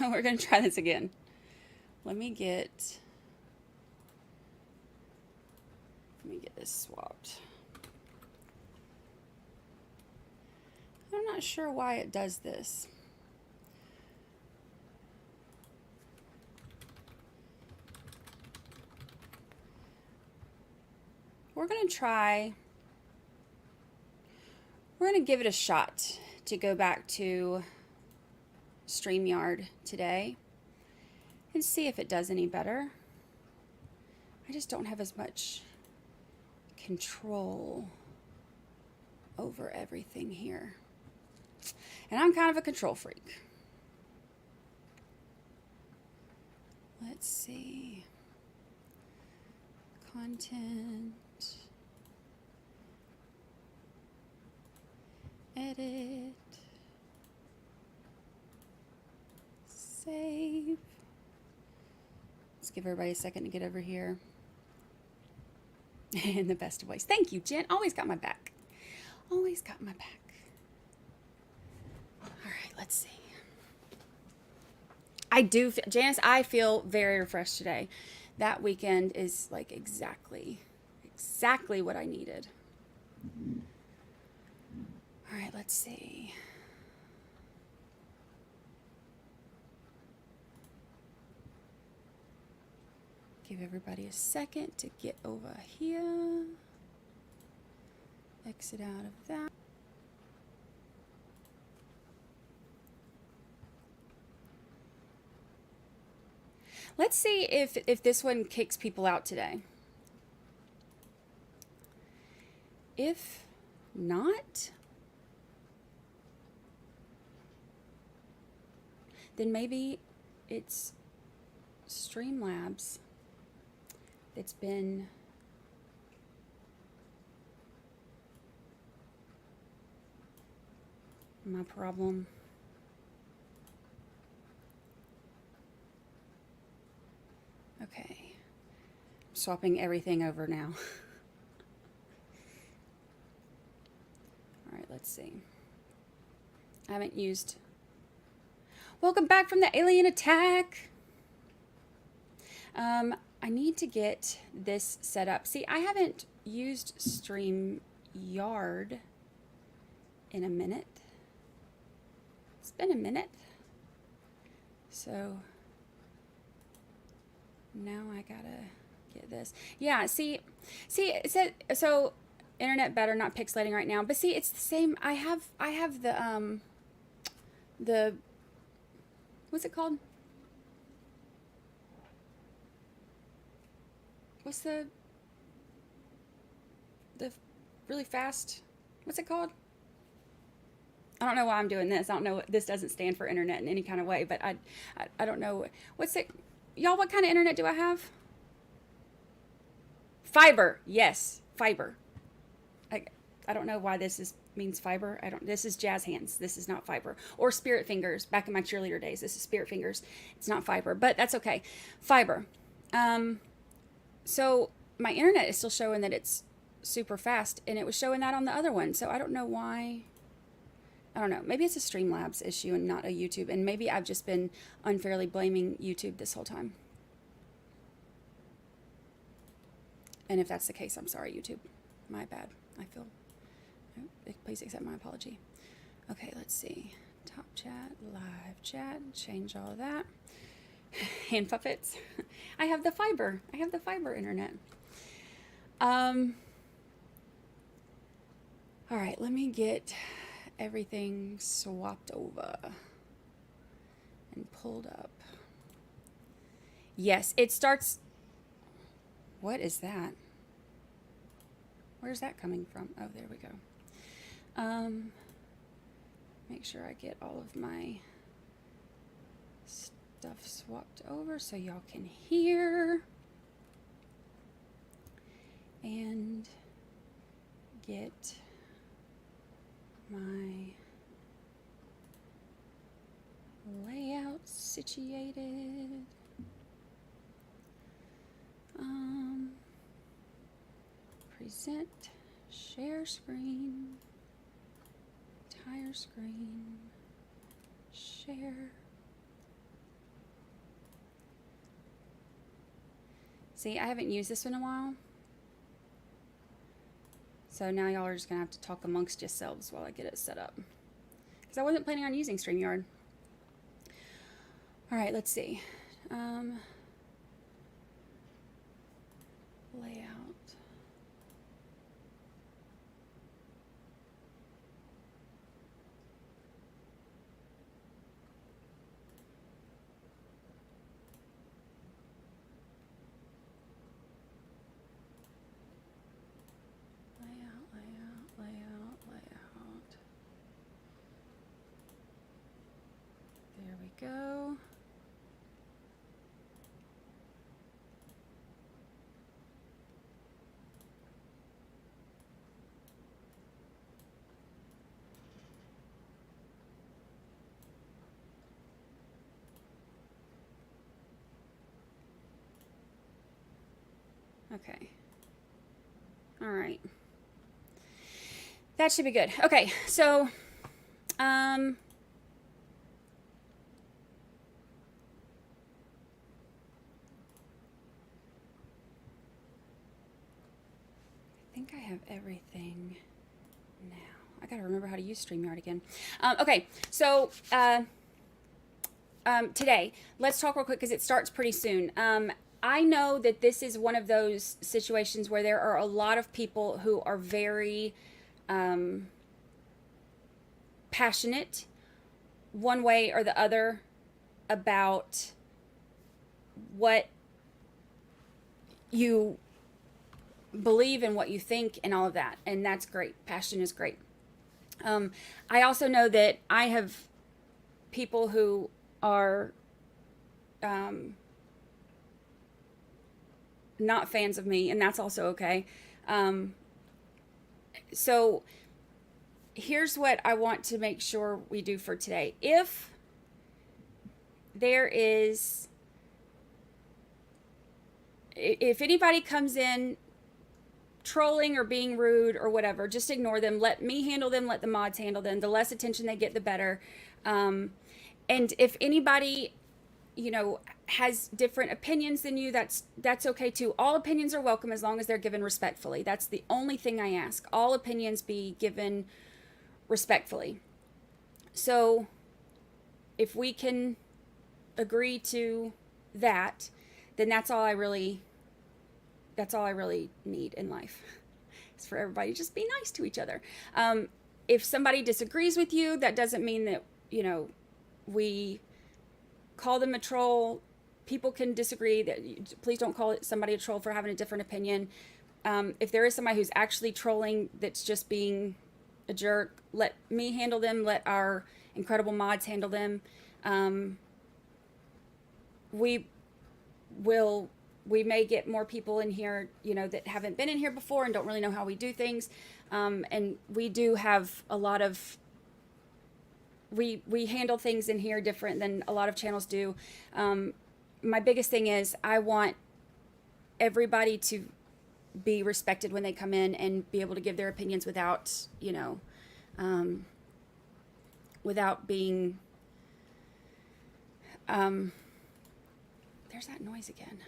We're going to try this again. Let me get this swapped. I'm not sure why it does this. We're going to give it a shot to go back to StreamYard today and see if it does any better. I just don't have as much control over everything here. And I'm kind of a control freak. Let's see. Content. Edit. Save. Let's give everybody a second to get over here. In the best of ways. Thank you, Jen. Always got my back. Always got my back. All right, let's see. Janice, I feel very refreshed today. That weekend is like exactly what I needed. All right, let's see. Give everybody a second to get over here. Exit out of that. Let's see if this one kicks people out today. If not, then maybe it's Streamlabs that's been my problem. Okay, I'm swapping everything over now. All right, let's see. I haven't used. Welcome back from the alien attack. I need to get this set up. See, I haven't used StreamYard in a minute. It's been a minute. So now I gotta get this. Yeah, see, it said, so internet better, not pixelating right now. But see, it's the same. I have the what's it called? What's the really fast, what's it called? I don't know why I'm doing this. I don't know. This doesn't stand for internet in any kind of way, but I don't know. What's it? Y'all, what kind of internet do I have? Fiber. Yes, fiber. I don't know why this means fiber. This is jazz hands. This is not fiber. Or spirit fingers. Back in my cheerleader days, this is spirit fingers. It's not fiber, but that's okay. Fiber. So my internet is still showing that it's super fast, and it was showing that on the other one. So I don't know why. I don't know. Maybe it's a Streamlabs issue and not a YouTube. And maybe I've just been unfairly blaming YouTube this whole time. And if that's the case, I'm sorry, YouTube. My bad. I feel. Please accept my apology. Okay, let's see. Top chat, live chat. Change all of that. Hand puppets. I have the fiber. I have the fiber internet. All right, let me get everything swapped over and pulled up. Yes, it starts. What is that? Where's that coming from? Oh, there we go. Make sure I get all of my stuff swapped over so y'all can hear. And get my layout situated. Present, share screen, entire screen, share. See, I haven't used this one in a while. So now y'all are just going to have to talk amongst yourselves while I get it set up. Because I wasn't planning on using StreamYard. All right, let's see. Layout. Layout. There we go. Okay. All right. That should be good. Okay, so I think I have everything now. I gotta remember how to use StreamYard again. Okay, so today, let's talk real quick because it starts pretty soon. I know that this is one of those situations where there are a lot of people who are very passionate one way or the other about what you believe and what you think and all of that. And that's great. Passion is great. I also know that I have people who are not fans of me, and that's also okay. So here's what I want to make sure we do for today. If anybody comes in trolling or being rude or whatever, just ignore them. Let me handle them. Let the mods handle them. The less attention they get, the better. And if anybody, has different opinions than you, that's okay too. All opinions are welcome as long as they're given respectfully. That's the only thing I ask. All opinions be given respectfully. So if we can agree to that, then that's all I really need in life. Is for everybody to just be nice to each other. If somebody disagrees with you, that doesn't mean that, we call them a troll. People can disagree. Please don't call somebody a troll for having a different opinion. If there is somebody who's actually trolling that's just being a jerk, let me handle them. Let our incredible mods handle them. We may get more people in here, that haven't been in here before and don't really know how we do things. And we do have a lot of, we handle things in here different than a lot of channels do. My biggest thing is I want everybody to be respected when they come in and be able to give their opinions without, without being, there's that noise again.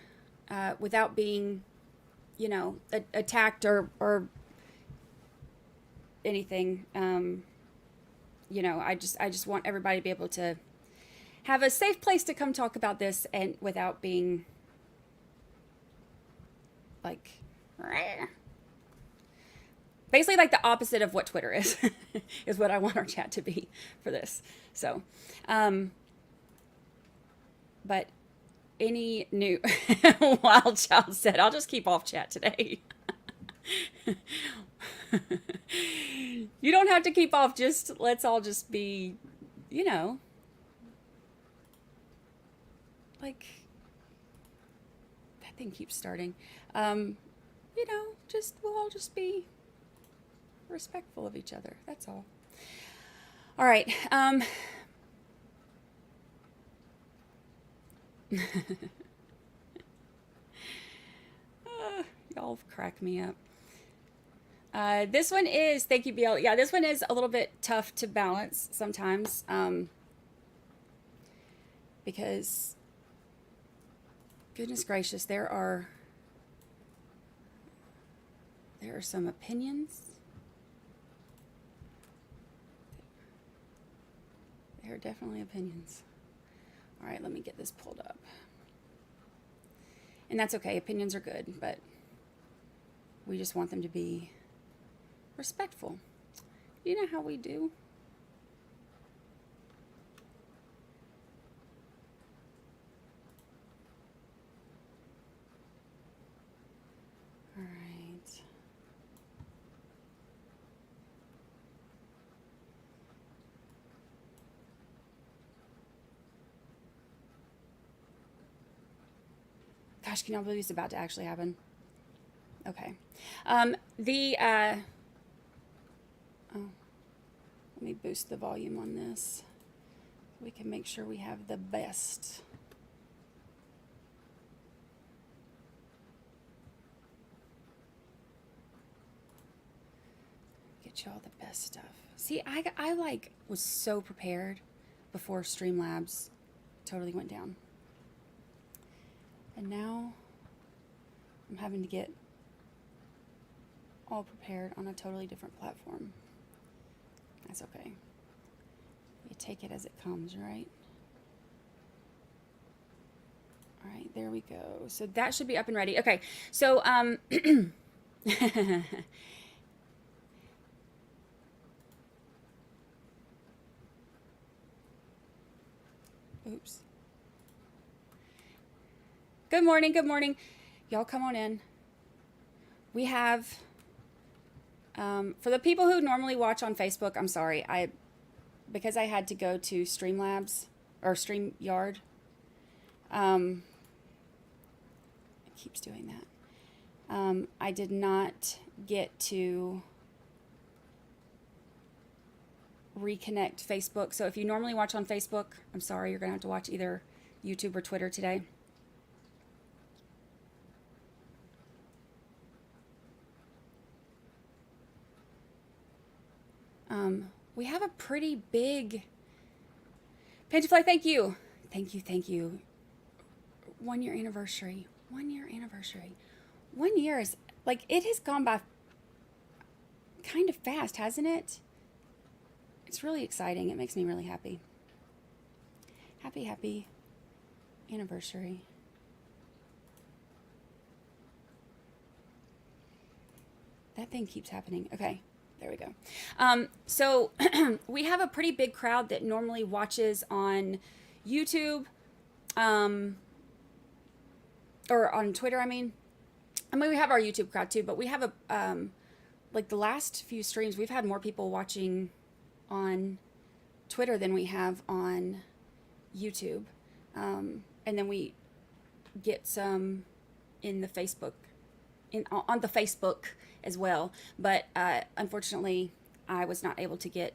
Without being, attacked or anything. I just want everybody to be able to have a safe place to come talk about this and without being like, basically like the opposite of what Twitter is, is what I want our chat to be for this. So, but any new Wild Child said, I'll just keep off chat today. You don't have to keep off, just let's all just be, like that thing keeps starting. We'll all just be respectful of each other. That's all. All right. Y'all crack me up. This one is, thank you, BL. Yeah, this one is a little bit tough to balance sometimes, because goodness gracious, there are There are some opinions. There are definitely opinions. All right, let me get this pulled up. And that's okay. Opinions are good, but we just want them to be respectful. You know how we do. All right. Gosh, can y'all believe it's about to actually happen? Okay. Oh, let me boost the volume on this so we can make sure we have the best. Get y'all the best stuff. See, I like was so prepared before Streamlabs totally went down. And now I'm having to get all prepared on a totally different platform. That's okay. You take it as it comes, right? All right, there we go. So that should be up and ready. Okay, so oops. Good morning, good morning. Y'all come on in. We have, for the people who normally watch on Facebook, I'm sorry, because I had to go to Streamlabs, or StreamYard, it keeps doing that. I did not get to reconnect Facebook. So if you normally watch on Facebook, I'm sorry, you're going to have to watch either YouTube or Twitter today. We have a pretty big Pantyfly, thank you. Thank you. 1 year anniversary. 1 year anniversary. 1 year is, like, it has gone by kind of fast, hasn't it? It's really exciting. It makes me really happy. Happy anniversary. That thing keeps happening. Okay. There we go. So we have a pretty big crowd that normally watches on YouTube, or on Twitter, I mean. We have our YouTube crowd too, but we have like the last few streams, we've had more people watching on Twitter than we have on YouTube. And then we get some in the Facebook, on the Facebook as well, but unfortunately I was not able to get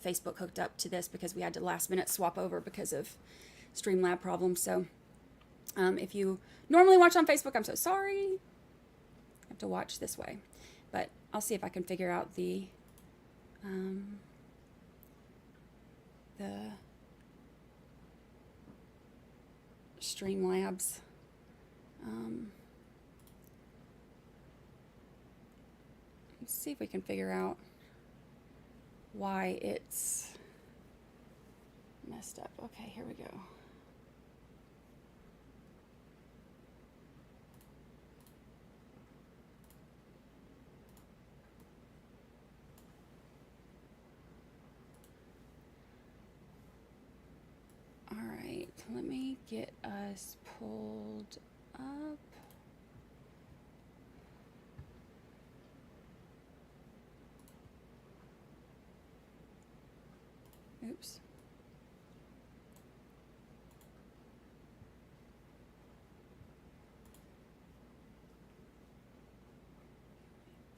Facebook hooked up to this because we had to last minute swap over because of Streamlab problems. So if you normally watch on Facebook, I'm so sorry. I have to watch this way, but I'll see if I can figure out the Streamlabs. Let's see if we can figure out why it's messed up. Okay, here we go. All right, let me get us pulled up. Oops.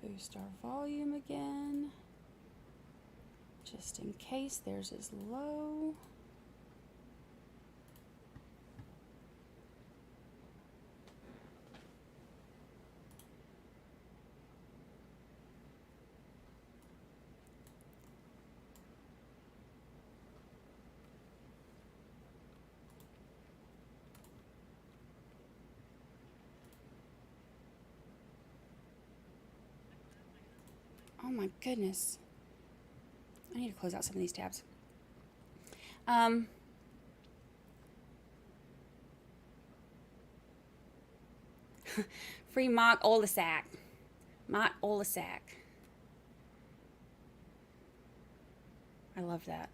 Boost our volume again, just in case theirs is low. my goodness. I need to close out some of these tabs. Free mock Olasac. Mock Olasac. I love that.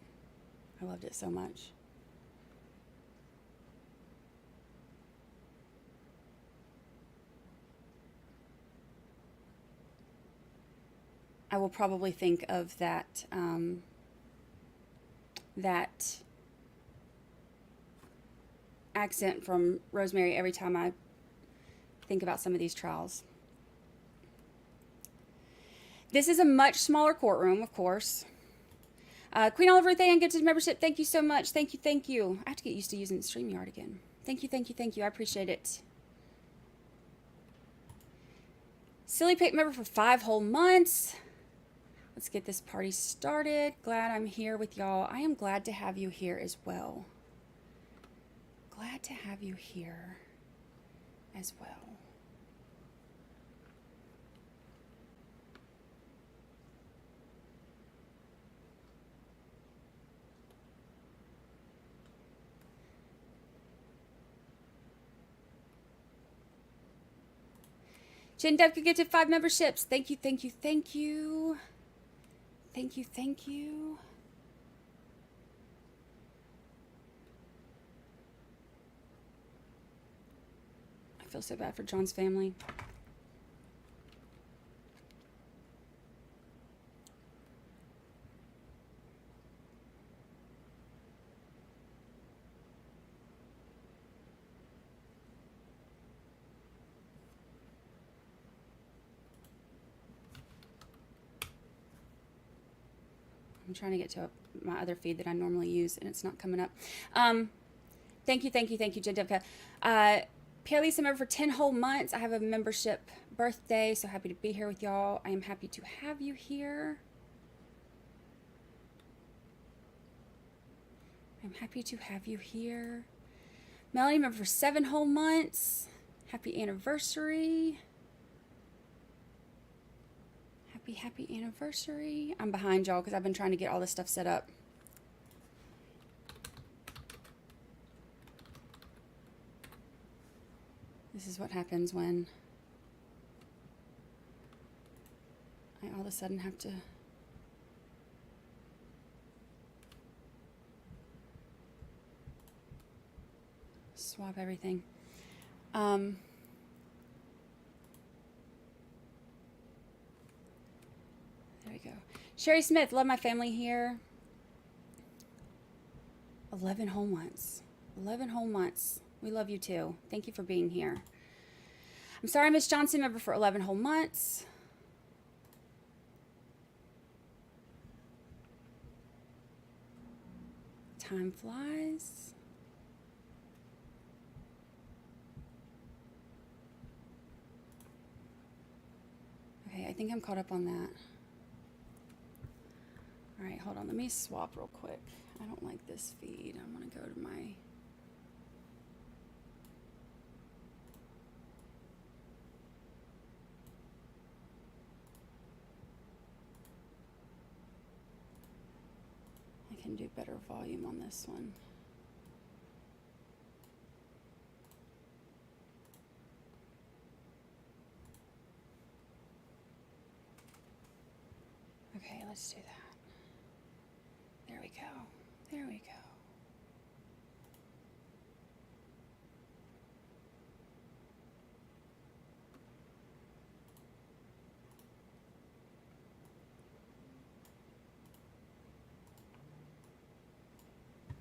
I loved it so much. I will probably think of that that accent from Rosemary every time I think about some of these trials. This is a much smaller courtroom, of course. Queen Oliver Than, gifted membership. Thank you so much. Thank you, thank you. I have to get used to using StreamYard again. Thank you, thank you, thank you. I appreciate it. Silly Pick member for 5 whole months. Let's get this party started. Glad I'm here with y'all. I am glad to have you here as well. Glad to have you here as well. Jen Devka gifted 5 memberships. Thank you, thank you, thank you. Thank you, thank you. I feel so bad for John's family. I'm trying to get to my other feed that I normally use, and it's not coming up. Thank you, thank you, thank you, Jen Devka. Pierre Lisa member for 10 whole months. I have a membership birthday, so happy to be here with y'all. I am happy to have you here. I'm happy to have you here. Melanie member for 7 whole months. Happy anniversary. Happy anniversary. I'm behind y'all because I've been trying to get all this stuff set up. This is what happens when I all of a sudden have to swap everything. There we go. Sherry Smith, love my family here. 11 whole months. 11 whole months. We love you too. Thank you for being here. I'm sorry, Miss Johnson, member for 11 whole months. Time flies. Okay, I think I'm caught up on that. All right, hold on. Let me swap real quick. I don't like this feed. I'm going to go to my... I can do better volume on this one. Okay, let's do that. There we go. There we go.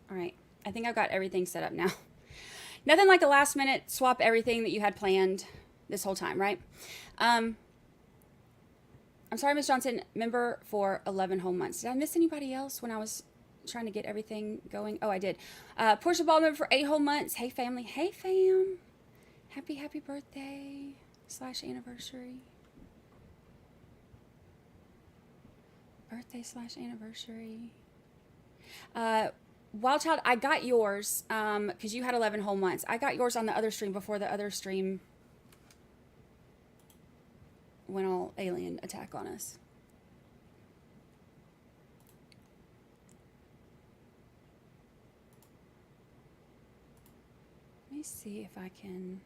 All right, I think I've got everything set up now. Nothing like a last minute swap everything that you had planned this whole time, right? I'm sorry, Miss Johnson, member for 11 whole months. Did I miss anybody else when I was trying to get everything going? Oh, I did. Portia Ball, member for 8 whole months. Hey, family. Hey, fam. Happy birthday / anniversary. Birthday / anniversary. Wild Child, I got yours because you had 11 whole months. I got yours on the other stream before the other stream went all alien attack on us. me see if I can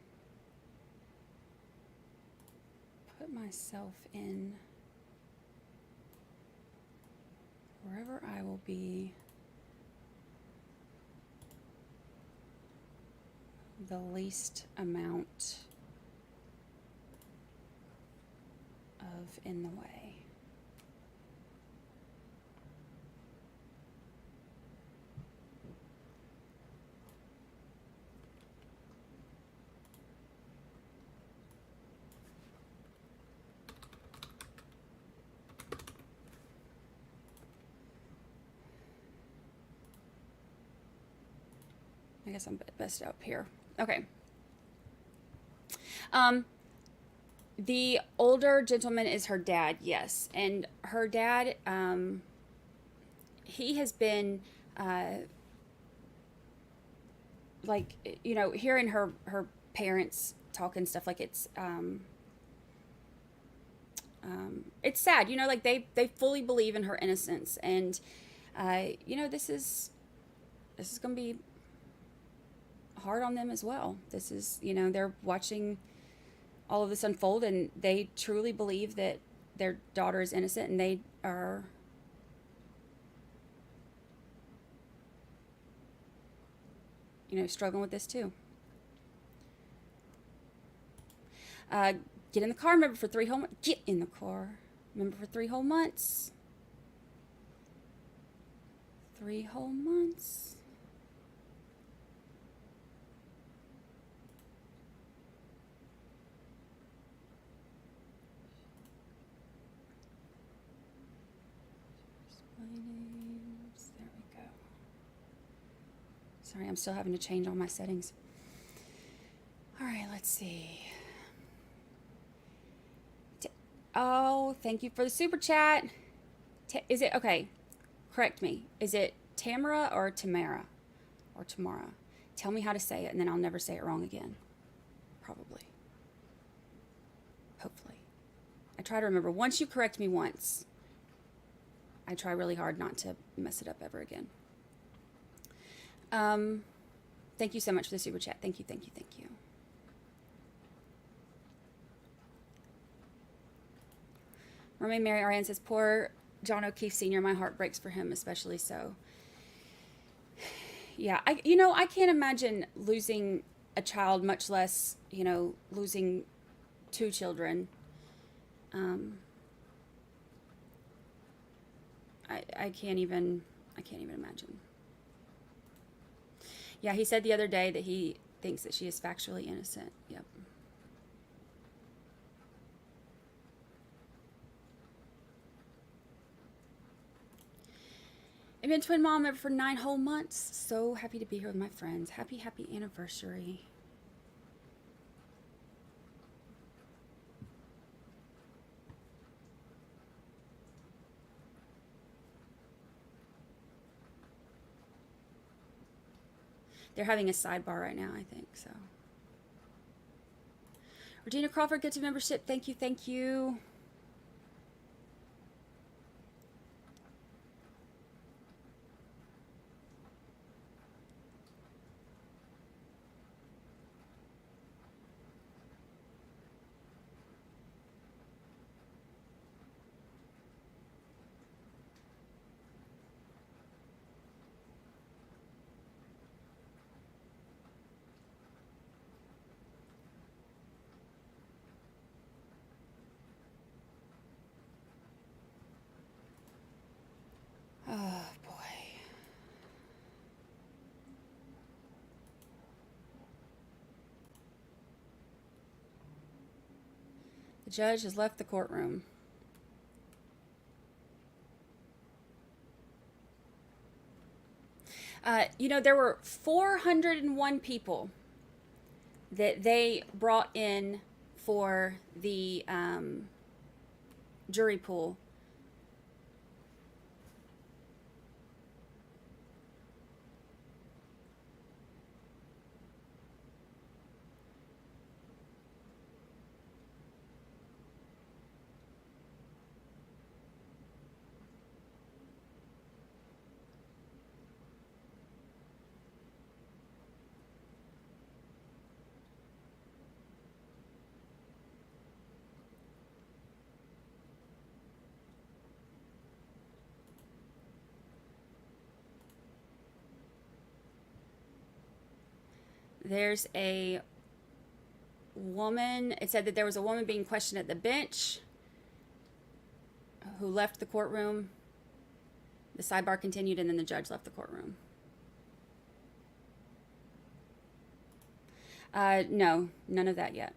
put myself in wherever I will be the least amount of in the way. I guess I'm best up here. Okay. The older gentleman is her dad, yes. And her dad, he has been, like, you know, hearing her parents talk and stuff, like it's sad, you know, like they fully believe in her innocence. And, you know, this is going to be hard on them as well. This is, you know, they're watching all of this unfold, and they truly believe that their daughter is innocent, and they are, you know, struggling with this too. Get in the car. Remember, for 3 whole months. Get in the car. Remember, for 3 whole months. 3 whole months. There we go. Sorry, I'm still having to change all my settings. All right, let's see. Oh, thank you for the super chat. Is it, okay, correct me. Is it Tamara or Tamara or Tamara? Tell me how to say it, and then I'll never say it wrong again. Probably. Hopefully. I try to remember. Once you correct me once, I try really hard not to mess it up ever again. Thank you so much for the super chat. Thank you, thank you, thank you. Mermaid Mary Ariane says, poor John O'Keefe Sr., my heart breaks for him, especially so. Yeah, I can't imagine losing a child, much less, you know, losing 2 children. I can't even imagine. Yeah, he said the other day that he thinks that she is factually innocent. Yep. I've been twin mom ever for 9 whole months. So happy to be here with my friends. Happy anniversary. They're having a sidebar right now, I think, so. Regina Crawford, good to membership. Thank you, thank you. Oh, boy. The judge has left the courtroom. You know, there were 401 people that they brought in for the jury pool. There's a woman. It said that there was a woman being questioned at the bench who left the courtroom. The sidebar continued, and then the judge left the courtroom. No, none of that yet.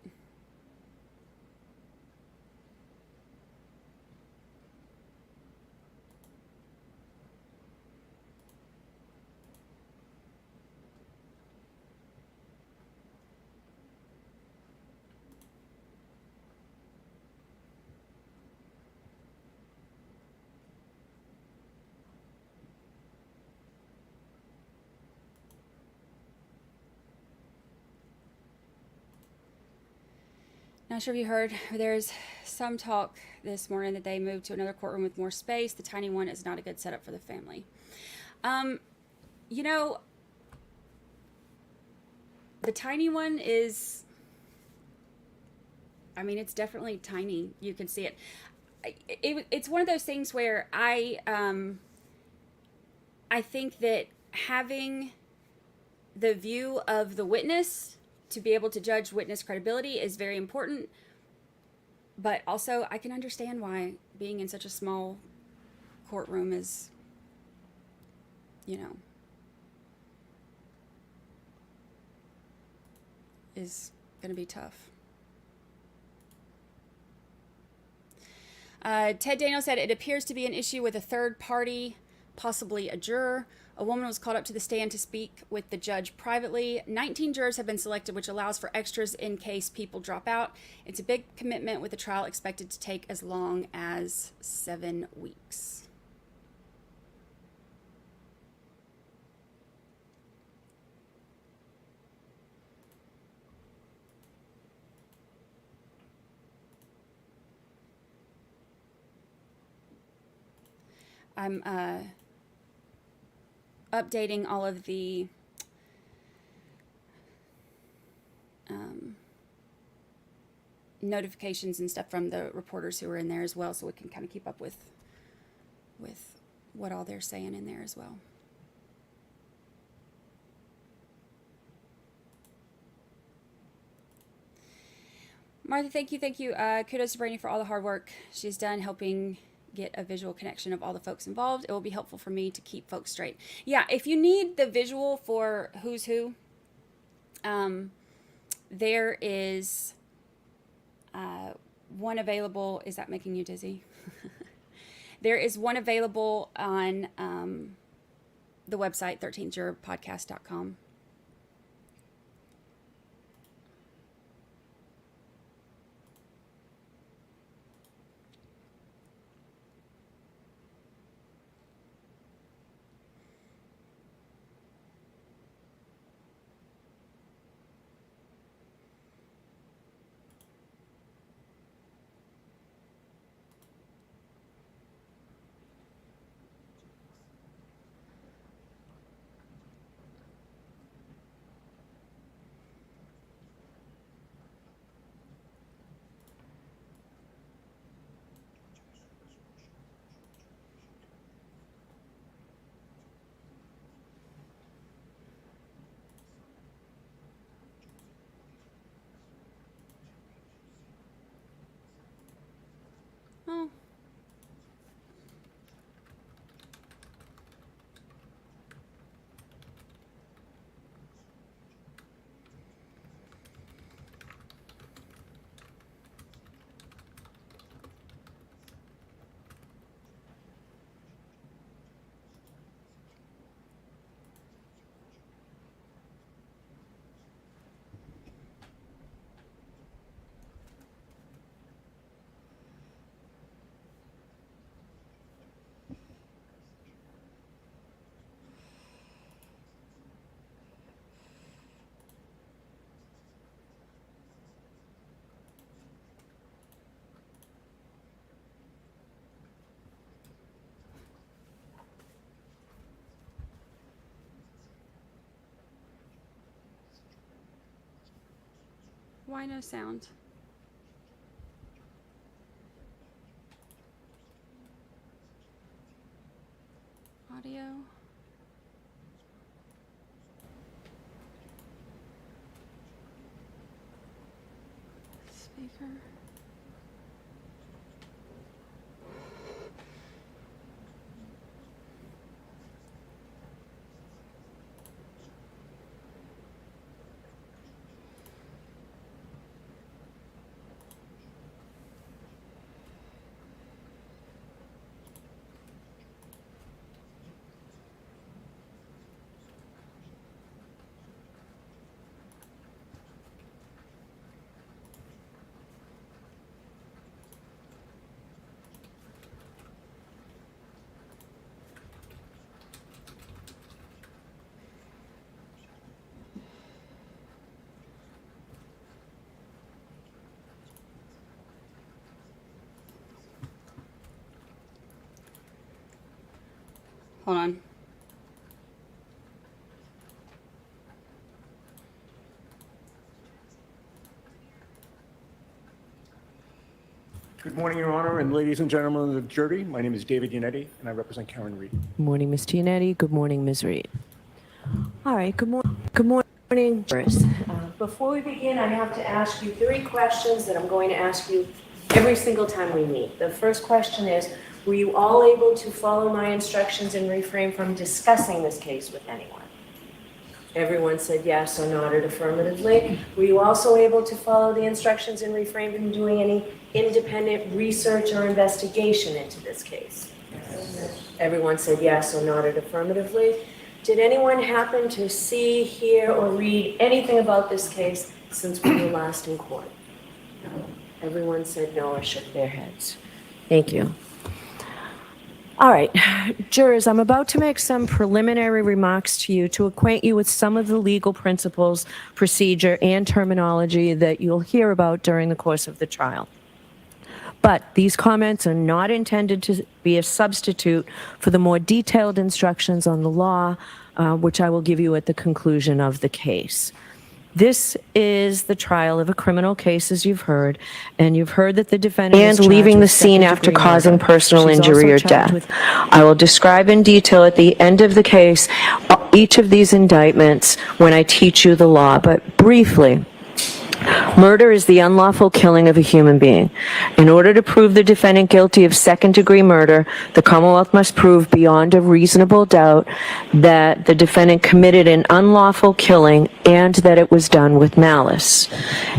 Not sure if you heard, there's some talk this morning that they moved to another courtroom with more space. The tiny one is not a good setup for the family. You know, the tiny one is, I mean, it's definitely tiny. You can see it. It's one of those things where I think that having the view of the witness to be able to judge witness credibility is very important, but also I can understand why being in such a small courtroom is, is going to be tough. Ted Daniel said, it appears to be an issue with a third party, possibly a juror. A woman was called up to the stand to speak with the judge privately. 19 jurors have been selected, which allows for extras in case people drop out. It's a big commitment, with the trial expected to take as long as 7 weeks. I'm updating all of the notifications and stuff from the reporters who are in there as well, so we can kind of keep up with what all they're saying in there as well. Martha, thank you. Kudos to Brandi for all the hard work she's done helping get a visual connection of all the folks involved. It will be helpful for me to keep folks straight. Yeah, if you need the visual for who's who, there is one available. Is that making you dizzy? There is one available on the website, 13thjurorpodcast.com. Oh. Why no sound? Audio. speaker. Hold on. Good morning, Your Honor, and ladies and gentlemen of the jury. My name is David Yannetti, and I represent Karen Reed. Good morning, Ms. Giannetti. Good morning, Ms. Reed. All right, good morning. Before we begin, I have to ask you 3 questions that I'm going to ask you every single time we meet. The first question is, were you all able to follow my instructions and refrain from discussing this case with anyone? Everyone said yes or nodded affirmatively. Were you also able to follow the instructions and refrain from doing any independent research or investigation into this case? Yes. Everyone said yes or nodded affirmatively. Did anyone happen to see, hear, or read anything about this case since we were last in court? No. Everyone said no or shook their heads. Thank you. All right, jurors, I'm about to make some preliminary remarks to you to acquaint you with some of the legal principles, procedure, and terminology that you'll hear about during the course of the trial. But these comments are not intended to be a substitute for the more detailed instructions on the law, which I will give you at the conclusion of the case. This is the trial of a criminal case, as you've heard, and you've heard that the defendant is charged leaving the with scene after second-degree causing murder. personal She's injury also or charged death. with- I will describe in detail at the end of the case each of these indictments when I teach you the law, but briefly. Murder is the unlawful killing of a human being. In order to prove the defendant guilty of second-degree murder, the Commonwealth must prove beyond a reasonable doubt that the defendant committed an unlawful killing and that it was done with malice.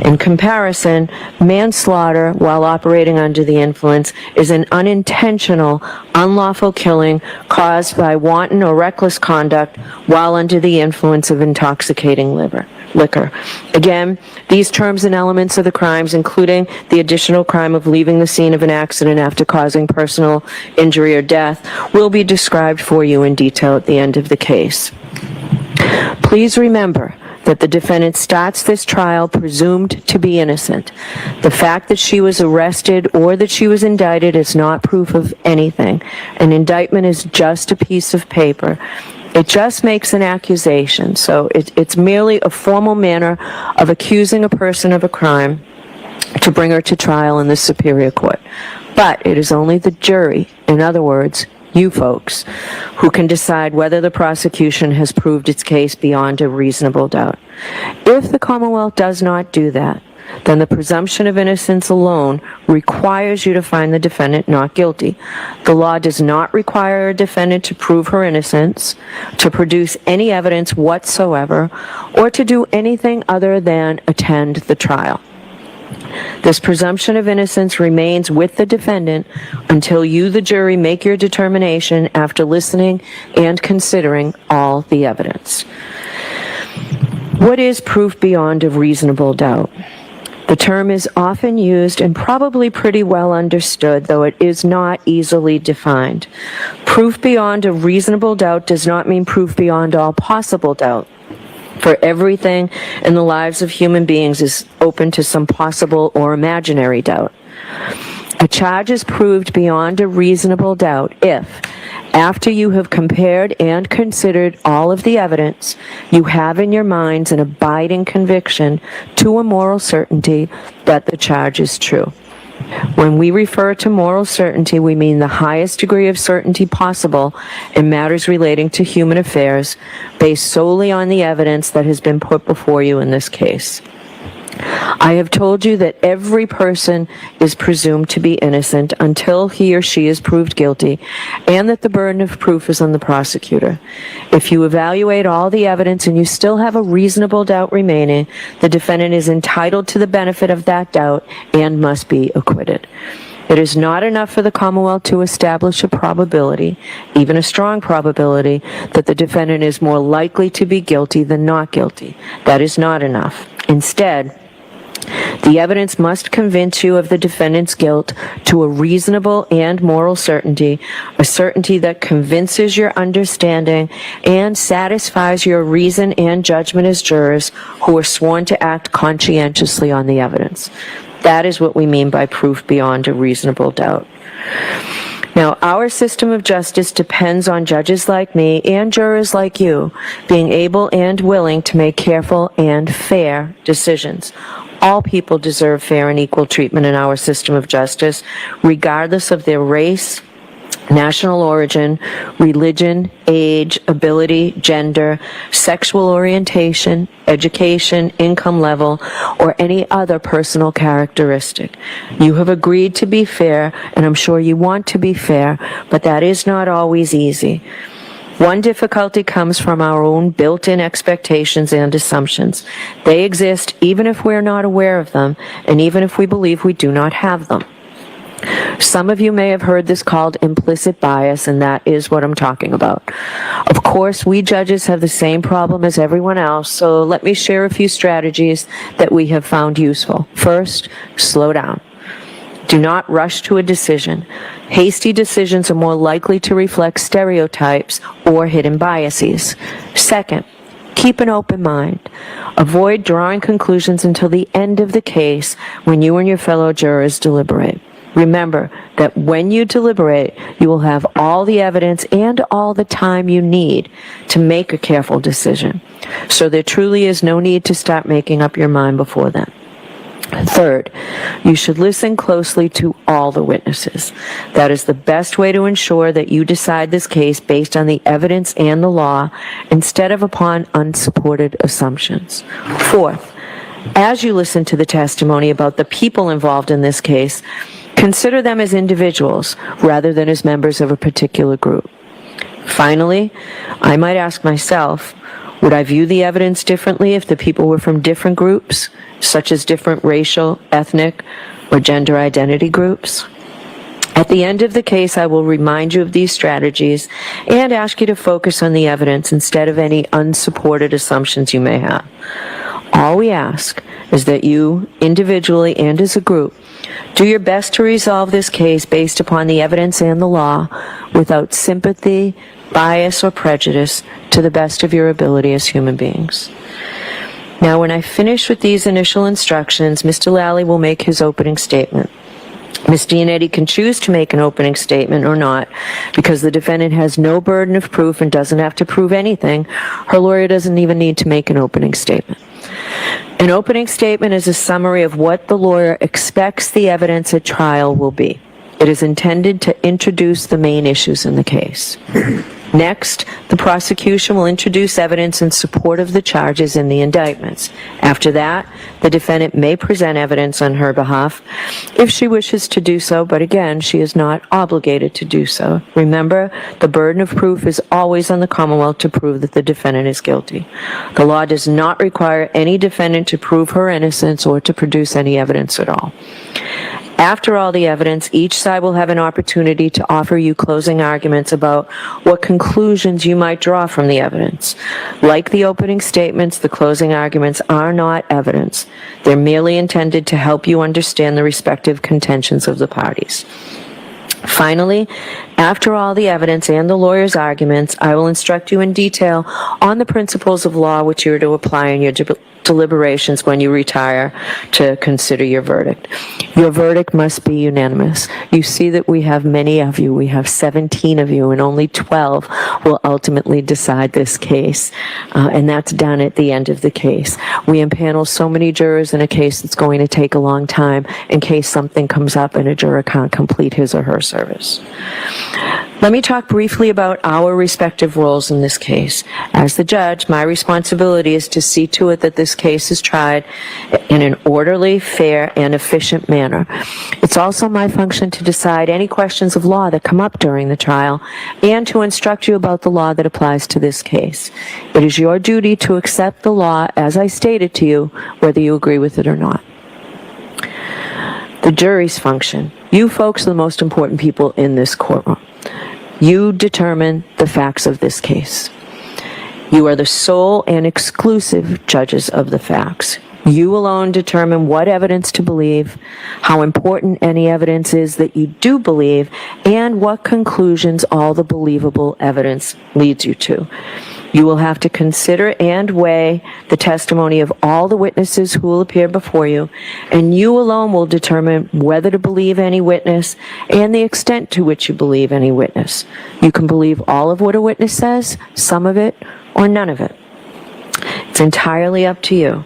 In comparison, manslaughter while operating under the influence is an unintentional, unlawful killing caused by wanton or reckless conduct while under the influence of intoxicating liquor. Again, these terms and elements of the crimes, including the additional crime of leaving the scene of an accident after causing personal injury or death, will be described for you in detail at the end of the case. Please remember that the defendant starts this trial presumed to be innocent. The fact that she was arrested or that she was indicted is not proof of anything. An indictment is just a piece of paper. It just makes an accusation, so it's merely a formal manner of accusing a person of a crime to bring her to trial in the Superior Court. But it is only the jury, in other words, you folks, who can decide whether the prosecution has proved its case beyond a reasonable doubt. If the Commonwealth does not do that, then the presumption of innocence alone requires you to find the defendant not guilty. The law does not require a defendant to prove her innocence, to produce any evidence whatsoever, or to do anything other than attend the trial. This presumption of innocence remains with the defendant until you, the jury, make your determination after listening and considering all the evidence. What is proof beyond a reasonable doubt? The term is often used and probably pretty well understood, though it is not easily defined. Proof beyond a reasonable doubt does not mean proof beyond all possible doubt. For everything in the lives of human beings is open to some possible or imaginary doubt. A charge is proved beyond a reasonable doubt if, after you have compared and considered all of the evidence, you have in your minds an abiding conviction to a moral certainty that the charge is true. When we refer to moral certainty, we mean the highest degree of certainty possible in matters relating to human affairs, based solely on the evidence that has been put before you in this case. I have told you that every person is presumed to be innocent until he or she is proved guilty, and that the burden of proof is on the prosecutor. If you evaluate all the evidence and you still have a reasonable doubt remaining, the defendant is entitled to the benefit of that doubt and must be acquitted. It is not enough for the Commonwealth to establish a probability, even a strong probability, that the defendant is more likely to be guilty than not guilty. That is not enough. Instead, the evidence must convince you of the defendant's guilt to a reasonable and moral certainty, a certainty that convinces your understanding and satisfies your reason and judgment as jurors who are sworn to act conscientiously on the evidence. That is what we mean by proof beyond a reasonable doubt. Now, our system of justice depends on judges like me and jurors like you being able and willing to make careful and fair decisions. All people deserve fair and equal treatment in our system of justice, regardless of their race, national origin, religion, age, ability, gender, sexual orientation, education, income level, or any other personal characteristic. You have agreed to be fair, and I'm sure you want to be fair, but that is not always easy. One difficulty comes from our own built-in expectations and assumptions. They exist even if we're not aware of them, and even if we believe we do not have them. Some of you may have heard this called implicit bias, and that is what I'm talking about. Of course, we judges have the same problem as everyone else, so let me share a few strategies that we have found useful. First, slow down. Do not rush to a decision. Hasty decisions are more likely to reflect stereotypes or hidden biases. Second, keep an open mind. Avoid drawing conclusions until the end of the case when you and your fellow jurors deliberate. Remember that when you deliberate, you will have all the evidence and all the time you need to make a careful decision. So there truly is no need to start making up your mind before then. Third, you should listen closely to all the witnesses. That is the best way to ensure that you decide this case based on the evidence and the law instead of upon unsupported assumptions. Fourth, as you listen to the testimony about the people involved in this case, consider them as individuals rather than as members of a particular group. Finally, I might ask myself, would I view the evidence differently if the people were from different groups, such as different racial, ethnic, or gender identity groups? At the end of the case, I will remind you of these strategies and ask you to focus on the evidence instead of any unsupported assumptions you may have. All we ask is that you, individually and as a group, do your best to resolve this case based upon the evidence and the law without sympathy, bias, or prejudice to the best of your ability as human beings. Now, when I finish with these initial instructions, Mr. Lally will make his opening statement. Ms. Giannetti can choose to make an opening statement or not, because the defendant has no burden of proof and doesn't have to prove anything. Her lawyer doesn't even need to make an opening statement. An opening statement is a summary of what the lawyer expects the evidence at trial will be. It is intended to introduce the main issues in the case. Next, the prosecution will introduce evidence in support of the charges in the indictments. After that, the defendant may present evidence on her behalf if she wishes to do so, but again, she is not obligated to do so. Remember, the burden of proof is always on the Commonwealth to prove that the defendant is guilty. The law does not require any defendant to prove her innocence or to produce any evidence at all. After all the evidence, each side will have an opportunity to offer you closing arguments about what conclusions you might draw from the evidence. Like the opening statements, the closing arguments are not evidence. They're merely intended to help you understand the respective contentions of the parties. Finally, after all the evidence and the lawyer's arguments, I will instruct you in detail on the principles of law which you are to apply in your deliberations when you retire to consider your verdict. Your verdict must be unanimous. You see that we have many of you. We have 17 of you, and only 12 will ultimately decide this case, and that's done at the end of the case. We impanel so many jurors in a case that's going to take a long time in case something comes up and a juror can't complete his or her service. Let me talk briefly about our respective roles in this case. As the judge, my responsibility is to see to it that this case is tried in an orderly, fair, and efficient manner. It's also my function to decide any questions of law that come up during the trial and to instruct you about the law that applies to this case. It is your duty to accept the law as I stated to you, whether you agree with it or not. The jury's function. You folks are the most important people in this courtroom. You determine the facts of this case. You are the sole and exclusive judges of the facts. You alone determine what evidence to believe, how important any evidence is that you do believe, and what conclusions all the believable evidence leads you to. You will have to consider and weigh the testimony of all the witnesses who will appear before you, and you alone will determine whether to believe any witness and the extent to which you believe any witness. You can believe all of what a witness says, some of it, or none of it. It's entirely up to you.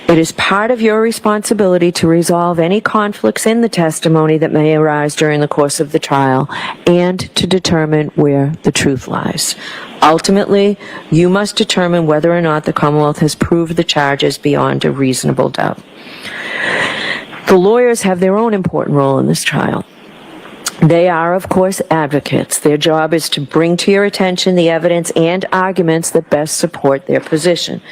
It is part of your responsibility to resolve any conflicts in the testimony that may arise during the course of the trial and to determine where the truth lies. Ultimately, you must determine whether or not the Commonwealth has proved the charges beyond a reasonable doubt. The lawyers have their own important role in this trial. They are, of course, advocates. Their job is to bring to your attention the evidence and arguments that best support their position.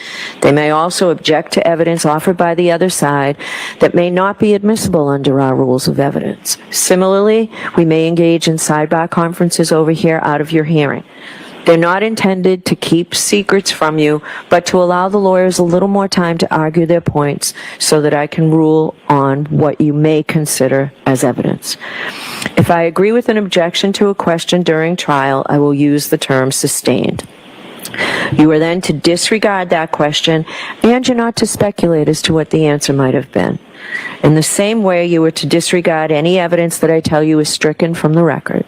They may also object to evidence offered by the other side that may not be admissible under our rules of evidence. Similarly, we may engage in sidebar conferences over here out of your hearing. They're not intended to keep secrets from you, but to allow the lawyers a little more time to argue their points so that I can rule on what you may consider as evidence. If I agree with an objection to a question during trial, I will use the term sustained. You are then to disregard that question, and you're not to speculate as to what the answer might have been. In the same way, you are to disregard any evidence that I tell you is stricken from the record.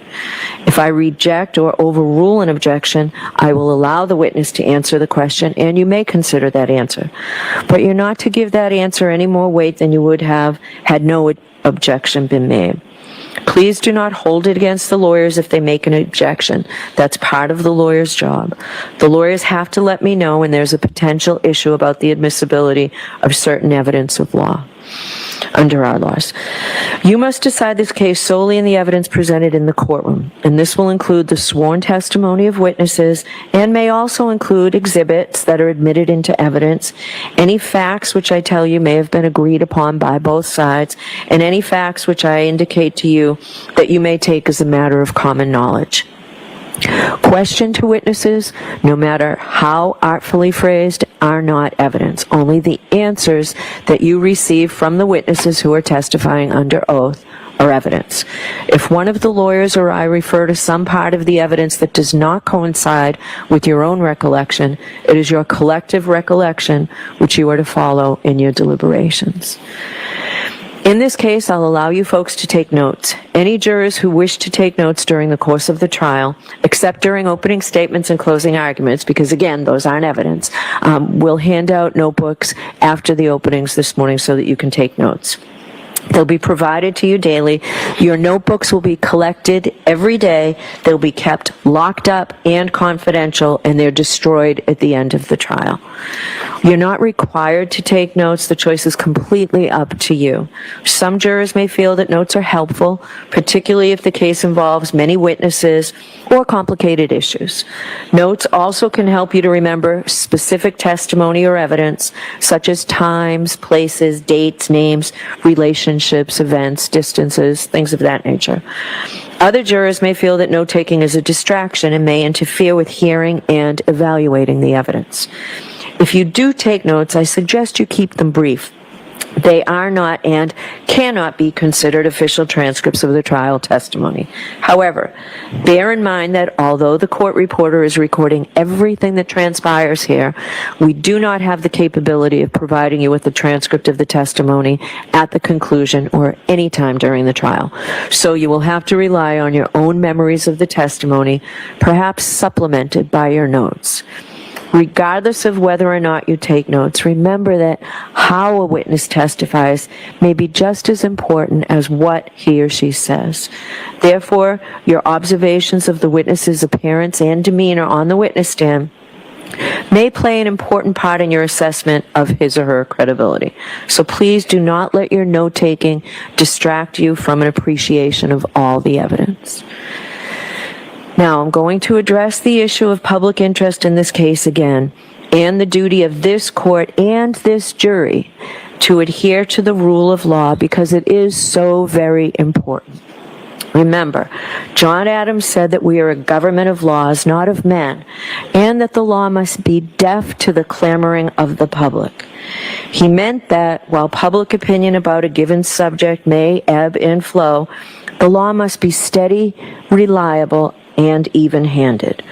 If I reject or overrule an objection, I will allow the witness to answer the question, and you may consider that answer. But you're not to give that answer any more weight than you would have had no objection been made. Please do not hold it against the lawyers if they make an objection. That's part of the lawyer's job. The lawyers have to let me know when there's a potential issue about the admissibility of certain evidence of law under our laws. You must decide this case solely in the evidence presented in the courtroom, and this will include the sworn testimony of witnesses and may also include exhibits that are admitted into evidence, any facts which I tell you may have been agreed upon by both sides, and any facts which I indicate to you that you may take as a matter of common knowledge. Question to witnesses, no matter how artfully phrased, are not evidence. Only the answers that you receive from the witnesses who are testifying under oath are evidence. If one of the lawyers or I refer to some part of the evidence that does not coincide with your own recollection, it is your collective recollection which you are to follow in your deliberations. In this case, I'll allow you folks to take notes. Any jurors who wish to take notes during the course of the trial, except during opening statements and closing arguments, because again, those aren't evidence, will hand out notebooks after the openings this morning so that you can take notes. They'll be provided to you daily. Your notebooks will be collected every day. They'll be kept locked up and confidential, and they're destroyed at the end of the trial. You're not required to take notes. The choice is completely up to you. Some jurors may feel that notes are helpful, particularly if the case involves many witnesses or complicated issues. Notes also can help you to remember specific testimony or evidence, such as times, places, dates, names, relationships, events, distances, things of that nature. Other jurors may feel that note-taking is a distraction and may interfere with hearing and evaluating the evidence. If you do take notes, I suggest you keep them brief. They are not and cannot be considered official transcripts of the trial testimony. However, bear in mind that although the court reporter is recording everything that transpires here, we do not have the capability of providing you with a transcript of the testimony at the conclusion or any time during the trial. So you will have to rely on your own memories of the testimony, perhaps supplemented by your notes. Regardless of whether or not you take notes, remember that how a witness testifies may be just as important as what he or she says. Therefore, your observations of the witness's appearance and demeanor on the witness stand may play an important part in your assessment of his or her credibility. So please do not let your note-taking distract you from an appreciation of all the evidence. Now, I'm going to address the issue of public interest in this case again, and the duty of this court and this jury to adhere to the rule of law because it is so very important. Remember, John Adams said that we are a government of laws, not of men, and that the law must be deaf to the clamoring of the public. He meant that while public opinion about a given subject may ebb and flow, the law must be steady, reliable, and even-handed.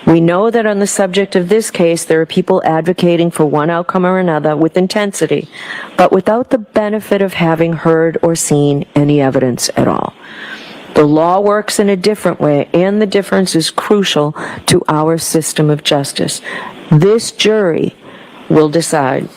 We know that on the subject of this case, there are people advocating for one outcome or another with intensity, but without the benefit of having heard or seen any evidence at all. The law works in a different way, and the difference is crucial to our system of justice. This jury will decide.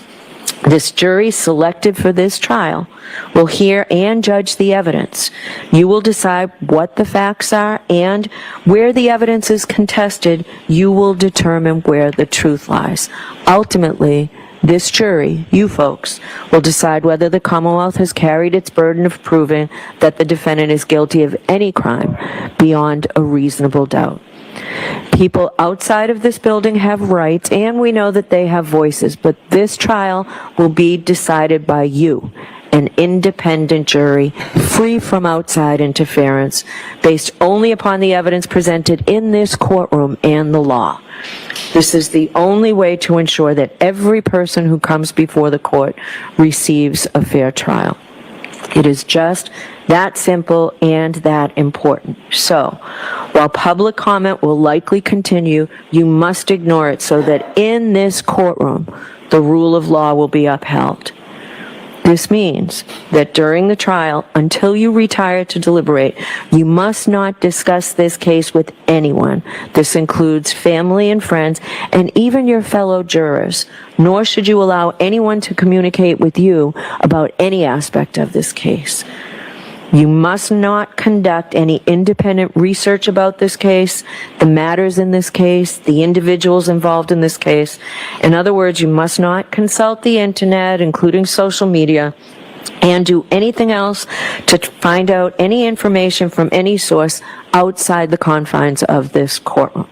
This jury selected for this trial will hear and judge the evidence. You will decide what the facts are, and where the evidence is contested, you will determine where the truth lies. Ultimately, this jury, you folks, will decide whether the Commonwealth has carried its burden of proving that the defendant is guilty of any crime beyond a reasonable doubt. People outside of this building have rights, and we know that they have voices, but this trial will be decided by you, an independent jury, free from outside interference, based only upon the evidence presented in this courtroom and the law. This is the only way to ensure that every person who comes before the court receives a fair trial. It is just that simple and that important. So, while public comment will likely continue, you must ignore it so that in this courtroom, the rule of law will be upheld. This means that during the trial, until you retire to deliberate, you must not discuss this case with anyone. This includes family and friends, and even your fellow jurors, nor should you allow anyone to communicate with you about any aspect of this case. You must not conduct any independent research about this case, the matters in this case, the individuals involved in this case. In other words, you must not consult the internet, including social media, and do anything else to find out any information from any source outside the confines of this courtroom.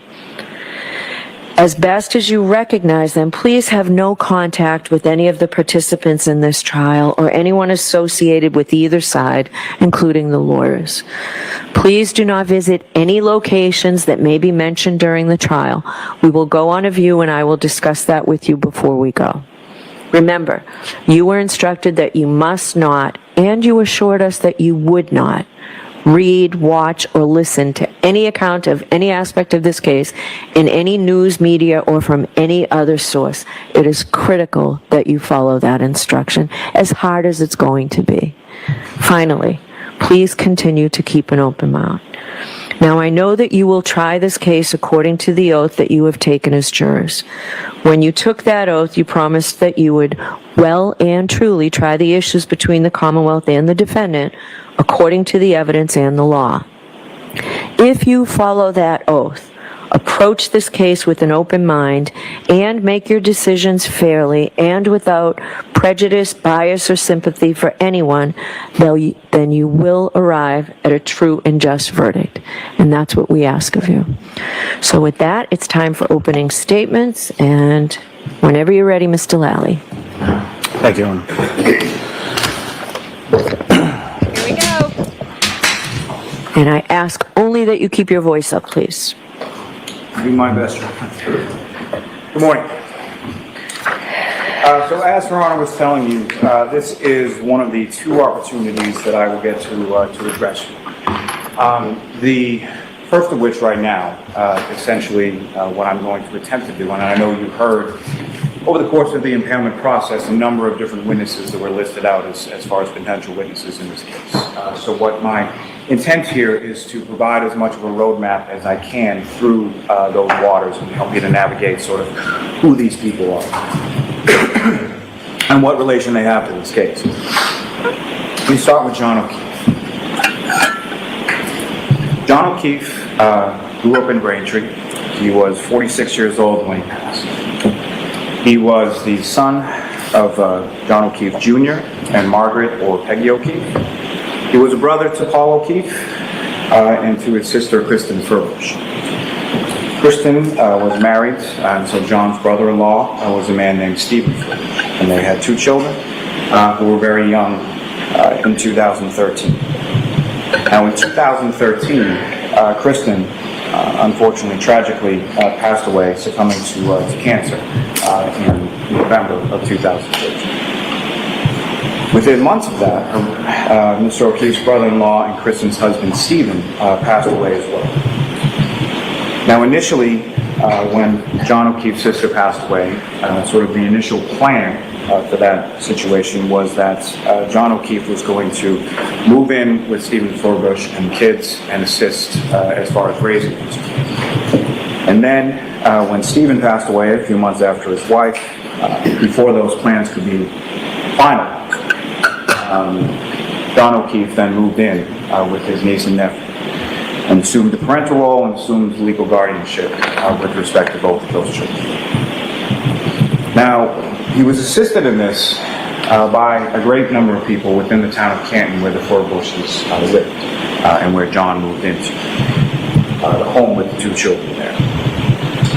As best as you recognize them, please have no contact with any of the participants in this trial or anyone associated with either side, including the lawyers. Please do not visit any locations that may be mentioned during the trial. We will go on a view, and I will discuss that with you before we go. Remember, you were instructed that you must not, and you assured us that you would not, read, watch, or listen to any account of any aspect of this case in any news media or from any other source. It is critical that you follow that instruction, as hard as it's going to be. Finally, please continue to keep an open mind. Now, I know that you will try this case according to the oath that you have taken as jurors. When you took that oath, you promised that you would well and truly try the issues between the Commonwealth and the defendant according to the evidence and the law. If you follow that oath, approach this case with an open mind, and make your decisions fairly and without prejudice, bias, or sympathy for anyone, then you will arrive at a true and just verdict. And that's what we ask of you. So with that, it's time for opening statements, and whenever you're ready, Mr. Lally. Thank you, Erin. Here we go. And I ask only that you keep your voice up, please. Do my best. Good morning. So as Your Honor was telling you, this is one of the two opportunities that I will get to address. The first of which right now, essentially what I'm going to attempt to do, and I know you heard over the course of the impoundment process a number of different witnesses that were listed out as far as potential witnesses in this case. So what my intent here is to provide as much of a roadmap as I can through those waters and help you to navigate sort of who these people are and what relation they have to this case. We start with John O'Keefe. John O'Keefe grew up in Braintree. He was 46 years old when he passed. He was the son of John O'Keefe Jr. and Margaret or Peggy O'Keefe. He was a brother to Paul O'Keefe and to his sister Kristen Furbush. Kristen was married, and so John's brother-in-law was a man named Stephen Furbush, and they had 2 children who were very young in 2013. Now in 2013, Kristen unfortunately, tragically passed away, succumbing to cancer in November of 2013. Within months of that, Mr. O'Keefe's brother-in-law and Kristen's husband, Stephen, passed away as well. Now initially, when John O'Keefe's sister passed away, sort of the initial plan for that situation was that John O'Keefe was going to move in with Stephen Furbush and kids and assist as far as raising them. And then when Stephen passed away a few months after his wife, before those plans could be finalized, John O'Keefe then moved in with his niece and nephew and assumed the parental role and assumed legal guardianship with respect to both of those children. Now, he was assisted in this by a great number of people within the town of Canton where the Furbushes lived and where John moved into, the home with the 2 children there.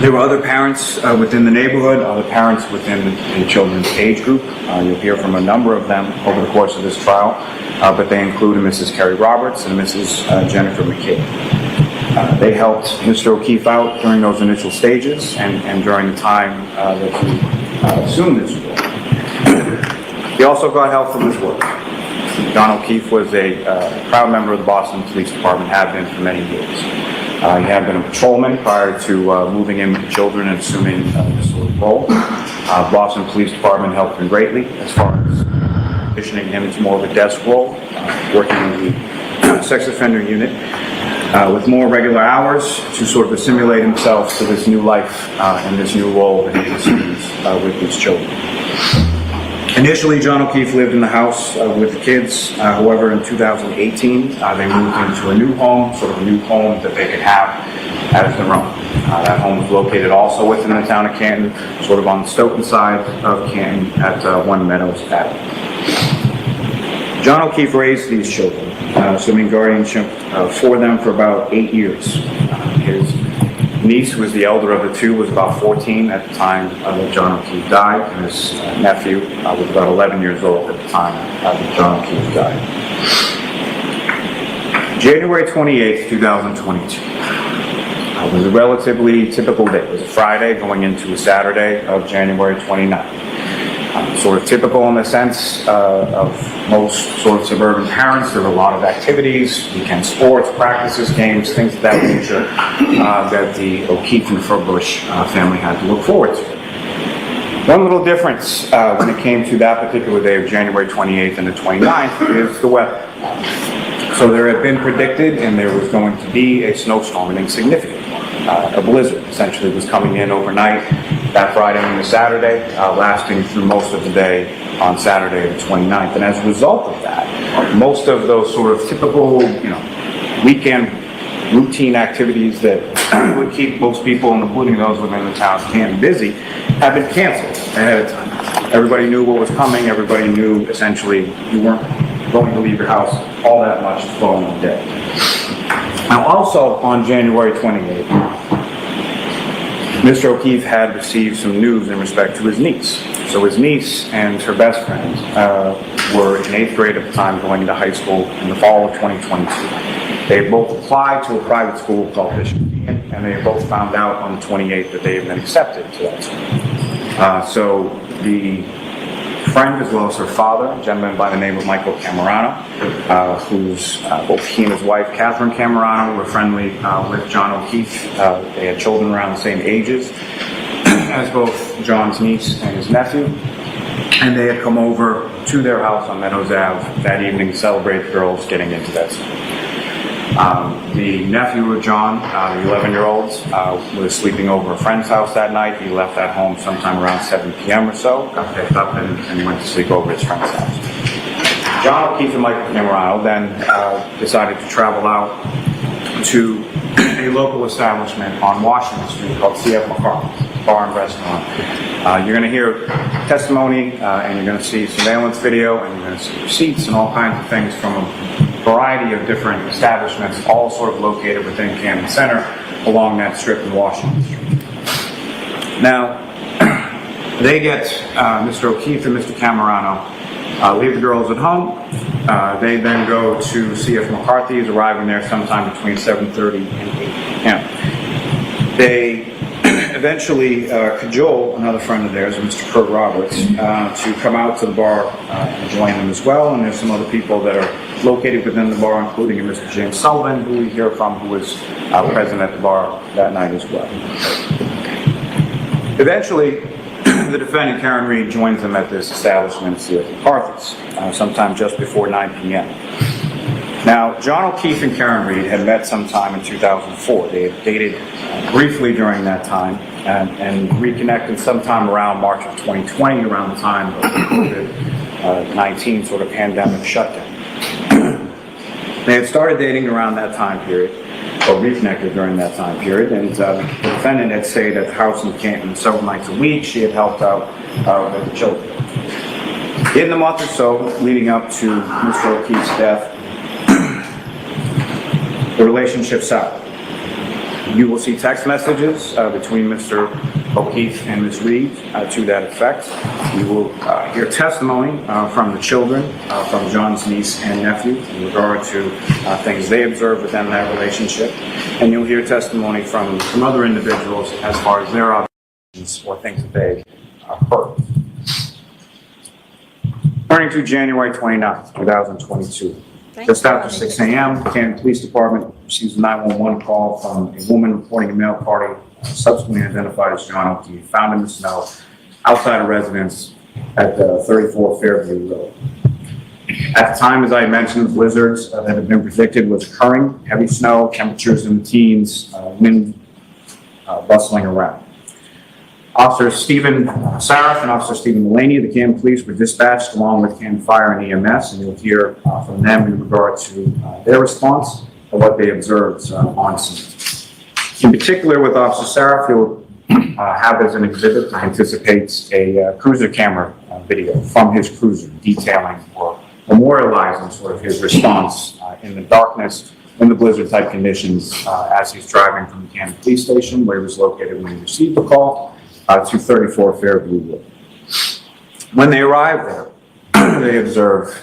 There were other parents within the neighborhood, other parents within the children's age group. You'll hear from a number of them over the course of this trial, but they include Mrs. Carrie Roberts and Mrs. Jennifer McKay. They helped Mr. O'Keefe out during those initial stages and during the time that he assumed this role. He also got help from his work. John O'Keefe was a proud member of the Boston Police Department, had been for many years. He had been a patrolman prior to moving in with the children and assuming this sort of role. Boston Police Department helped him greatly as far as positioning him into more of a desk role, working in the sex offender unit with more regular hours to sort of assimilate himself to this new life and this new role that he assumes with his children. Initially, John O'Keefe lived in the house with the kids. However, in 2018, they moved into a new home, sort of a new home that they could have as their own. That home was located also within the town of Canton, sort of on the Stoughton side of Canton at One Meadows Avenue. John O'Keefe raised these children, assuming guardianship for them for about 8 years. His niece, who was the elder of the 2, was about 14 at the time that John O'Keefe died, and his nephew was about 11 years old at the time that John O'Keefe died. January 28th, 2022 was a relatively typical day. It was a Friday going into a Saturday of January 29th. Sort of typical in the sense of most sort of suburban parents. There were a lot of activities, weekend sports, practices, games, things of that nature that the O'Keefe and Furbush family had to look forward to. One little difference when it came to that particular day of January 28th and the 29th is the weather. So there had been predicted and there was going to be a snowstorm, an insignificant one. A blizzard essentially was coming in overnight that Friday and the Saturday, lasting through most of the day on Saturday the 29th. And as a result of that, most of those sort of typical, weekend routine activities that would keep most people, including those within the town of Canton, busy, have been canceled ahead of time. Everybody knew what was coming. Everybody knew essentially you weren't going to leave your house all that much the following day. Now also on January 28th, Mr. O'Keefe had received some news in respect to his niece. So his niece and her best friend were in 8th grade at the time, going into high school in the fall of 2022. They both applied to a private school called Bishop, and they both found out on the 28th that they had been accepted to that school. So the friend, as well as her father, a gentleman by the name of Michael Camerano, who's both he and his wife, Catherine Camerano, were friendly with John O'Keefe. They had children around the same ages as both John's niece and his nephew. And they had come over to their house on Meadows Ave that evening to celebrate the girls getting into that school. The nephew of John, the 11-year-old, was sleeping over a friend's house that night. He left that home sometime around 7 p.m. or so, got picked up and went to sleep over at his friend's house. John O'Keefe and Michael Camerano then decided to travel out to a local establishment on Washington Street called CF McCarthy's Bar and Restaurant. You're going to hear testimony and you're going to see surveillance video and you're going to see receipts and all kinds of things from a variety of different establishments, all sort of located within Camden Center along that strip in Washington Street. Now, they get Mr. O'Keefe and Mr. Camerano leave the girls at home. They then go to CF McCarthy's, arriving there sometime between 7:30 and 8 p.m. They eventually cajole another friend of theirs, Mr. Kurt Roberts, to come out to the bar and join them as well. And there's some other people that are located within the bar, including Mr. James Sullivan, who we hear from, who was present at the bar that night as well. Eventually, the defendant, Karen Reed, joins them at this establishment at CF McCarthy's sometime just before 9 p.m. Now, John O'Keefe and Karen Reed had met sometime in 2004. They had dated briefly during that time and reconnected sometime around March of 2020, around the time of the COVID-19 sort of pandemic shutdown. They had started dating around that time period, or reconnected during that time period, and the defendant had stayed at the house in Canton several nights a week. She had helped out with the children. In the month or so leading up to Mr. O'Keefe's death, the relationship soured. You will see text messages between Mr. O'Keefe and Ms. Reed to that effect. You will hear testimony from the children, from John's niece and nephew in regard to things they observed within that relationship. And you'll hear testimony from other individuals as far as their observations or things that they heard. Turning to January 29th, 2022. Just after 6 a.m., the Canton Police Department receives a 911 call from a woman reporting a male party, subsequently identified as John O'Keefe, found in the snow outside a residence at 34 Fairview Road. At the time, as I mentioned, the blizzards that had been predicted was occurring, heavy snow, temperatures in the teens, wind bustling around. Officer Stephen Saraf and Officer Stephen Mullaney of the Canton Police were dispatched along with Canton Fire and EMS, and you'll hear from them in regard to their response and what they observed on scene. In particular, with Officer Saraf, you'll have as an exhibit anticipates a cruiser camera video from his cruiser detailing or memorializing sort of his response in the darkness, in the blizzard type conditions as he's driving from the Canton Police Station, where he was located when he received the call, to 34 Fairview Road. When they arrived there, they observed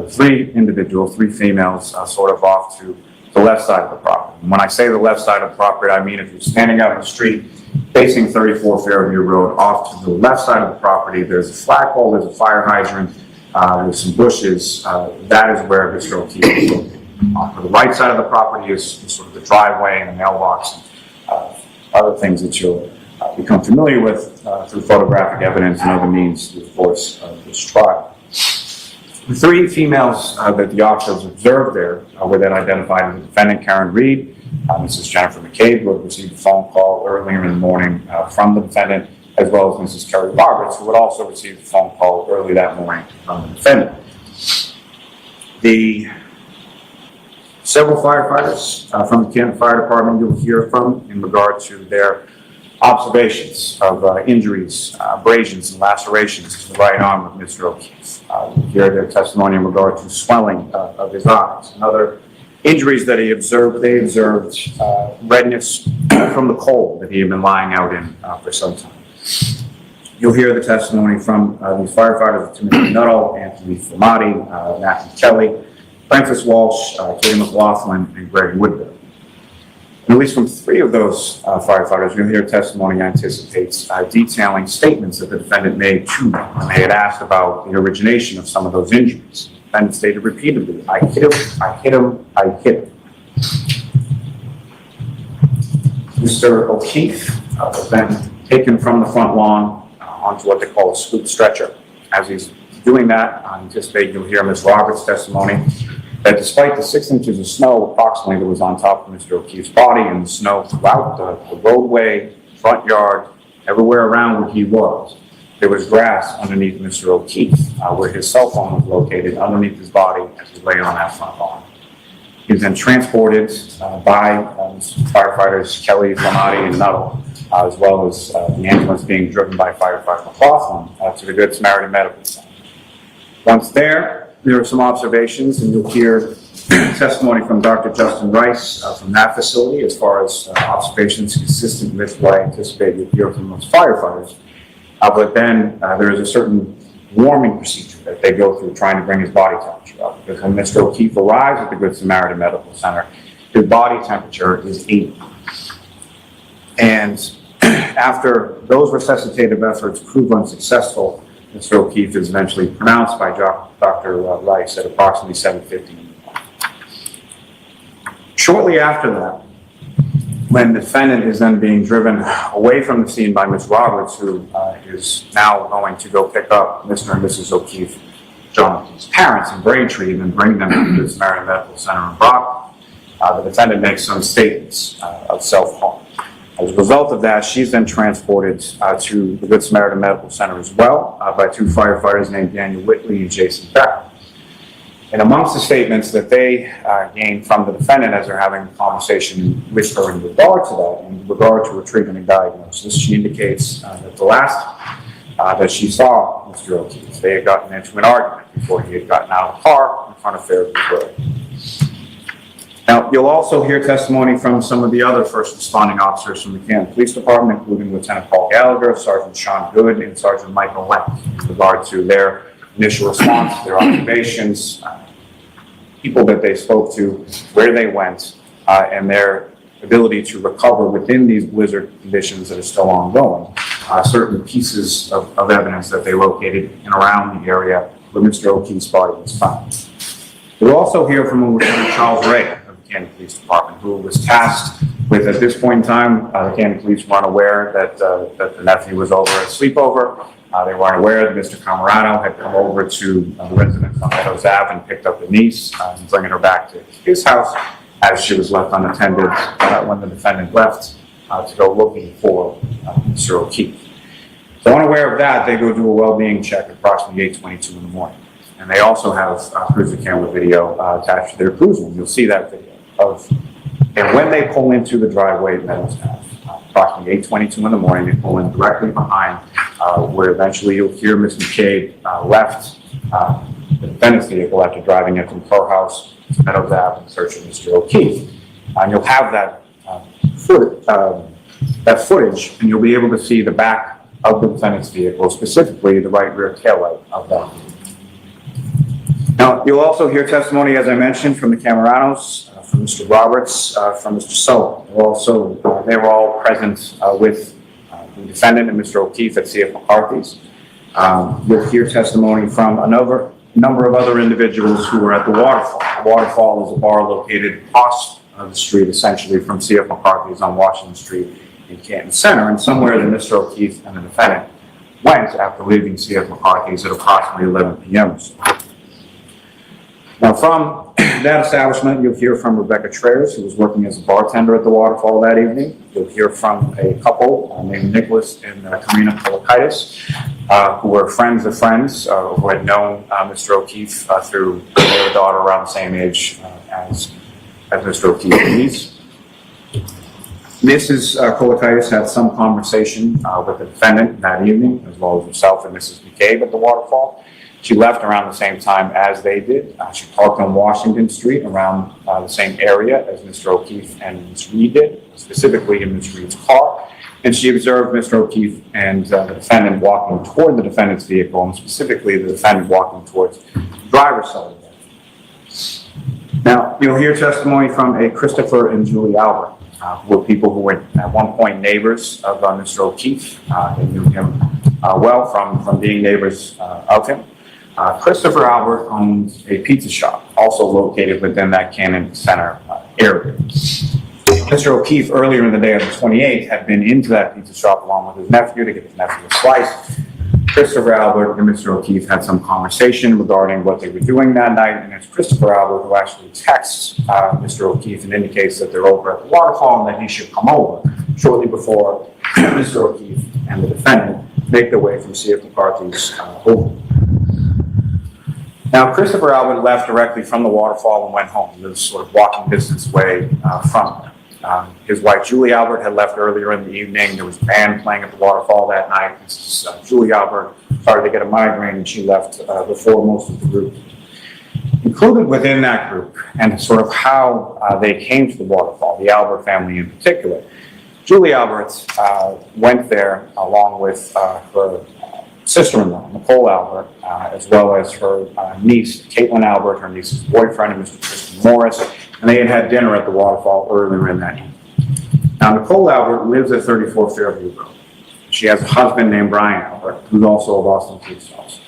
three females sort of off to the left side of the property. And when I say the left side of the property, I mean if you're standing out in the street facing 34 Fairview Road, off to the left side of the property, there's a flagpole, there's a fire hydrant, there's some bushes. That is where Mr. O'Keefe is located. To the right side of the property is sort of the driveway and the mailbox, and other things that you'll become familiar with through photographic evidence and other means through the course of this trial. The three females that the officers observed there were then identified as the defendant, Karen Reed, Mrs. Jennifer McCabe, who had received a phone call earlier in the morning from the defendant, as well as Mrs. Carrie Roberts, who had also received a phone call early that morning from the defendant. The several firefighters from the Canton Fire Department you'll hear from in regard to their observations of injuries, abrasions, and lacerations to the right arm of Mr. O'Keefe. You'll hear their testimony in regard to swelling of his eyes and other injuries that he observed. They observed redness from the cold that he had been lying out in for some time. You'll hear the testimony from these firefighters, Timothy Nuttall, Anthony Formati, Matthew Kelly, Francis Walsh, Katie McLaughlin, and Greg Woodville. And at least from three of those firefighters, you'll hear testimony anticipates detailing statements that the defendant made to them when they had asked about the origination of some of those injuries. The defendant stated repeatedly, "I hit him, I hit him, I hit him." Mr. O'Keefe was then taken from the front lawn onto what they call a scoop stretcher. As he's doing that, I anticipate you'll hear Ms. Roberts' testimony that despite the 6 inches of snow approximately that was on top of Mr. O'Keefe's body and the snow throughout the roadway, front yard, everywhere around where he was, there was grass underneath Mr. O'Keefe, where his cell phone was located underneath his body as he lay on that front lawn. He was then transported by firefighters Kelly, Flamati, and Nuttall, as well as the ambulance being driven by firefighter McLaughlin to the Good Samaritan Medical Center. Once there were some observations, and you'll hear testimony from Dr. Justin Rice from that facility as far as observations consistent with what I anticipate you'll hear from those firefighters. But then there is a certain warming procedure that they go through trying to bring his body temperature up. Because when Mr. O'Keefe arrives at the Good Samaritan Medical Center, his body temperature is 80. And after those resuscitative efforts prove unsuccessful, Mr. O'Keefe is eventually pronounced by Dr. Rice at approximately 7:50. Shortly after that, when the defendant is then being driven away from the scene by Ms. Roberts, who is now going to go pick up Mr. and Mrs. O'Keefe, Jonathan's parents in Braintree, and then bring them to the Samaritan Medical Center in Brockton, the defendant makes some statements of self-harm. As a result of that, she's then transported to the Good Samaritan Medical Center as well by 2 firefighters named Daniel Whitley and Jason Beck. And amongst the statements that they gained from the defendant as they're having a conversation with her in regard to that, in regard to her treatment and diagnosis, she indicates that the last that she saw Mr. O'Keefe, they had gotten into an argument before he had gotten out of the car in front of Fairview Road. Now, you'll also hear testimony from some of the other first responding officers from the Canton Police Department, including Lieutenant Paul Gallagher, Sergeant Sean Good, and Sergeant Michael Lenk, in regard to their initial response, their observations, people that they spoke to, where they went, and their ability to recover within these blizzard conditions that are still ongoing, certain pieces of evidence that they located in around the area where Mr. O'Keefe's body was found. We'll also hear from Lieutenant Charles Ray of the Canton Police Department, who was tasked with, at this point in time, the Canton Police were unaware that the nephew was over at a sleepover. They weren't aware that Mr. Camerano had come over to the residence on Meadows Ave and picked up the niece and bringing her back to his house as she was left unattended when the defendant left to go looking for Mr. O'Keefe. So unaware of that, they go do a well-being check at approximately 8:22 in the morning. And they also have cruiser camera video attached to their cruiser. You'll see that video and when they pull into the driveway at Meadows Ave, approximately 8:22 in the morning, they pull in directly behind where eventually you'll hear Ms. McCabe left the defendant's vehicle after driving it from her house to Meadows Ave in search of Mr. O'Keefe. And you'll have that footage, and you'll be able to see the back of the defendant's vehicle, specifically the right rear taillight of that vehicle. Now, you'll also hear testimony, as I mentioned, from the Cameranos, from Mr. Roberts, from Mr. Sullivan. They were all present with the defendant and Mr. O'Keefe at C.F. McCarthy's. You'll hear testimony from a number of other individuals who were at the Waterfall. The Waterfall is a bar located across the street, essentially, from C.F. McCarthy's on Washington Street in Canton Center, and somewhere that Mr. O'Keefe and the defendant went after leaving C.F. McCarthy's at approximately 11 p.m. Now, from that establishment, you'll hear from Rebecca Trayers, who was working as a bartender at the Waterfall that evening. You'll hear from a couple named Nicholas and Karina Polakaitis, who were friends of friends who had known Mr. O'Keefe through their daughter around the same age as Mr. O'Keefe's niece. Mrs. Polakaitis had some conversation with the defendant that evening, as well as himself and Mrs. McCabe at the Waterfall. She left around the same time as they did. She parked on Washington Street around the same area as Mr. O'Keefe and Ms. Reed did, specifically in Ms. Reed's car. And she observed Mr. O'Keefe and the defendant walking toward the defendant's vehicle, and specifically the defendant walking towards the driver's side of it. Now, you'll hear testimony from a Christopher and Julie Albert, who were people who were at one point neighbors of Mr. O'Keefe. They knew him well from being neighbors of him. Christopher Albert owns a pizza shop, also located within that Canton Center area. Mr. O'Keefe, earlier in the day of the 28th, had been into that pizza shop along with his nephew to get his nephew a slice. Christopher Albert and Mr. O'Keefe had some conversation regarding what they were doing that night, and it's Christopher Albert who actually texts Mr. O'Keefe and indicates that they're over at the waterfall and that he should come over shortly before Mr. O'Keefe and the defendant make their way from C.F. McCarthy's over. Now, Christopher Albert left directly from the waterfall and went home. He was sort of walking distance away from them. His wife, Julie Albert, had left earlier in the evening. There was a band playing at the waterfall that night. Julie Albert started to get a migraine, and she left before most of the group. Included within that group, and sort of how they came to the waterfall, the Albert family in particular, Julie Albert went there along with her sister-in-law, Nicole Albert, as well as her niece, Caitlin Albert, her niece's boyfriend, and Mr. Tristan Morris, and they had dinner at the waterfall earlier in that evening. Now, Nicole Albert lives at 34 Fairview Road. She has a husband named Brian Albert, who's also a Boston police officer.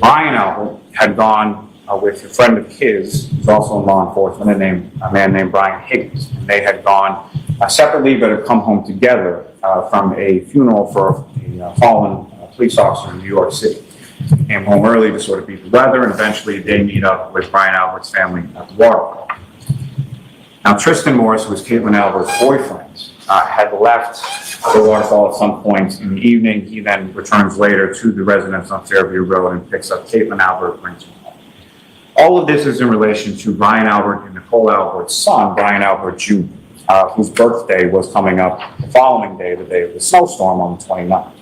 Brian Albert had gone with a friend of his, who's also in law enforcement, a man named Brian Higgins, and they had gone separately but had come home together from a funeral for a fallen police officer in New York City. Came home early to sort of beat the weather, and eventually they meet up with Brian Albert's family at the waterfall. Now, Tristan Morris, who was Caitlin Albert's boyfriend, had left the waterfall at some point in the evening. He then returns later to the residence on Fairview Road and picks up Caitlin Albert, brings her home. All of this is in relation to Brian Albert and Nicole Albert's son, Brian Albert Jr., whose birthday was coming up the following day, the day of the snowstorm on the 29th.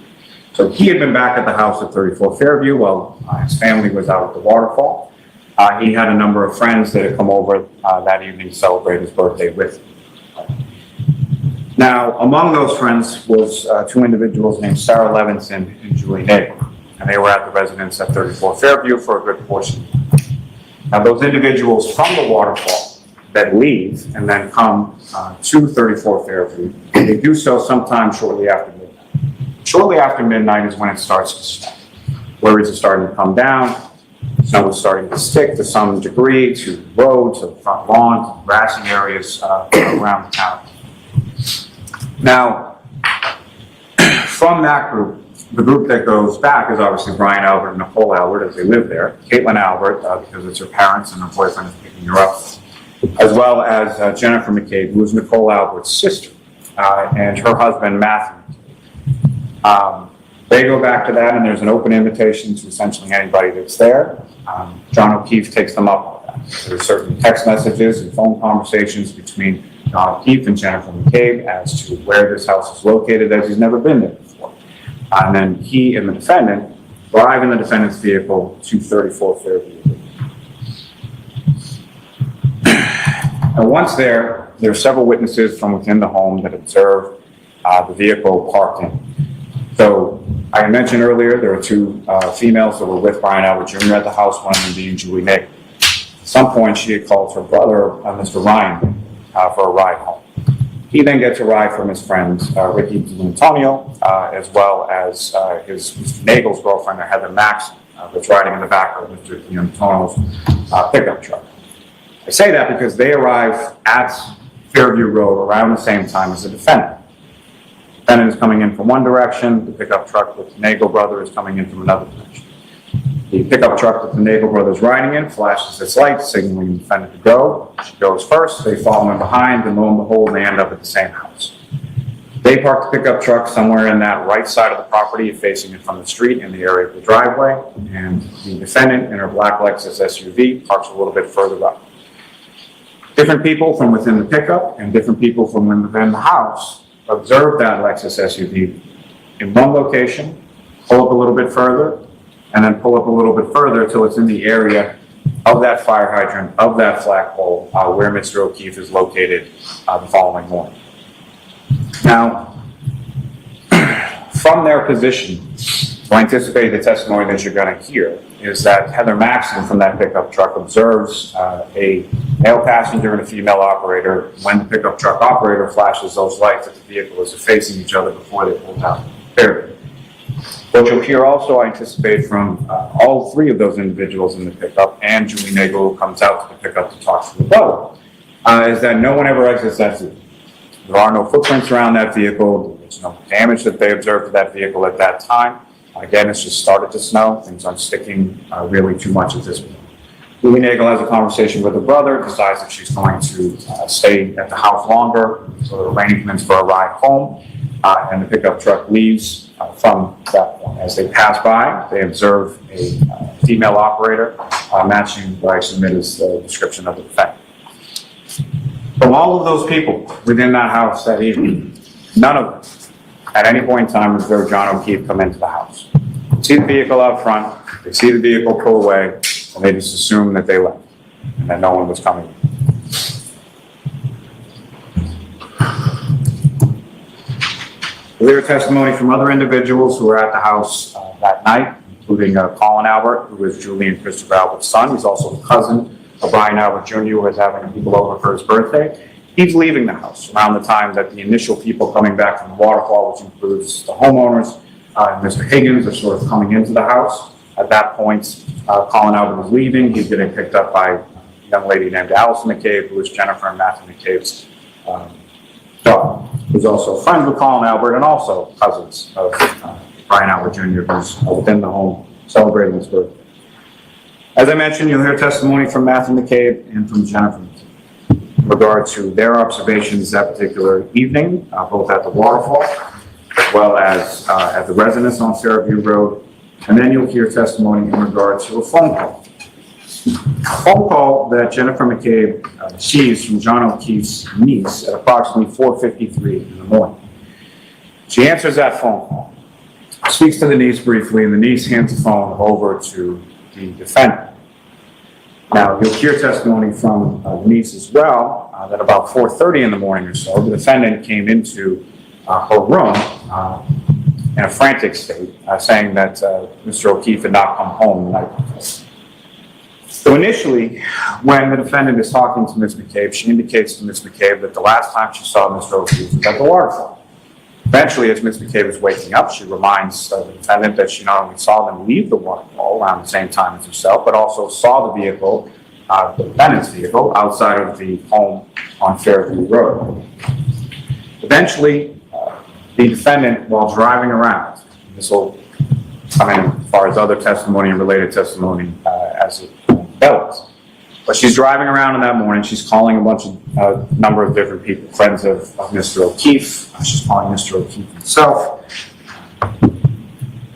So he had been back at the house at 34 Fairview while his family was out at the waterfall. He had a number of friends that had come over that evening to celebrate his birthday with him. Now, among those friends was two individuals named Sarah Levinson and Julie Nagel, and they were at the residence at 34 Fairview for a good portion. Now, those individuals from the waterfall that leave and then come to 34 Fairview, they do so sometime shortly after midnight. Shortly after midnight is when it starts to snow. Worries are starting to come down. Snow is starting to stick to some degree to the road, to the front lawn, to the grassy areas around the town. Now, from that group, the group that goes back is obviously Brian Albert and Nicole Albert as they live there. Caitlin Albert, because it's her parents and her boyfriend is picking her up, as well as Jennifer McCabe, who is Nicole Albert's sister, and her husband, Matthew. They go back to that, and there's an open invitation to essentially anybody that's there. John O'Keefe takes them up on that. There are certain text messages and phone conversations between John O'Keefe and Jennifer McCabe as to where this house is located, as he's never been there before. And then he and the defendant drive in the defendant's vehicle to 34 Fairview. And once there are several witnesses from within the home that observe the vehicle parked in. So I mentioned earlier there are two females that were with Brian Albert Jr. at the house, one of them being Julie Nagel. At some point, she had called her brother, Mr. Ryan, for a ride home. He then gets a ride from his friends, Ricky Antonio, as well as Mr. Nagel's girlfriend, Heather Max, that's riding in the back of Mr. Antonio's pickup truck. I say that because they arrive at Fairview Road around the same time as the defendant. The defendant is coming in from one direction, the pickup truck with the Nagel brother is coming in from another direction. The pickup truck that the Nagel brother is riding in flashes its lights, signaling the defendant to go. She goes first, they follow in behind, and lo and behold, they end up at the same house. They park the pickup truck somewhere in that right side of the property, facing it from the street in the area of the driveway, and the defendant in her black Lexus SUV parks a little bit further up. Different people from within the pickup and different people from within the house observe that Lexus SUV in one location, pull up a little bit further, and then pull up a little bit further until it's in the area of that fire hydrant, of that flagpole, where Mr. O'Keefe is located the following morning. Now, from their position, I anticipate the testimony that you're going to hear is that Heather Maxson from that pickup truck observes a male passenger and a female operator when the pickup truck operator flashes those lights that the vehicles are facing each other before they pull down the barrier. What you'll hear also, I anticipate, from all three of those individuals in the pickup and Julie Nagel, who comes out to the pickup to talk to the brother, is that no one ever exits that vehicle. There are no footprints around that vehicle. There's no damage that they observed to that vehicle at that time. Again, it's just started to snow. Things aren't sticking really too much at this point. Julie Nagel has a conversation with her brother, decides that she's going to stay at the house longer, so they're arrangements for a ride home, and the pickup truck leaves from that point. As they pass by, they observe a female operator matching what I submit as the description of the defendant. From all of those people within that house that evening, none of them at any point in time observed John O'Keefe come into the house. They see the vehicle out front, they see the vehicle pull away, and they just assume that they left and that no one was coming. We hear testimony from other individuals who were at the house that night, including Colin Albert, who is Julie and Christopher Albert's son. He's also the cousin of Brian Albert Jr., who was having people over for his birthday. He's leaving the house around the time that the initial people coming back from the waterfall, which includes the homeowners and Mr. Higgins, are sort of coming into the house. At that point, Colin Albert was leaving. He's getting picked up by a young lady named Allison McCabe, who is Jennifer and Matthew McCabe's daughter, who's also friends with Colin Albert and also cousins of Brian Albert Jr., who's within the home celebrating his birthday. As I mentioned, you'll hear testimony from Matthew McCabe and from Jennifer McCabe in regard to their observations that particular evening, both at the waterfall as well as at the residence on Fairview Road. And then you'll hear testimony in regard to a phone call. A phone call that Jennifer McCabe receives from John O'Keefe's niece at approximately 4:53 in the morning. She answers that phone call, speaks to the niece briefly, and the niece hands the phone over to the defendant. Now, you'll hear testimony from the niece as well, that about 4:30 in the morning or so, the defendant came into her room in a frantic state, saying that Mr. O'Keefe had not come home the night before. So initially, when the defendant is talking to Ms. McCabe, she indicates to Ms. McCabe that the last time she saw Mr. O'Keefe was at the waterfall. Eventually, as Ms. McCabe is waking up, she reminds the defendant that she not only saw them leave the waterfall around the same time as herself, but also saw the vehicle, the defendant's vehicle, outside of the home on Fairview Road. Eventually, the defendant, while driving around, this will come in as far as other testimony and related testimony as it develops, but she's driving around in that morning. She's calling a bunch of number of different people, friends of Mr. O'Keefe. She's calling Mr. O'Keefe himself.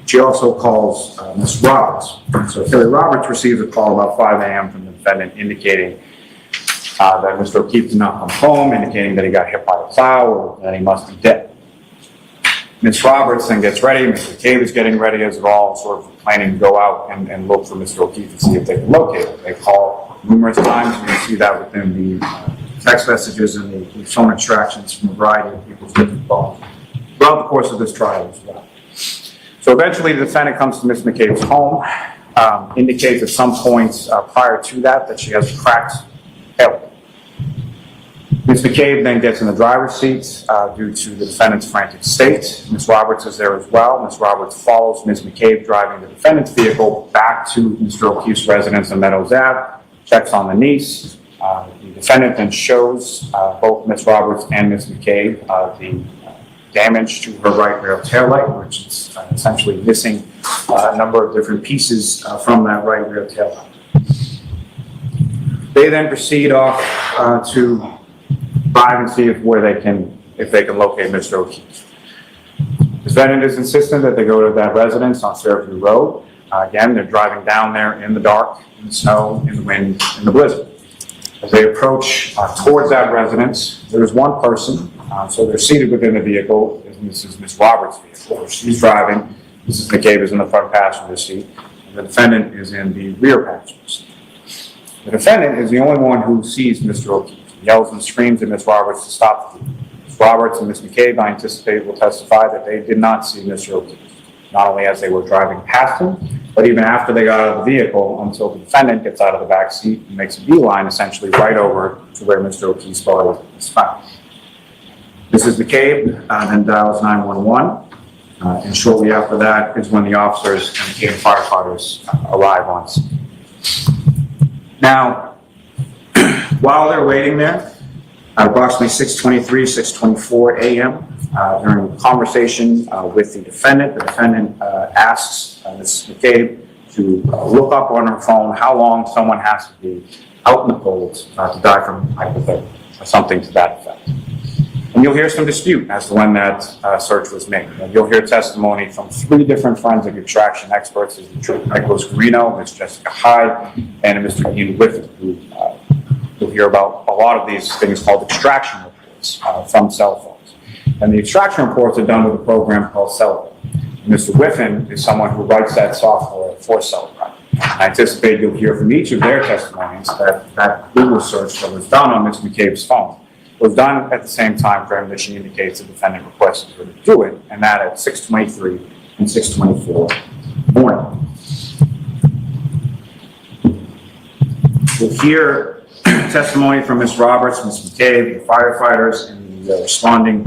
She also calls Ms. Roberts. So Terry Roberts receives a call about 5 a.m. from the defendant indicating that Mr. O'Keefe did not come home, indicating that he got hit by a plow or that he must be dead. Ms. Roberts then gets ready. Mr. McCabe is getting ready as they're all sort of planning to go out and look for Mr. O'Keefe and see if they can locate him. They call numerous times, and you see that within the text messages and the phone extractions from a variety of people's different phones throughout the course of this trial as well. So eventually the defendant comes to Ms. McCabe's home, indicates at some point prior to that she has a cracked tailgate. Ms. McCabe then gets in the driver's seat due to the defendant's frantic state. Ms. Roberts is there as well. Ms. Roberts follows Ms. McCabe driving the defendant's vehicle back to Mr. O'Keefe's residence on Meadows Ave, checks on the niece. The defendant then shows both Ms. Roberts and Ms. McCabe the damage to her right rear taillight, which is essentially missing a number of different pieces from that right rear taillight. They then proceed off to drive and see if they can locate Mr. O'Keefe. The defendant is insistent that they go to that residence on Fairview Road. Again, they're driving down there in the dark, in the snow, in the wind, in the blizzard. As they approach towards that residence, there's one person, so they're seated within the vehicle. This is Ms. Roberts' vehicle. She's driving. Mrs. McCabe is in the front passenger seat, and the defendant is in the rear passenger seat. The defendant is the only one who sees Mr. O'Keefe. He yells and screams at Ms. Roberts to stop the vehicle. Ms. Roberts and Ms. McCabe, I anticipate, will testify that they did not see Mr. O'Keefe, not only as they were driving past him, but even after they got out of the vehicle until the defendant gets out of the back seat and makes a beeline essentially right over to where Mr. O'Keefe's body is found. Mrs. McCabe then dials 911, and shortly after that is when the officers and the firefighters arrive on scene. Now, while they're waiting there, At approximately 6:23, 6:24 a.m., during a conversation with the defendant asks Ms. McCabe to look up on her phone how long someone has to be out in the cold to die from hypothermia, or something to that effect. And you'll hear some dispute as to when that search was made. And you'll hear testimony from 3 different forensic extraction experts, Mr. Nicholas Guarino, Ms. Jessica Hyde, and Mr. Ian Whiffen, who you'll hear about a lot of these things called extraction reports from cell phones. And the extraction reports are done with a program called Saraf. Mr. Whiffen is someone who writes that software for Saraf. I anticipate you'll hear from each of their testimonies that Google search that was done on Ms. McCabe's phone was done at the same time frame that she indicates the defendant requested her to do it, and that at 6:23 and 6:24 morning. We'll hear testimony from Ms. Roberts, Ms. McCabe, the firefighters, and the responding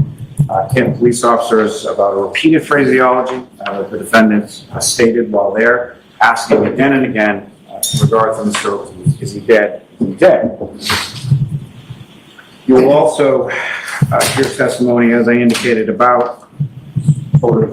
Canton police officers about a repeated phraseology that the defendant stated while there, asking again and again in regard to Mr. O'Keefe, is he dead? Is he dead? You will also hear testimony, as I indicated, about sort of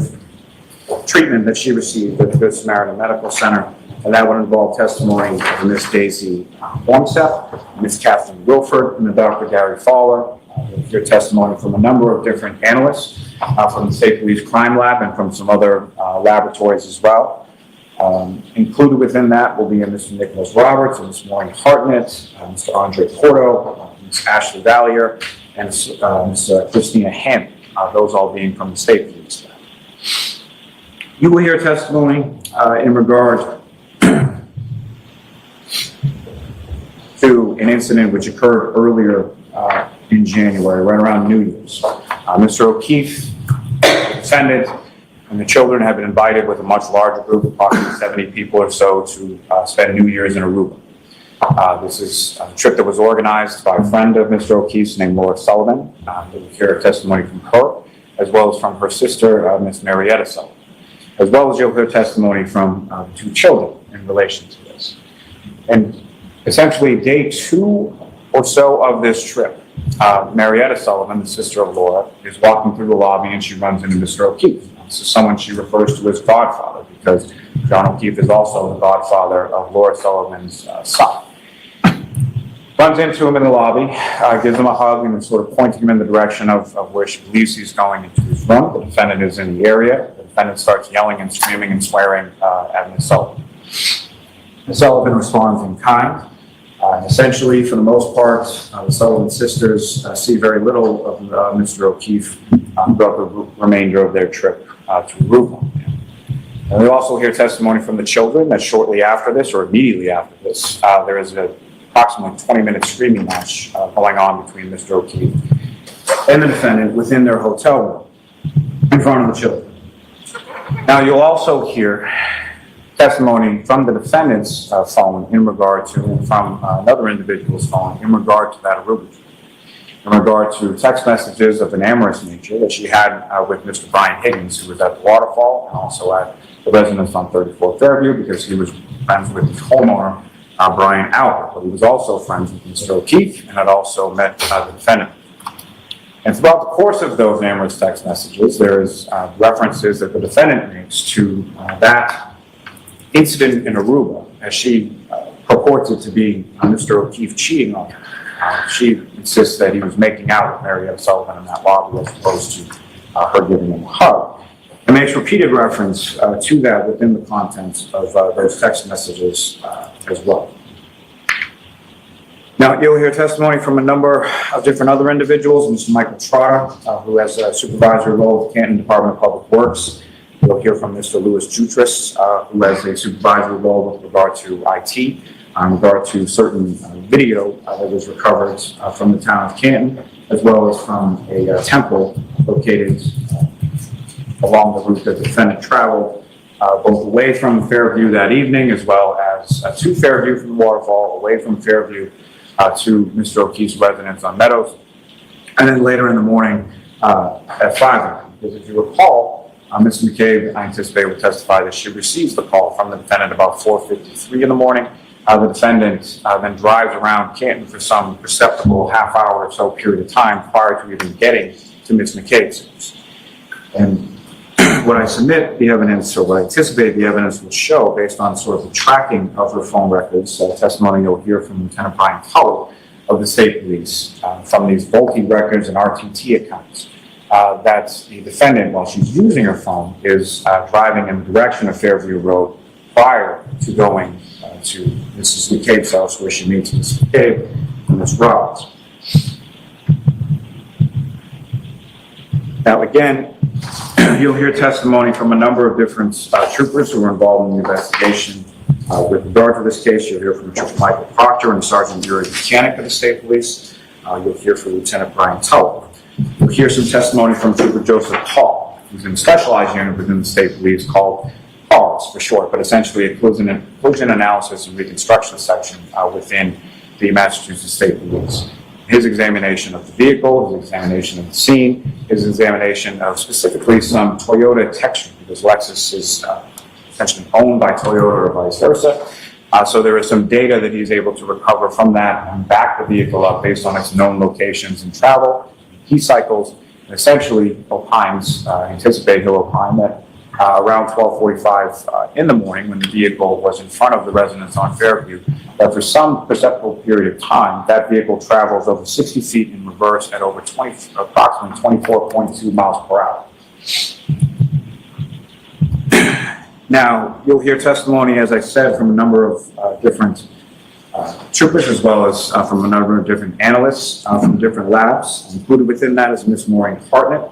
treatment that she received at the Good Samaritan Medical Center, and that would involve testimony of Ms. Daisy Ormseth, Ms. Kathleen Wilford, and Dr. Gary Fowler. You'll hear testimony from a number of different analysts from the State Police Crime Lab and from some other laboratories as well. Included within that will be Mr. Nicholas Roberts and Ms. Maureen Hartnett, Mr. Andre Porto, Ms. Ashley Vallier, and Ms. Christina Hammond, those all being from the State Police Lab. You will hear testimony in regard to an incident which occurred earlier in January, right around New Year's. Mr. O'Keefe, the defendant, and the children have been invited with a much larger group, approximately 70 people or so, to spend New Year's in Aruba. This is a trip that was organized by a friend of Mr. O'Keefe's named Laura Sullivan. We'll hear testimony from her, as well as from her sister, Miss Marietta Sullivan, as well as you'll hear testimony from the 2 children in relation to this. And essentially, day 2 or so of this trip, Marietta Sullivan, the sister of Laura, is walking through the lobby and she runs into Mr. O'Keefe. This is someone she refers to as godfather, because John O'Keefe is also the godfather of Laura Sullivan's son. Runs into him in the lobby, gives him a hug, and is sort of pointing him in the direction of where she believes he's going into his room. The defendant is in the area. The defendant starts yelling and screaming and swearing at Ms. Sullivan. Ms. Sullivan responds in kind. Essentially, for the most part, the Sullivan sisters see very little of Mr. O'Keefe throughout the remainder of their trip to Aruba. And we also hear testimony from the children that shortly after this, or immediately after this, there is a approximately 20-minute screaming match going on between Mr. O'Keefe and the defendant within their hotel room in front of the children. Now, you'll also hear testimony from the defendant's phone in regard to, and from another individual's phone in regard to that Aruba trip, in regard to text messages of an amorous nature that she had with Mr. Brian Higgins, who was at the waterfall, and also at the residence on 34 Fairview, because he was friends with the homeowner, Brian Albert, but he was also friends with Mr. O'Keefe and had also met the defendant. And throughout the course of those amorous text messages, there is references that the defendant makes to that incident in Aruba, as she purports it to be Mr. O'Keefe cheating on her. She insists that he was making out with Marietta Sullivan in that lobby as opposed to her giving him a hug. And makes repeated reference to that within the contents of those text messages as well. Now, you'll hear testimony from a number of different other individuals. Mr. Michael Trotter, who has a supervisory role with the Canton Department of Public Works. You'll hear from Mr. Louis Jutras, who has a supervisory role with regard to IT, in regard to certain video that was recovered from the town of Canton, as well as from a temple located along the route that the defendant traveled, both away from Fairview that evening, as well as to Fairview from the waterfall, away from Fairview to Mr. O'Keefe's residence on Meadows, and then later in the morning at 5 a.m. Because if you recall, Ms. McCabe, I anticipate, will testify that she receives the call from the defendant about 4:53 in the morning, The defendant then drives around Canton for some perceptible half hour or so period of time prior to even getting to Ms. McCabe's house. And what I submit the evidence, or what I anticipate the evidence will show, based on sort of the tracking of her phone records, testimony you'll hear from Lieutenant Brian Tully of the state police, from these bulky records and RTT accounts, that the defendant, while she's using her phone, is driving in the direction of Fairview Road prior to going to Mrs. McCabe's house, where she meets Mrs. McCabe and Ms. Roberts. Now, again, you'll hear testimony from a number of different troopers who were involved in the investigation. With regard to this case, you'll hear from Trooper Michael Proctor and Sergeant Yuri Mechanic of the State Police. You'll hear from Lieutenant Brian Tully. You'll hear some testimony from Trooper Joseph Hall, who's in a specialized unit within the State Police called PARS for short, but essentially a collision analysis and reconstruction section within the Massachusetts State Police. His examination of the vehicle, his examination of the scene, his examination of specifically some Toyota texture, because Lexus is essentially owned by Toyota or vice versa. So there is some data that he's able to recover from that and back the vehicle up based on its known locations and travel, key cycles, and essentially opines, anticipate he'll opine that around 12:45 in the morning, when the vehicle was in front of the residence on Fairview, that for some perceptible period of time, that vehicle travels over 60 feet in reverse at over approximately 24.2 miles per hour. Now, you'll hear testimony, as I said, from a number of different troopers, as well as from a number of different analysts from different labs. Included within that is Ms. Maureen Hartnett,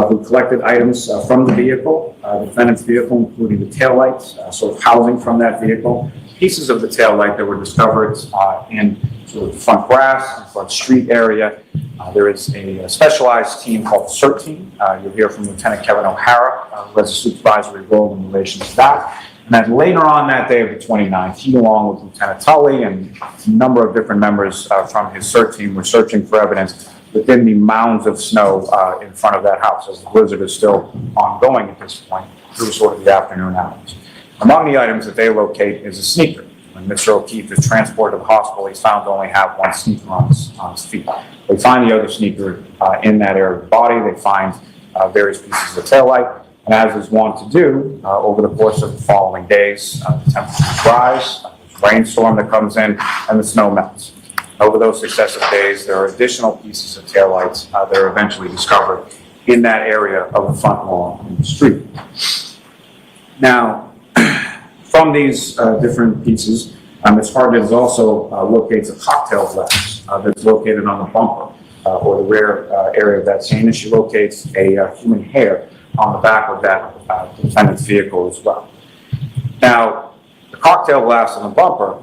who collected items from the vehicle, the defendant's vehicle, including the taillights, sort of housing from that vehicle, pieces of the taillight that were discovered in sort of the front grass and front street area. There is a specialized team called the CERT team. You'll hear from Lieutenant Kevin O'Hara, who has a supervisory role in relation to that. And then later on that day of the 29th, he, along with Lieutenant Tully and a number of different members from his CERT team, were searching for evidence within the mounds of snow in front of that house, as the blizzard is still ongoing at this point through sort of the afternoon hours. Among the items that they locate is a sneaker. When Mr. O'Keefe is transported to the hospital, he's found to only have one sneaker on his feet. They find the other sneaker in that area of the body. They find various pieces of taillight. And as is wont to do, over the course of the following days, the temperatures rise, there's a rainstorm that comes in, and the snow melts. Over those successive days, there are additional pieces of taillights that are eventually discovered in that area of the front lawn in the street. Now, from these different pieces, Ms. Hartnett also locates a cocktail glass that's located on the bumper or the rear area of that scene, and she locates a human hair on the back of that defendant's vehicle as well. Now, the cocktail glass on the bumper,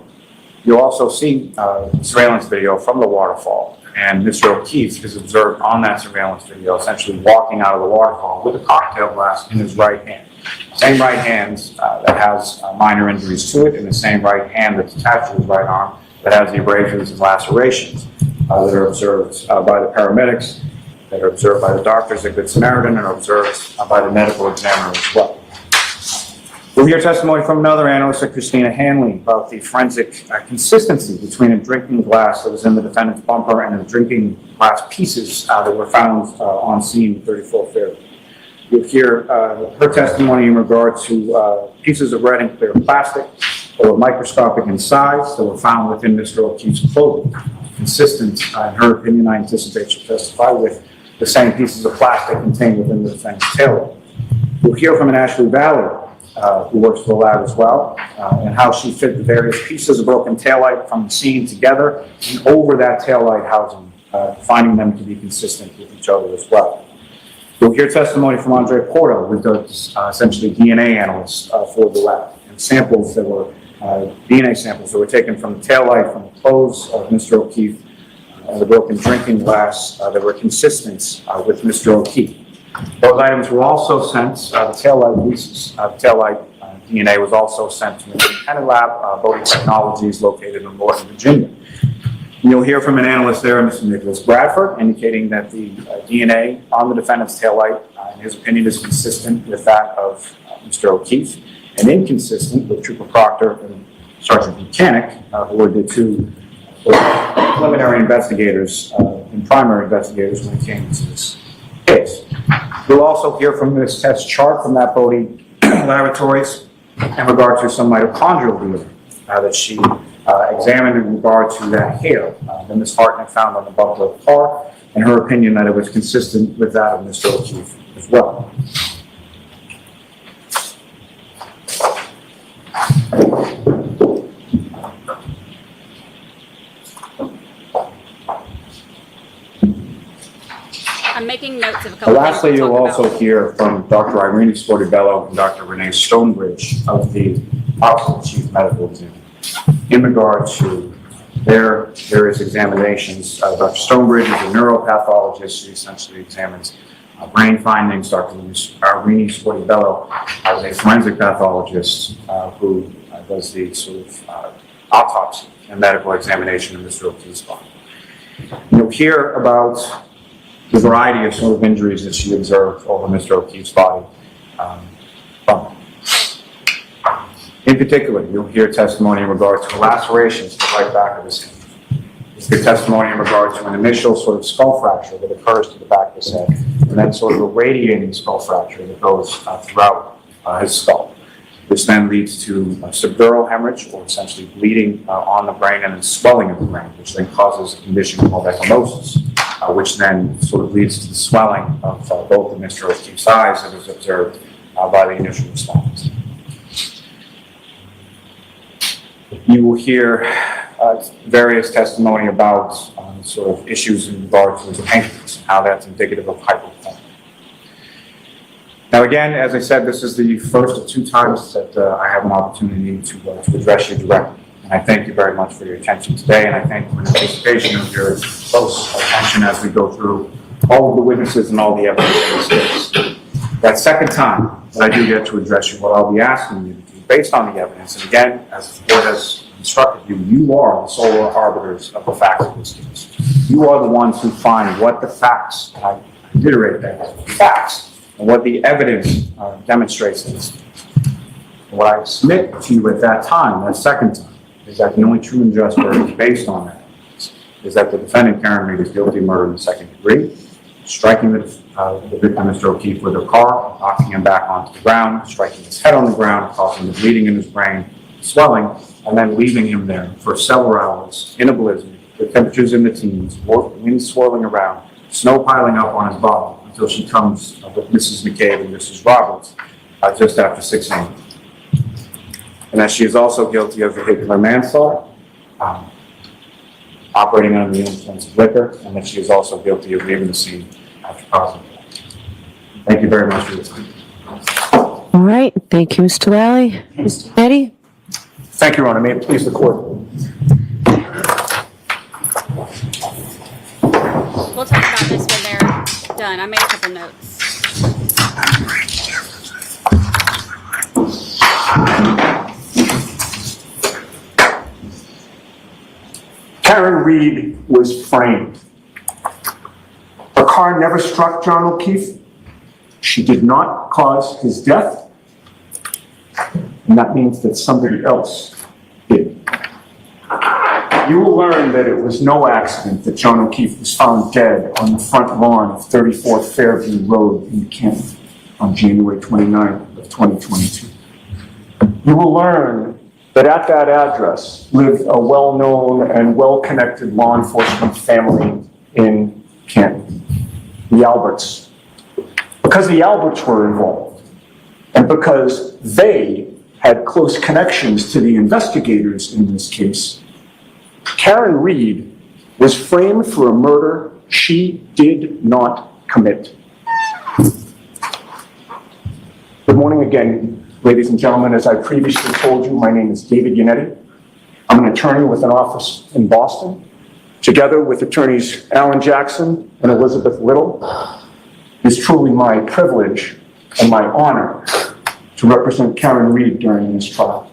you'll also see surveillance video from the waterfall, and Mr. O'Keefe is observed on that surveillance video essentially walking out of the waterfall with a cocktail glass in his right hand. Same right hand that has minor injuries to it, and the same right hand that's attached to his right arm that has the abrasions and lacerations that are observed by the paramedics, that are observed by the doctors at Good Samaritan, and are observed by the medical examiner as well. We'll hear testimony from another analyst, Christina Hanley, about the forensic consistency between a drinking glass that was in the defendant's bumper and the drinking glass pieces that were found on scene at 34 Fairview. You'll hear her testimony in regard to pieces of red and clear plastic that were microscopic in size that were found within Mr. O'Keefe's clothing. Consistent, in her opinion, I anticipate she'll testify, with the same pieces of plastic contained within the defendant's taillight. You'll hear from an Ashley Valley, who works for the lab as well, and how she fit the various pieces of broken taillight from the scene together and over that taillight housing, finding them to be consistent with each other as well. You'll hear testimony from Andre Porto, who does essentially DNA analyst for the lab, and samples that were DNA samples that were taken from the taillight, from the clothes of Mr. O'Keefe, and the broken drinking glass that were consistent with Mr. O'Keefe. Those items were also sent, the taillight pieces, the taillight DNA was also sent to the independent lab, Bodie Technologies, located in Northern Virginia. And you'll hear from an analyst there, Mr. Nicholas Bradford, indicating that the DNA on the defendant's taillight, in his opinion, is consistent with that of Mr. O'Keefe, and inconsistent with Trooper Proctor and Sergeant Mechanic, who are the two preliminary investigators and primary investigators when it came to this case. We'll also hear from Ms. Tess Chart from that Bodie Laboratories in regard to some mitochondrial DNA that she examined in regard to that hair that Ms. Hartnett found on the Buffalo car, and her opinion that it was consistent with that of Mr. O'Keefe as well. I'm making notes of a couple Lastly, things you'll we'll talk also about. hear from Dr. Irene Sportibello and Dr. Renee Stonebridge of the Hospital Chief Medical Examiner in regard to their various examinations. Dr. Stonebridge is a neuropathologist. She essentially examines brain findings. Dr. Irene Sportibello is a forensic pathologist who does the sort of autopsy and medical examination of Mr. O'Keefe's body. You'll hear about the variety of sort of injuries that she observed over Mr. O'Keefe's body. In particular, you'll hear testimony in regard to lacerations to the right back of his head. You'll hear testimony in regard to an initial sort of skull fracture that occurs to the back of his head, and then sort of a radiating skull fracture that goes throughout his skull. This then leads to subdural hemorrhage, or essentially bleeding on the brain and then swelling of the brain, which then causes a condition called ecchymosis, which then sort of leads to the swelling of both of Mr. O'Keefe's eyes that was observed by the initial responders. You will hear various testimony about sort of issues in regard to his pancreas, and how that's indicative of hypothermia. Now again, as I said, this is the first of two times that I have an opportunity to address you directly. And I thank you very much for your attention today, and I thank you in anticipation of your close attention as we go through all of the witnesses and all the evidence in this case. That second time that I do get to address you, what I'll be asking you to do, based on the evidence, and again, as the board has instructed you, you are the sole arbiters of the facts of this case. You are the ones who find what the facts, I reiterate that, facts, and what the evidence demonstrates in this case. And what I submit to you at that time, that second time, is that the only true and just verdict based on that is that the defendant, Karen Reed, is guilty of murder in the second degree, striking the victim, Mr. O'Keefe, with her car, knocking him back onto the ground, striking his head on the ground, causing the bleeding in his brain, swelling, and then leaving him there for several hours in a blizzard, with temperatures in the teens, wind swirling around, snow piling up on his body, until she comes with Mrs. McCabe and Mrs. Roberts just after 6 a.m. And that she is also guilty of vehicular manslaughter, operating under the influence of liquor, and that she is also guilty of leaving the scene after causing death. Thank you very much for your time. All right, thank you, Mr. Lally. Mr. Eddie? Thank you, Your Honor. May it please the court. We'll talk about this when they're done. I made a couple notes. Karen Reed was framed. Her car never struck John O'Keefe. She did not cause his death. And that means that somebody else did. You will learn that it was no accident that John O'Keefe was found dead on the front lawn of 34th Fairview Road in Kent on January 29th of 2022. You will learn that at that address lived a well-known and well-connected law enforcement family in Canton, the Alberts. Because the Alberts were involved, and because they had close connections to the investigators in this case, Karen Reed was framed for a murder she did not commit. Good morning again. Ladies and gentlemen, as I previously told you, my name is David Yannetti. I'm an attorney with an office in Boston. Together with attorneys Alan Jackson and Elizabeth Little, it's truly my privilege and my honor to represent Karen Reed during this trial.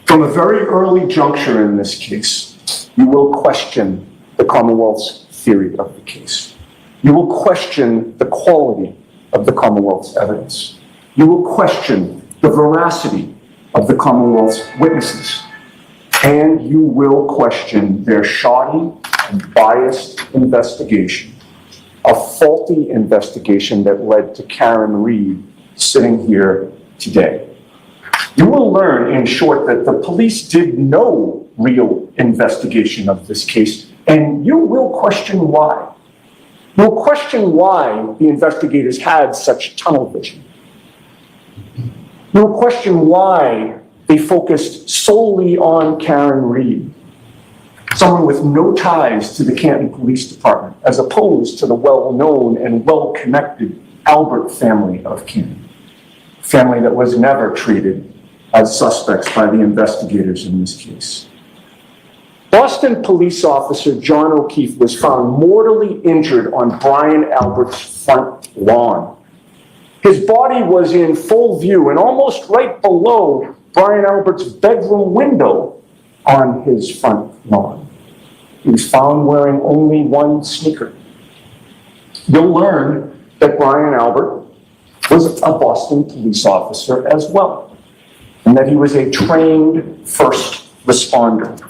From a very early juncture in this case, you will question the Commonwealth's theory of the case. You will question the quality of the Commonwealth's evidence. You will question the veracity of the Commonwealth's witnesses, and you will question their shoddy and biased investigation, a faulty investigation that led to Karen Reed sitting here today. You will learn, in short, that the police did no real investigation of this case, and you will question why. You'll question why the investigators had such tunnel vision. You'll question why they focused solely on Karen Reed, someone with no ties to the Canton Police Department, as opposed to the well-known and well-connected Albert family of Canton, a family that was never treated as suspects by the investigators in this case. Boston police officer John O'Keefe was found mortally injured on Brian Albert's front lawn. His body was in full view and almost right below Brian Albert's bedroom window on his front lawn. He was found wearing only one sneaker. You'll learn that Brian Albert was a Boston police officer as well, and that he was a trained first responder.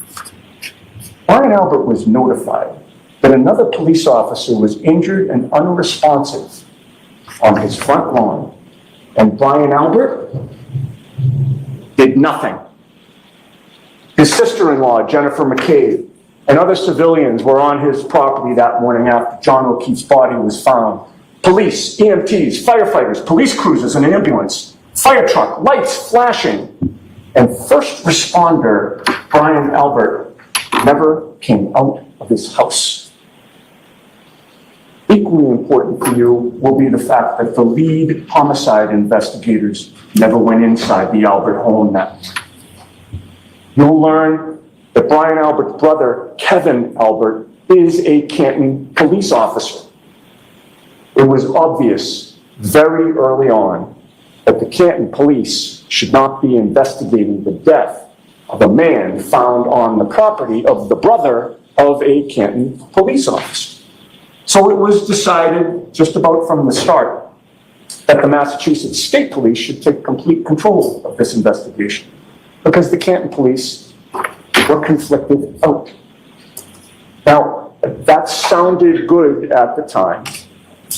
Brian Albert was notified that another police officer was injured and unresponsive on his front lawn, and Brian Albert did nothing. His sister-in-law, Jennifer McCabe, and other civilians were on his property that morning after John O'Keefe's body was found. Police, EMTs, firefighters, police cruisers, and an ambulance, fire truck, lights flashing, and first responder Brian Albert never came out of his house. Equally important for you will be the fact that the lead homicide investigators never went inside the Albert home that night. You'll learn that Brian Albert's brother, Kevin Albert, is a Canton police officer. It was obvious very early on that the Canton police should not be investigating the death of a man found on the property of the brother of a Canton police officer. So it was decided just about from the start that the Massachusetts State Police should take complete control of this investigation, because the Canton police were conflicted out. Now, that sounded good at the time,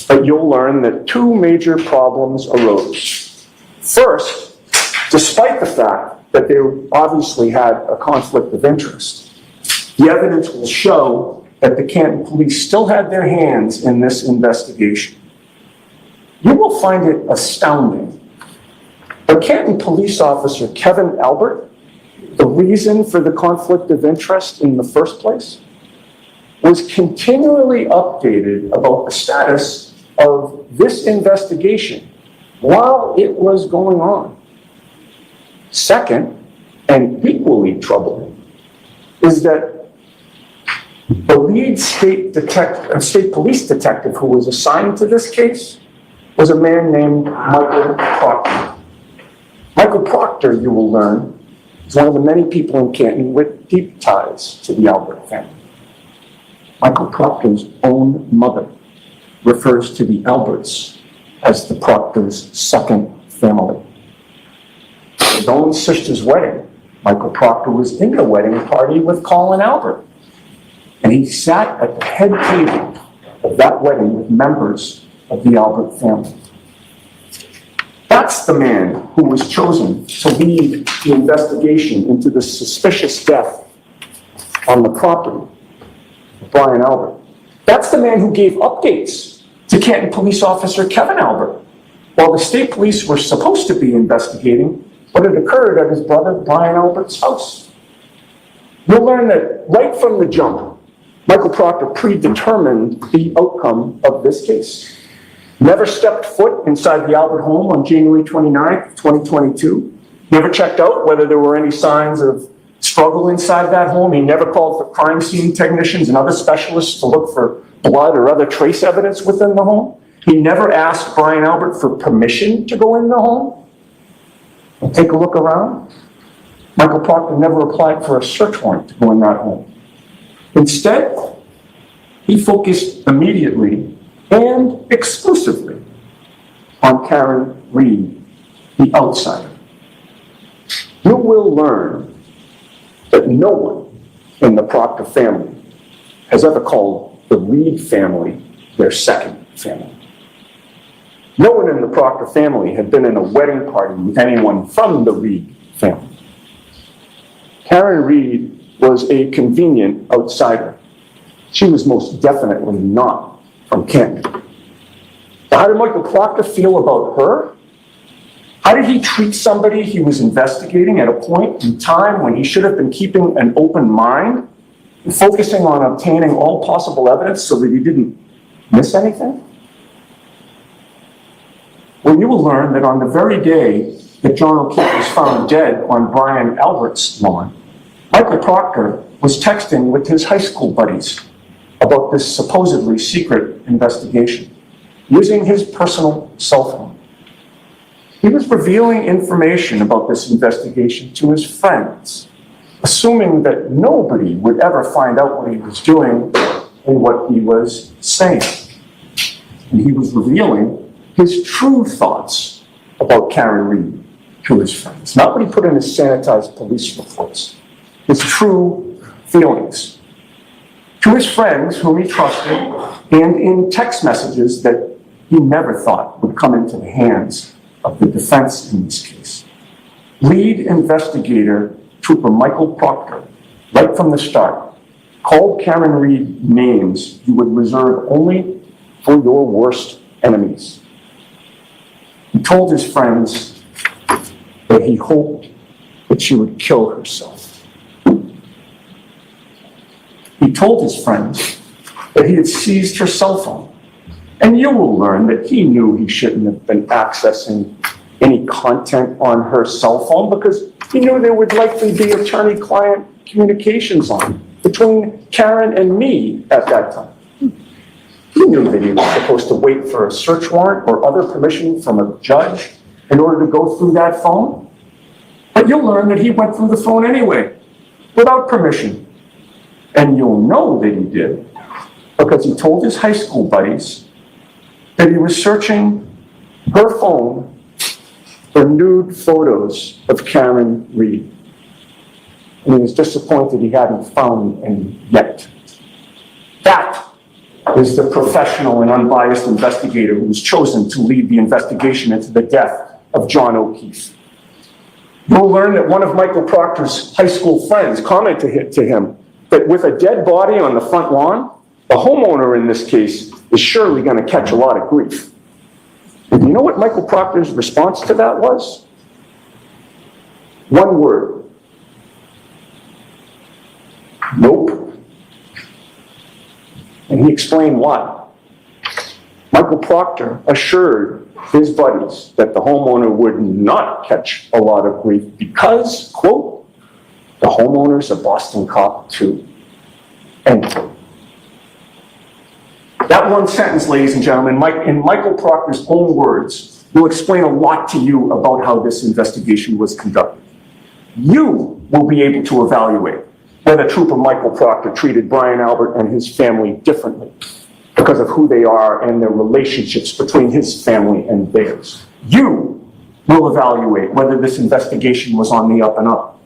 but you'll learn that two major problems arose. First, despite the fact that they obviously had a conflict of interest, the evidence will show that the Canton police still had their hands in this investigation. You will find it astounding, but Canton police officer Kevin Albert, the reason for the conflict of interest in the first place, was continually updated about the status of this investigation while it was going on. Second, and equally troubling, is that the lead state police detective who was assigned to this case was a man named Michael Proctor. Michael Proctor, you will learn, is one of the many people in Canton with deep ties to the Albert family. Michael Proctor's own mother refers to the Alberts as the Proctor's second family. His own sister's wedding, Michael Proctor was in the wedding party with Colin Albert. And he sat at the head table of that wedding with members of the Albert family. That's the man who was chosen to lead the investigation into the suspicious death on the property of Brian Albert. That's the man who gave updates to Canton police officer Kevin Albert, while the state police were supposed to be investigating what had occurred at his brother Brian Albert's house. You'll learn that right from the jump, Michael Proctor predetermined the outcome of this case. Never stepped foot inside the Albert home on January 29th, 2022. Never checked out whether there were any signs of struggle inside that home. He never called for crime scene technicians and other specialists to look for blood or other trace evidence within the home. He never asked Brian Albert for permission to go in the home and take a look around. Michael Proctor never applied for a search warrant to go in that home. Instead, he focused immediately and exclusively on Karen Reed, the outsider. You will learn that no one in the Proctor family has ever called the Reed family their second family. No one in the Proctor family had been in a wedding party with anyone from the Reed family. Karen Reed was a convenient outsider. She was most definitely not from Canton. So how did Michael Proctor feel about her? How did he treat somebody he was investigating at a point in time when he should have been keeping an open mind and focusing on obtaining all possible evidence so that he didn't miss anything? Well, you will learn that on the very day that John O'Keefe was found dead on Brian Albert's lawn, Michael Proctor was texting with his high school buddies about this supposedly secret investigation, using his personal cell phone. He was revealing information about this investigation to his friends, assuming that nobody would ever find out what he was doing and what he was saying. And he was revealing his true thoughts about Karen Reed to his friends, not what he put in his sanitized police reports, his true feelings to his friends whom he trusted, and in text messages that he never thought would come into the hands of the defense in this case. Lead investigator Trooper Michael Proctor, right from the start, called Karen Reed names you would reserve only for your worst enemies. He told his friends that he hoped that she would kill herself. He told his friends that he had seized her cell phone. And you will learn that he knew he shouldn't have been accessing any content on her cell phone because he knew there would likely be attorney-client communications on between Karen and me at that time. He knew that he was supposed to wait for a search warrant or other permission from a judge in order to go through that phone. But you'll learn that he went through the phone anyway, without permission. And you'll know that he did because he told his high school buddies that he was searching her phone for nude photos of Karen Reed. And he was disappointed he hadn't found any yet. That is the professional and unbiased investigator who was chosen to lead the investigation into the death of John O'Keefe. You'll learn that one of Michael Proctor's high school friends commented to him that with a dead body on the front lawn, the homeowner in this case is surely going to catch a lot of grief. And you know what Michael Proctor's response to that was? One word. Nope. And he explained why. Michael Proctor assured his buddies that the homeowner would not catch a lot of grief because, quote, the homeowner's a Boston cop too, end quote. That one sentence, ladies and gentlemen, in Michael Proctor's own words, will explain a lot to you about how this investigation was conducted. You will be able to evaluate whether Trooper Michael Proctor treated Brian Albert and his family differently because of who they are and their relationships between his family and theirs. You will evaluate whether this investigation was on the up and up.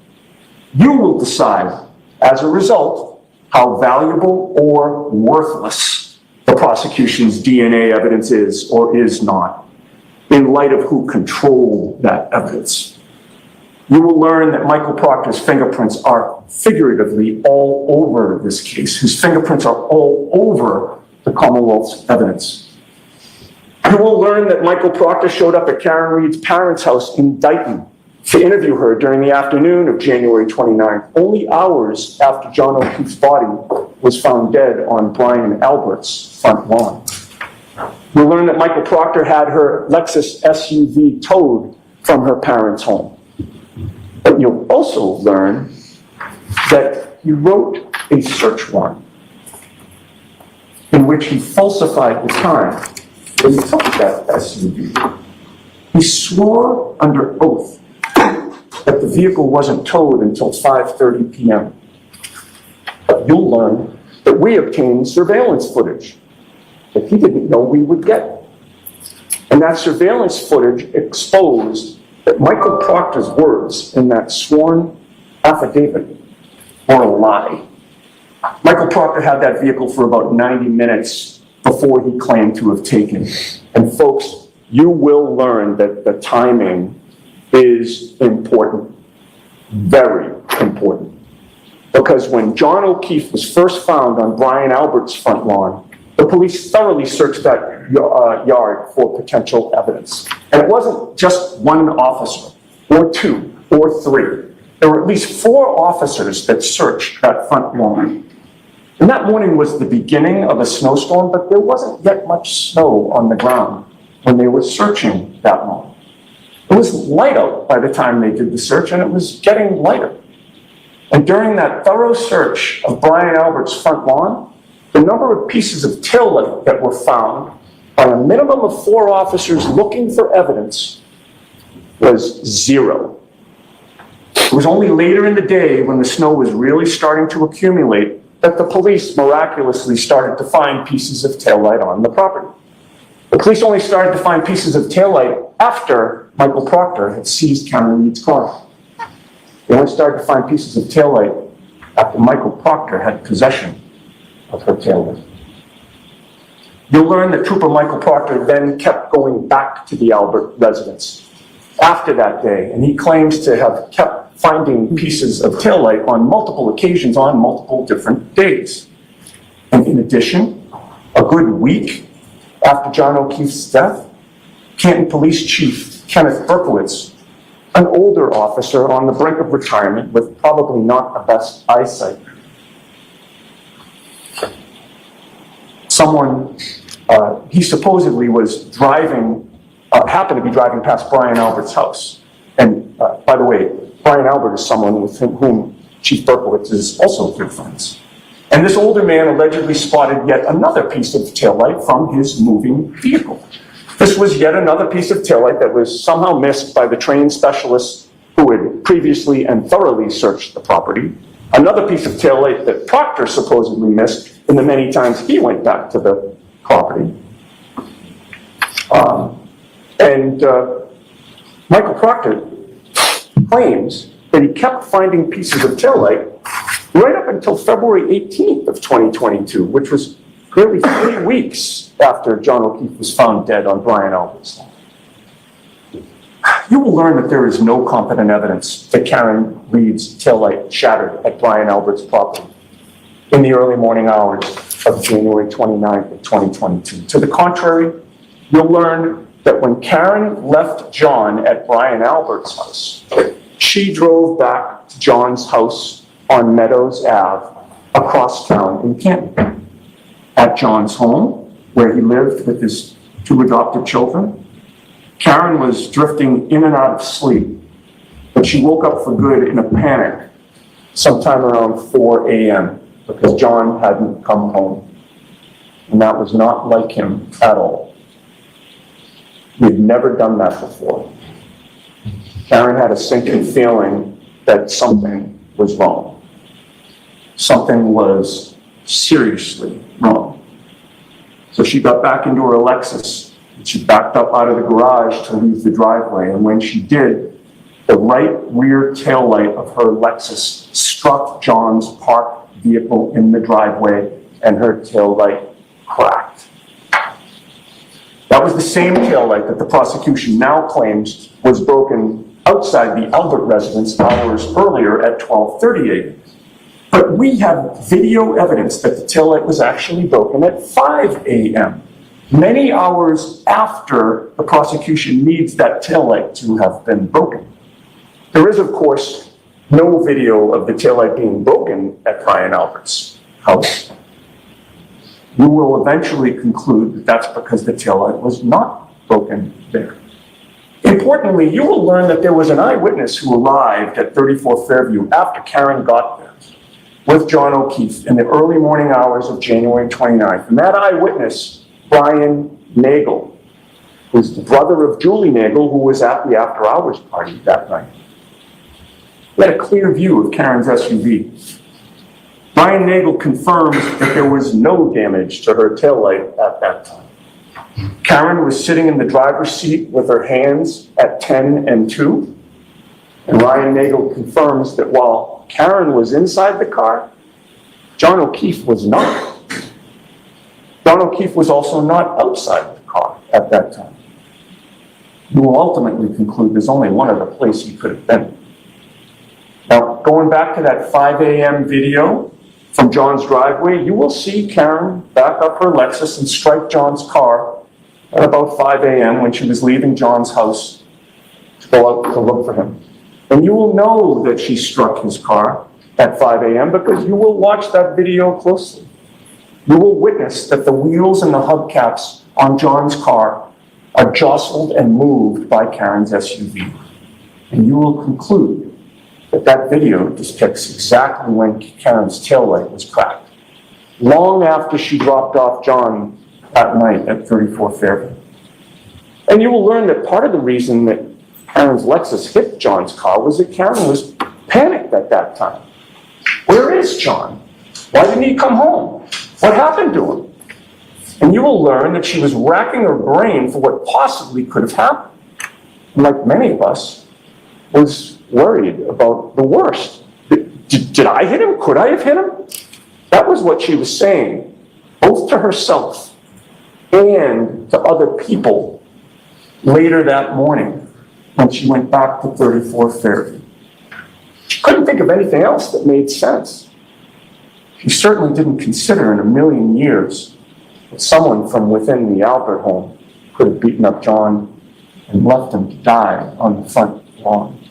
You will decide, as a result, how valuable or worthless the prosecution's DNA evidence is or is not, in light of who controlled that evidence. You will learn that Michael Proctor's fingerprints are figuratively all over this case. His fingerprints are all over the Commonwealth's evidence. You will learn that Michael Proctor showed up at Karen Reed's parents' house in Dighton to interview her during the afternoon of January 29th, only hours after John O'Keefe's body was found dead on Brian Albert's front lawn. You'll learn that Michael Proctor had her Lexus SUV towed from her parents' home. But you'll also learn that he wrote a search warrant in which he falsified the time that he took that SUV. He swore under oath that the vehicle wasn't towed until 5:30 p.m. But you'll learn that we obtained surveillance footage that he didn't know we would get. And that surveillance footage exposed that Michael Proctor's words in that sworn affidavit were a lie. Michael Proctor had that vehicle for about 90 minutes before he claimed to have taken it. And folks, you will learn that the timing is important, very important. Because when John O'Keefe was first found on Brian Albert's front lawn, the police thoroughly searched that yard for potential evidence. And it wasn't just one officer, or two, or three. There were at least 4 officers that searched that front lawn. And that morning was the beginning of a snowstorm, but there wasn't yet much snow on the ground when they were searching that lawn. It was light out by the time they did the search, and it was getting lighter. And during that thorough search of Brian Albert's front lawn, the number of pieces of taillight that were found by a minimum of 4 officers looking for evidence was 0. It was only later in the day, when the snow was really starting to accumulate, that the police miraculously started to find pieces of taillight on the property. The police only started to find pieces of taillight after Michael Proctor had seized Karen Reed's car. They only started to find pieces of taillight after Michael Proctor had possession of her taillight. You'll learn that Trooper Michael Proctor then kept going back to the Albert residence after that day, and he claims to have kept finding pieces of taillight on multiple occasions on multiple different days. And in addition, a good week after John O'Keefe's death, Canton Police Chief Kenneth Berkowitz, an older officer on the brink of retirement with probably not the best eyesight, he supposedly was driving, happened to be driving past Brian Albert's house. And by the way, Brian Albert is someone with whom Chief Berkowitz is also good friends. And this older man allegedly spotted yet another piece of taillight from his moving vehicle. This was yet another piece of taillight that was somehow missed by the trained specialists who had previously and thoroughly searched the property. Another piece of taillight that Proctor supposedly missed in the many times he went back to the property. Michael Proctor claims that he kept finding pieces of taillight right up until February 18th of 2022, which was nearly 3 weeks after John O'Keefe was found dead on Brian Albert's lawn. You will learn that there is no competent evidence that Karen Reed's taillight shattered at Brian Albert's property in the early morning hours of January 29th of 2022. To the contrary, you'll learn that when Karen left John at Brian Albert's house, she drove back to John's house on Meadows Ave across town in Canton. At John's home, where he lived with his 2 adopted children, Karen was drifting in and out of sleep, but she woke up for good in a panic sometime around 4 a.m. because John hadn't come home. And that was not like him at all. He had never done that before. Karen had a sinking feeling that something was wrong. Something was seriously wrong. So she got back into her Lexus, and she backed up out of the garage to leave the driveway. And when she did, the right rear taillight of her Lexus struck John's parked vehicle in the driveway, and her taillight cracked. That was the same taillight that the prosecution now claims was broken outside the Albert residence hours earlier at 12:30 a.m. But we have video evidence that the taillight was actually broken at 5 a.m., many hours after the prosecution needs that taillight to have been broken. There is, of course, no video of the taillight being broken at Brian Albert's house. You will eventually conclude that that's because the taillight was not broken there. Importantly, you will learn that there was an eyewitness who arrived at 34 Fairview after Karen got there with John O'Keefe in the early morning hours of January 29th. And that eyewitness, Brian Nagel, was the brother of Julie Nagel, who was at the after-hours party that night. He had a clear view of Karen's SUV. Brian Nagel confirms that there was no damage to her taillight at that time. Karen was sitting in the driver's seat with her hands at 10 and 2. And Ryan Nagel confirms that while Karen was inside the car, John O'Keefe was not. John O'Keefe was also not outside the car at that time. You will ultimately conclude there's only one other place he could have been. Now, going back to that 5 a.m. video from John's driveway, you will see Karen back up her Lexus and strike John's car at about 5 a.m. when she was leaving John's house to go out to look for him. And you will know that she struck his car at 5 a.m. because you will watch that video closely. You will witness that the wheels and the hubcaps on John's car are jostled and moved by Karen's SUV. And you will conclude that that video depicts exactly when Karen's taillight was cracked, long after she dropped off John that night at 34 Fairview. And you will learn that part of the reason that Karen's Lexus hit John's car was that Karen was panicked at that time. Where is John? Why didn't he come home? What happened to him? And you will learn that she was racking her brain for what possibly could have happened. And like many of us, was worried about the worst. Did I hit him? Could I have hit him? That was what she was saying, both to herself and to other people later that morning when she went back to 34 Fairview. She couldn't think of anything else that made sense. She certainly didn't consider in a million years that someone from within the Albert home could have beaten up John and left him to die on the front lawn.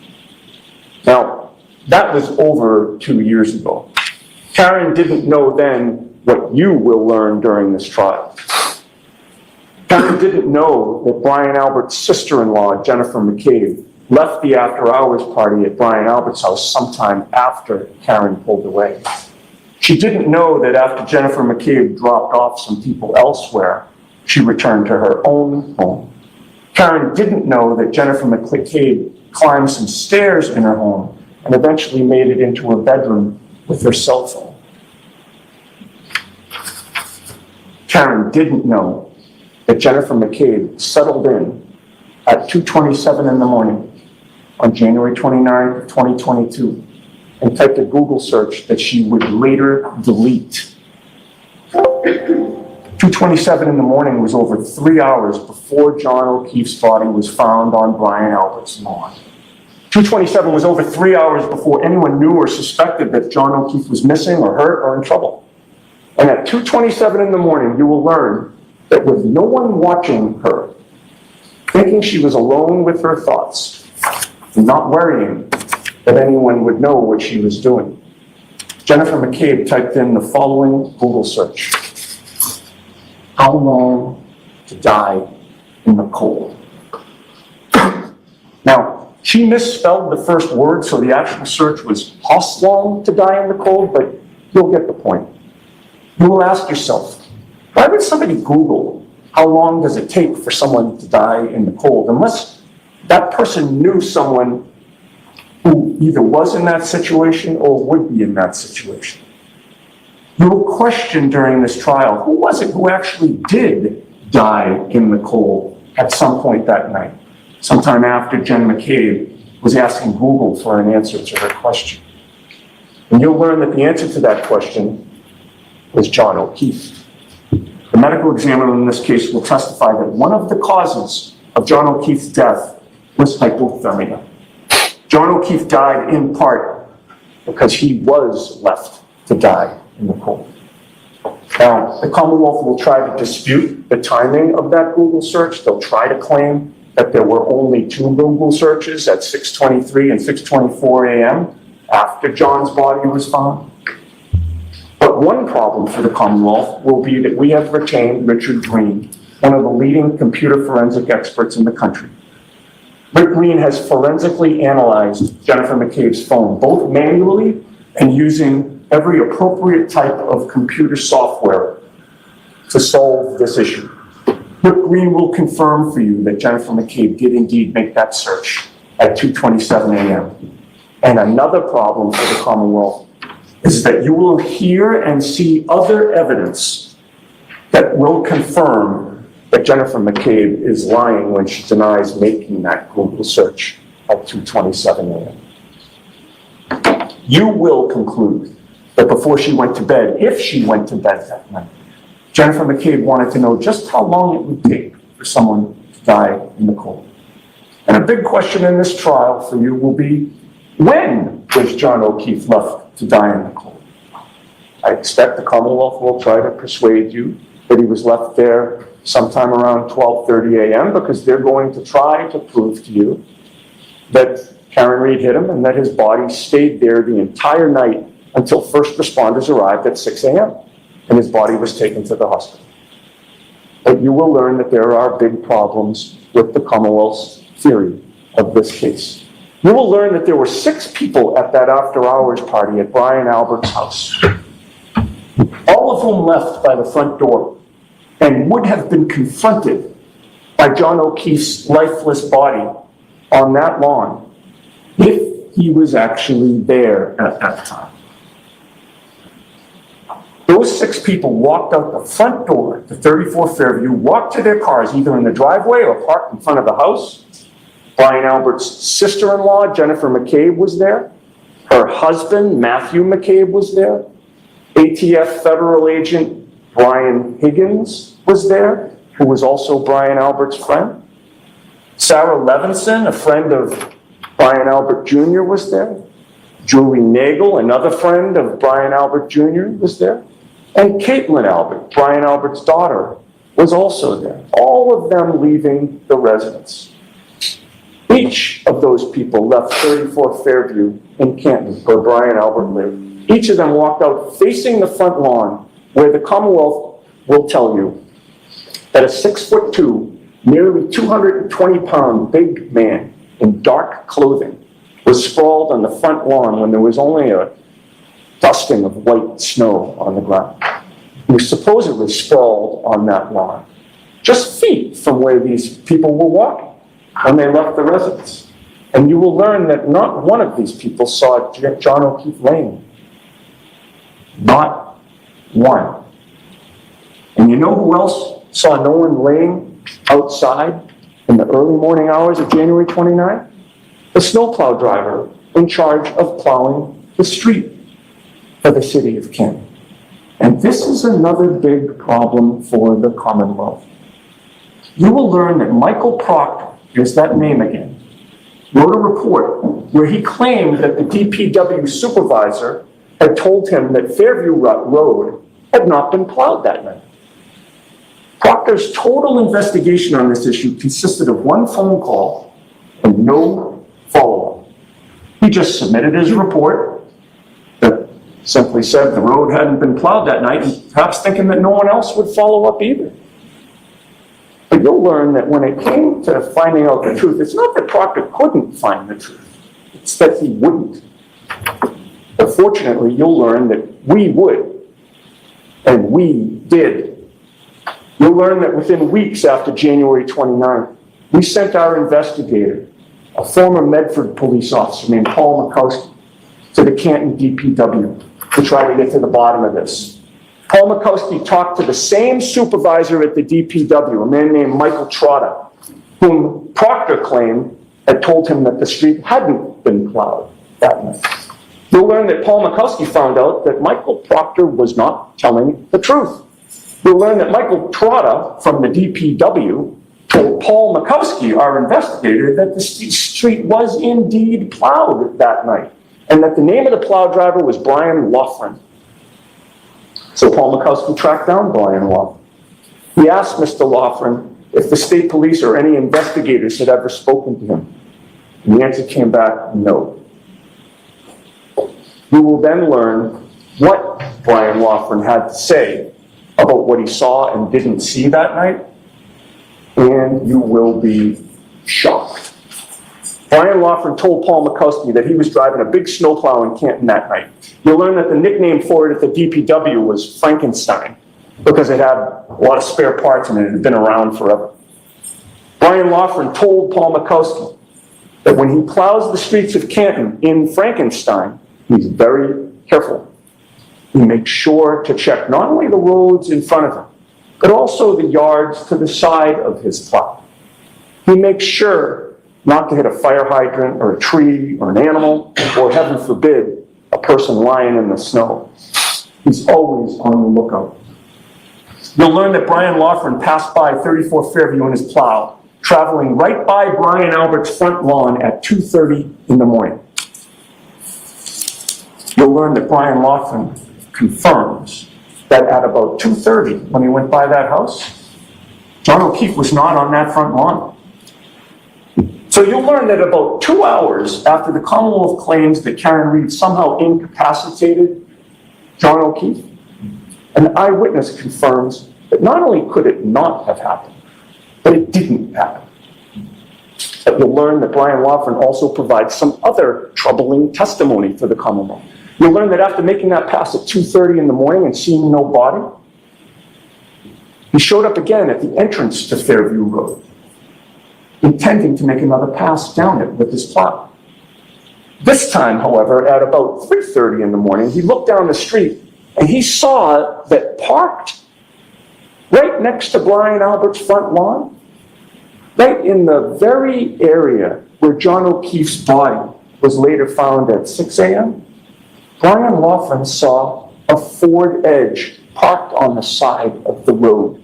Now, that was over 2 years ago. Karen didn't know then what you will learn during this trial. Karen didn't know that Brian Albert's sister-in-law, Jennifer McCabe, left the after-hours party at Brian Albert's house sometime after Karen pulled away. She didn't know that after Jennifer McCabe dropped off some people elsewhere, she returned to her own home. Karen didn't know that Jennifer McCabe climbed some stairs in her home and eventually made it into her bedroom with her cell phone. Karen didn't know that Jennifer McCabe settled in at 2:27 in the morning on January 29, 2022, and typed a Google search that she would later delete. 2:27 in the morning was over 3 hours before John O'Keefe's body was found on Brian Albert's lawn. 2:27 was over 3 hours before anyone knew or suspected that John O'Keefe was missing or hurt or in trouble. And at 2:27 in the morning, you will learn that with no one watching her, thinking she was alone with her thoughts, and not worrying that anyone would know what she was doing, Jennifer McCabe typed in the following Google search: how long to die in the cold? Now, she misspelled the first word, so the actual search was how long to die in the cold, but you'll get the point. You will ask yourself, why would somebody Google how long does it take for someone to die in the cold, unless that person knew someone who either was in that situation or would be in that situation? You will question during this trial, who was it who actually did die in the cold at some point that night, sometime after Jen McCabe was asking Google for an answer to her question? And you'll learn that the answer to that question was John O'Keefe. The medical examiner in this case will testify that one of the causes of John O'Keefe's death was hypothermia. John O'Keefe died in part because he was left to die in the cold. Now, the Commonwealth will try to dispute the timing of that Google search. They'll try to claim that there were only 2 Google searches at 6:23 and 6:24 a.m. after John's body was found. But one problem for the Commonwealth will be that we have retained Richard Green, one of the leading computer forensic experts in the country. Rick Green has forensically analyzed Jennifer McCabe's phone, both manually and using every appropriate type of computer software to solve this issue. Rick Green will confirm for you that Jennifer McCabe did indeed make that search at 2:27 a.m. And another problem for the Commonwealth is that you will hear and see other evidence that will confirm that Jennifer McCabe is lying when she denies making that Google search at 2:27 a.m. You will conclude that before she went to bed, if she went to bed that night, Jennifer McCabe wanted to know just how long it would take for someone to die in the cold. And a big question in this trial for you will be, when was John O'Keefe left to die in the cold? I expect the Commonwealth will try to persuade you that he was left there sometime around 12:30 a.m. because they're going to try to prove to you that Karen Reed hit him and that his body stayed there the entire night until first responders arrived at 6 a.m. and his body was taken to the hospital. But you will learn that there are big problems with the Commonwealth's theory of this case. You will learn that there were 6 people at that after-hours party at Brian Albert's house, all of whom left by the front door and would have been confronted by John O'Keefe's lifeless body on that lawn if he was actually there at that time. Those 6 people walked out the front door to 34 Fairview, walked to their cars, either in the driveway or parked in front of the house. Brian Albert's sister-in-law, Jennifer McCabe, was there. Her husband, Matthew McCabe, was there. ATF federal agent Brian Higgins was there, who was also Brian Albert's friend. Sarah Levinson, a friend of Brian Albert Jr., was there. Julie Nagel, another friend of Brian Albert Jr., was there. And Caitlin Albert, Brian Albert's daughter, was also there. All of them leaving the residence. Each of those people left 34 Fairview in Canton, where Brian Albert lived. Each of them walked out facing the front lawn, where the Commonwealth will tell you that a 6'2", nearly 220-pound big man in dark clothing was sprawled on the front lawn when there was only a dusting of white snow on the ground. He was supposedly sprawled on that lawn, just feet from where these people were walking when they left the residence. And you will learn that not one of these people saw John O'Keefe laying. Not one. And you know who else saw no one laying outside in the early morning hours of January 29th? The snowplow driver in charge of plowing the street for the city of Canton. And this is another big problem for the Commonwealth. You will learn that Michael Proctor, here's that name again, wrote a report where he claimed that the DPW supervisor had told him that Fairview Road had not been plowed that night. Proctor's total investigation on this issue consisted of one phone call and no follow-up. He just submitted his report that simply said the road hadn't been plowed that night, and perhaps thinking that no one else would follow up either. But you'll learn that when it came to finding out the truth, it's not that Proctor couldn't find the truth, it's that he wouldn't. But fortunately, you'll learn that we would, and we did. You'll learn that within weeks after January 29th, we sent our investigator, a former Medford police officer named Paul Makowski, to the Canton DPW to try to get to the bottom of this. Paul Makowski talked to the same supervisor at the DPW, a man named Michael Trotta, whom Proctor claimed had told him that the street hadn't been plowed that night. You'll learn that Paul Makowski found out that Michael Proctor was not telling the truth. You'll learn that Michael Trotta from the DPW told Paul Makowski, our investigator, that the street was indeed plowed that night, and that the name of the plow driver was Brian Loughran. So Paul Makowski tracked down Brian Loughran. He asked Mr. Loughran if the state police or any investigators had ever spoken to him. And the answer came back, no. You will then learn what Brian Loughran had to say about what he saw and didn't see that night, and you will be shocked. Brian Loughran told Paul Makowski that he was driving a big snowplow in Canton that night. You'll learn that the nickname for it at the DPW was Frankenstein, because it had a lot of spare parts and it had been around forever. Brian Loughran told Paul Makowski that when he plows the streets of Canton in Frankenstein, he's very careful. He makes sure to check not only the roads in front of him, but also the yards to the side of his plow. He makes sure not to hit a fire hydrant or a tree or an animal, or heaven forbid, a person lying in the snow. He's always on the lookout. You'll learn that Brian Loughran passed by 34 Fairview in his plow, traveling right by Brian Albert's front lawn at 2:30 in the morning. You'll learn that Brian Loughran confirms that at about 2:30, when he went by that house, John O'Keefe was not on that front lawn. So you'll learn that about 2 hours after the Commonwealth claims that Karen Reed somehow incapacitated John O'Keefe, an eyewitness confirms that not only could it not have happened, but it didn't happen. But you'll learn that Brian Loughran also provides some other troubling testimony for the Commonwealth. You'll learn that after making that pass at 2:30 in the morning and seeing no body, he showed up again at the entrance to Fairview Road, intending to make another pass down it with his plow. This time, however, at about 3:30 in the morning, he looked down the street and he saw that parked right next to Brian Albert's front lawn, right in the very area where John O'Keefe's body was later found at 6 a.m., Brian Loughran saw a Ford Edge parked on the side of the road.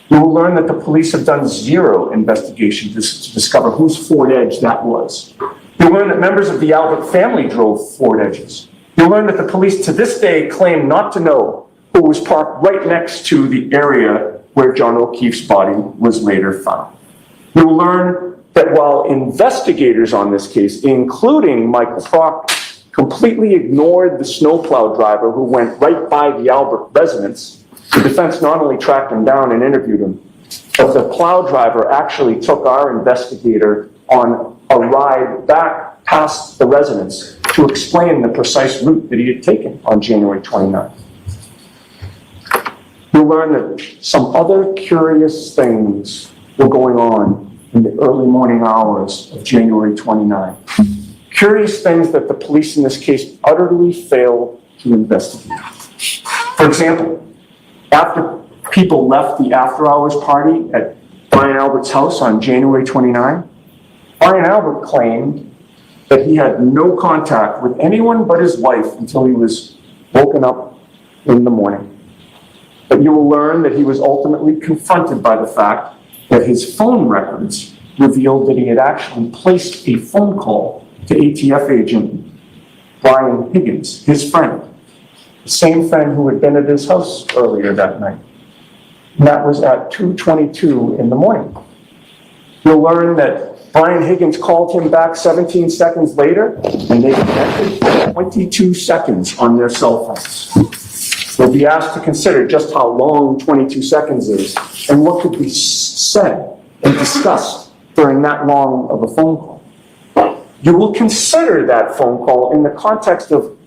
You will learn that the police have done zero investigation to discover whose Ford Edge that was. You'll learn that members of the Albert family drove Ford Edges. You'll learn that the police to this day claim not to know who was parked right next to the area where John O'Keefe's body was later found. You'll learn that while investigators on this case, including Michael Proctor, completely ignored the snowplow driver who went right by the Albert residence, the defense not only tracked him down and interviewed him, but the plow driver actually took our investigator on a ride back past the residence to explain the precise route that he had taken on January 29th. You'll learn that some other curious things were going on in the early morning hours of January 29th. Curious things that the police in this case utterly failed to investigate. For example, after people left the after-hours party at Brian Albert's house on January 29, Brian Albert claimed that he had no contact with anyone but his wife until he was woken up in the morning. But you will learn that he was ultimately confronted by the fact that his phone records revealed that he had actually placed a phone call to ATF agent Brian Higgins, his friend, the same friend who had been at his house earlier that night. And that was at 2:22 in the morning. You'll learn that Brian Higgins called him back 17 seconds later, and they connected for 22 seconds on their cell phones. You'll be asked to consider just how long 22 seconds is and what could be said and discussed during that long of a phone call. You will consider that phone call in the context of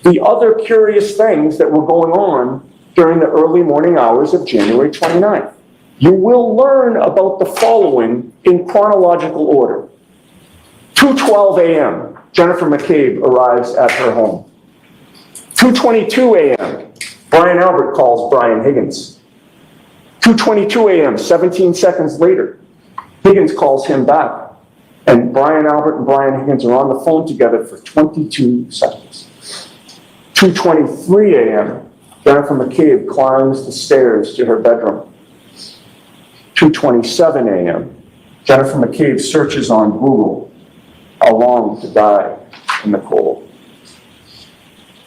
the other curious things that were going on during the early morning hours of January 29th. You will learn about the following in chronological order. 2:12 a.m., Jennifer McCabe arrives at her home. 2:22 a.m., Brian Albert calls Brian Higgins. 2:22 a.m., 17 seconds later, Higgins calls him back. And Brian Albert and Brian Higgins are on the phone together for 22 seconds. 2:23 a.m., Jennifer McCabe climbs the stairs to her bedroom. 2:27 a.m., Jennifer McCabe searches on Google how long to die in the cold.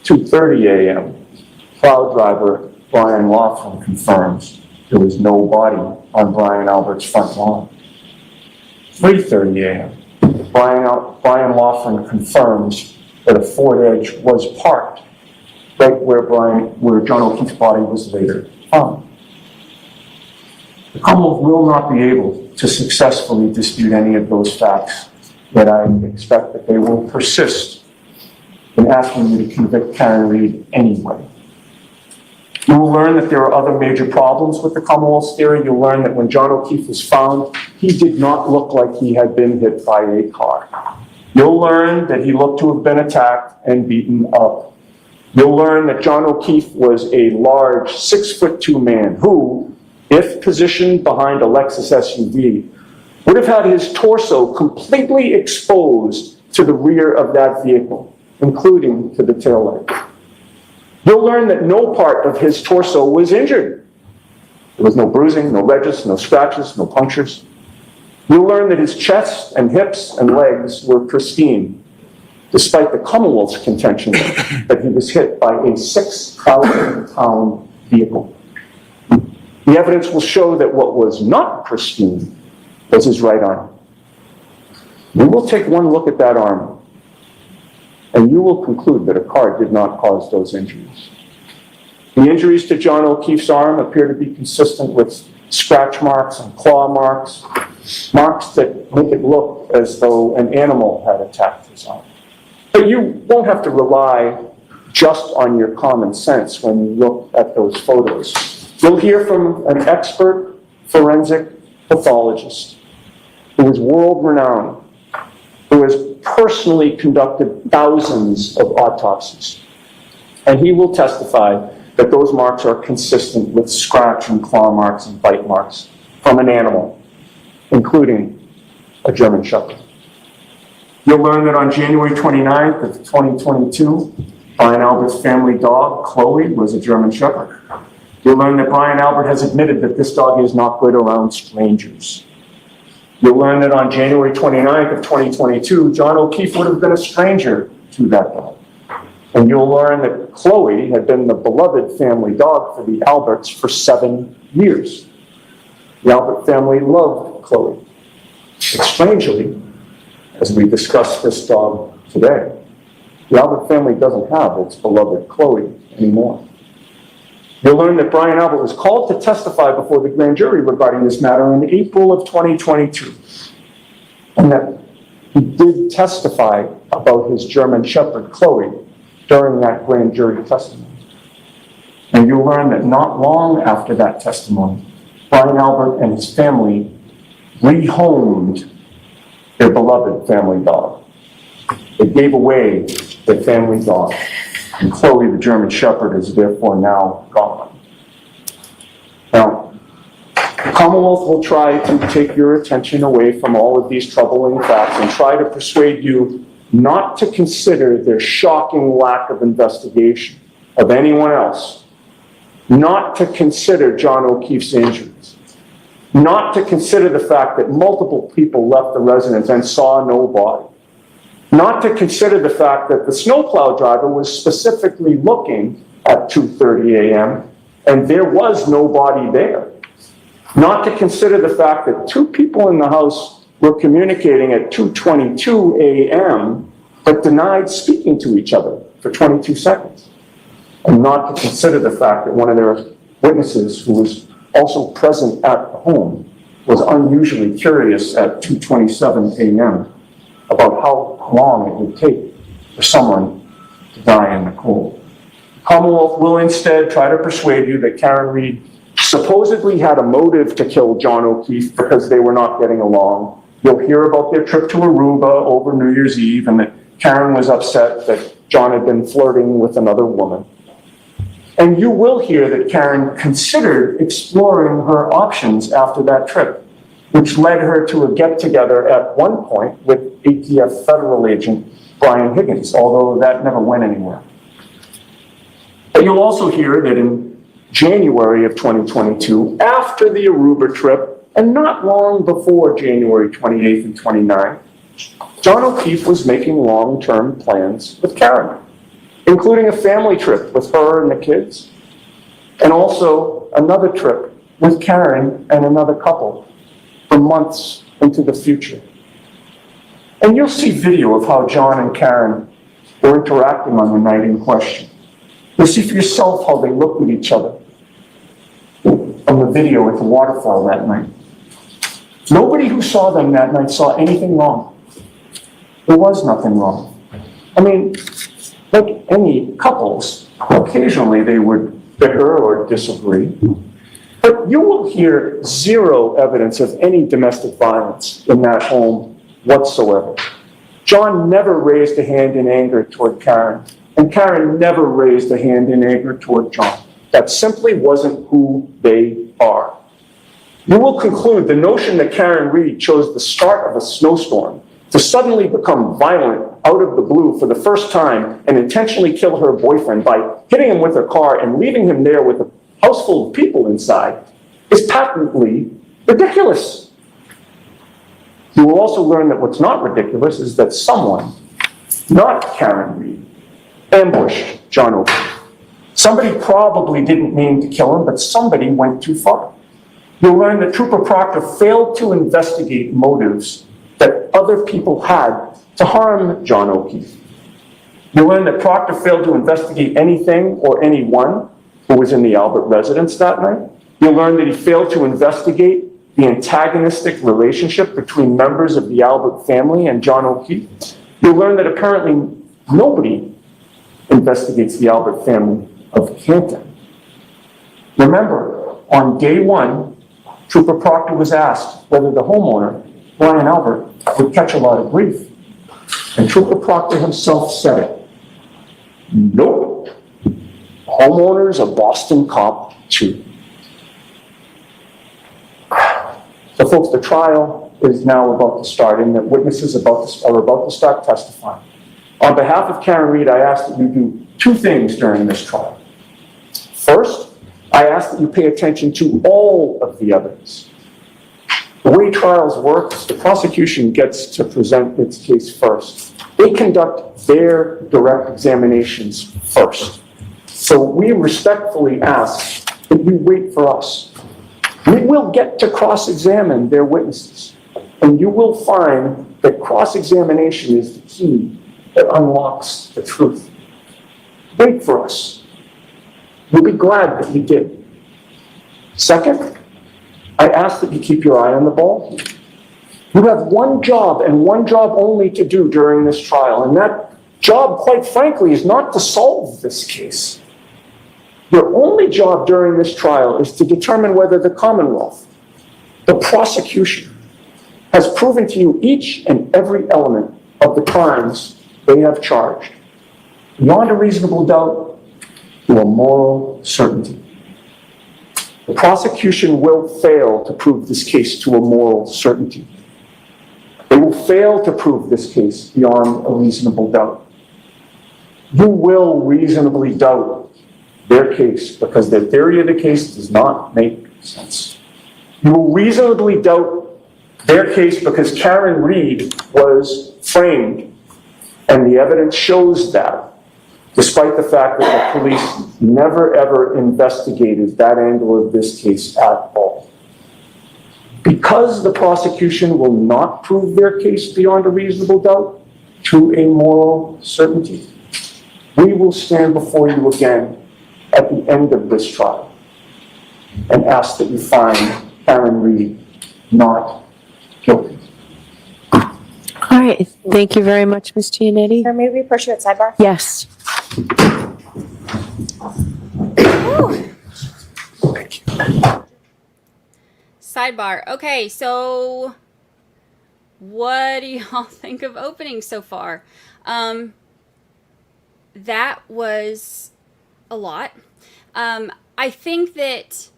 2:30 a.m., plow driver Brian Loughran confirms there was no body on Brian Albert's front lawn. 3:30 a.m., Brian Loughran confirms that a Ford Edge was parked right where John O'Keefe's body was later found. The Commonwealth will not be able to successfully dispute any of those facts, yet I expect that they will persist in asking you to convict Karen Reed anyway. You will learn that there are other major problems with the Commonwealth's theory. You'll learn that when John O'Keefe was found, he did not look like he had been hit by a car. You'll learn that he looked to have been attacked and beaten up. You'll learn that John O'Keefe was a large 6'2" man who, if positioned behind a Lexus SUV, would have had his torso completely exposed to the rear of that vehicle, including to the taillight. You'll learn that no part of his torso was injured. There was no bruising, no ridges, no scratches, no punctures. You'll learn that his chest and hips and legs were pristine, despite the Commonwealth's contention that he was hit by a 6,000-pound vehicle. The evidence will show that what was not pristine was his right arm. We will take one look at that arm, and you will conclude that a car did not cause those injuries. The injuries to John O'Keefe's arm appear to be consistent with scratch marks and claw marks, marks that make it look as though an animal had attacked his arm. But you won't have to rely just on your common sense when you look at those photos. You'll hear from an expert forensic pathologist who is world-renowned, who has personally conducted thousands of autopsies. And he will testify that those marks are consistent with scratch and claw marks and bite marks from an animal, including a German Shepherd. You'll learn that on January 29th of 2022, Brian Albert's family dog, Chloe, was a German Shepherd. You'll learn that Brian Albert has admitted that this dog is not good around strangers. You'll learn that on January 29th of 2022, John O'Keefe would have been a stranger to that dog. And you'll learn that Chloe had been the beloved family dog for the Alberts for 7 years. The Albert family loved Chloe. But strangely, as we discuss this dog today, the Albert family doesn't have its beloved Chloe anymore. You'll learn that Brian Albert was called to testify before the grand jury regarding this matter in April of 2022, and that he did testify about his German Shepherd, Chloe, during that grand jury testimony. And you'll learn that not long after that testimony, Brian Albert and his family rehomed their beloved family dog. They gave away their family dog, and Chloe, the German Shepherd, is therefore now gone. Now, the Commonwealth will try to take your attention away from all of these troubling facts and try to persuade you not to consider their shocking lack of investigation of anyone else, not to consider John O'Keefe's injuries, not to consider the fact that multiple people left the residence and saw no body, not to consider the fact that the snowplow driver was specifically looking at 2:30 a.m. and there was no body there, not to consider the fact that two people in the house were communicating at 2:22 a.m. but denied speaking to each other for 22 seconds, and not to consider the fact that one of their witnesses, who was also present at the home, was unusually curious at 2:27 a.m. about how long it would take for someone to die in the cold. The Commonwealth will instead try to persuade you that Karen Reed supposedly had a motive to kill John O'Keefe because they were not getting along. You'll hear about their trip to Aruba over New Year's Eve and that Karen was upset that John had been flirting with another woman. And you will hear that Karen considered exploring her options after that trip, which led her to a get-together at one point with ATF federal agent Brian Higgins, although that never went anywhere. But you'll also hear that in January of 2022, after the Aruba trip, and not long before January 28th and 29th, John O'Keefe was making long-term plans with Karen, including a family trip with her and the kids, and also another trip with Karen and another couple for months into the future. And you'll see video of how John and Karen were interacting on the night in question. You'll see for yourself how they looked at each other from the video at the waterfall that night. Nobody who saw them that night saw anything wrong. There was nothing wrong. I mean, like any couples, occasionally they would bicker or disagree. But you will hear zero evidence of any domestic violence in that home whatsoever. John never raised a hand in anger toward Karen And Karen never raised a hand in anger toward John. That simply wasn't who they are. You will conclude the notion that Karen Reed chose the start of a snowstorm to suddenly become violent out of the blue for the first time and intentionally kill her boyfriend by hitting him with her car and leaving him there with a house full of people inside is patently ridiculous. You will also learn that what's not ridiculous is that someone, not Karen Reed, ambushed John O'Keefe. Somebody probably didn't mean to kill him, but somebody went too far. You'll learn that Trooper Proctor failed to investigate motives that other people had to harm John O'Keefe. You'll learn that Proctor failed to investigate anything or anyone who was in the Albert residence that night. You'll learn that he failed to investigate the antagonistic relationship between members of the Albert family and John O'Keefe. You'll learn that apparently nobody investigates the Albert family of Canton. Remember, on day one, Trooper Proctor was asked whether the homeowner, Brian Albert, would catch a lot of grief. And Trooper Proctor himself said it. Nope. Homeowner's a Boston cop too. So folks, the trial is now about to start and that witnesses are about to start testifying. On behalf of Karen Reed, I ask that you do two things during this trial. First, I ask that you pay attention to all of the evidence. The way trials work, the prosecution gets to present its case first. They conduct their direct examinations first. So we respectfully ask that you wait for us. We will get to cross-examine their witnesses, and you will find that cross-examination is the key that unlocks the truth. Wait for us. You'll be glad that you did. Second, I ask that you keep your eye on the ball. You have one job and one job only to do during this trial, and that job, quite frankly, is not to solve this case. Your only job during this trial is to determine whether the Commonwealth, the prosecution, has proven to you each and every element of the crimes they have charged, beyond a reasonable doubt, to a moral certainty. The prosecution will fail to prove this case to a moral certainty. They will fail to prove this case beyond a reasonable doubt. You will reasonably doubt their case because their theory of the case does not make sense. You will reasonably doubt their case because Karen Reed was framed, and the evidence shows that, despite the fact that the police never ever investigated that angle of this case at all. Because the prosecution will not prove their case beyond a reasonable doubt to a moral certainty, we will stand before you again at the end of this trial and ask that you find Karen Reed not guilty. All right. Thank you very much, Ms. Giannetti. Or may we approach you at sidebar? Yes. Sidebar. Okay, so what do y'all think of opening so far? That was a lot. I think that,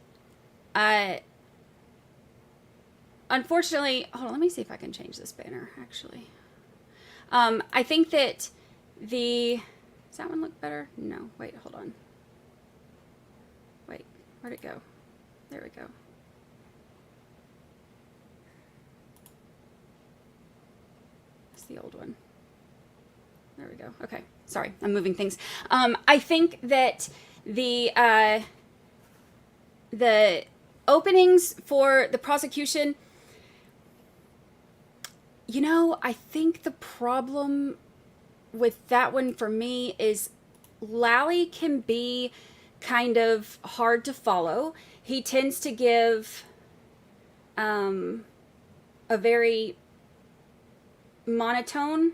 unfortunately, hold on, let me see if I can change this banner, actually. I think that does that one look better? No, wait, hold on. Wait, where'd it go? There we go. It's the old one. There we go. Okay, sorry, I'm moving things. I think that the openings for the prosecution, you know, I think the problem with that one for me is Lally can be kind of hard to follow. He tends to give a very monotone.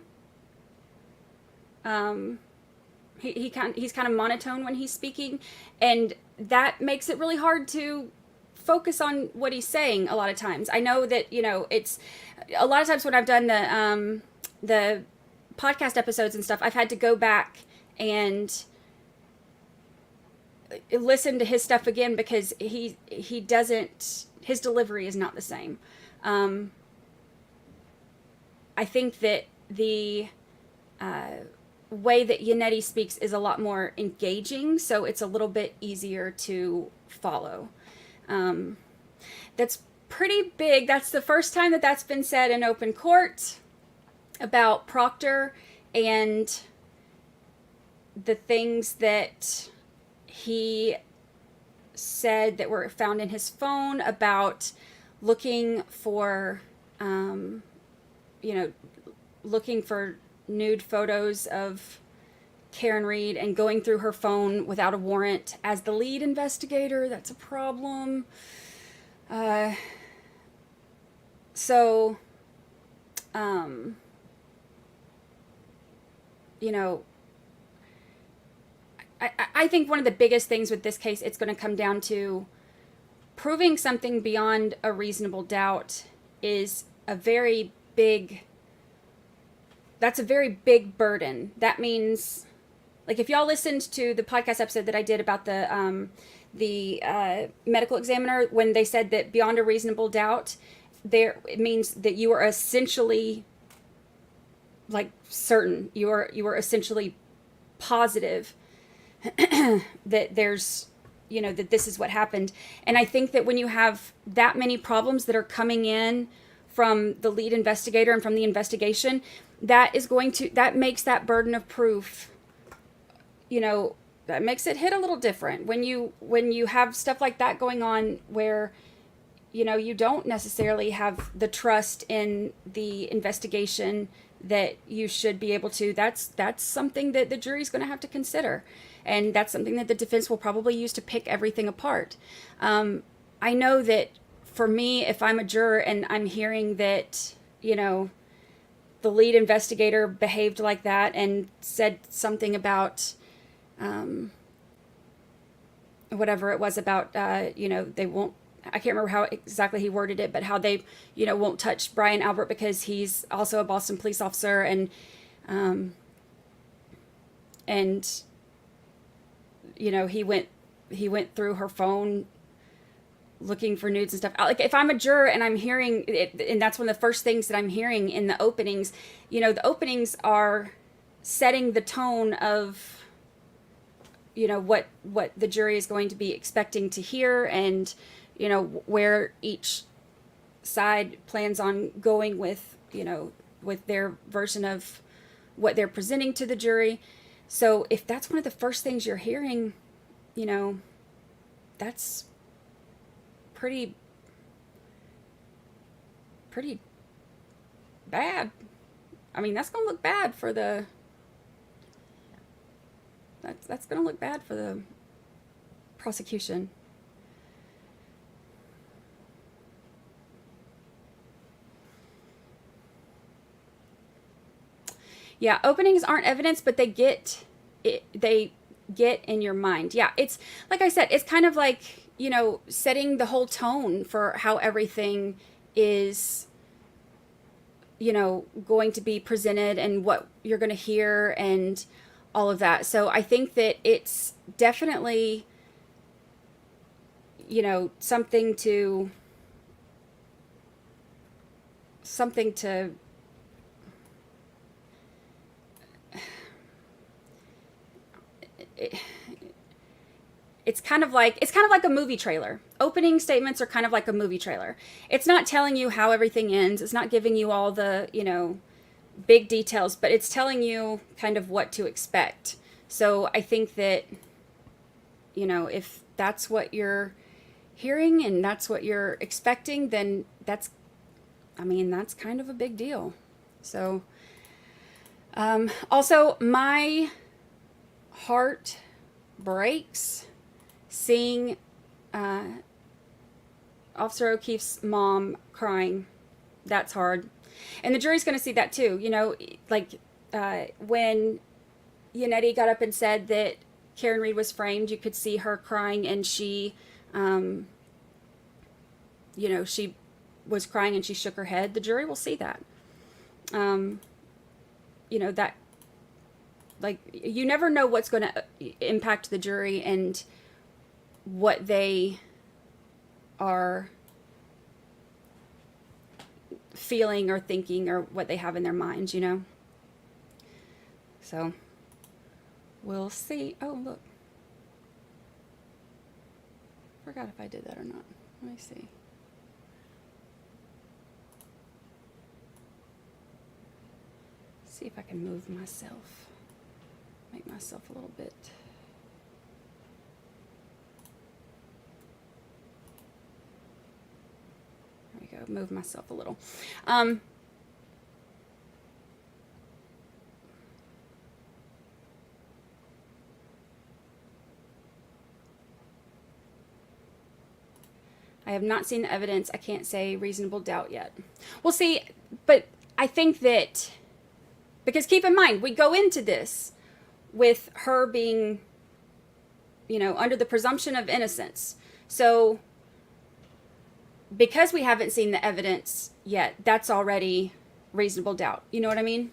He's kind of monotone when he's speaking, and that makes it really hard to focus on what he's saying a lot of times. I know that, you know, it's a lot of times when I've done the podcast episodes and stuff, I've had to go back and listen to his stuff again, because he doesn't, his delivery is not the same. I think that the way that Yannetti speaks is a lot more engaging, so it's a little bit easier to follow. That's pretty big. That's the first time that that's been said in open court about Proctor and the things that he said that were found in his phone about looking for, looking for nude photos of Karen Reed and going through her phone without a warrant. As the lead investigator, that's a problem. I think one of the biggest things with this case, it's going to come down to proving something beyond a reasonable doubt is a very big, that's a very big burden. That means, like, if y'all listened to the podcast episode that I did about the medical examiner, when they said that beyond a reasonable doubt, it means that you are essentially, like, certain. You are essentially positive that there's, that this is what happened. And I think that when you have that many problems that are coming in from the lead investigator and from the investigation, that makes that burden of proof, that makes it hit a little different when you have stuff like that going on where, you don't necessarily have the trust in the investigation that you should be able to. That's something that the jury's going to have to consider. And that's something that the defense will probably use to pick everything apart. I know that for me, if I'm a juror and I'm hearing that, the lead investigator behaved like that and said something about, whatever it was about, they won't, I can't remember how exactly he worded it, but how they, won't touch Brian Albert because he's also a Boston police officer, and he went through her phone looking for nudes and stuff. Like, if I'm a juror and I'm hearing it, and that's one of the first things that I'm hearing in the openings, the openings are setting the tone of, what the jury is going to be expecting to hear, and, where each side plans on going with, with their version of what they're presenting to the jury. So if that's one of the first things you're hearing, that's pretty bad. I mean, that's going to look bad for the, that's going to look bad for the prosecution. Yeah, openings aren't evidence, but they get in your mind. Yeah, it's, like I said, it's kind of like, setting the whole tone for how everything is, going to be presented and what you're going to hear and all of that. So I think that it's definitely, something to it's kind of like a movie trailer. Opening statements are kind of like a movie trailer. It's not telling you how everything ends. It's not giving you all the, big details, but it's telling you kind of what to expect. So I think that, if that's what you're hearing and that's what you're expecting, then that's kind of a big deal. So, also, my heart breaks seeing Officer O'Keefe's mom crying. That's hard. And the jury's going to see that too. When Yannetti got up and said that Karen Reed was framed, you could see her crying, and she, she was crying and she shook her head. The jury will see that. like, you never know what's going to impact the jury and what they are feeling or thinking or what they have in their minds, you know? So, we'll see. Oh, look. Forgot if I did that or not. Let me see. See if I can move myself. Make myself a little bit. There we go. Move myself a little. I have not seen the evidence. I can't say reasonable doubt yet. Well, see, but I think that, because keep in mind, we go into this with her being, you know, under the presumption of innocence. So, because we haven't seen the evidence yet, that's already reasonable doubt. You know what I mean?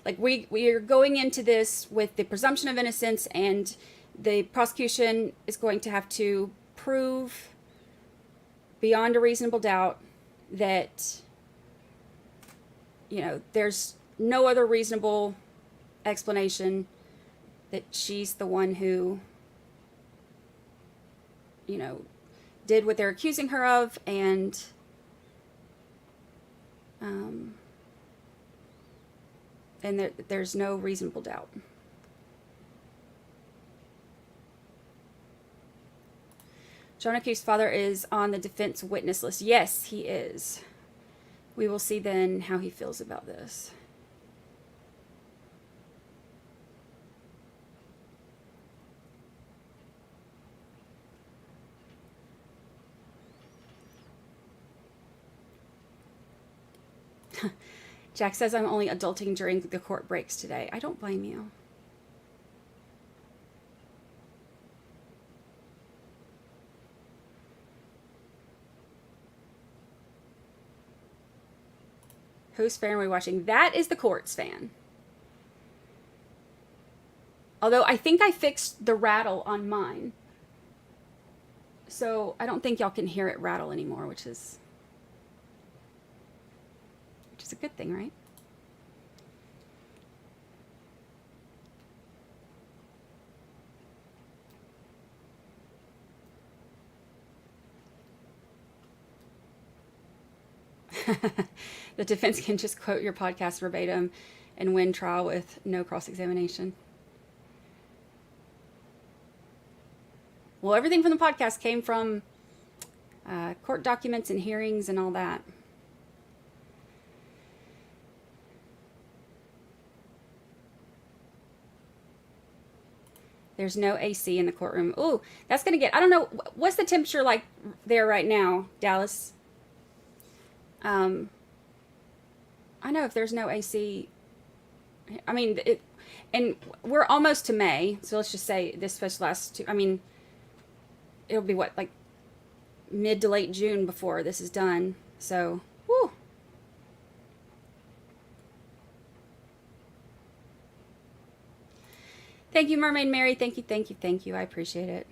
Like, we are going into this with the presumption of innocence, and the prosecution is going to have to prove beyond a reasonable doubt that, you know, there's no other reasonable explanation that she's the one who, you know, did what they're accusing her of, and there's no reasonable doubt. John O'Keefe's father is on the defense witness list. Yes, he is. We will see then how he feels about this. Jack says I'm only adulting during the court breaks today. I don't blame you. Whose fan are we watching? That is the court's fan. Although I think I fixed the rattle on mine. So I don't think y'all can hear it rattle anymore, which is a good thing, right? The defense can just quote your podcast verbatim and win trial with no cross-examination. Well, everything from the podcast came from court documents and hearings and all that. There's no AC in the courtroom. Ooh, that's going to get, I don't know, what's the temperature like there right now, Dallas? I know if there's no AC, I mean, and we're almost to May, so let's just say this special last it'll be what, like mid to late June before this is done. So, whew. Thank you, Mermaid Mary. Thank you, thank you, thank you. I appreciate it.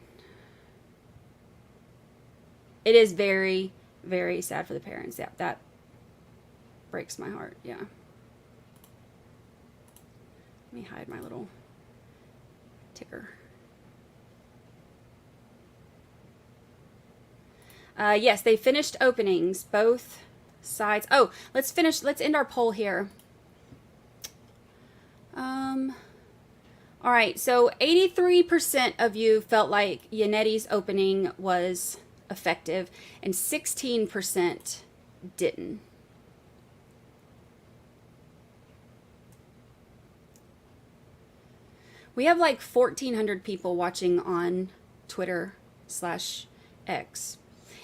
It is very, very sad for the parents. Yeah, that breaks my heart. Yeah. Let me hide my little ticker. Yes, they finished openings, both sides. Oh, let's end our poll here. All right, so 83% of you felt like Yanetti's opening was effective, and 16% didn't. We have like 1,400 people watching on Twitter/X.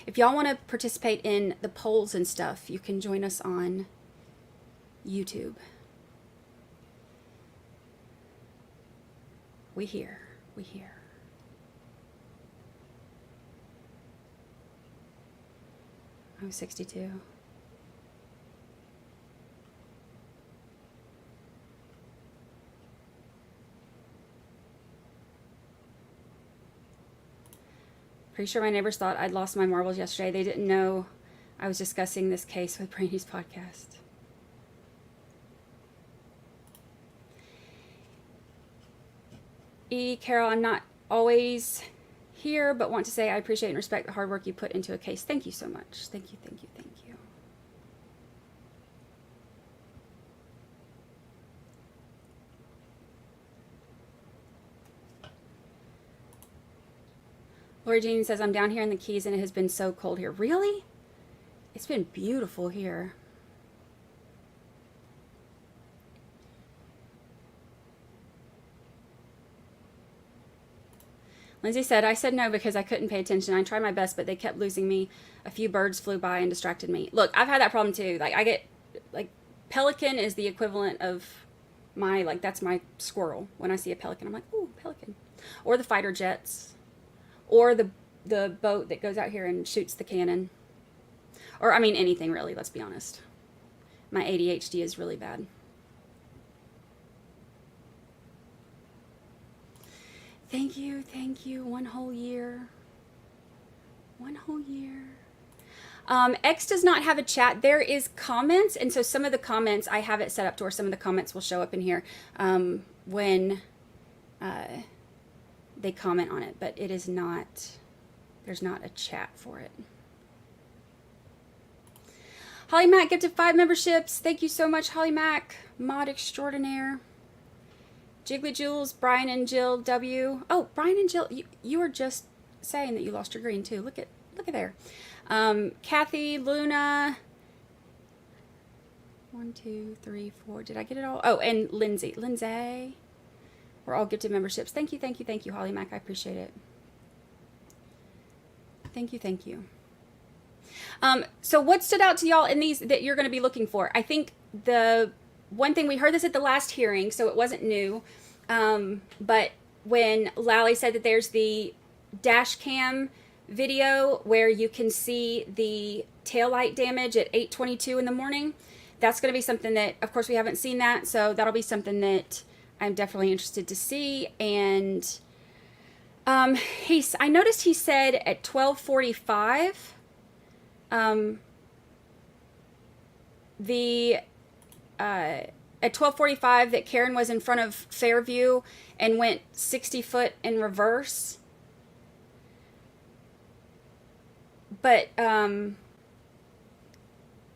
If y'all want to participate in the polls and stuff, you can join us on YouTube. We hear. I'm 62. Pretty sure my neighbors thought I'd lost my marbles yesterday. They didn't know I was discussing this case with Brandi's podcast. Carol, I'm not always here, but want to say I appreciate and respect the hard work you put into a case. Thank you so much. Thank you, thank you, thank you. Lori Jean says, I'm down here in the Keys and it has been so cold here. Really? It's been beautiful here. Lindsay said, I said no because I couldn't pay attention. I tried my best, but they kept losing me. A few birds flew by and distracted me. Look, I've had that problem too. Like, I get, like, pelican is the equivalent of my, like, that's my squirrel. When I see a pelican, I'm like, ooh, pelican. Or the fighter jets. Or the boat that goes out here and shoots the cannon. Or, I mean, anything really, let's be honest. My ADHD is really bad. Thank you, thank you. 1 whole year. 1 whole year. X does not have a chat. There is comments, and so some of the comments, I have it set up to where some of the comments will show up in here when they comment on it, but it is not, there's not a chat for it. Holly Mack gifted 5 memberships. Thank you so much, Holly Mack, mod extraordinaire. Jiggly Jules, Brian and Jill W. Oh, Brian and Jill, you were just saying that you lost your green too. Look at there. Kathy, Luna. 1, 2, 3, 4. Did I get it all? Oh, and Lindsay. We're all gifted memberships. Thank you, thank you, thank you, Holly Mack. I appreciate it. Thank you, thank you. So what stood out to y'all in these that you're going to be looking for? I think the one thing, we heard this at the last hearing, so it wasn't new, but when Lally said that there's the dash cam video where you can see the taillight damage at 8:22 in the morning, that's going to be something that, of course, we haven't seen that, so that'll be something that I'm definitely interested to see. And I noticed he said at 12:45 at 12:45 that Karen was in front of Fairview and went 60 foot in reverse. But I'm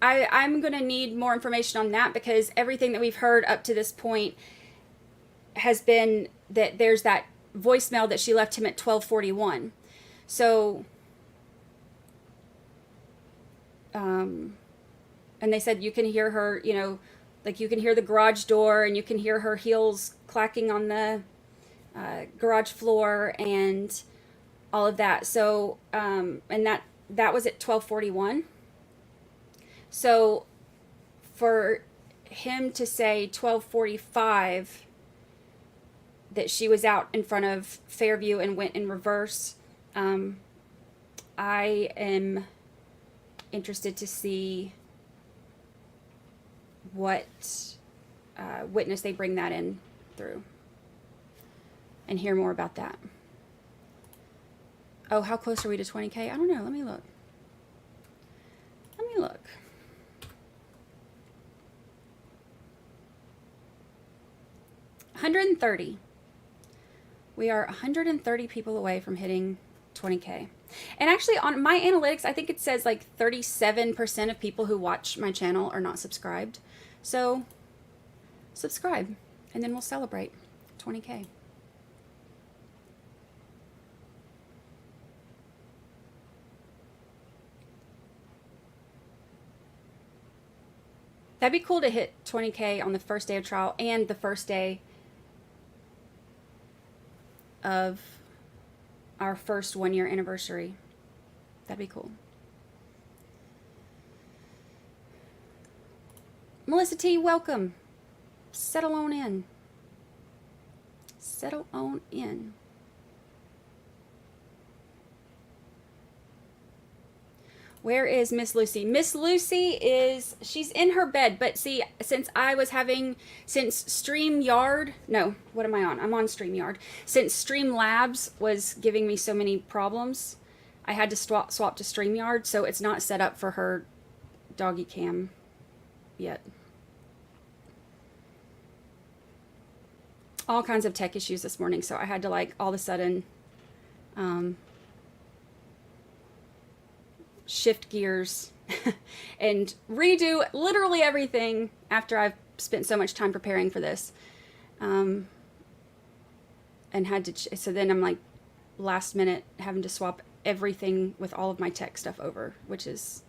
going to need more information on that, because everything that we've heard up to this point has been that there's that voicemail that she left him at 12:41. So, and they said you can hear her, you know, like you can hear the garage door and you can hear her heels clacking on the garage floor and all of that. So, and that was at 12:41. So for him to say 12:45 that she was out in front of Fairview and went in reverse, I am interested to see what witness they bring that in through and hear more about that. Oh, how close are we to 20K? I don't know. Let me look. 130. We are 130 people away from hitting 20K. And actually on my analytics, I think it says like 37% of people who watch my channel are not subscribed. So subscribe and then we'll celebrate 20K. That'd be cool to hit 20K on the first day of trial and the first day of our first 1-year anniversary. That'd be cool. Melissa T, welcome. Settle on in. Settle on in. Where is Miss Lucy? Miss Lucy she's in her bed, but see, since StreamYard, no, what am I on? I'm on StreamYard. Since Streamlabs was giving me so many problems, I had to swap to StreamYard, so it's not set up for her doggy cam yet. All kinds of tech issues this morning, so I had to like all of a sudden shift gears and redo literally everything after I've spent so much time preparing for this. And had to, so then I'm like last minute having to swap everything with all of my tech stuff over, which is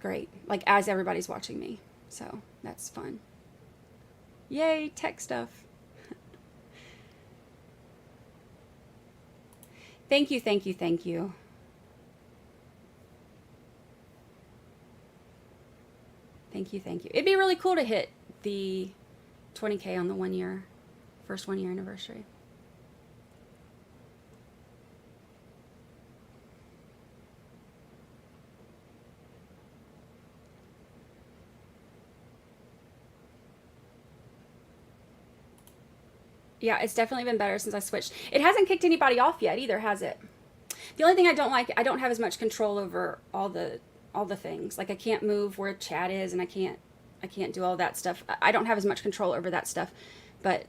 great. Like as everybody's watching me. So that's fun. Yay, tech stuff. Thank you, thank you, thank you. Thank you, thank you. It'd be really cool to hit the 20K on the first 1 year anniversary. Yeah, it's definitely been better since I switched. It hasn't kicked anybody off yet either, has it? The only thing I don't like, I don't have as much control over all the things. Like I can't move where chat is, and I can't do all that stuff. I don't have as much control over that stuff. But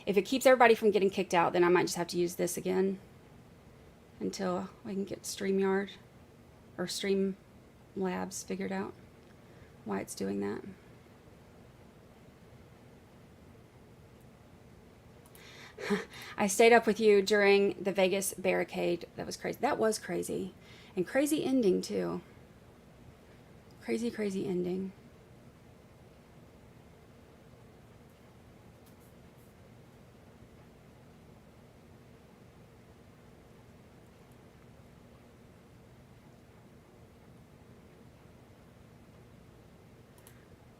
if it keeps everybody from getting kicked out, then I might just have to use this again until we can get StreamYard or Streamlabs figured out why it's doing that. I stayed up with you during the Vegas barricade. That was crazy. That was crazy. And crazy ending, too. Crazy, crazy ending.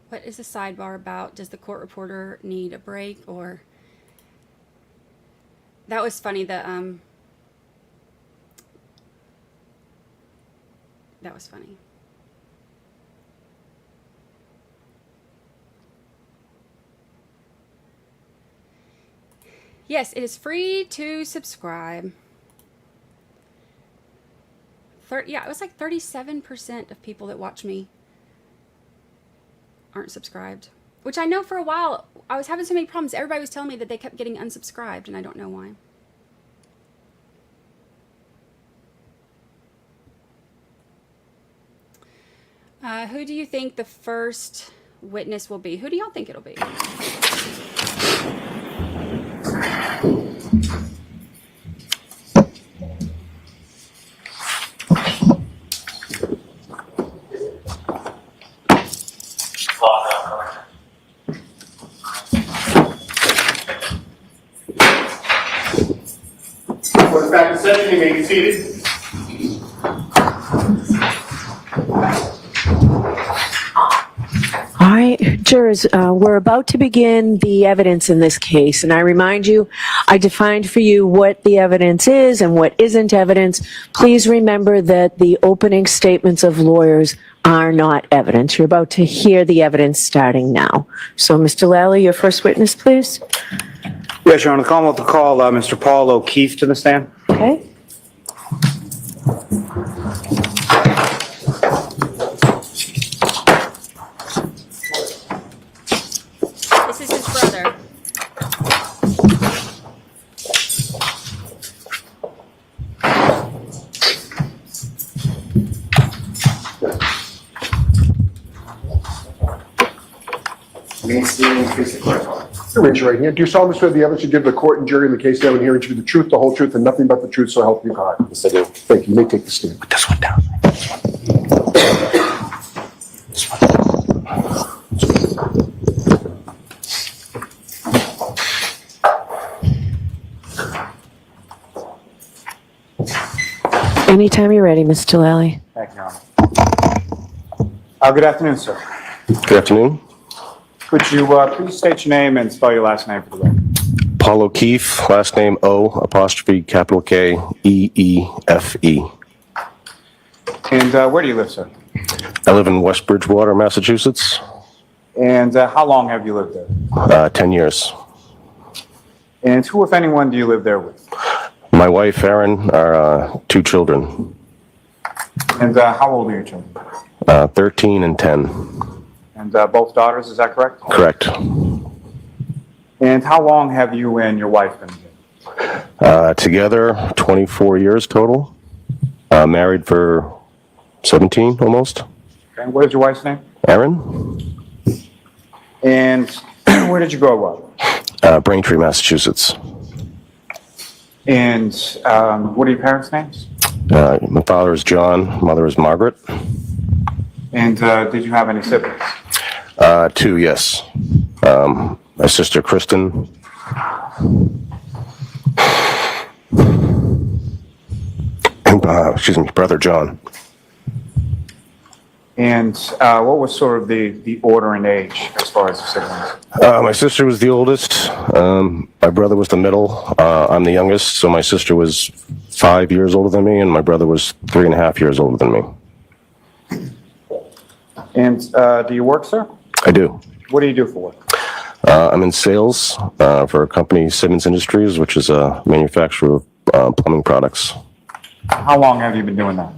What is the sidebar about? Does the court reporter need a break or... That was funny, that was funny. Yes, it is free to subscribe. Yeah, it was like 37% of people that watch me aren't subscribed. Which I know for a while, I was having so many problems. Everybody was telling me that they kept getting unsubscribed, and I don't know why. Who do you think the first witness will be? Who do y'all think it'll be? Court is back in session. You may be seated. All right, jurors, we're about to begin the evidence in this case, and I remind you, I defined for you what the evidence is and what isn't evidence. Please remember that the opening statements of lawyers are not evidence. You're about to hear the evidence starting now. So, Mr. Lally, your first witness, please. Yes, Your Honor, the Commonwealth will call Mr. Paul O'Keefe to the stand. Okay. This is his brother. Raise your right hand. Do you solemnly swear the evidence you give the court and jury in the case now and hearing to be the truth, the whole truth, and nothing but the truth, so help you God? Yes, I do. Thank you. You may take the stand. Put this one down. Anytime you're ready, Mr. Lally. Thank you, Your Honor. Good afternoon, sir. Good afternoon. Could you please state your name and spell your last name for the record? Paul O'Keefe, last name O''K''E''E''F''E. And where do you live, sir? I live in West Bridgewater, Massachusetts. And how long have you lived there? 10 years. And who, if anyone, do you live there with? My wife, Erin, our 2 children. And how old are your children? 13 and 10. And both daughters, is that correct? Correct. And how long have you and your wife been together? Together, 24 years total. Married for 17 almost. And what is your wife's name? Erin? And where did you grow up? Braintree, Massachusetts. And what are your parents' names? My father is John, mother is Margaret. And did you have any siblings? 2, yes. My sister Kristen. Excuse me, brother John. And what was sort of the order and age as far as the siblings? My sister was the oldest. My brother was the middle. I'm the youngest, so my sister was 5 years older than me, and my brother was 3.5 years older than me. And do you work, sir? I do. What do you do for work? I'm in sales for a company, Simmons Industries, which is a manufacturer of plumbing products. How long have you been doing that?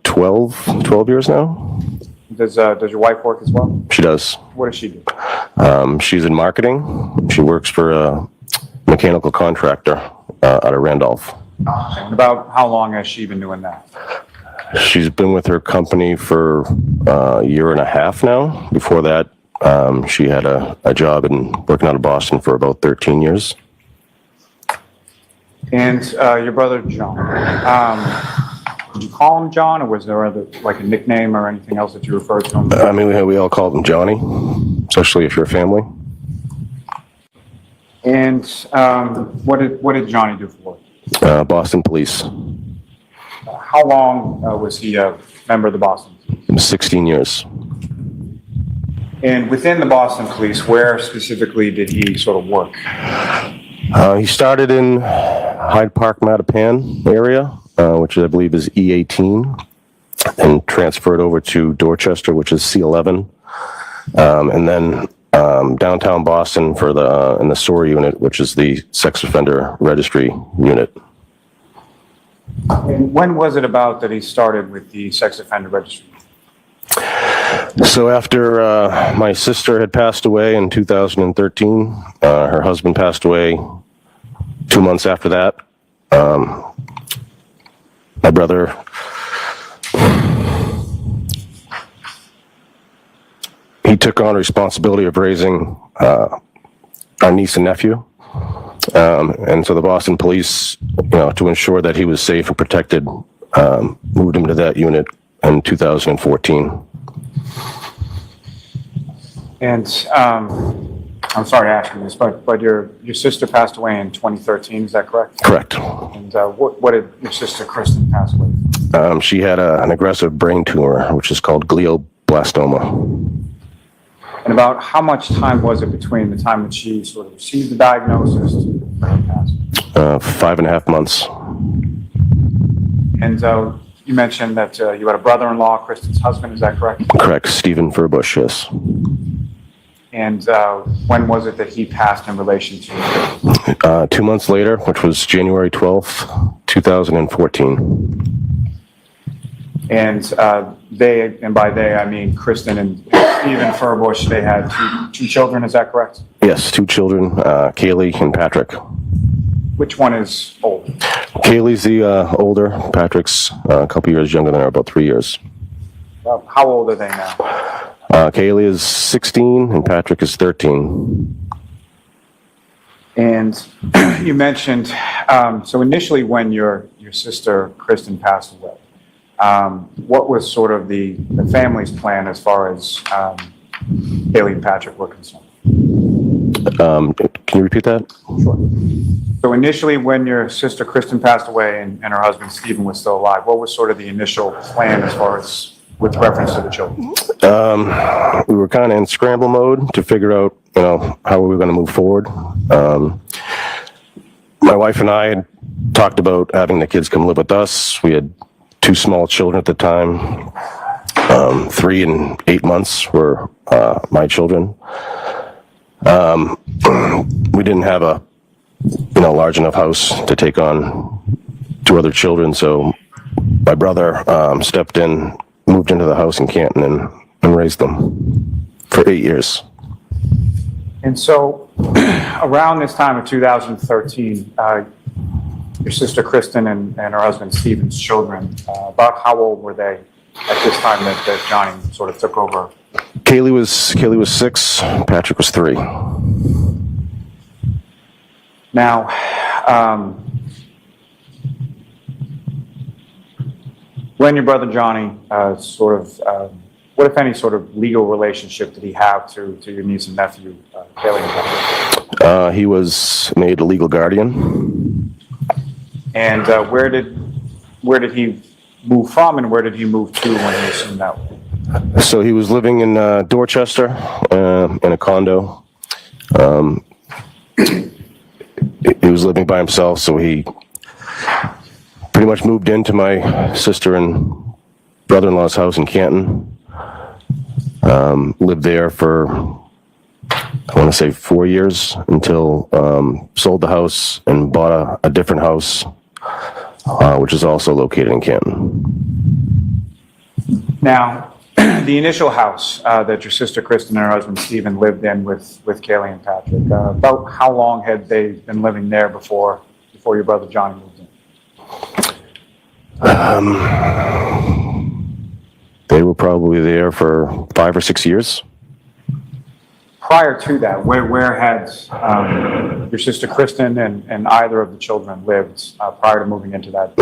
12 years now. Does your wife work as well? She does. What does she do? She's in marketing. She works for a mechanical contractor out of Randolph. And about how long has she been doing that? She's been with her company for a year and a half now. Before that, she had a job working out of Boston for about 13 years. And your brother John, did you call him John, or was there a nickname or anything else that you referred to him? I mean, we all called him Johnny, especially if you're a family. And what did Johnny do for work? Boston Police. How long was he a member of the Boston Police? 16 years. And within the Boston Police, where specifically did he sort of work? He started in Hyde Park, Mattapan area, which I believe is E18, and transferred over to Dorchester, which is C11, and then downtown Boston for in the SOAR unit, which is the sex offender registry unit. And when was it about that he started with the sex offender registry? So after my sister had passed away in 2013, her husband passed away 2 months after that. My brother he took on responsibility of raising our niece and nephew. And so the Boston Police, to ensure that he was safe and protected, moved him to that unit in 2014. And I'm sorry to ask you this, but your sister passed away in 2013, is that correct? Correct. And what did your sister Kristen pass away from? She had an aggressive brain tumor, which is called glioblastoma. And about how much time was it between the time that she sort of received the diagnosis to her passing? 5.5 months. And you mentioned that you had a brother-in-law, Kristen's husband, is that correct? Correct. Stephen Furbush, yes. And when was it that he passed in relation to? 2 months later, which was January 12th, 2014. And they, and by they, I mean Kristen and Stephen Furbush, they had two children, is that correct? Yes, 2 children, Kaylee and Patrick. Which one is older? Kaylee's the older. Patrick's a couple years younger than her, about 3 years. How old are they now? Kaylee is 16 and Patrick is 13. And you mentioned, so initially when your sister Kristen passed away, what was sort of the family's plan as far as Kaylee and Patrick were concerned? Can you repeat that? Sure. So initially when your sister Kristen passed away and her husband Stephen was still alive, what was sort of the initial plan as far as with reference to the children? We were kind of in scramble mode to figure out, how we were going to move forward. My wife and I had talked about having the kids come live with us. We had 2 small children at the time. 3 and 8 months were my children. We didn't have a large enough house to take on 2 other children, so my brother stepped in, moved into the house in Canton and raised them for 8 years. And so, around this time of 2013, your sister Kristen and her husband Stephen's children, about how old were they at this time that Johnny sort of took over? Kaylee was 6, Patrick was 3. Now, when your brother Johnny what if any sort of legal relationship did he have to your niece and nephew, Kaylee and Patrick? He was made a legal guardian. And where did he move from, and where did he move to when he assumed that? So he was living in Dorchester in a condo. He was living by himself, so he pretty much moved into my sister and brother-in-law's house in Canton. Lived there for, I want to say, 4 years until sold the house and bought a different house, which is also located in Canton. Now, the initial house that your sister Kristen and her husband Stephen lived in with Kaylee and Patrick, about how long had they been living there before your brother Johnny moved in? They were probably there for 5 or 6 years. Prior to that, where had your sister Kristen and either of the children lived prior to moving into that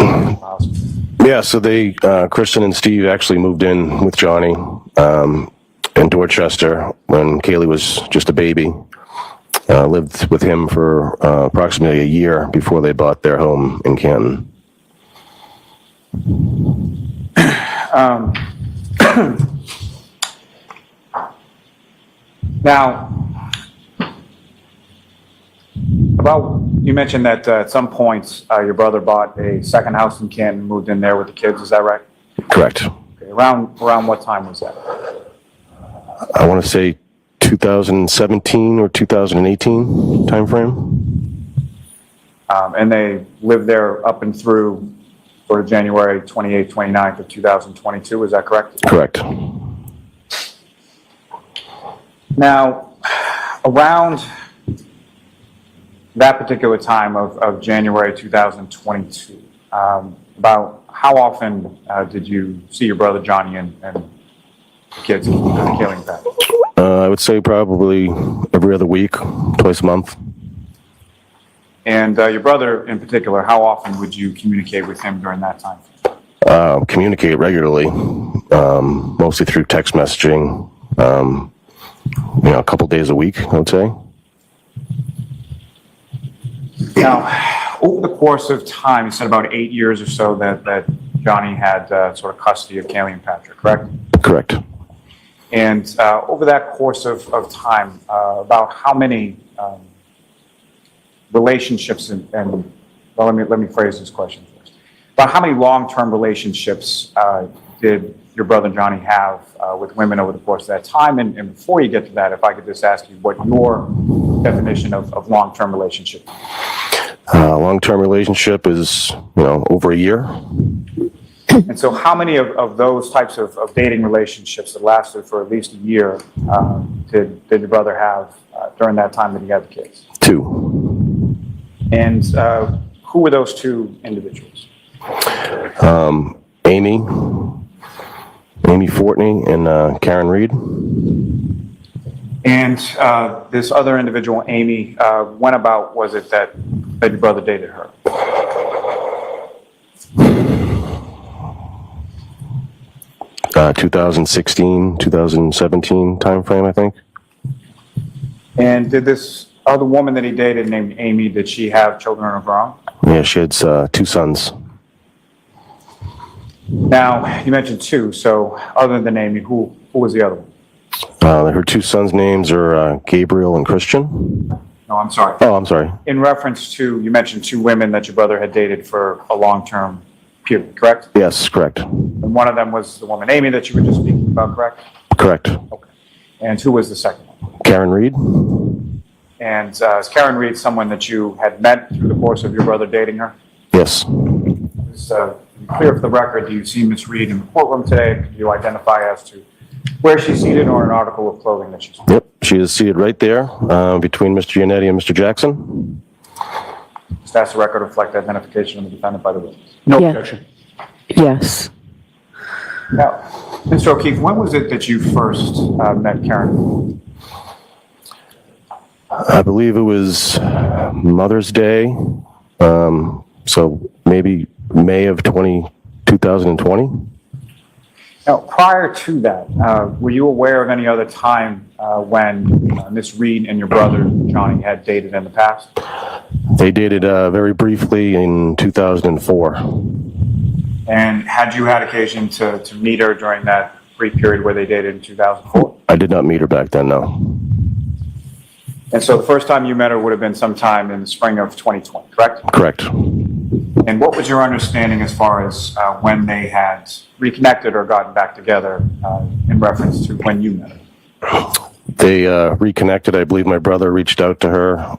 house? Yeah, so Kristen and Steve actually moved in with Johnny in Dorchester when Kaylee was just a baby. Lived with him for approximately a year before they bought their home in Canton. Now, you mentioned that at some point your brother bought a second house in Canton, moved in there with the kids. Is that right? Correct. Okay. Around what time was that? I want to say 2017 or 2018 timeframe. And they lived there up and through sort of January 28th, 29th of 2022. Is that correct? Correct. Now, around that particular time of January 2022, about how often did you see your brother Johnny and the kids, Kaylee and Pat? I would say probably every other week, twice a month. And your brother in particular, how often would you communicate with him during that time? Communicate regularly, mostly through text messaging, a couple days a week, I would say. Now, over the course of time, you said about 8 years or so that Johnny had sort of custody of Kaylee and Patrick, correct? Correct. And over that course of time, about how many relationships and well, let me phrase this question first. About how many long-term relationships did your brother Johnny have with women over the course of that time? And before you get to that, if I could just ask you what your definition of long-term relationship is. Long-term relationship is, over a year. And so how many of those types of dating relationships that lasted for at least a year did your brother have during that time that he had the kids? 2. And who were those 2 individuals? Amy Fortney and Karen Reed. And this other individual, Amy, when about was it that your brother dated her? Uh, 2016, 2017 timeframe, I think. And did this other woman that he dated named Amy, did she have children of her own? Yeah, she had 2 sons. Now, you mentioned 2, so other than Amy, who was the other one? Her 2 sons' names are Gabriel and Christian. No, I'm sorry. Oh, I'm sorry. In reference to, you mentioned 2 women that your brother had dated for a long-term period, correct? Yes, correct. And one of them was the woman Amy that you were just speaking about, correct? Correct. Okay. And who was the second one? Karen Reed. And is Karen Reed someone that you had met through the course of your brother dating her? Yes. Was be clear for the record, do you see Ms. Reed in the courtroom today? Can you identify as to where she's seated or an article of clothing that she's wearing? Yep, she is seated right there between Mr. Giannetti and Mr. Jackson. Does the record reflect identification of the defendant by the witness? No Yeah. objection. Yes. Now, Mr. O'Keefe, when was it that you first met Karen? I believe it was Mother's Day, so maybe May of 2020. Now, prior to that, were you aware of any other time when Ms. Reed and your brother, Johnny, had dated in the past? They dated very briefly in 2004. And had you had occasion to meet her during that brief period where they dated in 2004? I did not meet her back then, no. And so the first time you met her would have been sometime in the spring of 2020, correct? Correct. And what was your understanding as far as when they had reconnected or gotten back together in reference to when you met her? They reconnected. I believe my brother reached out to her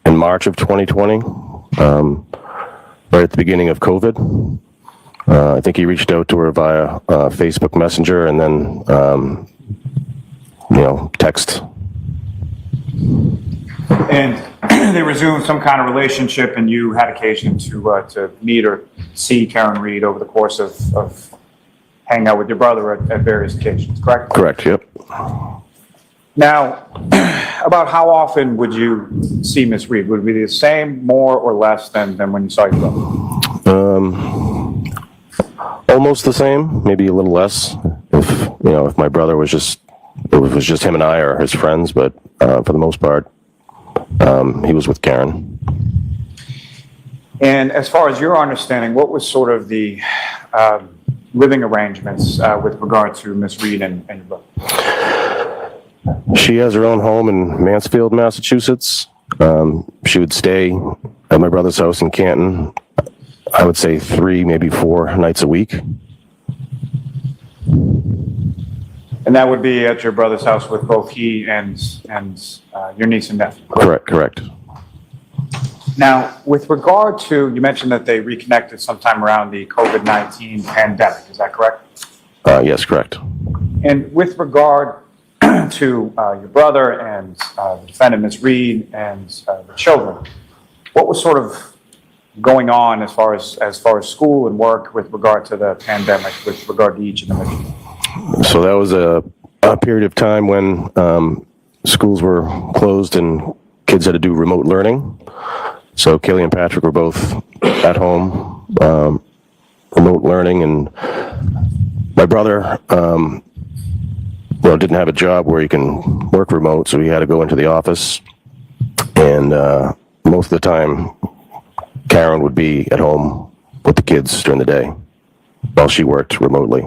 in March of 2020, right at the beginning of COVID. I think he reached out to her via Facebook Messenger and then, text. And they resumed some kind of relationship, and you had occasion to meet or see Karen Reed over the course of hanging out with your brother at various occasions, correct? Correct, yep. Now, about how often would you see Miss Reed? Would it be the same, more or less than when you saw your brother? Almost the same, maybe a little less. If my brother was just him and I or his friends, but for the most part, he was with Karen. And as far as your understanding, what was sort of the living arrangements with regard to Miss Reed and your brother? She has her own home in Mansfield, Massachusetts. She would stay at my brother's house in Canton, I would say 3, maybe 4 nights a week. And that would be at your brother's house with both he and your niece and nephew? Correct. Now, with regard to, you mentioned that they reconnected sometime around the COVID-19 pandemic, is that correct? Yes, correct. And with regard to your brother and the defendant, Ms. Reed, and the children, what was sort of going on as far as school and work with regard to the pandemic, with regard to each of them? So that was a period of time when schools were closed and kids had to do remote learning. So Kaylee and Patrick were both at home, remote learning, and my brother didn't have a job where he can work remote, so he had to go into the office. And most of the time, Karen would be at home with the kids during the day while she worked remotely.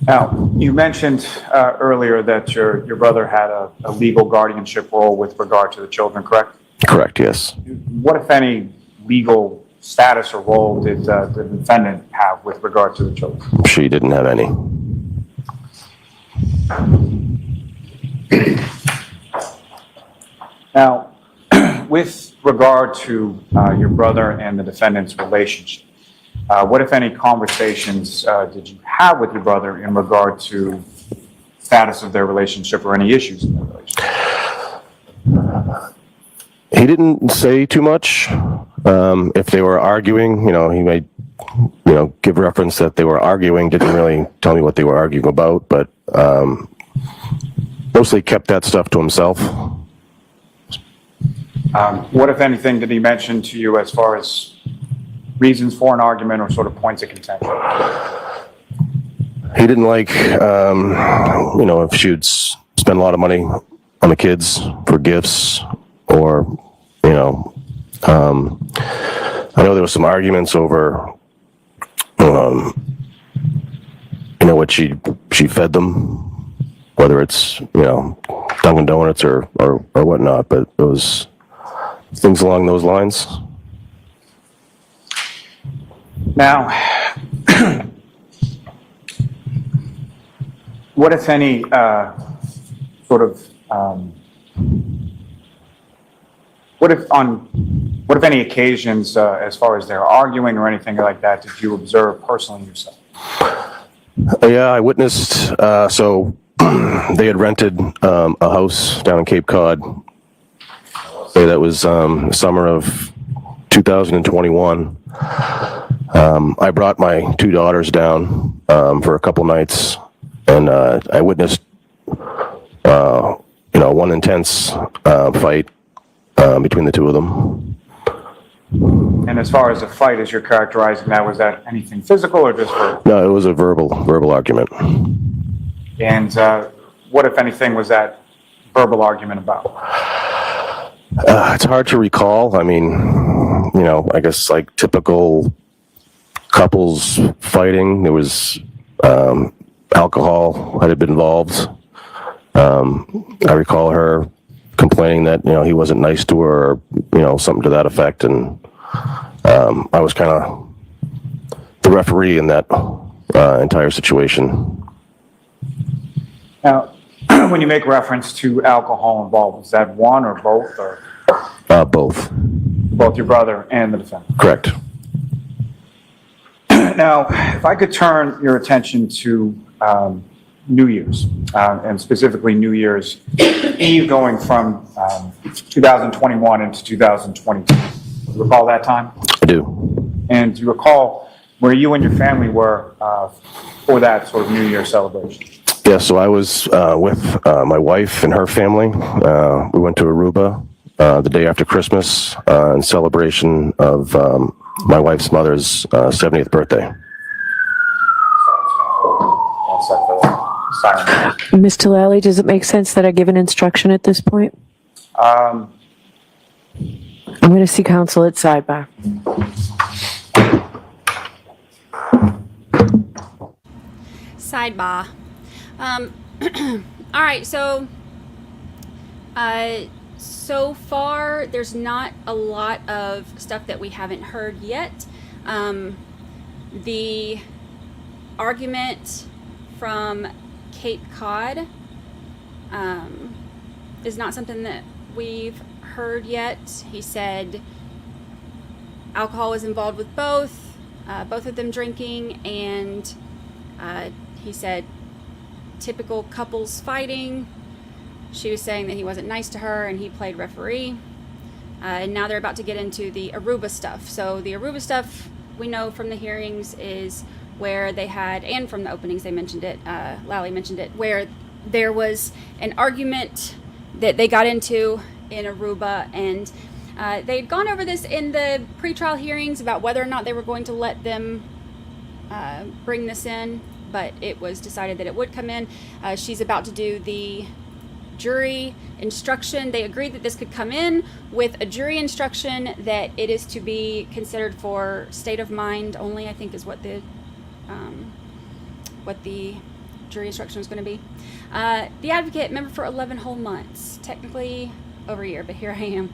Now, you mentioned earlier that your brother had a legal guardianship role with regard to the children, correct? Correct, yes. What, if any, legal status or role did the defendant have with regard to the children? She didn't have any. Now, with regard to your brother and the defendant's relationship, what, if any, conversations did you have with your brother in regard to status of their relationship or any issues in their relationship? He didn't say too much. If they were arguing, he might, give reference that they were arguing. Didn't really tell me what they were arguing about, but mostly kept that stuff to himself. What, if anything, did he mention to you as far as reasons for an argument or sort of points of contention? He didn't like, if she would spend a lot of money on the kids for gifts, or, I know there was some arguments over, what she fed them, whether it's, Dunkin' Donuts or whatnot, but it was things along those lines. Now, what, if any, what if on What, if any, occasions, as far as they're arguing or anything like that, did you observe personally yourself? Yeah, I witnessed, so they had rented a house down in Cape Cod. So that was summer of 2021. I brought my two daughters down for a couple nights, and I witnessed, one intense fight between the two of them. And as far as the fight, as you're characterizing that, was that anything physical or just verbal? No, it was a verbal argument. And what, if anything, was that verbal argument about? It's hard to recall. I mean, I guess like typical couples fighting. There was alcohol had been involved. I recall her complaining that, he wasn't nice to her, or, something to that effect. And I was kind of the referee in that entire situation. Now, when you make reference to alcohol involved, is that one or both, or Both. both your brother and the defendant? Correct. Now, if I could turn your attention to New Year's, and specifically New Year's Eve, going from 2021 into 2022. You recall that time? I do. And do you recall where you and your family were for that sort of New Year celebration? Yeah, so I was with my wife and her family. We went to Aruba the day after Christmas in celebration of my wife's mother's 70th birthday. All set for the siren. Ms. Tallali, does it make sense that I give an instruction at this point? I'm going to see counsel at sidebar. Sidebar. All right, so so far there's not a lot of stuff that we haven't heard yet. The argument from Cape Cod is not something that we've heard yet. He said alcohol was involved with both of them drinking, and he said typical couples fighting. She was saying that he wasn't nice to her and he played referee. And now they're about to get into the Aruba stuff. So the Aruba stuff, we know from the hearings, is where they had, and from the openings they mentioned it, Lally mentioned it, where there was an argument that they got into in Aruba, and they'd gone over this in the pretrial hearings about whether or not they were going to let them bring this in, but it was decided that it would come in. She's about to do the jury instruction. They agreed that this could come in with a jury instruction that it is to be considered for state of mind only, I think is what the jury instruction is going to be. The advocate, member for 11 whole months, technically over a year, but here I am.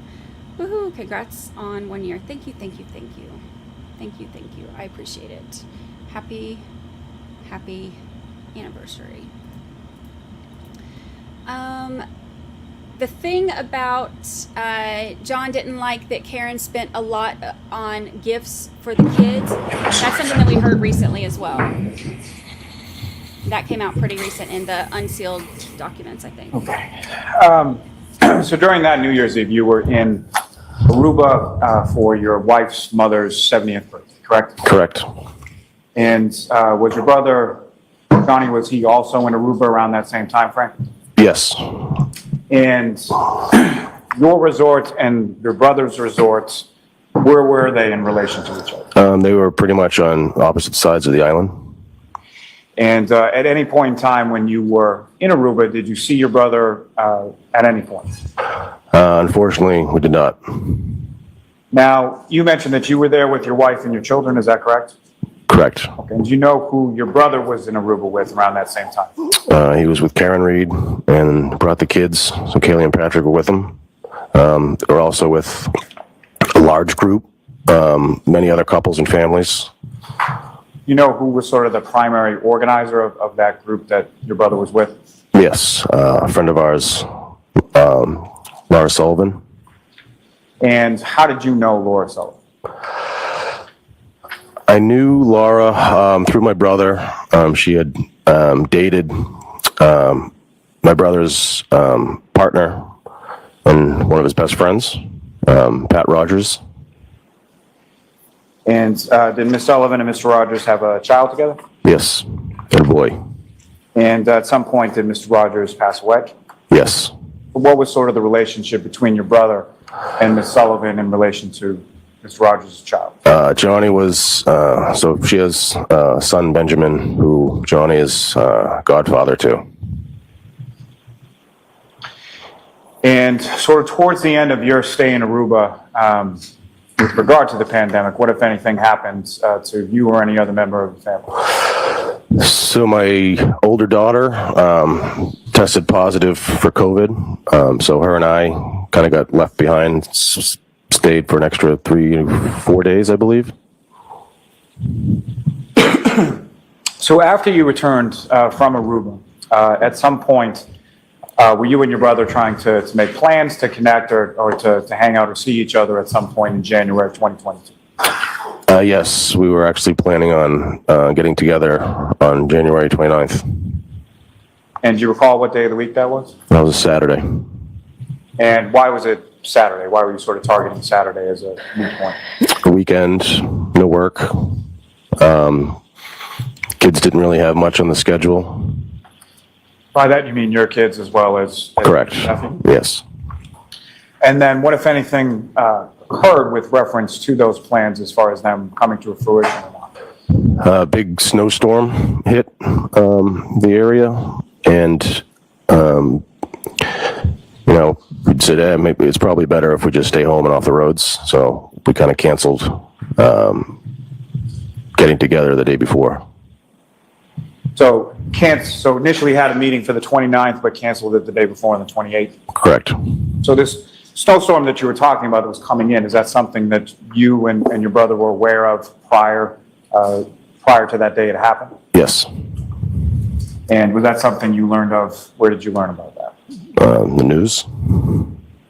Woohoo, congrats on 1 year. Thank you, thank you, thank you. Thank you, thank you. I appreciate it. Happy anniversary. The thing about John didn't like that Karen spent a lot on gifts for the kids. That's something that we heard recently as well. That came out pretty recent in the unsealed documents, I think. Okay. So during that New Year's Eve, you were in Aruba for your wife's mother's 70th birthday, correct? Correct. And was your brother, Johnny, was he also in Aruba around that same time frame? Yes. And your resort and your brother's resorts, where were they in relation to each other? They were pretty much on opposite sides of the island. And at any point in time when you were in Aruba, did you see your brother at any point? Unfortunately, we did not. Now, you mentioned that you were there with your wife and your children, is that correct? Correct. Okay. And do you know who your brother was in Aruba with around that same time? He was with Karen Reed and brought the kids. So Kaylee and Patrick were with him. They were also with a large group, many other couples and families. You know who was sort of the primary organizer of that group that your brother was with? Yes, a friend of ours, Laura Sullivan. And how did you know Laura Sullivan? I knew Laura through my brother. She had dated my brother's partner and one of his best friends, Pat Rogers. And did Miss Sullivan and Mr. Rogers have a child together? Yes, and a boy. And at some point, did Mr. Rogers pass away? Yes. What was sort of the relationship between your brother and Miss Sullivan in relation to Mr. Rogers' child? Johnny was, so she has a son, Benjamin, who Johnny is godfather to. And sort of towards the end of your stay in Aruba, with regard to the pandemic, what, if anything, happened to you or any other member of the family? So my older daughter tested positive for COVID. So her and I kind of got left behind, stayed for an extra 3-4 days, I believe. So after you returned from Aruba, at some point, were you and your brother trying to make plans to connect or to hang out or see each other at some point in January of 2022? Yes, we were actually planning on getting together on January 29th. And do you recall what day of the week that was? That was a Saturday. And why was it Saturday? Why were you sort of targeting Saturday as a new point? A weekend, no work. Kids didn't really have much on the schedule. By that, you mean your kids as well as Correct. your nephew? Yes. And then what, if anything, occurred with reference to those plans as far as them coming to a fruition or not? A big snowstorm hit the area, and we said, maybe it's probably better if we just stay home and off the roads. So we kind of canceled getting together the day before. So initially had a meeting for the 29th, but canceled it the day before on the 28th? Correct. So this snowstorm that you were talking about that was coming in, is that something that you and your brother were aware of prior to that day it happened? Yes. And was that something you learned of? Where did you learn about that? The news.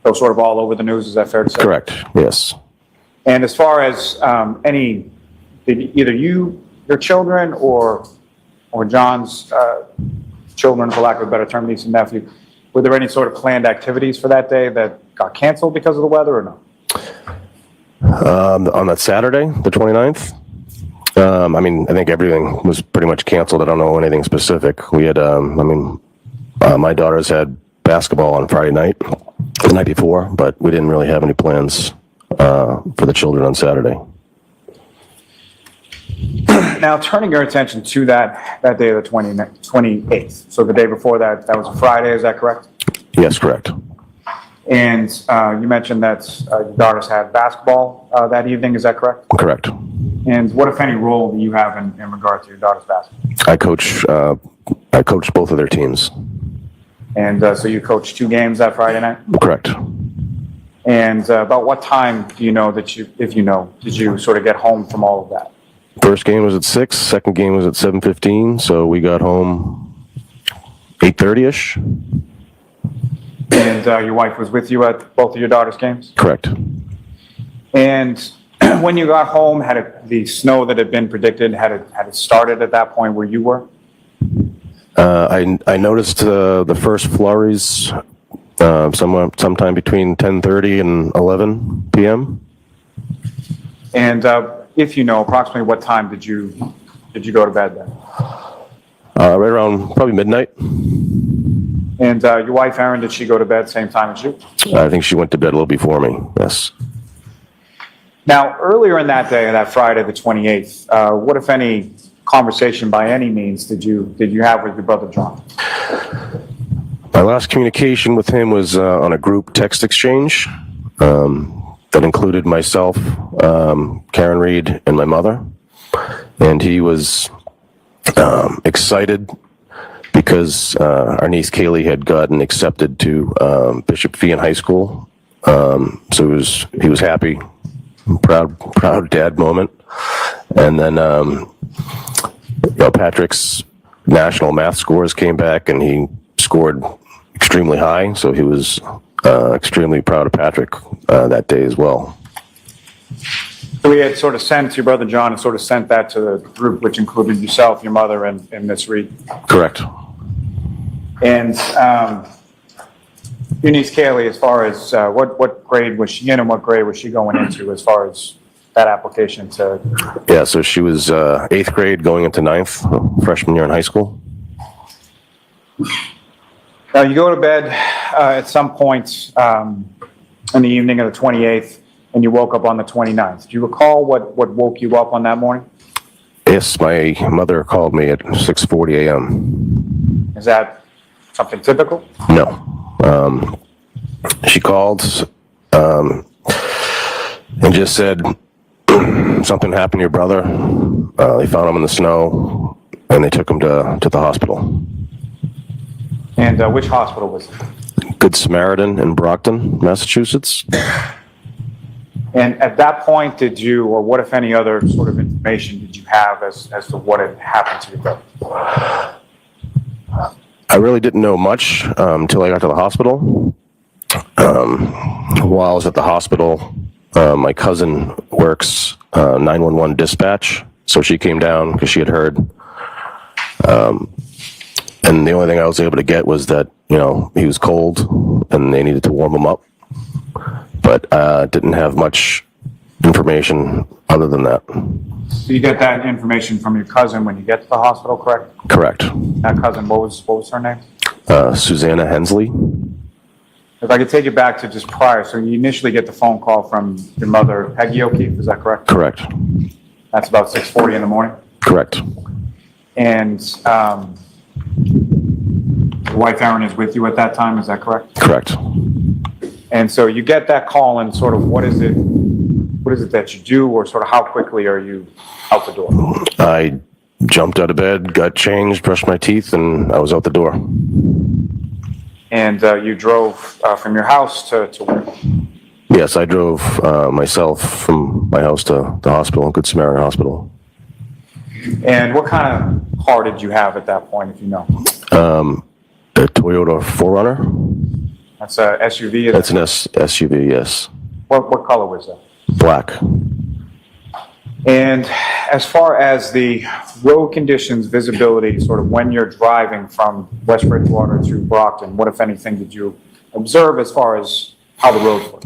So sort of all over the news, is that fair to say? Correct. Yes. And as far as did either your children or John's children, for lack of a better term, niece and nephew, were there any sort of planned activities for that day that got canceled because of the weather or no? On that Saturday, the 29th, I think everything was pretty much canceled. I don't know anything specific. We had, my daughters had basketball on Friday night, the night before, but we didn't really have any plans for the children on Saturday. Now, turning your attention to that day of the 28th, so the day before that was a Friday, is that correct? Yes, correct. And you mentioned that your daughters had basketball that evening, is that correct? Correct. And what, if any, role do you have in regard to your daughter's basketball? I coached both of their teams. And so you coached 2 games that Friday night? Correct. And about what time do you know did you sort of get home from all of that? First game was at 6, second game was at 7:15, so we got home 8:30ish. And your wife was with you at both of your daughter's games? Correct. And when you got home, the snow that had been predicted, had it started at that point where you were? I noticed the first flurries sometime between 10:30 and 11 p.m. And if you know, approximately what time did you go to bed then? Right around probably midnight. And your wife, Erin, did she go to bed same time as you? I think she went to bed a little before me, yes. Now, earlier in that day, that Friday, the 28th, what, if any, conversation by any means did you have with your brother John? My last communication with him was on a group text exchange that included myself, Karen Reed, and my mother. And he was excited because our niece Kaylee had gotten accepted to Bishop Fee in high school. So he was happy, proud dad moment. And then Patrick's national math scores came back, and he scored extremely high. So he was extremely proud of Patrick that day as well. So he had sort of sent, your brother John had sort of sent that to the group, which included yourself, your mother, and Miss Reed. Correct. And your niece Kaylee, as far as what grade was she in and what grade was she going into as far as that application to? Yeah, so she was 8th grade going into 9th, freshman year in high school. Now, you go to bed at some point in the evening of the 28th, and you woke up on the 29th. Do you recall what woke you up on that morning? Yes, my mother called me at 6:40 a.m. Is that something typical? No. She called and just said something happened to your brother. They found him in the snow, and they took him to the hospital. And which hospital was it? Good Samaritan in Brockton, Massachusetts. And at that point, did you, or what, if any, other sort of information did you have as to what had happened to your brother? I really didn't know much until I got to the hospital. While I was at the hospital, my cousin works 911 dispatch, so she came down because she had heard. And the only thing I was able to get was that, he was cold and they needed to warm him up. But didn't have much information other than that. So you get that information from your cousin when you get to the hospital, correct? Correct. That cousin, what was her name? Susanna Hensley. If I could take you back to just prior, so you initially get the phone call from your mother, Peggy O'Keefe, is that correct? Correct. That's about 6:40 in the morning? Correct. And your wife Erin is with you at that time, is that correct? Correct. And so you get that call and sort of what is it that you do, or sort of how quickly are you out the door? I jumped out of bed, got changed, brushed my teeth, and I was out the door. And you drove from your house to where? Yes, I drove myself from my house to the hospital, Good Samaritan Hospital. And what kind of car did you have at that point, if you know? A Toyota 4Runner. That's a SUV? That's an SUV, yes. What color was that? Black. And as far as the road conditions, visibility, sort of when you're driving from West Bridgewater to Brockton, what, if anything, did you observe as far as how the roads were?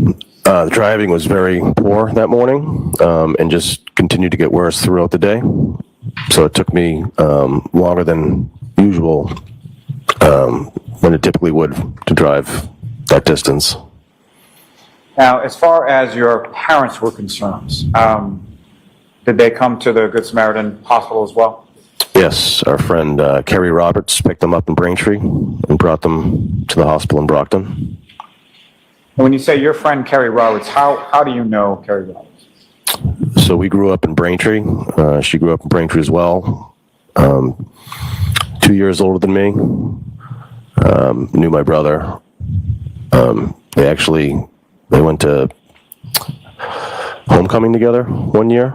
The driving was very poor that morning and just continued to get worse throughout the day. So it took me longer than usual than it typically would to drive that distance. Now, as far as your parents were concerned, did they come to the Good Samaritan Hospital as well? Yes, our friend Kerry Roberts picked them up in Braintree and brought them to the hospital in Brockton. And when you say your friend Kerry Roberts, how do you know Kerry Roberts? So we grew up in Braintree. She grew up in Braintree as well. 2 years older than me. Knew my brother. They went to homecoming together one year.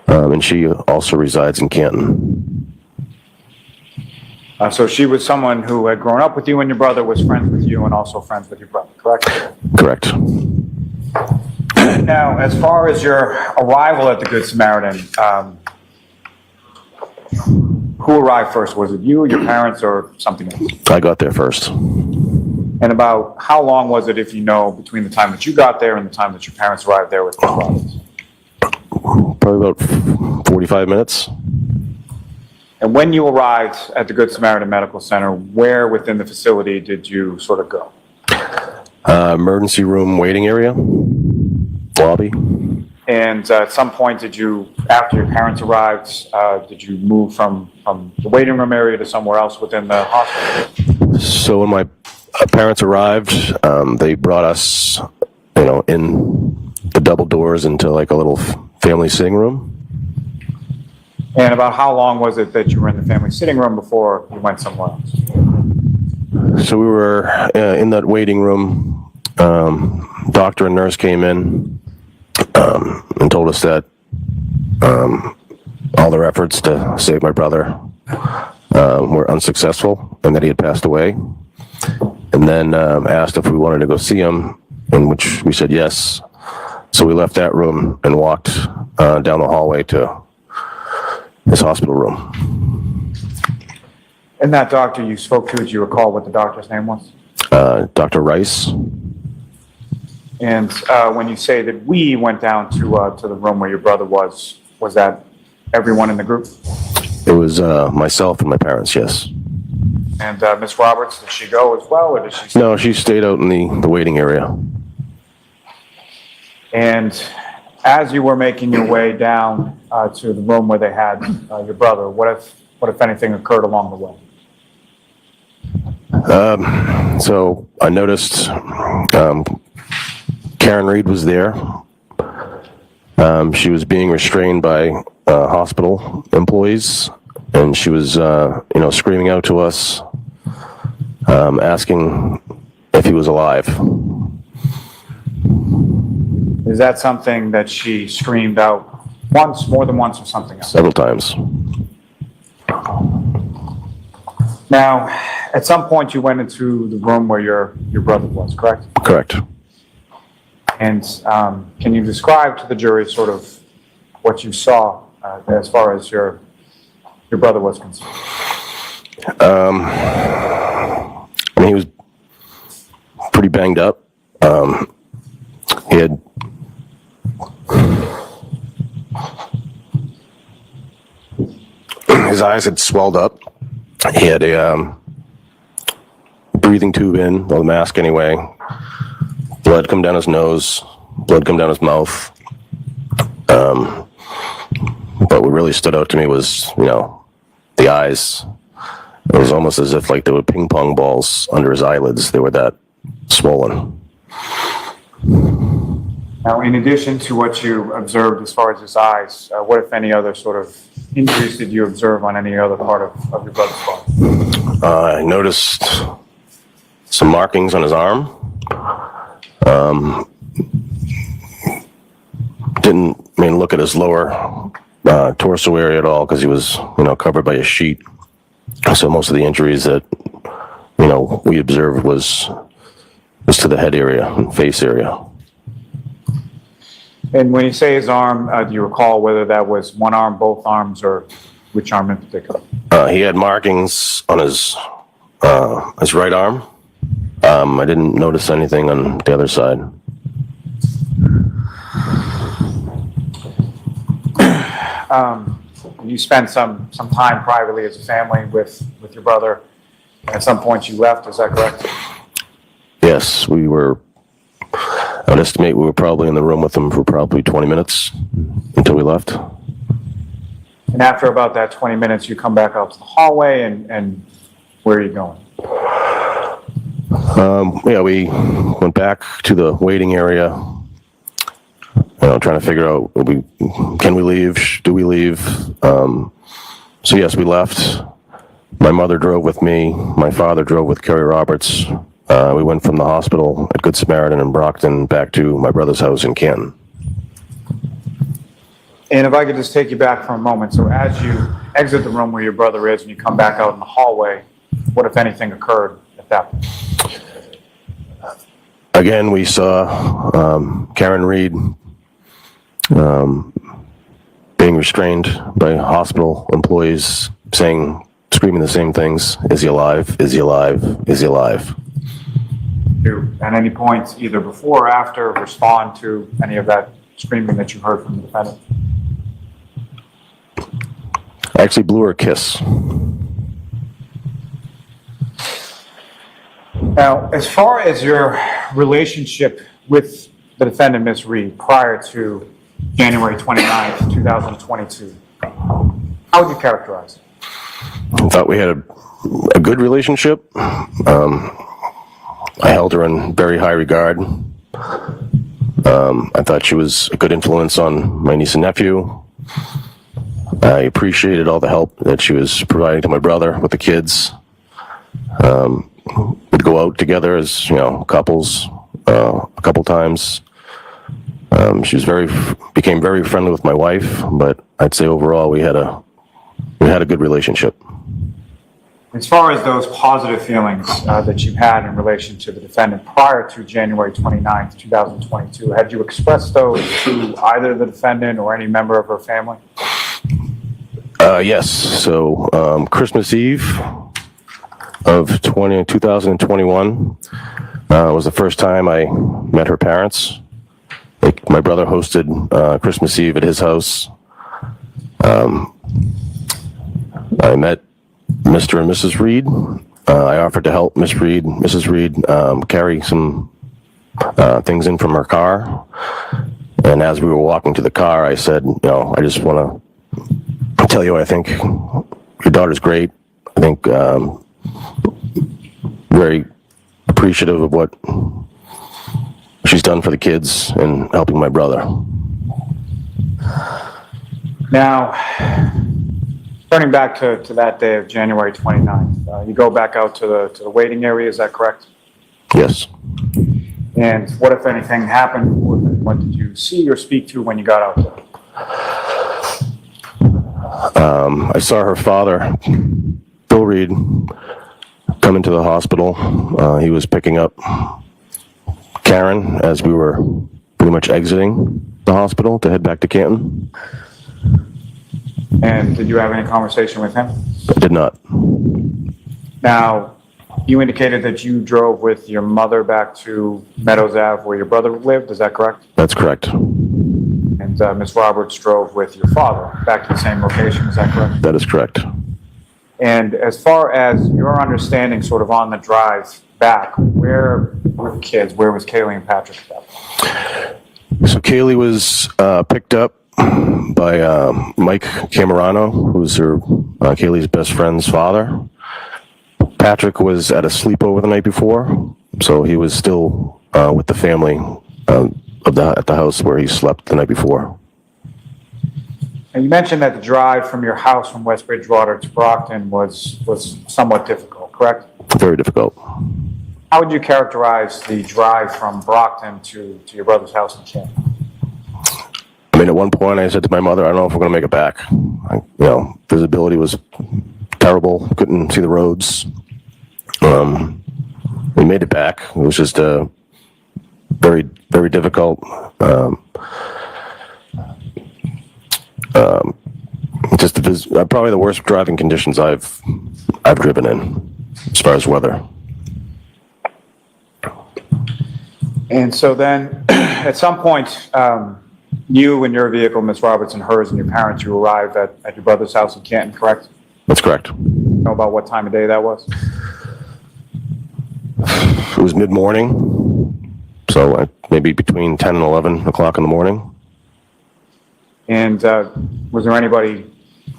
And she also resides in Canton. So she was someone who had grown up with you, and your brother was friends with you and also friends with your brother, correct? Correct. Now, as far as your arrival at the Good Samaritan, who arrived first? Was it you, your parents, or something else? I got there first. And about how long was it, if you know, between the time that you got there and the time that your parents arrived there with Ms. Roberts? Probably about 45 minutes. And when you arrived at the Good Samaritan Medical Center, where within the facility did you sort of go? Emergency room waiting area, lobby. And at some point, did you, after your parents arrived, did you move from the waiting room area to somewhere else within the hospital? So when my parents arrived, they brought us, in the double doors into like a little family sitting room. And about how long was it that you were in the family sitting room before you went somewhere else? So we were in that waiting room. Doctor and nurse came in and told us that all their efforts to save my brother were unsuccessful and that he had passed away. and then asked if we wanted to go see him, in which we said yes. So we left that room and walked down the hallway to his hospital room. And that doctor you spoke to, do you recall what the doctor's name was? Dr. Rice. And when you say that we went down to the room where your brother was that everyone in the group? It was myself and my parents, yes. And Miss Roberts, did she go as well, or did she? No, she stayed out in the waiting area. And as you were making your way down to the room where they had your brother, what if anything occurred along the way? So I noticed Karen Reed was there. She was being restrained by hospital employees, and she was, screaming out to us, asking if he was alive. Is that something that she screamed out once, more than once, or something else? Several times. Now, at some point you went into the room where your brother was, correct? Correct. And can you describe to the jury sort of what you saw as far as your brother was concerned? He was pretty banged up. He had his eyes had swelled up. He had a breathing tube in, well, the mask anyway. Blood come down his nose, blood come down his mouth. But what really stood out to me was, the eyes. It was almost as if like there were ping pong balls under his eyelids. They were that swollen. Now, in addition to what you observed as far as his eyes, what, if any, other sort of injuries did you observe on any other part of your brother's body? I noticed some markings on his arm. Didn't look at his lower torso area at all because he was, covered by a sheet. So most of the injuries that, we observed was to the head area and face area. And when you say his arm, do you recall whether that was one arm, both arms, or which arm in particular? He had markings on his right arm. I didn't notice anything on the other side. You spent some time privately as a family with your brother. At some point you left, is that correct? Yes, I would estimate we were probably in the room with him for probably 20 minutes until we left. And after about that 20 minutes, you come back out to the hallway, and where are you going? We went back to the waiting area, trying to figure out, can we leave? Do we leave? So yes, we left. My mother drove with me. My father drove with Kerry Roberts. We went from the hospital at Good Samaritan in Brockton back to my brother's house in Canton. And if I could just take you back for a moment. So as you exit the room where your brother is and you come back out in the hallway, what, if anything, occurred at that point? Again, we saw Karen Reed being restrained by hospital employees, screaming the same things. Is he alive? Is he alive? Is he alive? To, at any point, either before or after, respond to any of that screaming that you heard from the defendant? I actually blew her a kiss. Now, as far as your relationship with the defendant, Ms. Reed, prior to January 29th, 2022, how would you characterize it? I thought we had a good relationship. I held her in very high regard. I thought she was a good influence on my niece and nephew. I appreciated all the help that she was providing to my brother with the kids. We'd go out together as, couples a couple times. She became very friendly with my wife, but I'd say overall we had a good relationship. As far as those positive feelings that you had in relation to the defendant prior to January 29th, 2022, had you expressed those to either the defendant or any member of her family? Yes. So Christmas Eve of 2021 was the first time I met her parents. My brother hosted Christmas Eve at his house. I met Mr. and Mrs. Reed. I offered to help Mrs. Reed, carry some things in from her car. And as we were walking to the car, I said, I just want to tell you, I think your daughter's great. I think very appreciative of what she's done for the kids and helping my brother. Now, turning back to that day of January 29th, you go back out to the waiting area, is that correct? Yes. And what, if anything, happened? What did you see or speak to when you got out there? I saw her father, Bill Reed, come into the hospital. He was picking up Karen as we were pretty much exiting the hospital to head back to Canton. And did you have any conversation with him? I did not. Now, you indicated that you drove with your mother back to Meadows Ave where your brother lived, is that correct? That's correct. And Ms. Roberts drove with your father back to the same location, is that correct? That is correct. And as far as your understanding sort of on the drive back, where were the kids? Where was Kaylee and Patrick at that point? So Kaylee was picked up by Mike Camerano, who's Kaylee's best friend's father. Patrick was at a sleepover the night before, so he was still with the family at the house where he slept the night before. And you mentioned that the drive from your house from West Bridgewater to Brockton was somewhat difficult, correct? Very difficult. How would you characterize the drive from Brockton to your brother's house in Canton? I mean, at one point I said to my mother, I don't know if we're going to make it back. Visibility was terrible. Couldn't see the roads. We made it back. It was just very, very difficult. Probably the worst driving conditions I've driven in, as far as weather. And so then, at some point, you and your vehicle, Ms. Roberts and hers and your parents, you arrived at your brother's house in Canton, correct? That's correct. You know about what time of day that was? It was mid-morning, so maybe between 10 and 11 o'clock in the morning. And was there anybody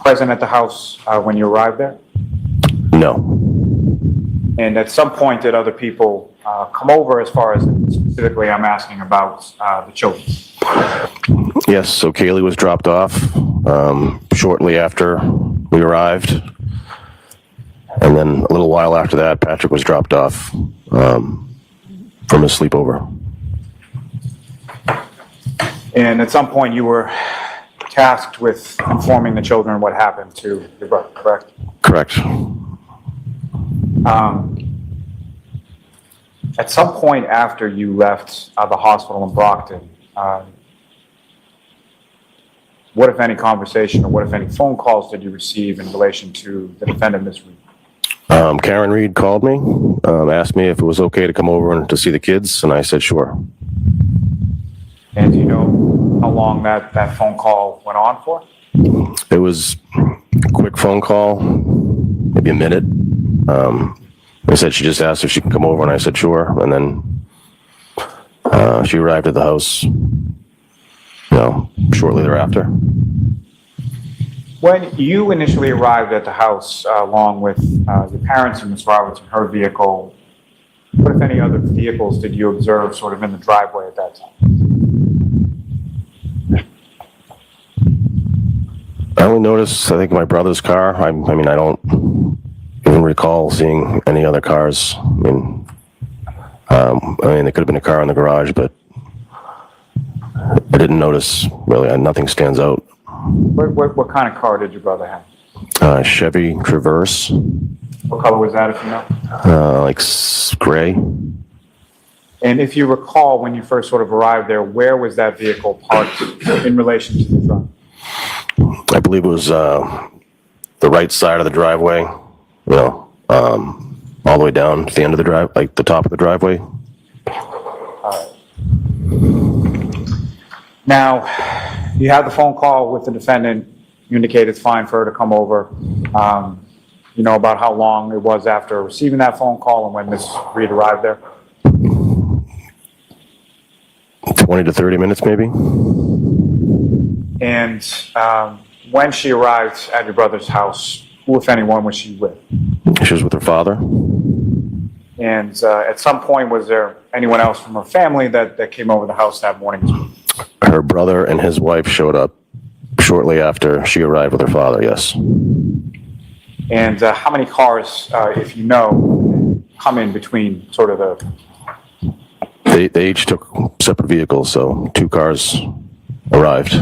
present at the house when you arrived there? No. And at some point, did other people come over, as far as specifically I'm asking about the children? Yes, so Kaylee was dropped off shortly after we arrived. And then a little while after that, Patrick was dropped off from his sleepover. And at some point, you were tasked with informing the children what happened to your brother, correct? Correct. At some point after you left the hospital in Brockton, what, if any, conversation or what, if any, phone calls did you receive in relation to the defendant, Ms. Reed? Karen Reed called me, asked me if it was okay to come over and to see the kids, and I said sure. And do you know how long that phone call went on for? It was a quick phone call, maybe a minute. They said she just asked if she can come over, and I said sure. And then she arrived at the house, shortly thereafter. When you initially arrived at the house, along with your parents and Ms. Roberts and her vehicle, what, if any, other vehicles did you observe sort of in the driveway at that time? I only noticed, I think, my brother's car. I mean, I don't even recall seeing any other cars. I mean, there could have been a car in the garage, but I didn't notice, really. Nothing stands out. What kind of car did your brother have? Chevy Traverse, What color was that, if you know? gray. And if you recall, when you first sort of arrived there, where was that vehicle parked in relation to the front? I believe it was the right side of the driveway, all the way down to the end of the drive, like the top of the driveway. Now, you had the phone call with the defendant. You indicate it's fine for her to come over. You know about how long it was after receiving that phone call and when Ms. Reed arrived there? 20 to 30 minutes, maybe. And when she arrived at your brother's house, who, if anyone, was she with? She was with her father. And at some point, was there anyone else from her family that came over the house that morning as well? Her brother and his wife showed up shortly after she arrived with her father, yes. And how many cars, if you know, come in between sort of the... They each took separate vehicles, so 2 cars arrived.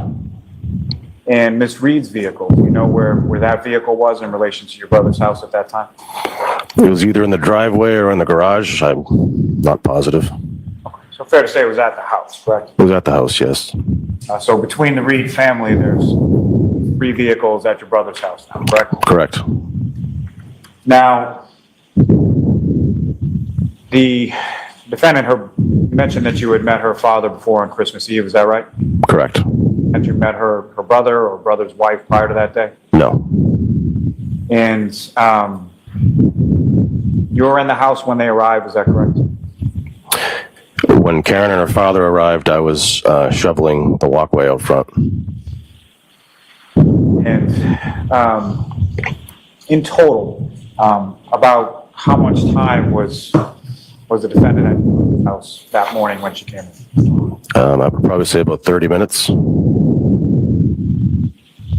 And Miss Reed's vehicle, do you know where that vehicle was in relation to your brother's house at that time? It was either in the driveway or in the garage. I'm not positive. So fair to say it was at the house, correct? It was at the house, yes. So between the Reed family, there's 3 vehicles at your brother's house now, correct? Correct. Now, the defendant, you mentioned that you had met her father before on Christmas Eve, is that right? Correct. Had you met her brother or brother's wife prior to that day? No. And you were in the house when they arrived, is that correct? When Karen and her father arrived, I was shoveling the walkway out front. And in total, about how much time was the defendant at the house that morning when she came in? I would probably say about 30 minutes.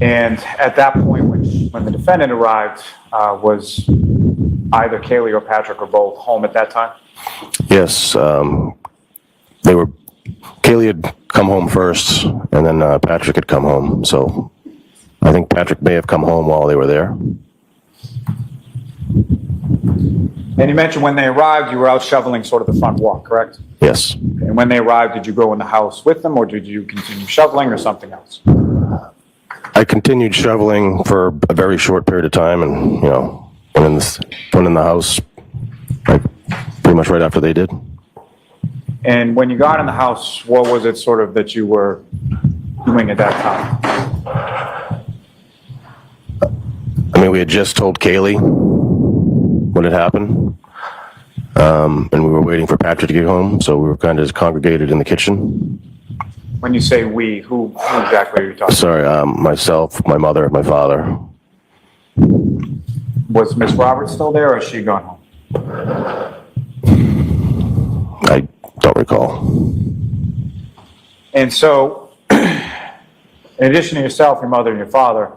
And at that point, when the defendant arrived, was either Kaylee or Patrick or both home at that time? Yes, Kaylee had come home first, and then Patrick had come home. So I think Patrick may have come home while they were there. And you mentioned when they arrived, you were out shoveling sort of the front walk, correct? Yes. And when they arrived, did you go in the house with them, or did you continue shoveling or something else? I continued shoveling for a very short period of time, and went in the house pretty much right after they did. And when you got in the house, what was it sort of that you were doing at that time? I mean, we had just told Kaylee what had happened, and we were waiting for Patrick to get home, so we were kind of just congregated in the kitchen. When you say we, who exactly are you talking about? Sorry, myself, my mother, my father. Was Miss Roberts still there, or has she gone home? I don't recall. And so, in addition to yourself, your mother, and your father,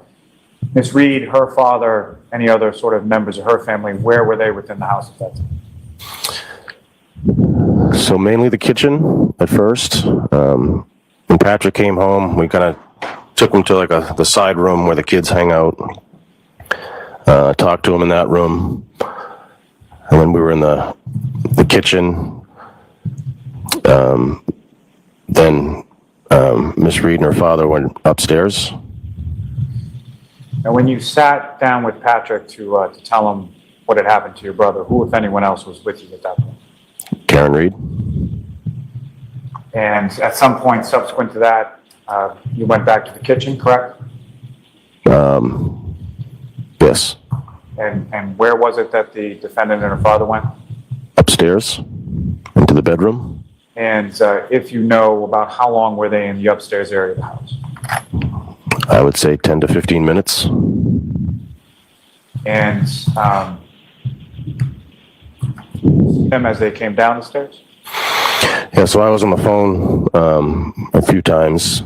Miss Reed, her father, any other sort of members of her family, where were they within the house at that time? So mainly the kitchen at first. When Patrick came home, we kind of took him to the side room where the kids hang out. Talked to him in that room. And then we were in the kitchen. Then Miss Reed and her father went upstairs. And when you sat down with Patrick to tell him what had happened to your brother, who, if anyone else, was with you at that point? Karen Reed. And at some point subsequent to that, you went back to the kitchen, correct? Yes. And where was it that the defendant and her father went? Upstairs, into the bedroom. And if you know, about how long were they in the upstairs area of the house? I would say 10 to 15 minutes. And them as they came down the stairs? Yeah, so I was on the phone a few times.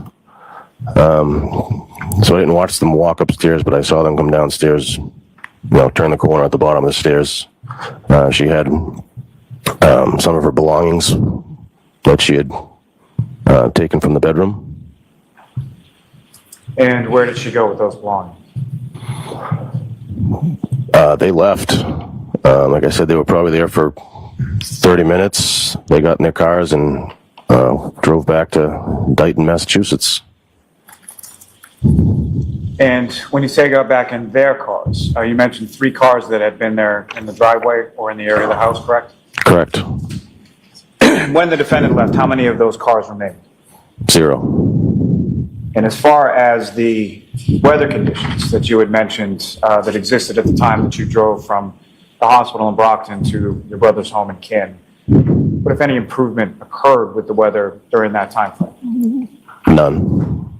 So I didn't watch them walk upstairs, but I saw them come downstairs, turn the corner at the bottom of the stairs. She had some of her belongings that she had taken from the bedroom. And where did she go with those belongings? They left. Like I said, they were probably there for 30 minutes. They got in their cars and drove back to Dayton, Massachusetts. And when you say got back in their cars, you mentioned 3 cars that had been there in the driveway or in the area of the house, correct? Correct. When the defendant left, how many of those cars remained? 0. And as far as the weather conditions that you had mentioned that existed at the time that you drove from the hospital in Brockton to your brother's home in Kin, what, if any, improvement occurred with the weather during that time frame? None.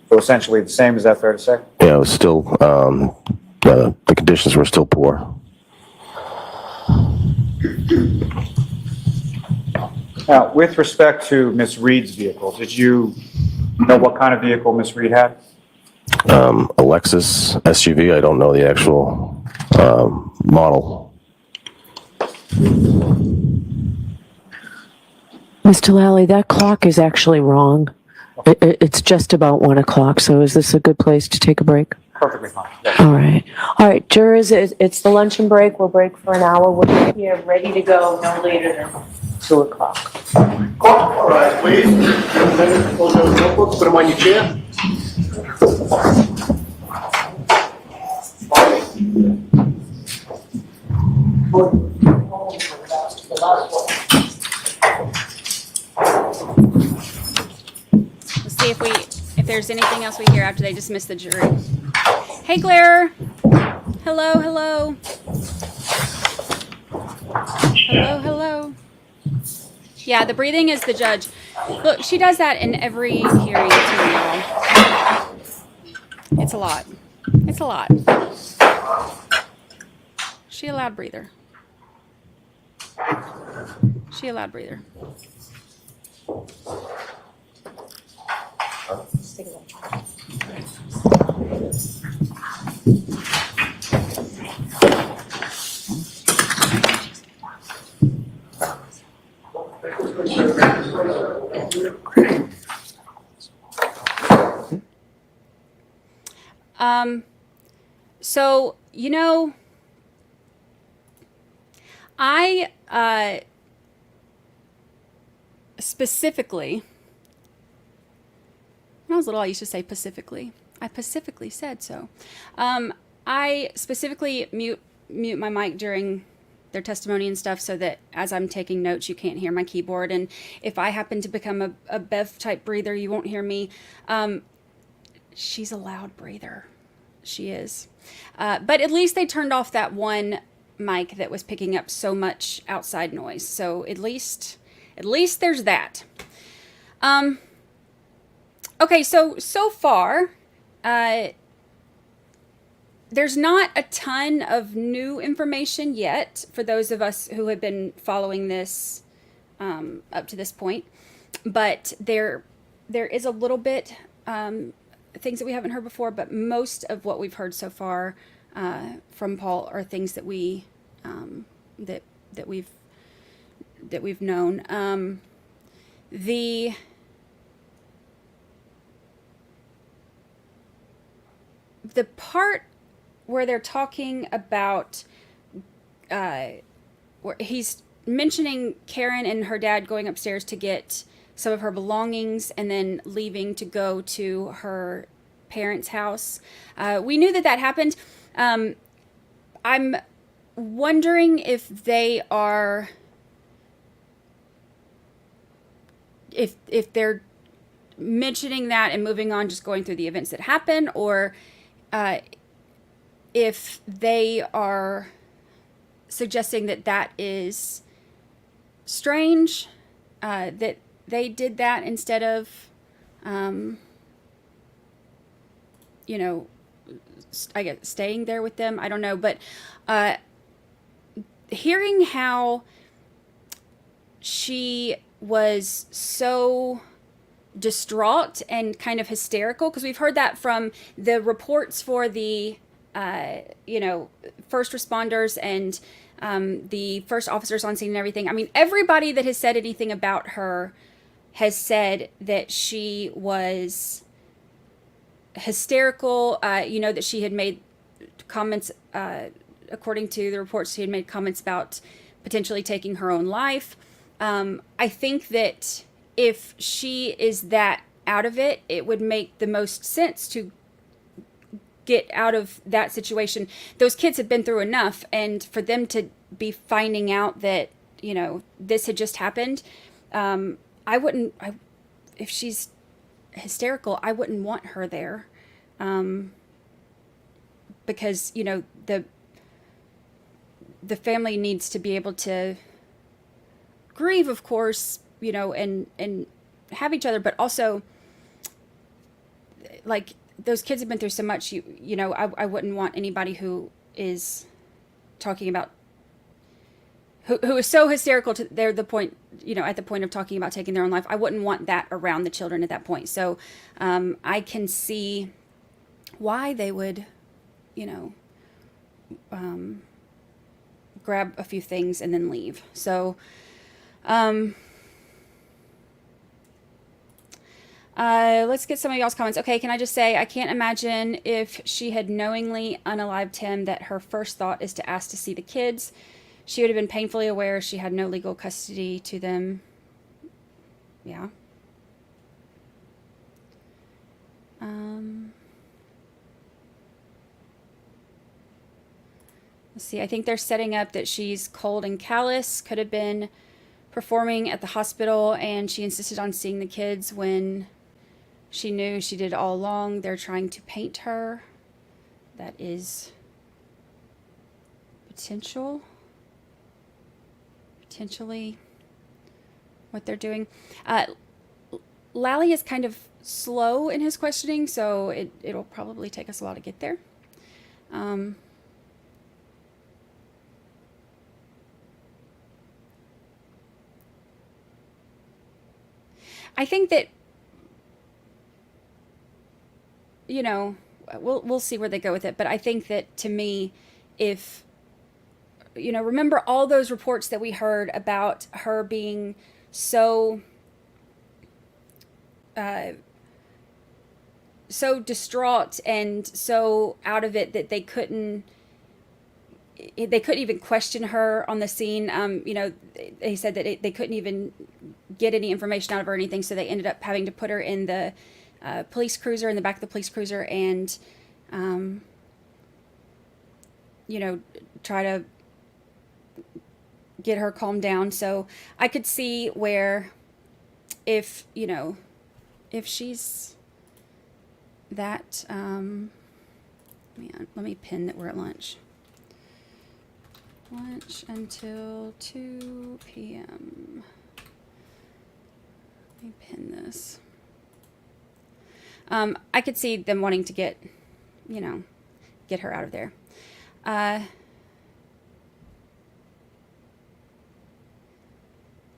So essentially the same, is that fair to say? Yeah, it was still, the conditions were still poor. Now, with respect to Miss Reed's vehicle, did you know what kind of vehicle Miss Reed had? A Lexus SUV, I don't know the actual model. Mr. Lally, that clock is actually wrong. It's just about 1 o'clock, so is this a good place to take a break? Perfectly fine. Yes. All right. All right, jurors, it's the luncheon break. We'll break for an hour. We'll be here ready to go no later than 2 o'clock. All right, please. Close those notebooks, put them on your chair. Let's see if there's anything else we hear after they dismiss the jury. Hey, Claire. Hello, hello. Hello, hello. Yeah, the breathing is the judge. Look, she does that in every hearing too, y'all. It's a lot. It's a lot. She a loud breather. She a loud breather. So, you know, I specifically, when I was little, I used to say pacifically. I pacifically said so. I specifically mute my mic during their testimony and stuff so that as I'm taking notes, you can't hear my keyboard. And if I happen to become a Bev type breather, you won't hear me. She's a loud breather. She is. But at least they turned off that one mic that was picking up so much outside noise. So at least there's that. Okay, so far, there's not a ton of new information yet for those of us who have been following this up to this point. But there is a little bit things that we haven't heard before, but most of what we've heard so far from Paul are things that we that we've known. The part where they're talking about where he's mentioning Karen and her dad going upstairs to get some of her belongings and then leaving to go to her parents' house. We knew that happened. I'm wondering if they are, if they're mentioning that and moving on, just going through the events that happen, or if they are suggesting that is strange, that they did that instead of, I guess staying there with them. I don't know, but hearing how she was so distraught and kind of hysterical, because we've heard that from the reports for the first responders and the first officers on scene and everything. I mean, everybody that has said anything about her has said that she was hysterical, that she had made comments, according to the reports, she had made comments about potentially taking her own life. I think that if she is that out of it, it would make the most sense to get out of that situation. Those kids have been through enough, and for them to be finding out that, this had just happened, if she's hysterical, I wouldn't want her there. Because, the family needs to be able to grieve, of course, and have each other, but also, like, those kids have been through so much, I wouldn't want anybody who is talking about, who is so hysterical to they're the point, at the point of talking about taking their own life. I wouldn't want that around the children at that point. So, I can see why they would, grab a few things and then leave. So, let's get some of y'all's comments. Okay, can I just say, I can't imagine if she had knowingly unalived him that her first thought is to ask to see the kids. She would have been painfully aware she had no legal custody to them. Yeah. Let's see, I think they're setting up that she's cold and callous, could have been performing at the hospital, and she insisted on seeing the kids when she knew she did all along. They're trying to paint her. That is potentially what they're doing. Lally is kind of slow in his questioning, so it'll probably take us a while to get there. I think that, we'll see where they go with it, but I think that, to me, if, remember all those reports that we heard about her being so distraught and so out of it that they couldn't even question her on the scene. They said that they couldn't even get any information out of her or anything, so they ended up having to put her in the police cruiser, in the back of the police cruiser, and try to get her calmed down. So I could see where if she's that, let me pin that we're at lunch. Lunch until 2 p.m. Let me pin this. I could see them wanting to get her out of there.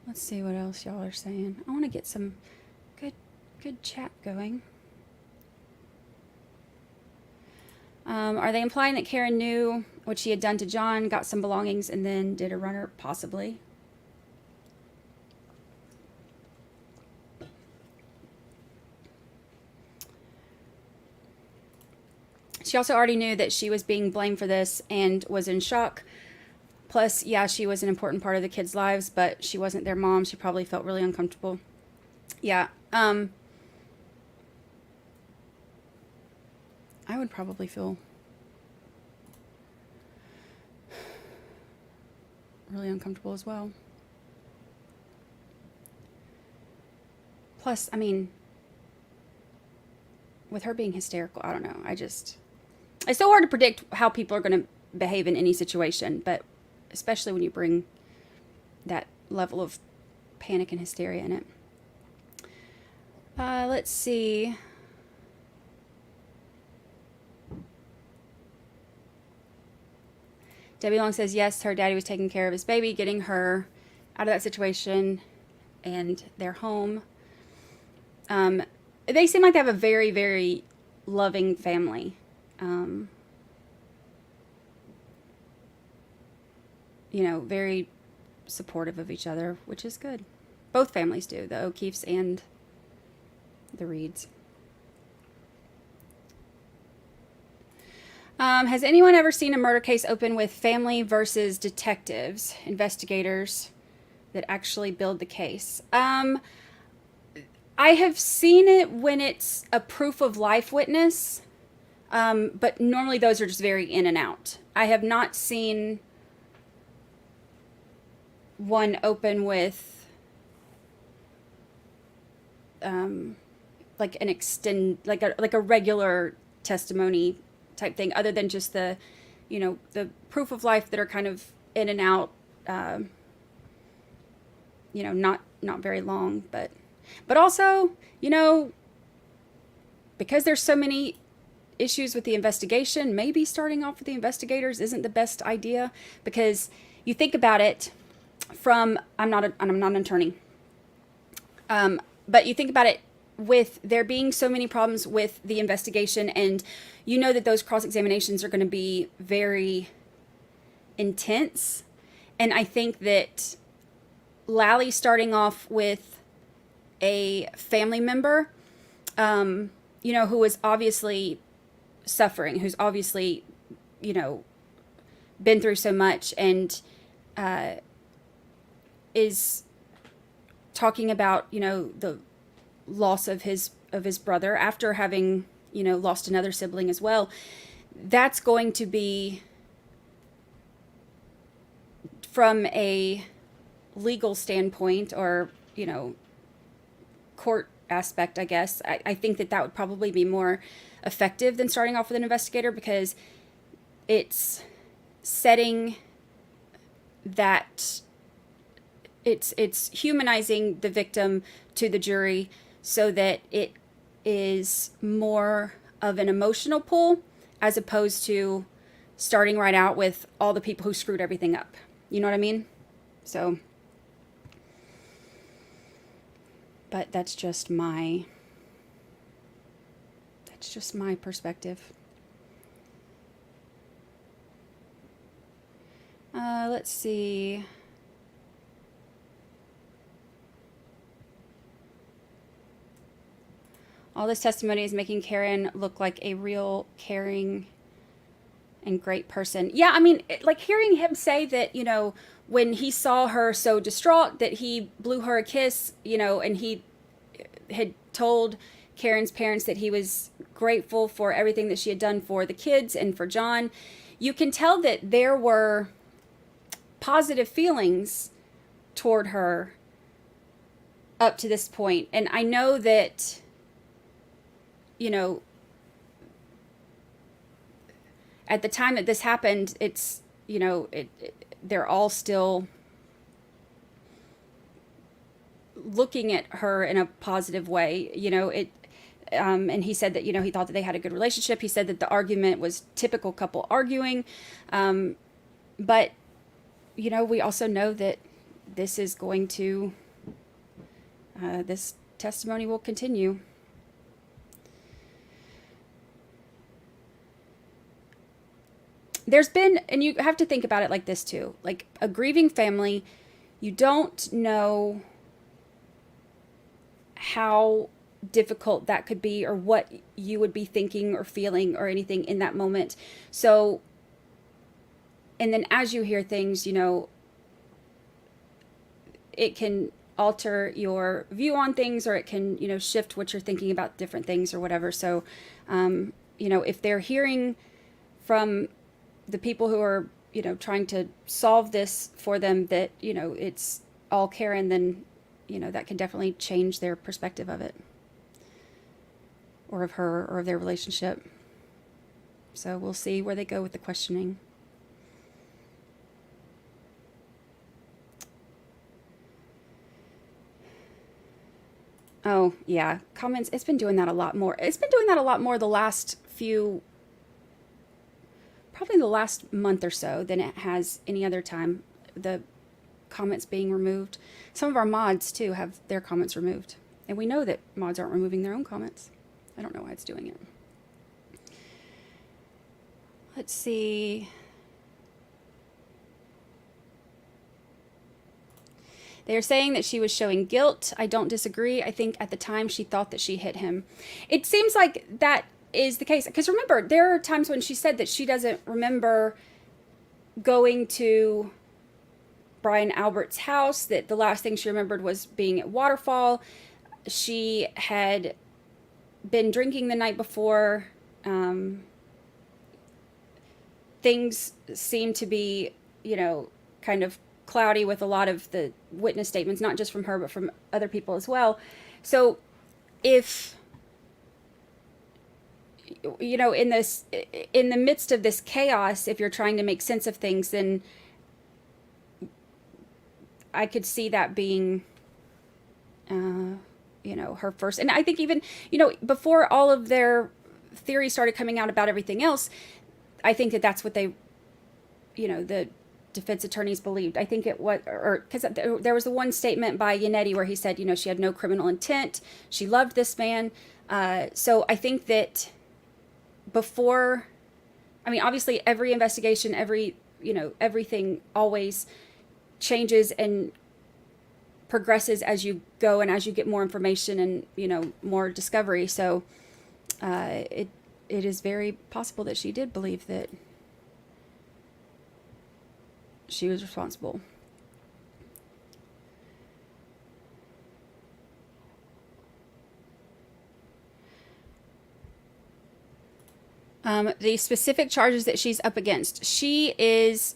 Let's see what else y'all are saying. I want to get some good chat going. Are they implying that Karen knew what she had done to John, got some belongings, and then did a runner? Possibly. She also already knew that she was being blamed for this and was in shock. Plus, yeah, she was an important part of the kids' lives, but she wasn't their mom. She probably felt really uncomfortable. Yeah. I would probably feel really uncomfortable as well. Plus, with her being hysterical, I don't know. It's so hard to predict how people are going to behave in any situation, but especially when you bring that level of panic and hysteria in it. Let's see. Debbie Long says, yes, her daddy was taking care of his baby, getting her out of that situation, and they're home. They seem like they have a very, very loving family. Very supportive of each other, which is good. Both families do, the O'Keefes and the Reeds. Has anyone ever seen a murder case open with family versus detectives, investigators that actually build the case? I have seen it when it's a proof of life witness, but normally those are just very in and out. I have not seen one open with like a regular testimony type thing, other than just the proof of life that are kind of in and out, not very long, but also, because there's so many issues with the investigation, maybe starting off with the investigators isn't the best idea, because you think about it from, I'm not an attorney, but you think about it with there being so many problems with the investigation, and that those cross-examinations are going to be very intense. And I think that Lally starting off with a family member, who is obviously suffering, who's obviously, been through so much, and is talking about, the loss of his brother after having, lost another sibling as well. That's going to be, from a legal standpoint, or, court aspect, I guess, I think that would probably be more effective than starting off with an investigator, because it's setting that it's humanizing the victim to the jury, so that it is more of an emotional pull, as opposed to starting right out with all the people who screwed everything up. You know what I mean? So, but that's just my perspective. Let's see. All this testimony is making Karen look like a real caring and great person. Yeah, I mean, like hearing him say that, when he saw her so distraught that he blew her a kiss, and he had told Karen's parents that he was grateful for everything that she had done for the kids and for John. You can tell that there were positive feelings toward her up to this point. And I know that, at the time that this happened, it's, they're all still looking at her in a positive way, and he said that, he thought that they had a good relationship. He said that the argument was typical couple arguing. But, we also know that this is going to, this testimony will continue. There's been, and you have to think about it like this too, like a grieving family, you don't know how difficult that could be, or what you would be thinking or feeling or anything in that moment. So, and then as you hear things, it can alter your view on things, or it can, shift what you're thinking about different things or whatever. So, if they're hearing from the people who are, trying to solve this for them, that, it's all Karen, then, that can definitely change their perspective of it, or of her, or of their relationship. So we'll see where they go with the questioning. Oh, yeah. Comments. It's been doing that a lot more. It's been doing that a lot more the last probably the last month or so, than it has any other time. The comments being removed. Some of our mods too have their comments removed. And we know that mods aren't removing their own comments. I don't know why it's doing it. Let's see. They're saying that she was showing guilt. I don't disagree. I think at the time she thought that she hit him. It seems like that is the case. Because remember, there are times when she said that she doesn't remember going to Brian Albert's house, that the last thing she remembered was being at Waterfall. She had been drinking the night before. Things seem to be, kind of cloudy with a lot of the witness statements, not just from her, but from other people as well. So if, in the midst of this chaos, if you're trying to make sense of things, then I could see that being, her first. And I think even, before all of their theories started coming out about everything else, I think that that's what they, the defense attorneys believed. I think it was, because there was the one statement by Yannetti where he said, she had no criminal intent. She loved this man. So I think that before, obviously every investigation, everything always changes and progresses as you go and as you get more information and, more discovery. So it is very possible that she did believe that she was responsible. The specific charges that she's up against. She is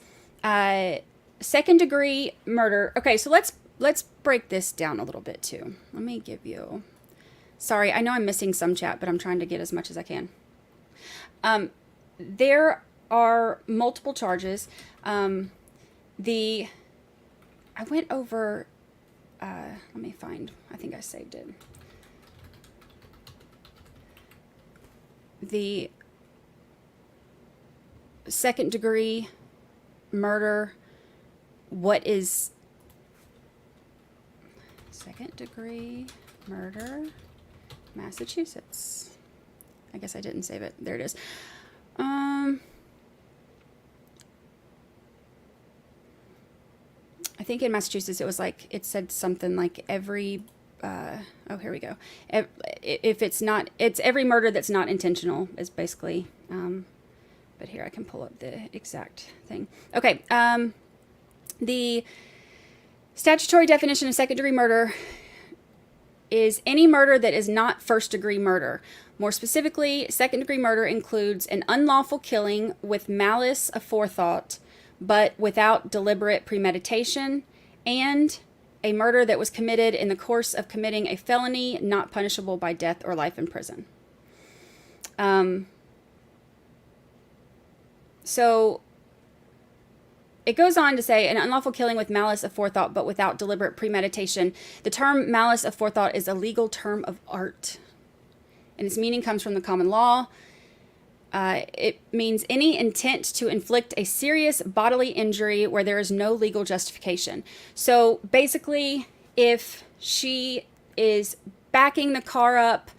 second degree murder. Okay, so let's break this down a little bit too. Let me give you. Sorry, I know I'm missing some chat, but I'm trying to get as much as I can. There are multiple charges. I went over, let me find, I think I saved it. The second degree murder, what is second degree murder, Massachusetts. I guess I didn't save it. There it is. I think in Massachusetts it said something like every, here we go. If it's every murder that's not intentional is basically, but here I can pull up the exact thing. Okay. The statutory definition of second degree murder is any murder that is not first degree murder. More specifically, second degree murder includes an unlawful killing with malice aforethought, but without deliberate premeditation, and a murder that was committed in the course of committing a felony not punishable by death or life in prison. So it goes on to say an unlawful killing with malice aforethought, but without deliberate premeditation. The term malice aforethought is a legal term of art, and its meaning comes from the common law. It means any intent to inflict a serious bodily injury where there is no legal justification. So basically, if she is backing the car up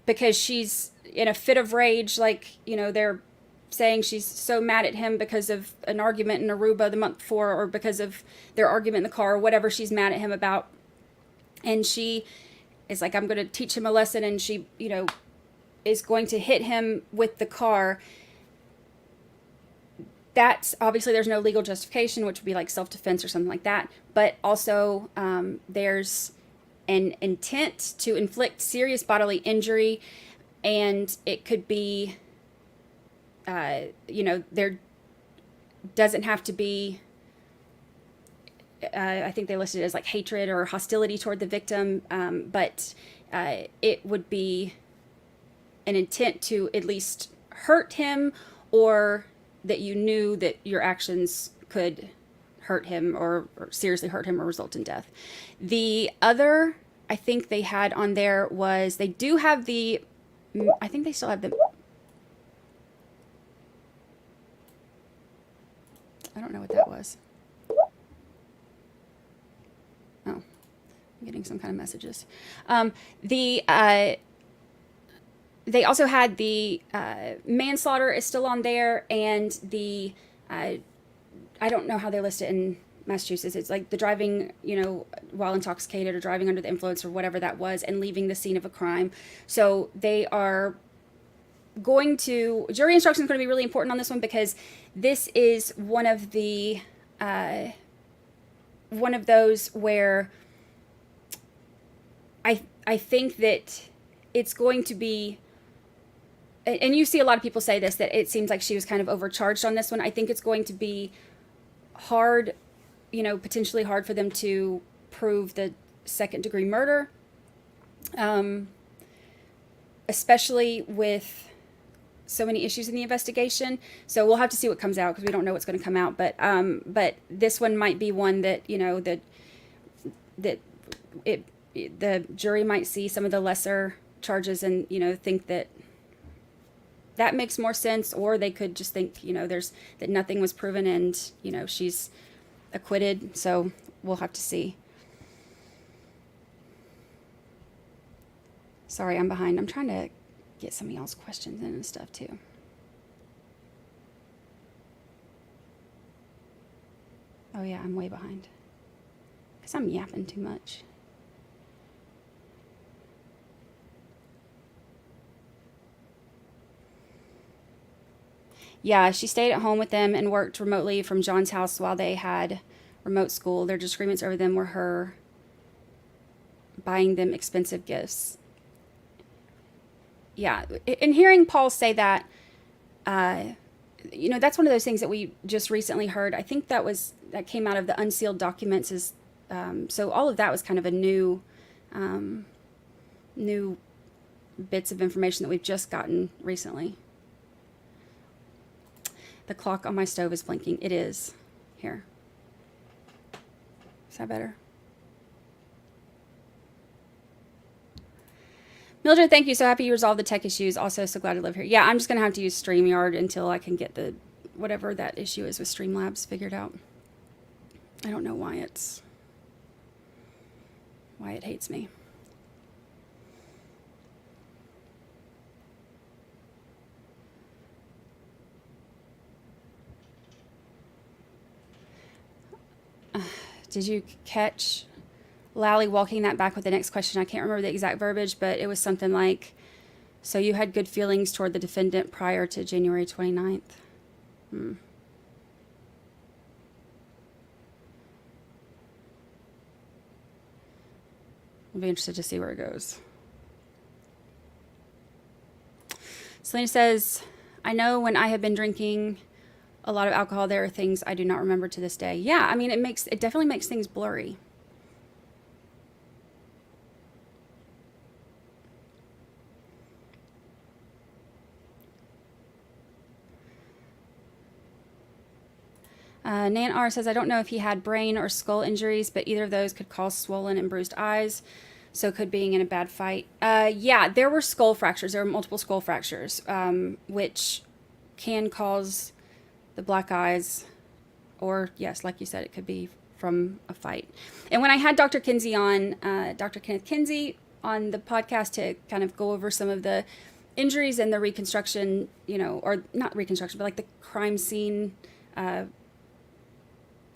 because she's in a fit of rage, they're saying she's so mad at him because of an argument in Aruba the month before, or because of their argument in the car, or whatever she's mad at him about, and she is like, I'm going to teach him a lesson, and she, is going to hit him with the car, that's obviously there's no legal justification, which would be like self-defense or something like that. But also there's an intent to inflict serious bodily injury, and it could be, there doesn't have to be, I think they listed it as like hatred or hostility toward the victim, but it would be an intent to at least hurt him, or that you knew that your actions could hurt him or seriously hurt him or result in death. The other, I think they had on there was, they do have I think they still have the, I don't know what that was. Oh, I'm getting some kind of messages. They also had the manslaughter is still on there, and the I don't know how they list it in Massachusetts. It's like the driving, while intoxicated or driving under the influence or whatever that was, and leaving the scene of a crime. So they are jury instruction is going to be really important on this one, because this is one of those where I think that it's going to be, and you see a lot of people say this, that it seems like she was kind of overcharged on this one. I think it's going to be hard, potentially hard for them to prove the second-degree murder, especially with so many issues in the investigation. So we'll have to see what comes out, because we don't know what's going to come out. But this one might be one that the jury might see some of the lesser charges and think that makes more sense, or they could just think that nothing was proven and she's acquitted. So we'll have to see. Sorry, I'm behind. I'm trying to get some of y'all's questions in and stuff too. Oh yeah, I'm way behind, because I'm yapping too much. Yeah, she stayed at home with them and worked remotely from John's house while they had remote school. Their disagreements over them were her buying them expensive gifts. Yeah, and hearing Paul say that, that's one of those things that we just recently heard. I think that came out of the unsealed documents. So all of that was kind of a new bits of information that we've just gotten recently. The clock on my stove is blinking. It is. Here. Is that better? Mildred, thank you. So happy you resolved the tech issues. Also, so glad to live here. Yeah, I'm just going to have to use StreamYard until I can get whatever that issue is with Streamlabs figured out. I don't know why it hates me. Did you catch Lally walking that back with the next question? I can't remember the exact verbiage, but it was something like, so you had good feelings toward the defendant prior to January 29th. I'll be interested to see where it goes. Selena says, I know when I have been drinking a lot of alcohol, there are things I do not remember to this day. Yeah, I mean, it definitely makes things blurry. Nan R says, I don't know if he had brain or skull injuries, but either of those could cause swollen and bruised eyes. So could being in a bad fight. Yeah, there were skull fractures. There were multiple skull fractures, which can cause the black eyes, or yes, like you said, it could be from a fight. And when I had Dr. Kinsey on, Dr. Kenneth Kinsey on the podcast to kind of go over some of the injuries and the reconstruction, or not reconstruction, but like the crime scene, and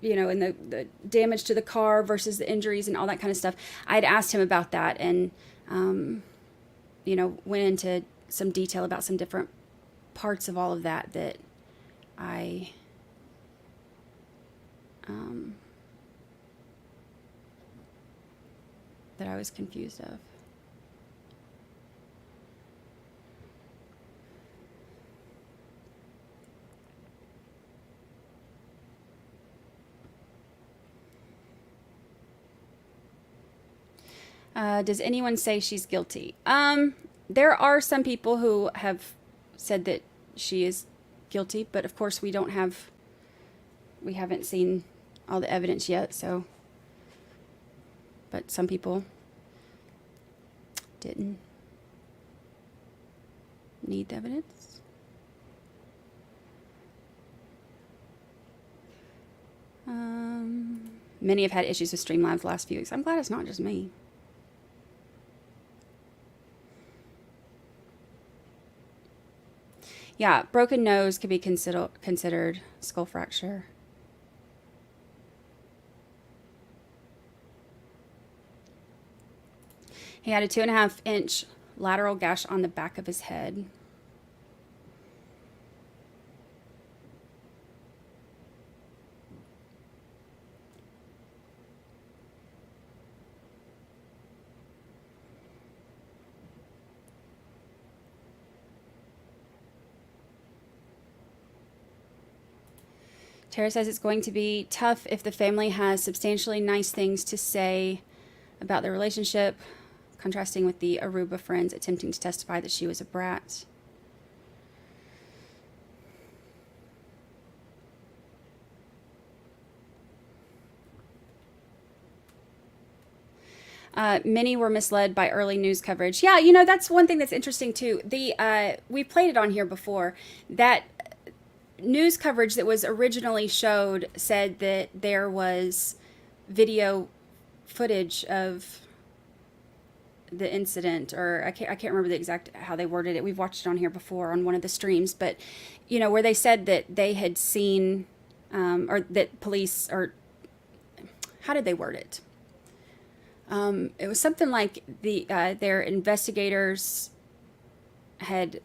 the damage to the car versus the injuries and all that kind of stuff. I had asked him about that and, went into some detail about some different parts of all of that I was confused of. Does anyone say she's guilty? There are some people who have said that she is guilty, but of course we haven't seen all the evidence yet, so, but some people didn't need the evidence. Many have had issues with Streamlabs the last few weeks. I'm glad it's not just me. Yeah, broken nose could be considered skull fracture. He had a 2.5-inch lateral gash on the back of his head. Tara says it's going to be tough if the family has substantially nice things to say about their relationship, contrasting with the Aruba friends attempting to testify that she was a brat. Many were misled by early news coverage. Yeah, you know, that's one thing that's interesting too. We played it on here before. That news coverage that was originally showed said that there was video footage of the incident, or I can't remember the exact how they worded it. We've watched it on here before on one of the streams, but you know, where they said that they had seen, or that police, or how did they word it? It was something like their investigators had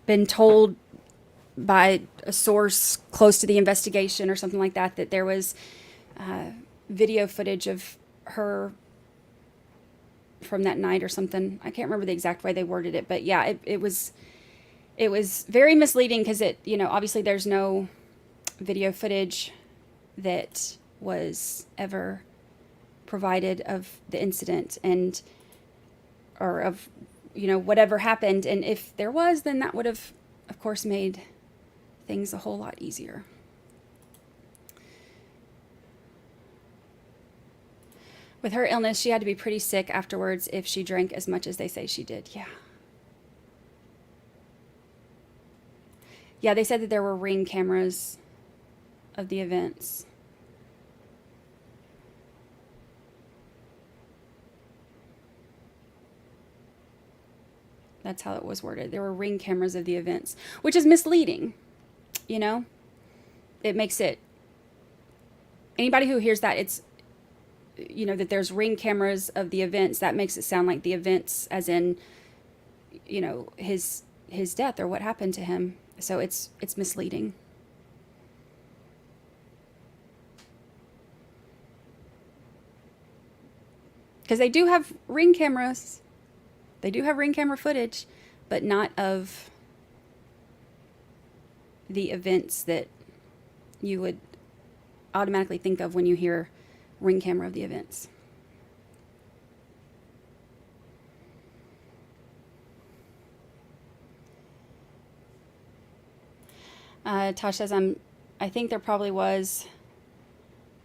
been told by a source close to the investigation or something like that, that there was video footage of her from that night or something. I can't remember the exact way they worded it, but yeah, it was very misleading because it, you know, obviously there's no video footage that was ever provided of the incident and, or of, you know, whatever happened. And if there was, then that would have, of course, made things a whole lot easier. With her illness, she had to be pretty sick afterwards if she drank as much as they say she did. Yeah. Yeah, they said that there were Ring cameras of the events. That's how it was worded. There were Ring cameras of the events, which is misleading, you know? It makes it, anybody who hears that, it's, you know, that there's Ring cameras of the events, that makes it sound like the events as in, you know, his death or what happened to him. So it's misleading. Because they do have Ring cameras. They do have Ring camera footage, but not of the events that you would automatically think of when you hear Ring camera of the events. Tosh says, I think there probably was.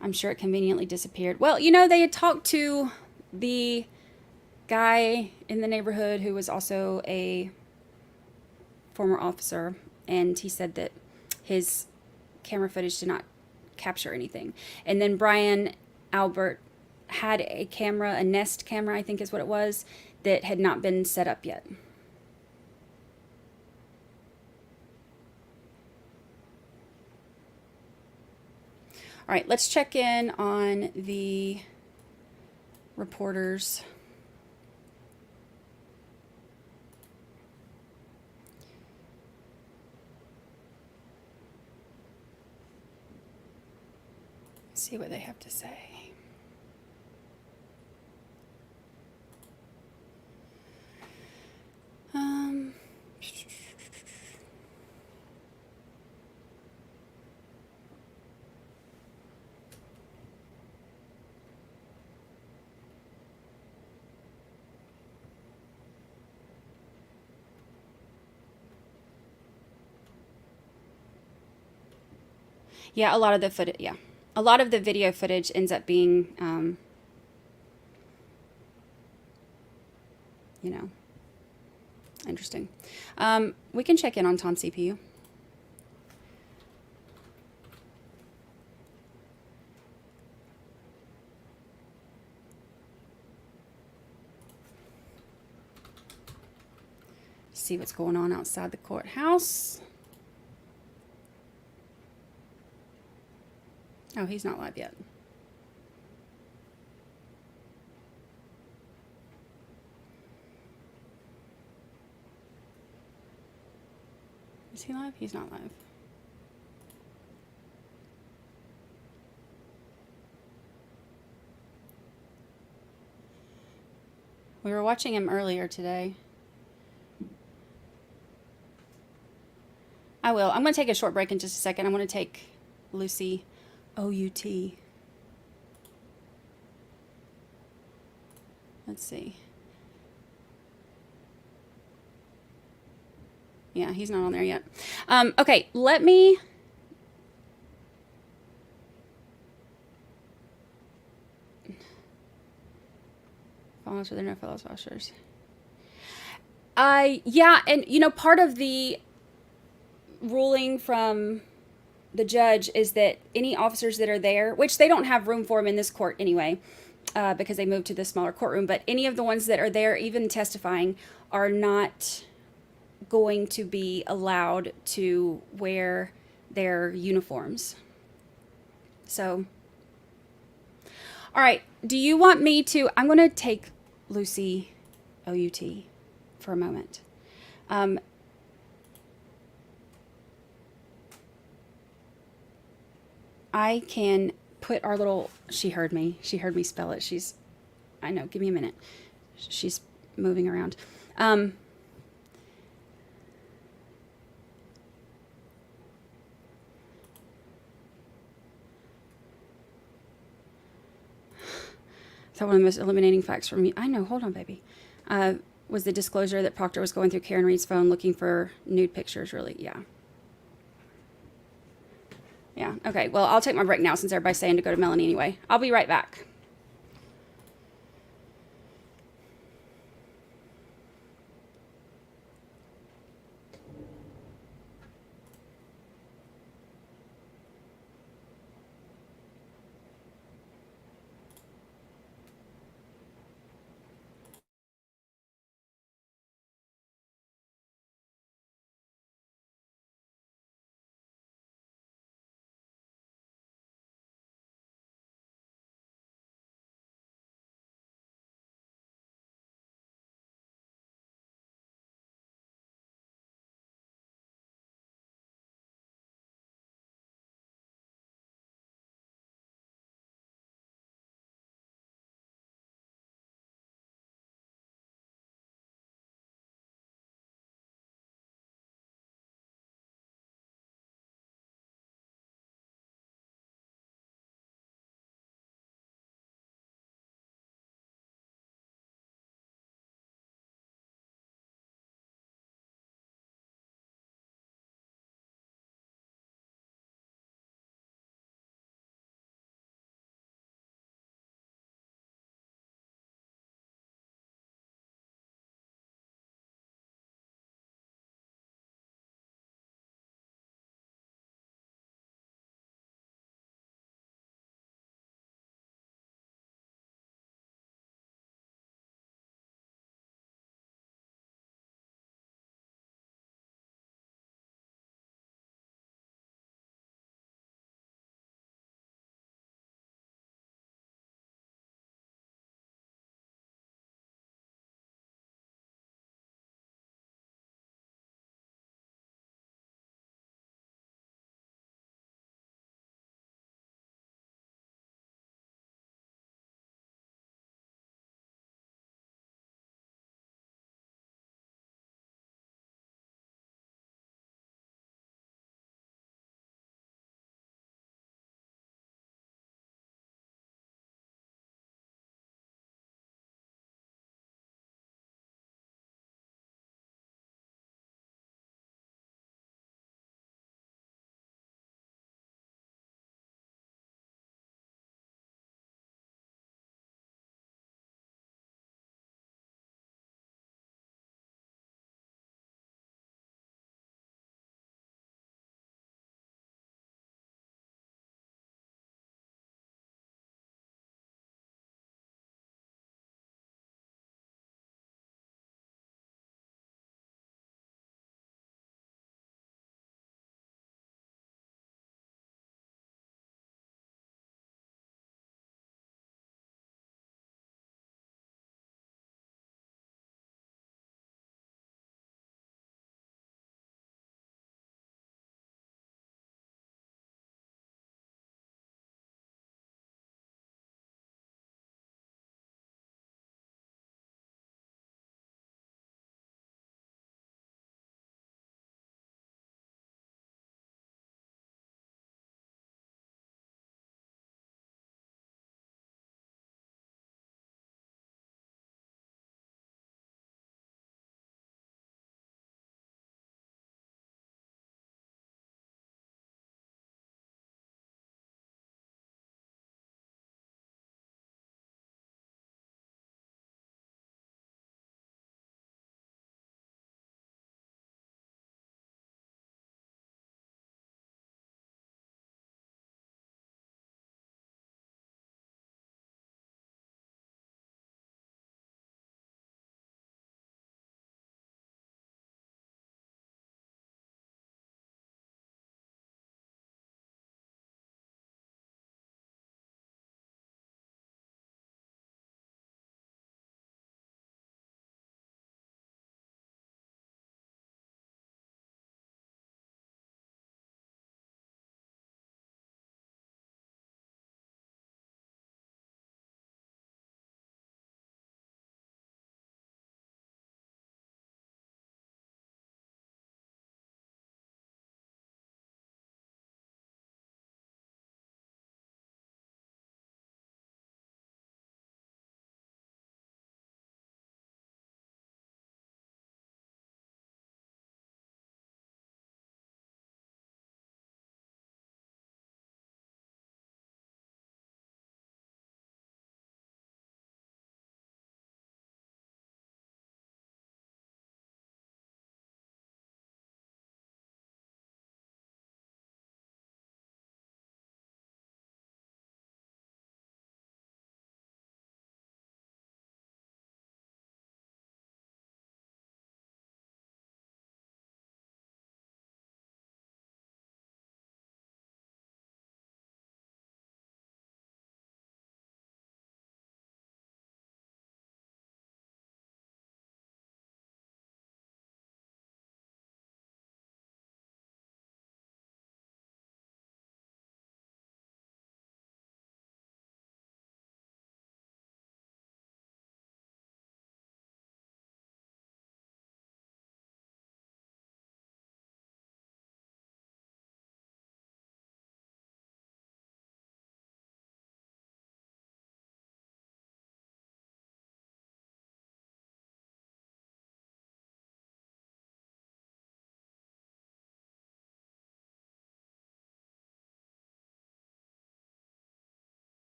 I'm sure it conveniently disappeared. Well, you know, they had talked to the guy in the neighborhood who was also a former officer, and he said that his camera footage did not capture anything. And then Brian Albert had a camera, a Nest camera, I think is what it was, that had not been set up yet. All right, let's check in on the reporters. See what they have to say. Yeah, a lot of the footage, yeah. A lot of the video footage ends up being, you know, interesting. We can check in on Tom's CPU. See what's going on outside the courthouse. Oh, he's not live yet. Is he live? He's not live. We were watching him earlier today. I will. I'm going to take a short break in just a second. I want to take Lucy OUT. Let's see. Yeah, he's not on there yet. Okay, let me... Follows with no fellow officers. Yeah, and you know, part of the ruling from the judge is that any officers that are there, which they don't have room for them in this court anyway, because they moved to the smaller courtroom, but any of the ones that are there, even testifying, are not going to be allowed to wear their uniforms. So, all right, do you want me to, I'm going to take Lucy OUT for a moment. I can put our little, she heard me spell it. I know, give me a minute. She's moving around. So one of the most eliminating facts for me, I know, hold on, baby, was the disclosure that Proctor was going through Karen Reed's phone looking for nude pictures, really, yeah. Yeah, okay, well, I'll take my break now since everybody's saying to go to Melanie anyway. I'll be right back.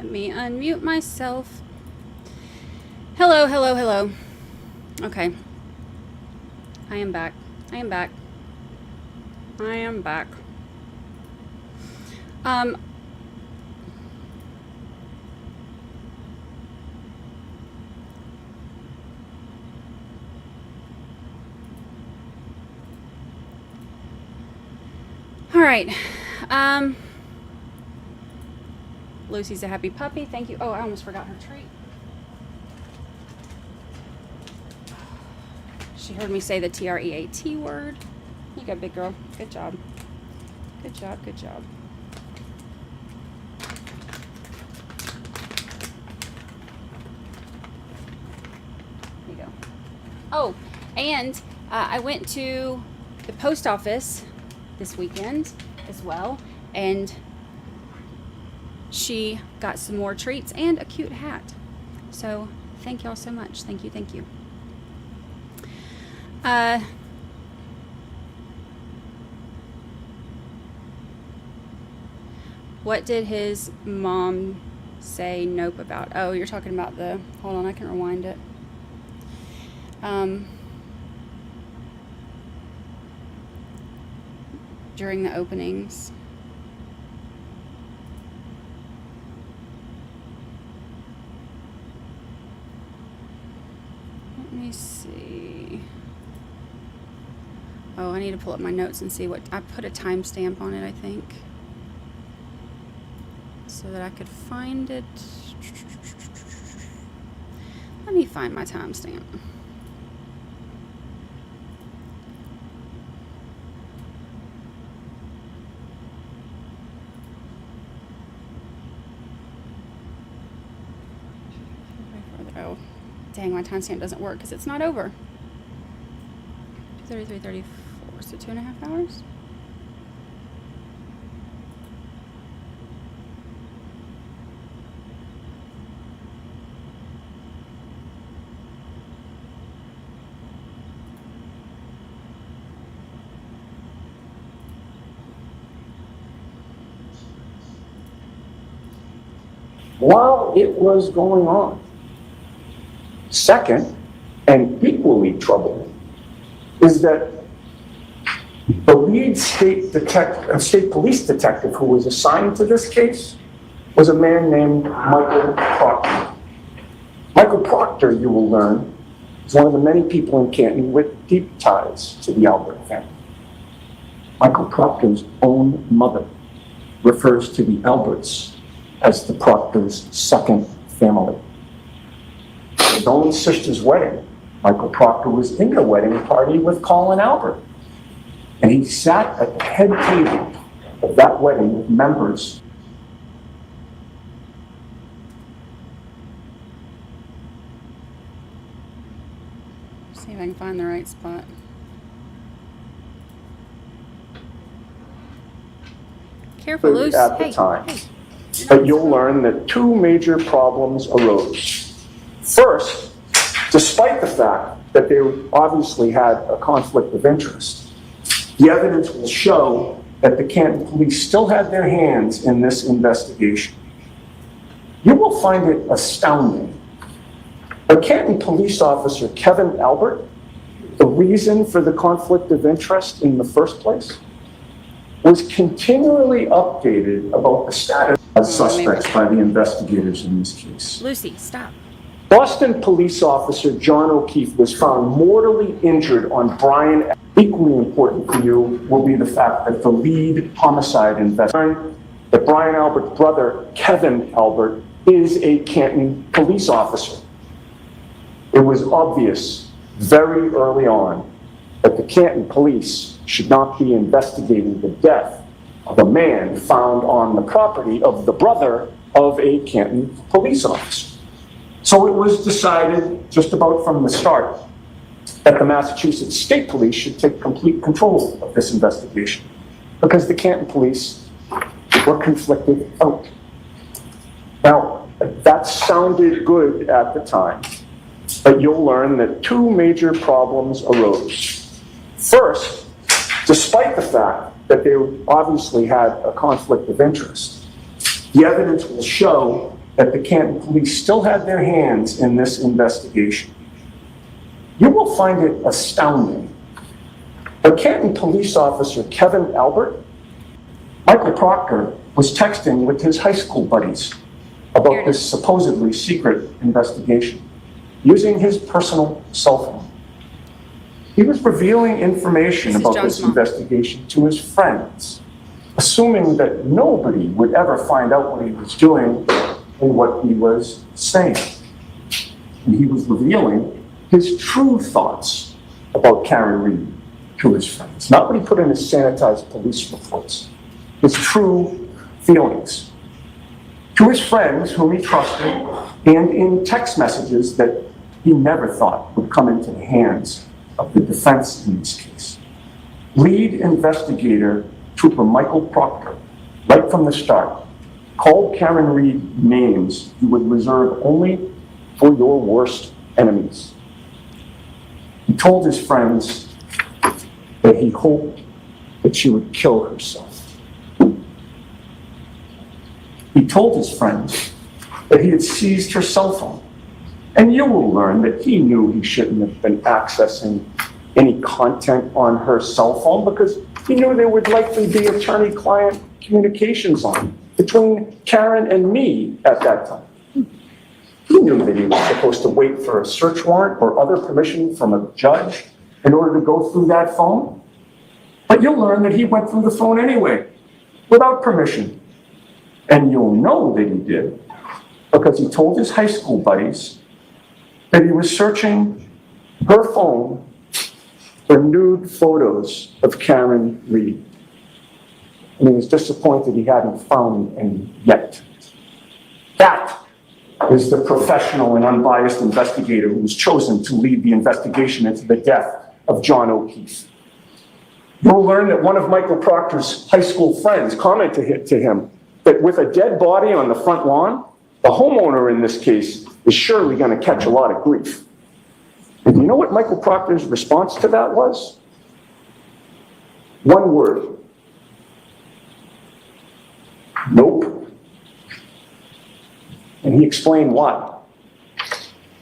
Let me unmute myself. Hello, hello, hello. Okay. I am back. I am back. I am back. All right. Lucy's a happy puppy. Thank you. Oh, I almost forgot her treat. She heard me say the TREAT word. You go, big girl. Good job. Good job, good job. There you go. Oh, and I went to the post office this weekend as well, and she got some more treats and a cute hat. So thank y'all so much. Thank you, thank you. What did his mom say nope about? Oh, you're talking about the, hold on, I can rewind it. During the openings. Let me see. Oh, I need to pull up my notes and see what, I put a timestamp on it, I think, so that I could find it. Let me find my timestamp. Oh, dang, my timestamp doesn't work because it's not over. 33:34, so 2.5 hours. While it was going on. Second, and equally troubling, is that the lead state police detective who was assigned to this case was a man named Michael Proctor. Michael Proctor, you will learn, is one of the many people in Canton with deep ties to the Albert family. Michael Proctor's own mother refers to the Alberts as the Proctor's second family. His own sister's wedding, Michael Proctor was in the wedding party with Colin Albert. And he sat at the head table of that wedding with members. See if I can find the right spot. Careful, Luce. At the time. But you'll learn that two major problems arose. First, despite the fact that they obviously had a conflict of interest, the evidence will show that the Canton police still had their hands in this investigation. You will find it astounding. But Canton police officer Kevin Albert, the reason for the conflict of interest in the first place, was continually updated about the status of suspects by the investigators in this case. Lucy, stop. Boston police officer John O'Keefe was found mortally injured on Brian. Equally important for you will be the fact that the lead homicide investigator, that Brian Albert's brother, Kevin Albert, is a Canton police officer. It was obvious very early on that the Canton police should not be investigating the death of a man found on the property of the brother of a Canton police officer. So it was decided just about from the start that the Massachusetts State Police should take complete control of this investigation because the Canton police were conflicted out. Now, that sounded good at the time, but you'll learn that two major problems arose. First, despite the fact that they obviously had a conflict of interest, the evidence will show that the Canton police still had their hands in this investigation. You will find it astounding. But Canton police officer Kevin Albert, Michael Proctor, was texting with his high school buddies about this supposedly secret investigation using his personal cell phone. He was revealing information about this investigation to his friends, assuming that nobody would ever find out what he was doing and what he was saying. And he was revealing his true thoughts about Karen Reed to his friends, not what he put in his sanitized police reports, his true feelings to his friends whom he trusted, and in text messages that he never thought would come into the hands of the defense in this case. Lead investigator Trooper Michael Proctor, right from the start, called Karen Reed names you would reserve only for your worst enemies. He told his friends that he hoped that she would kill herself. He told his friends that he had seized her cell phone. And you will learn that he knew he shouldn't have been accessing any content on her cell phone because he knew there would likely be attorney-client communications on between Karen and me at that time. He knew that he was supposed to wait for a search warrant or other permission from a judge in order to go through that phone. But you'll learn that he went through the phone anyway, without permission. And you'll know that he did because he told his high school buddies that he was searching her phone for nude photos of Karen Reed. And he was disappointed he hadn't found any yet. That is the professional and unbiased investigator who was chosen to lead the investigation into the death of John O'Keefe. You'll learn that one of Michael Proctor's high school friends commented to him that with a dead body on the front lawn, the homeowner in this case is surely going to catch a lot of grief. And you know what Michael Proctor's response to that was? One word. Nope. And he explained why.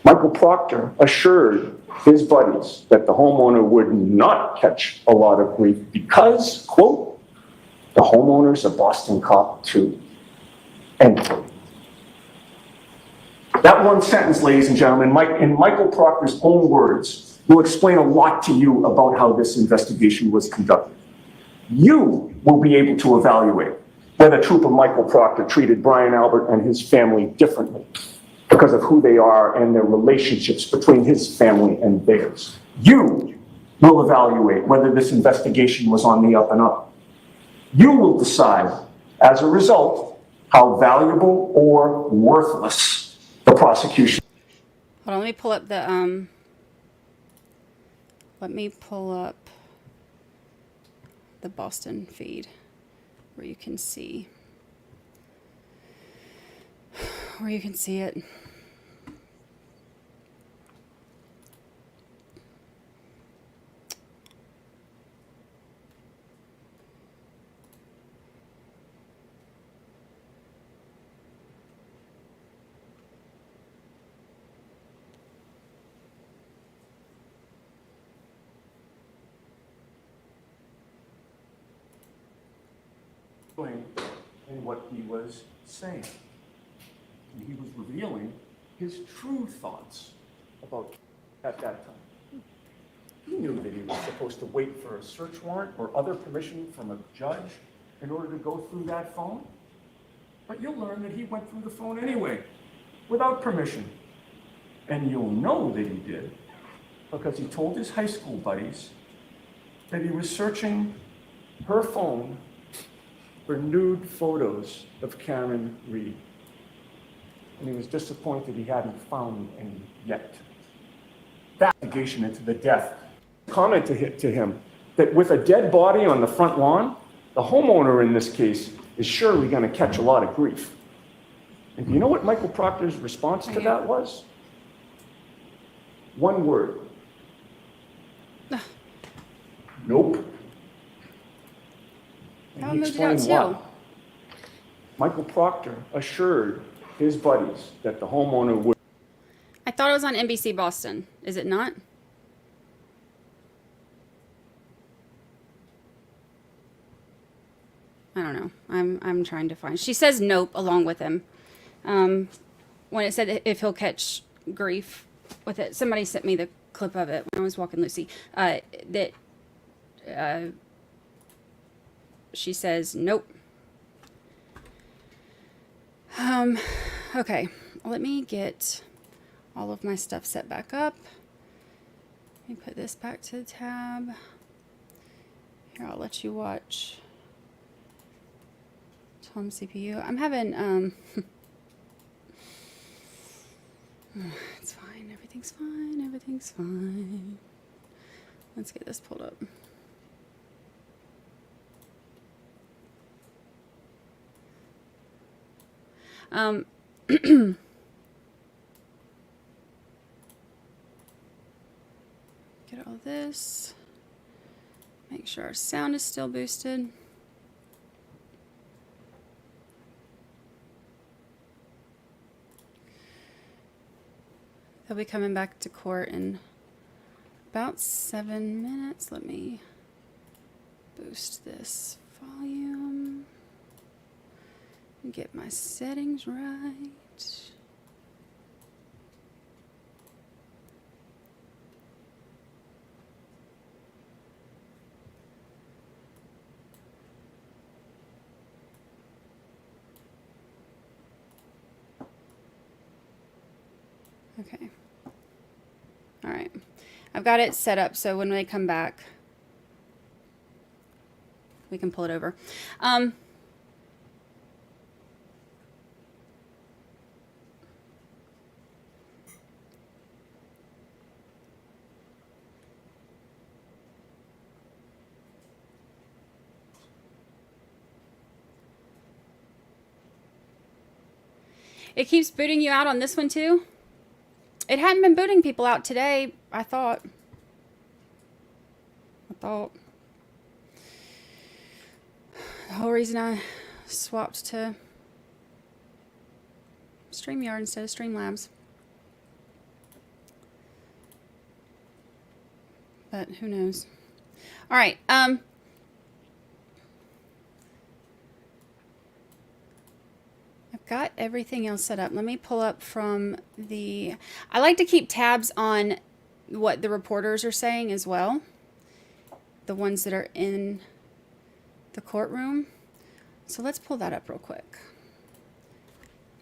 Michael Proctor assured his buddies that the homeowner would not catch a lot of grief because, quote, the homeowner's a Boston cop too, end quote. That one sentence, ladies and gentlemen, in Michael Proctor's own words, will explain a lot to you about how this investigation was conducted. You will be able to evaluate whether Trooper Michael Proctor treated Brian Albert and his family differently because of who they are and their relationships between his family and theirs. You will evaluate whether this investigation was on the up and up. You will decide, as a result, how valuable or worthless the prosecution. Hold on, let me pull up the Boston feed where you can see it. In what he was saying. And he was revealing his true thoughts about at that time. He knew that he was supposed to wait for a search warrant or other permission from a judge in order to go through that phone. But you'll learn that he went through the phone anyway, without permission. And you'll know that he did because he told his high school buddies that he was searching her phone for nude photos of Karen Reed. And he was disappointed he hadn't found any yet. That investigation into the death commented to him that with a dead body on the front lawn, the homeowner in this case is surely going to catch a lot of grief. And do you know what Michael Proctor's response to that was? One word. Nope. And he explained why. Michael Proctor assured his buddies that the homeowner would. I thought it was on NBC Boston. Is it not? I don't know. I'm trying to find. She says nope along with him. When it said if he'll catch grief with it, somebody sent me the clip of it when I was walking Lucy. She says nope. Okay. Let me get all of my stuff set back up. Let me put this back to the tab. Here, I'll let you watch Tom CPU. I'm having, it's fine. Everything's fine. Everything's fine. Let's get this pulled up. Get all this. Make sure our sound is still boosted. They'll be coming back to court in about 7 minutes. Let me boost this volume and get my settings right. Okay. All right. I've got it set up so when they come back, we can pull it over. It keeps booting you out on this one too? It hadn't been booting people out today, I thought. The whole reason I swapped to StreamYard instead of Streamlabs. But who knows? All right. Got everything else set up. Let me pull up from the... I like to keep tabs on what the reporters are saying as well. The ones that are in the courtroom. So let's pull that up real quick.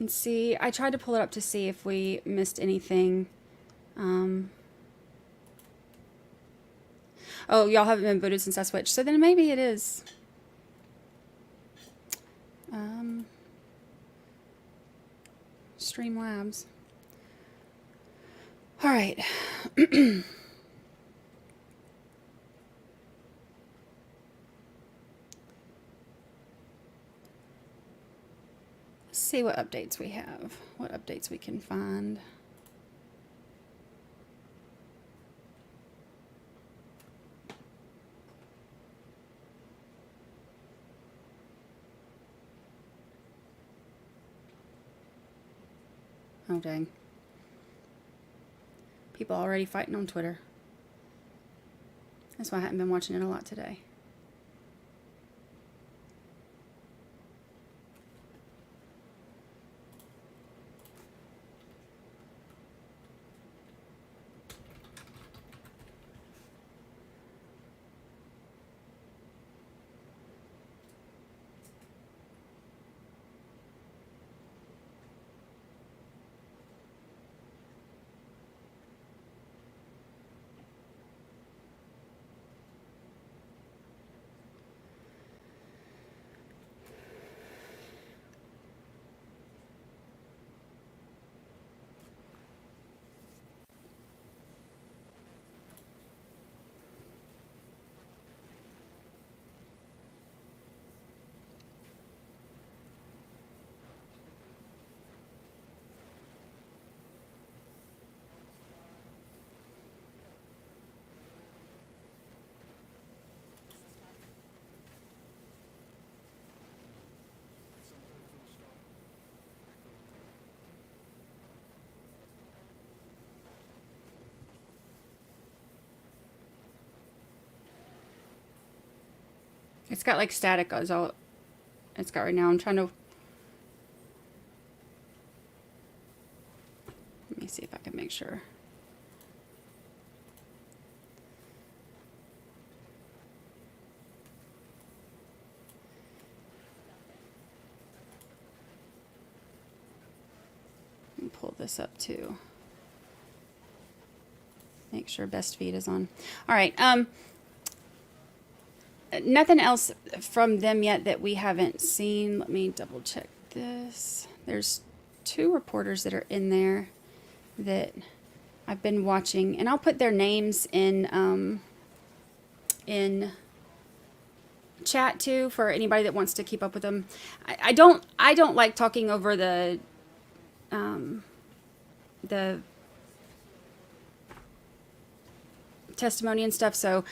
And see, I tried to pull it up to see if we missed anything. Oh, y'all haven't been booted since I switched. So then maybe it is. Streamlabs. All right. Let's see what updates we have. What updates we can find. Oh, dang. People already fighting on Twitter. That's why I haven't been watching it a lot today. It's got like static is all it's got right now. I'm trying to. Let me see if I can make sure. Let me pull this up too. Make sure best feed is on. All right. Nothing else from them yet that we haven't seen. Let me double check this. There's 2 reporters that are in there that I've been watching, and I'll put their names in chat too for anybody that wants to keep up with them. I don't like talking over the testimony and stuff, so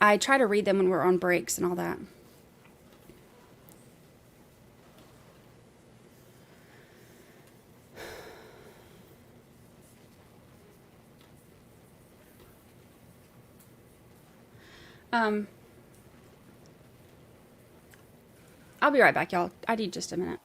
I try to read them when we're on breaks and all that. I'll be right back, y'all. I need just a minute.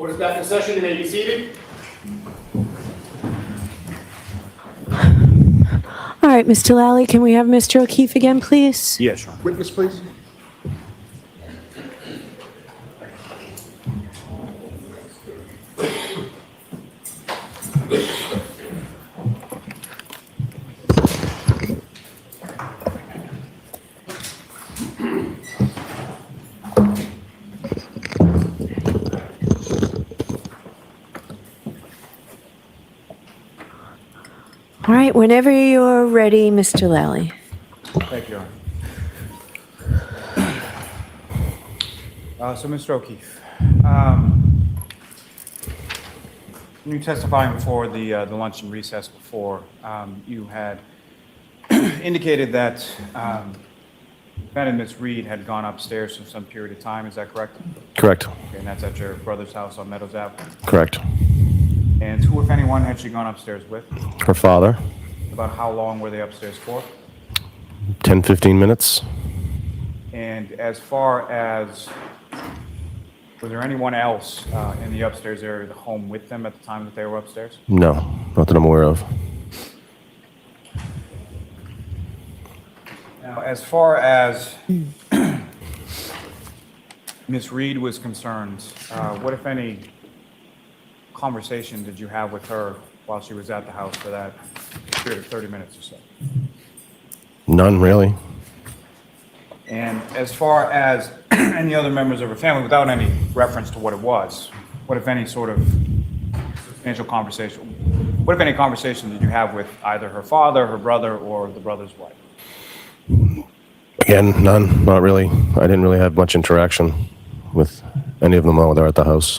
Court is back in session. You may be seated. All right, Mr. Lally, can we have Mr. O'Keefe again, please? Yeah, sure. Witness, please. All right, whenever you're ready, Mr. Lally. Thank you, Your Honor. So, Mr. O'Keefe, when you testifying before the lunch and recess before, you had indicated that Ben and Ms. Reed had gone upstairs for some period of time. Is that correct? Correct. Okay, and that's at your brother's house on Meadows Ave? Correct. And who, if anyone, had she gone upstairs with? Her father, About how long were they upstairs for? 10, 15 minutes. And as far as, was there anyone else in the upstairs area of the home with them at the time that they were upstairs? No, not that I'm aware of. Now, as far as Miss Reed was concerned, what, if any, conversation did you have with her while she was at the house for that period of 30 minutes or so? None, really. And as far as any other members of her family, without any reference to what it was, what, if any, sort of substantial conversation, what, if any, conversation did you have with either her father, her brother, or the brother's wife? Again, none, not really. I didn't really have much interaction with any of them while they were at the house.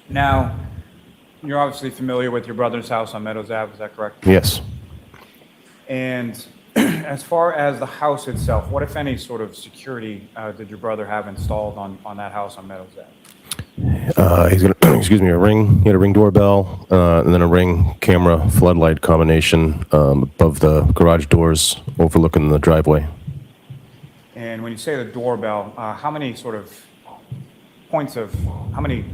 Now, you're obviously familiar with your brother's house on Meadows Ave, is that correct? Yes. And as far as the house itself, what, if any, sort of security did your brother have installed on that house on Meadows Ave? He's got, excuse me, he had a Ring doorbell, and then a Ring camera floodlight combination above the garage doors overlooking the driveway. And when you say the doorbell, how many sort of points of, how many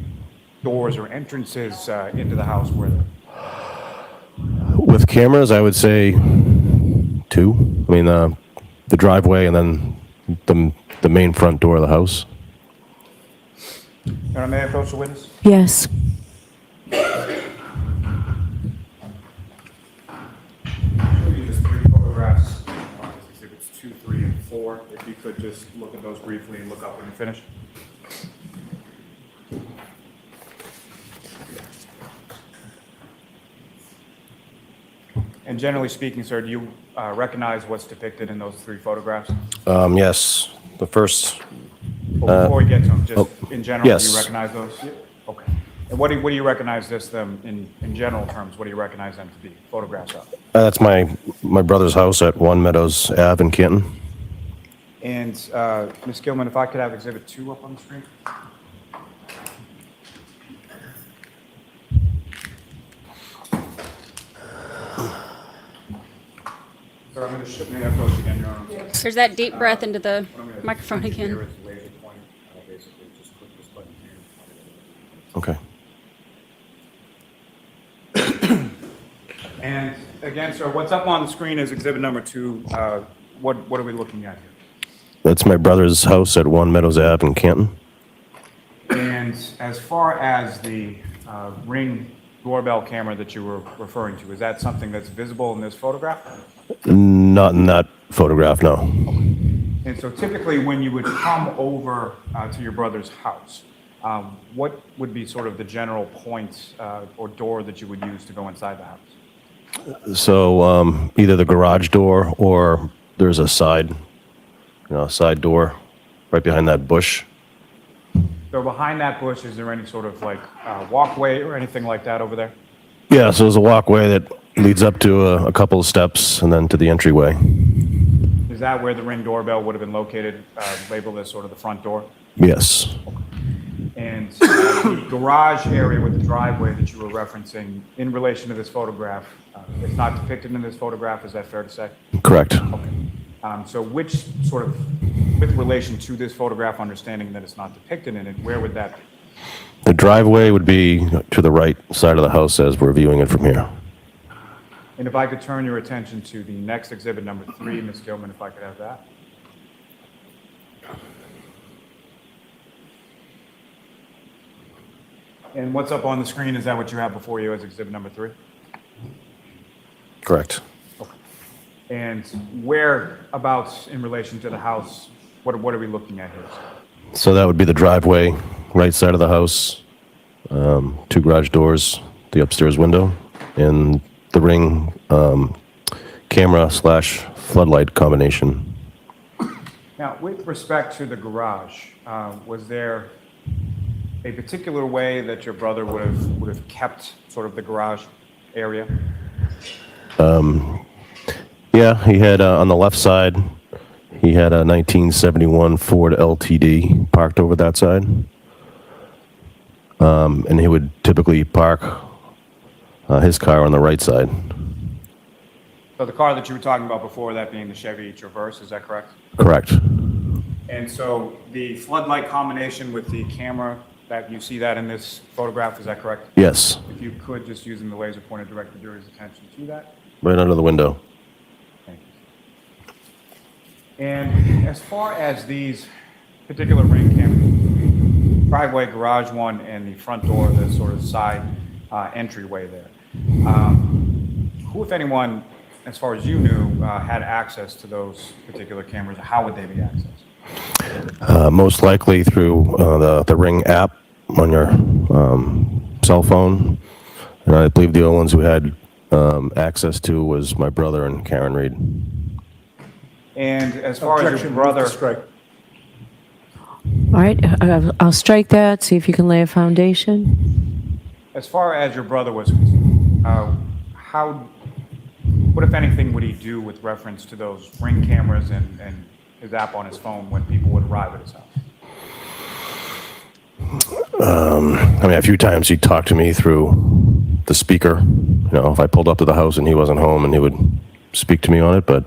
doors or entrances into the house were there? With cameras, I would say 2. I mean, the driveway and then the main front door of the house. May I approach the witness? Yes. Show you just 3 photographs, exhibits 2, 3, and 4. If you could just look at those briefly and look up when you finish. And generally speaking, sir, do you recognize what's depicted in those 3 photographs? Yes. The first, Well, before we get to them, just in general, do yes. you recognize those? Okay. And what do you recognize them in general terms? What do you recognize them to be? Photographs of? that's my brother's house at 1 Meadows Ave in Canton. And Ms. Gilman, if I could have Exhibit 2 up on the screen. Sir, I'm going to shift me that approach again, Your Honor. There's that deep breath into the microphone Here again. is the laser pointer. Basically, just click this button here. Okay. And again, sir, what's up on the screen is Exhibit number 2. What are we looking at here? That's my brother's house at 1 Meadows Ave in Canton. And as far as the Ring doorbell camera that you were referring to, is that something that's visible in this photograph? Not in that photograph, no. And so typically when you would come over to your brother's house, what would be sort of the general point or door that you would use to go inside the house? So either the garage door or there's a side door right behind that bush. So behind that bush, is there any sort of like walkway or anything like that over there? Yeah, so there's a walkway that leads up to a couple of steps and then to the entryway. Is that where the Ring doorbell would have been located, labeled as sort of the front door? Yes. And the garage area with the driveway that you were referencing in relation to this photograph, it's not depicted in this photograph, is that fair to say? Correct. Okay. So which sort of, with relation to this photograph, understanding that it's not depicted in it, where would that be? The driveway would be to the right side of the house as we're viewing it from here. And if I could turn your attention to the next exhibit, number 3, Ms. Gilman, if I could have that. And what's up on the screen, is that what you have before you as exhibit number 3? Correct. And whereabouts in relation to the house, what are we looking at here? So that would be the driveway, right side of the house, 2 garage doors, the upstairs window, and the Ring camera / floodlight combination. Now, with respect to the garage, was there a particular way that your brother would have kept sort of the garage area? Yeah, he had on the left side, he had a 1971 Ford LTD parked over that side. and he would typically park his car on the right side. So the car that you were talking about before, that being the Chevy Traverse, is that correct? Correct. And so the floodlight combination with the camera, that you see that in this photograph, is that correct? Yes, If you could, just using the laser pointer, direct the jury's attention to that. right under the window. Thank you. And as far as these particular ring cameras, driveway, garage one, and the front door, the sort of side entryway there, who, if anyone, as far as you knew, had access to those particular cameras? How would they be accessed? Most likely through the Ring app on your cell phone. And I believe the only ones who had access to was my brother and Karen Reed. And as far as Objection, your move to brother, strike. All right, I'll strike that, see if you can lay a foundation. as far as your brother was concerned, what if anything would he do with reference to those Ring cameras and his app on his phone when people would arrive at his house? I mean, a few times he talked to me through the speaker. You know, if I pulled up to the house and he wasn't home, and he would speak to me on it, but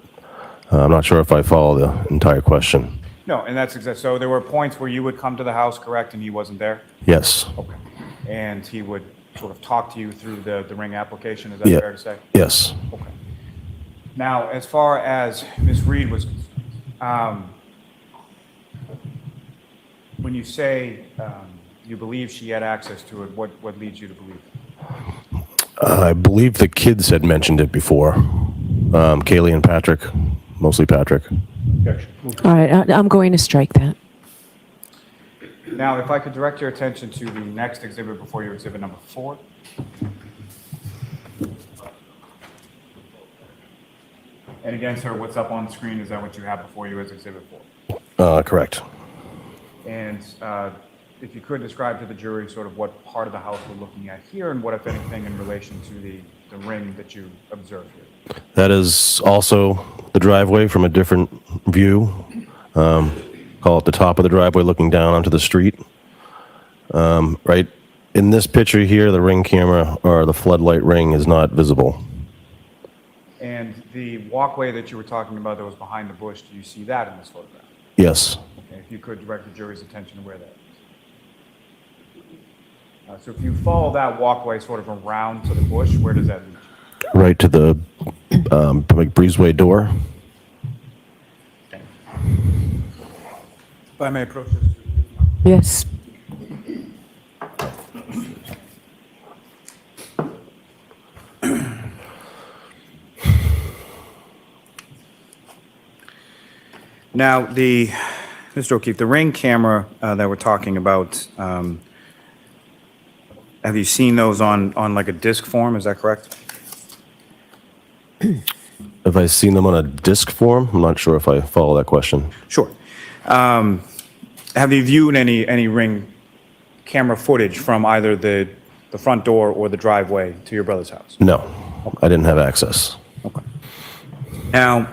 I'm not sure if I follow the entire question. No, and that's exactly, so there were points where you would come to the house, correct, and he wasn't there? Yes. Okay. And he would sort of talk to you through the Ring application, is that Yeah. fair to say? Yes. Okay. Now, as far as Ms. Reed was concerned, when you say you believe she had access to it, what leads you to believe that? I believe the kids had mentioned it before. Kaylee and Patrick, mostly Patrick. All right, I'm going to strike that. Now, if I could direct your attention to the next exhibit before you, exhibit number 4. And again, sir, what's up on the screen, is that what you have before you as exhibit 4? Correct. And if you could describe to the jury sort of what part of the house we're looking at here, and what, if anything, in relation to the Ring that you observed here. That is also the driveway from a different view. Call it the top of the driveway looking down onto the street. Right in this picture here, the Ring camera or the floodlight ring is not visible. And the walkway that you were talking about that was behind the bush, do you see that in this photograph? Yes. Okay, if you could direct the jury's attention to where that is. So if you follow that walkway sort of around to the bush, where does that lead you? Right to the breezeway door. If I may approach this. Yes. Now, Mr. O'Keefe, the Ring camera that we're talking about, have you seen those on like a disc form, is that correct? Have I seen them on a disc form? I'm not sure if I follow that question. Sure. Have you viewed any Ring camera footage from either the front door or the driveway to your brother's house? No, I didn't have access. Okay. Now,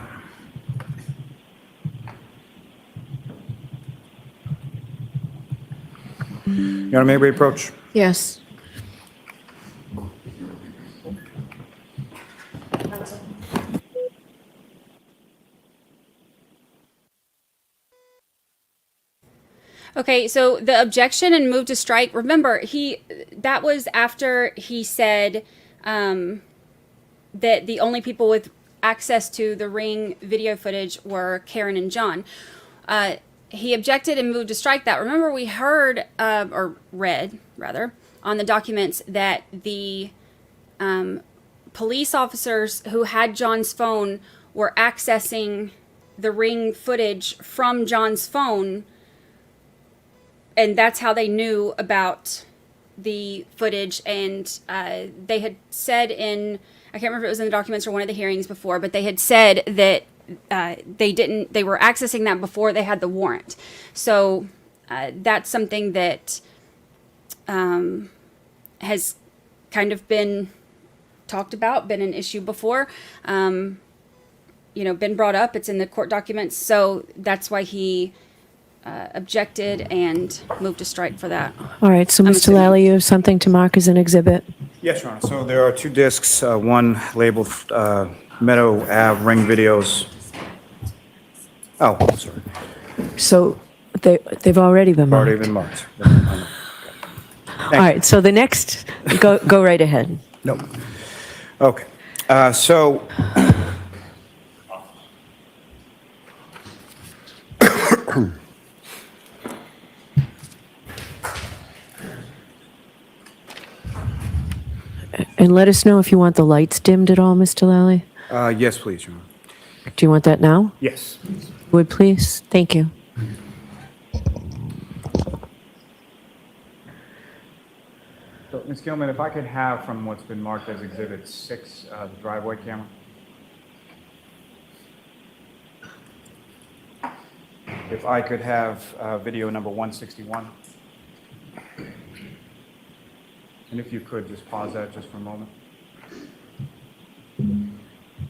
you want to maybe approach? Yes. Okay, so the objection and move to strike, remember, that was after he said that the only people with access to the Ring video footage were Karen and John. He objected and moved to strike that. Remember, we heard, or read, rather, on the documents that the police officers who had John's phone were accessing the Ring footage from John's phone, and that's how they knew about the footage. And they had said I can't remember if it was in the documents or one of the hearings before, but they had said that they were accessing that before they had the warrant. So that's something that has kind of been talked about, been an issue before, been brought up. It's in the court documents. So that's why he objected and moved to strike for that. All right, so I'm Mr. assuming. Lally, you have something to mark as an exhibit? Yes, Your Honor. So there are 2 discs, one labeled Meadow Ave Ring Videos. Oh, sorry. So they've already been marked. Already been marked. All right, so the next, go right ahead. No. Okay. So And let us know if you want the lights dimmed at all, Mr. Lally. yes, please, Your Honor. Do you want that now? Yes. Would please? Thank you. So, Ms. Gilman, if I could have from what's been marked as Exhibit 6, the driveway camera. If I could have video number 161. And if you could, just pause that just for a moment.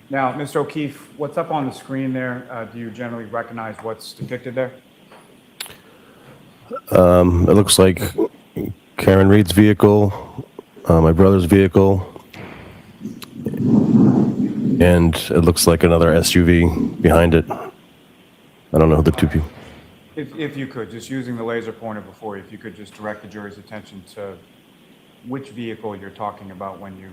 Now, Mr. O'Keefe, what's up on the screen there? Do you generally recognize what's depicted there? It looks like Karen Reed's vehicle, my brother's vehicle, and it looks like another SUV behind it. I don't know who the 2 people. If you could, just using the laser pointer before you, if you could just direct the jury's attention to which vehicle you're talking about when you...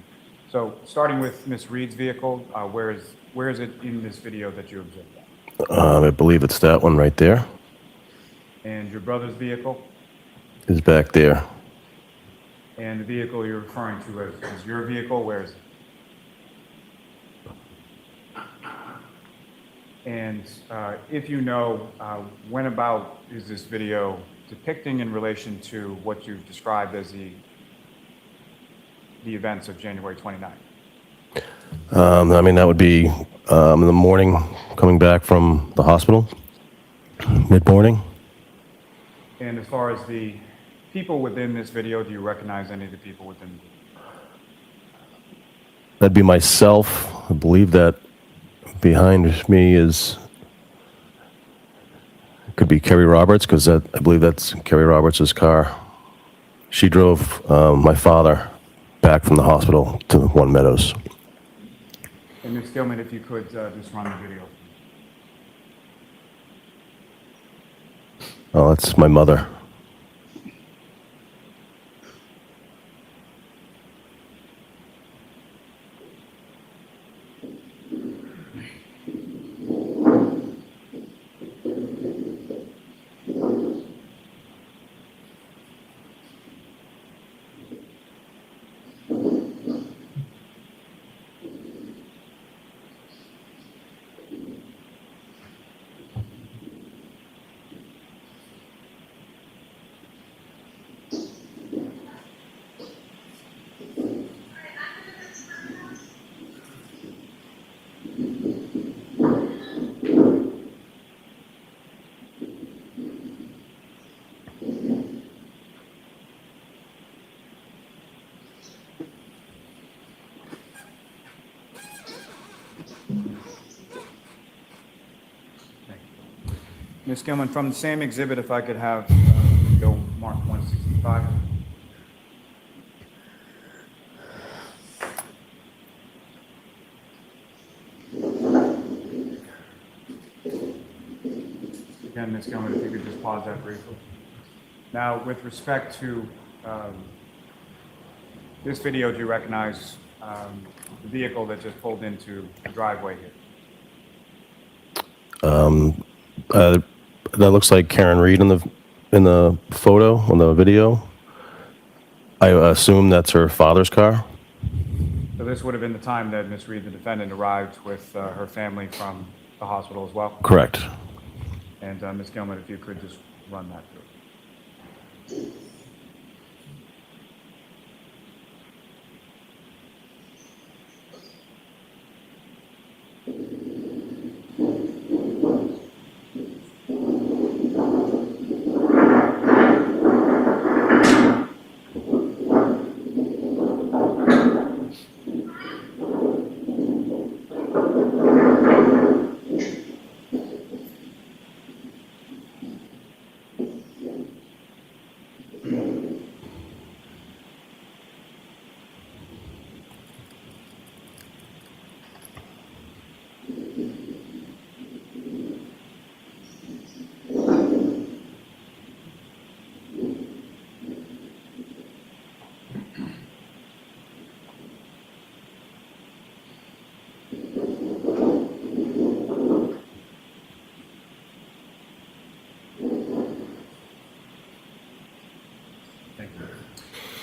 So, starting with Ms. Reed's vehicle, where is it in this video that you observed that? I believe it's that one right there. And your brother's vehicle? Is back there. And the vehicle you're referring to as your vehicle, where is it? And if you know, when about is this video depicting in relation to what you've described as the events of January 29th? I mean, that would be in the morning coming back from the hospital, mid-morning. And as far as the people within this video, do you recognize any of the people within the video? That'd be myself. I believe that behind me is, could be Kerry Roberts, because I believe that's Kerry Roberts' car. She drove my father back from the hospital to One Meadows. And Ms. Gilman, if you could just run the video. Oh, that's my mother. Ms. Gilman, from the same exhibit, if I could have go mark 165. Again, Ms. Gilman, if you could just pause that briefly. Now, with respect to this video, do you recognize the vehicle that just pulled into the driveway here? That looks like Karen Reed in the photo, on the video. I assume that's her father's car. So this would have been the time that Ms. Reed, the defendant, arrived with her family from the hospital as well? Correct. And Ms. Gilman, if you could just run that through.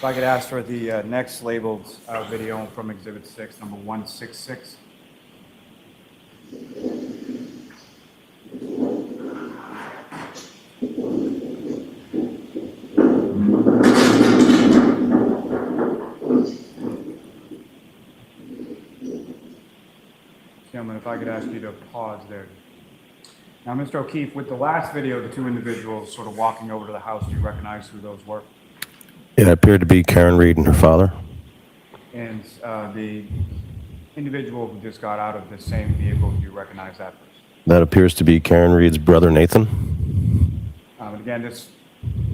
If I could ask for the next labeled video from Exhibit 6, number 166. Gentlemen, if I could ask you to pause there. Now, Mr. O'Keefe, with the last video, the two individuals sort of walking over to the house, do you recognize who those were? It appeared to be Karen Reed and her father. And the individual who just got out of the same vehicle, do you recognize that person? That appears to be Karen Reed's brother, Nathan. And again, this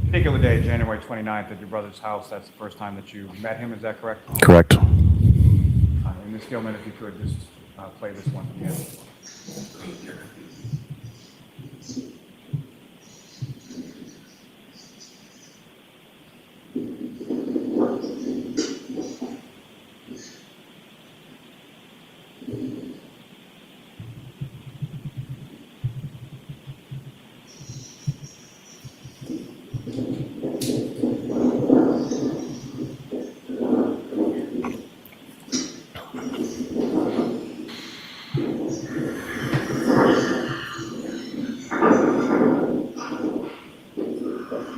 particular day, January 29th, at your brother's house, that's the first time that you met him, is that correct? Correct. And Ms. Gilman, if you could just play this one again.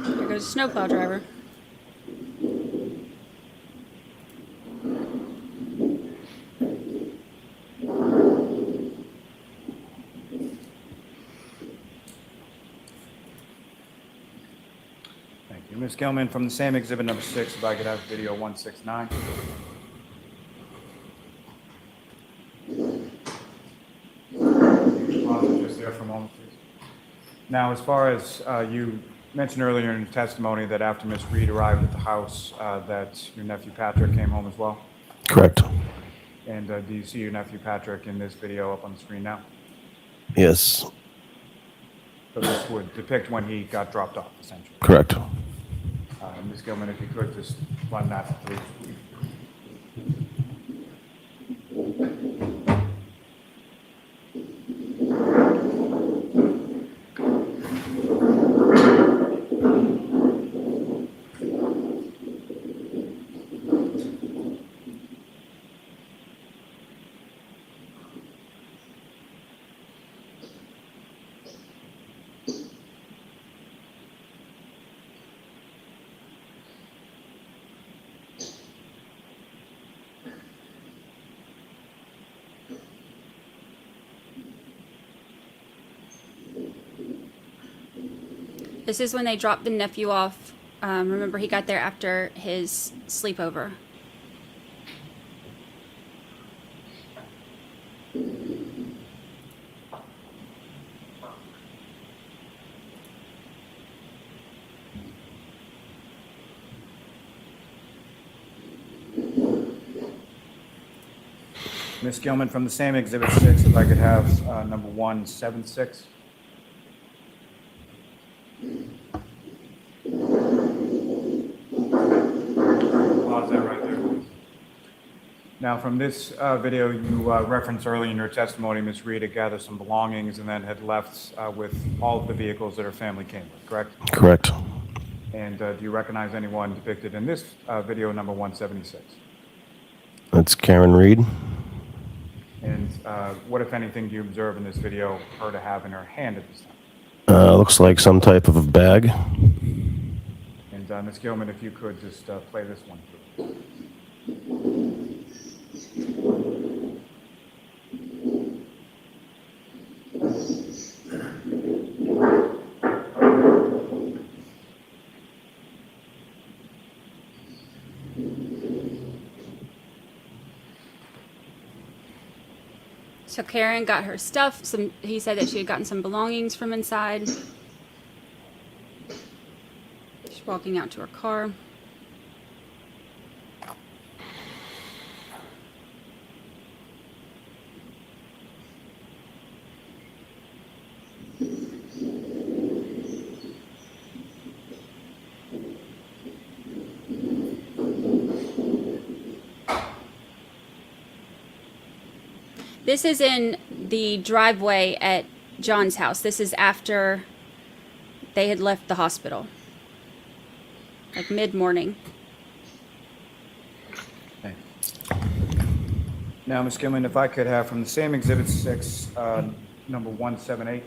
There goes a snowplow driver. Thank you. Ms. Gilman, from the same exhibit number 6, if I could have video 169. Pause it just there for a moment, please. Now, as far as you mentioned earlier in your testimony that after Ms. Reed arrived at the house, that your nephew Patrick came home as well? Correct. And do you see your nephew Patrick in this video up on the screen now? Yes. So this would depict when he got dropped off, essentially. Correct. Ms. Gilman, if you could just run that, please. This is when they dropped the nephew off. Remember, he got there after his sleepover. Ms. Gilman, from the same exhibit 6, if I could have number 176. Pause that right there, please. Now, from this video, you referenced early in your testimony, Ms. Reed had gathered some belongings and then had left with all of the vehicles that her family came with, correct? Correct. And do you recognize anyone depicted in this video, number 176? That's Karen Reed. And what, if anything, do you observe in this video her to have in her hand at this time? Looks like some type of a bag. And Ms. Gilman, if you could just play this one, please. So Karen got her stuff. He said that she had gotten some belongings from inside. She's walking out to her car. This is in the driveway at John's house. This is after they had left the hospital, like mid-morning. Now, Ms. Gilman, if I could have from the same Exhibit 6, number 178.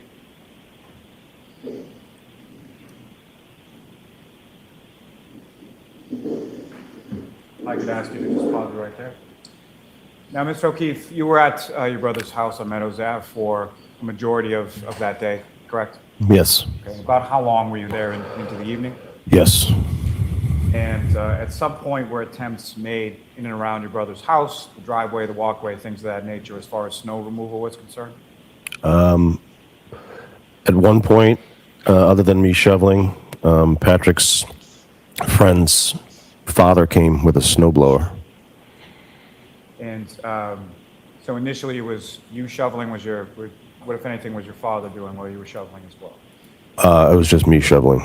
I could ask you to just pause it right there. Now, Mr. O'Keefe, you were at your brother's house on Meadows Ave for a majority of that day, correct? Yes. Okay. About how long were you there into the evening? Yes. And at some point were attempts made in and around your brother's house, the driveway, the walkway, things of that nature, as far as snow removal was concerned? At one point, other than me shoveling, Patrick's friend's father came with a snowblower. And so initially it was you shoveling, what if anything was your father doing while you were shoveling as well? It was just me shoveling.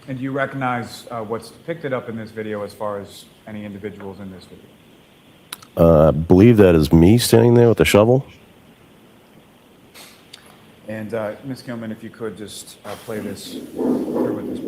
And do you recognize what's depicted up in this video as far as any individuals in this video? I believe that is me standing there with the shovel. And Ms. Gilman, if you could just play this through with this.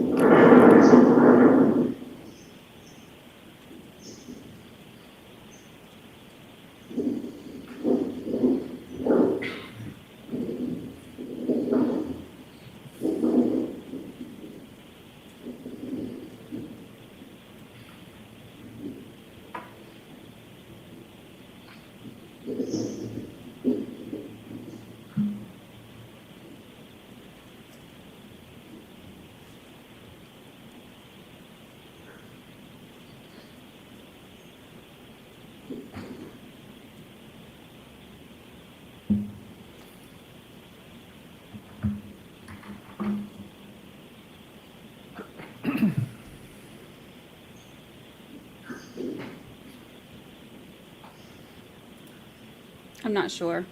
I'm not sure.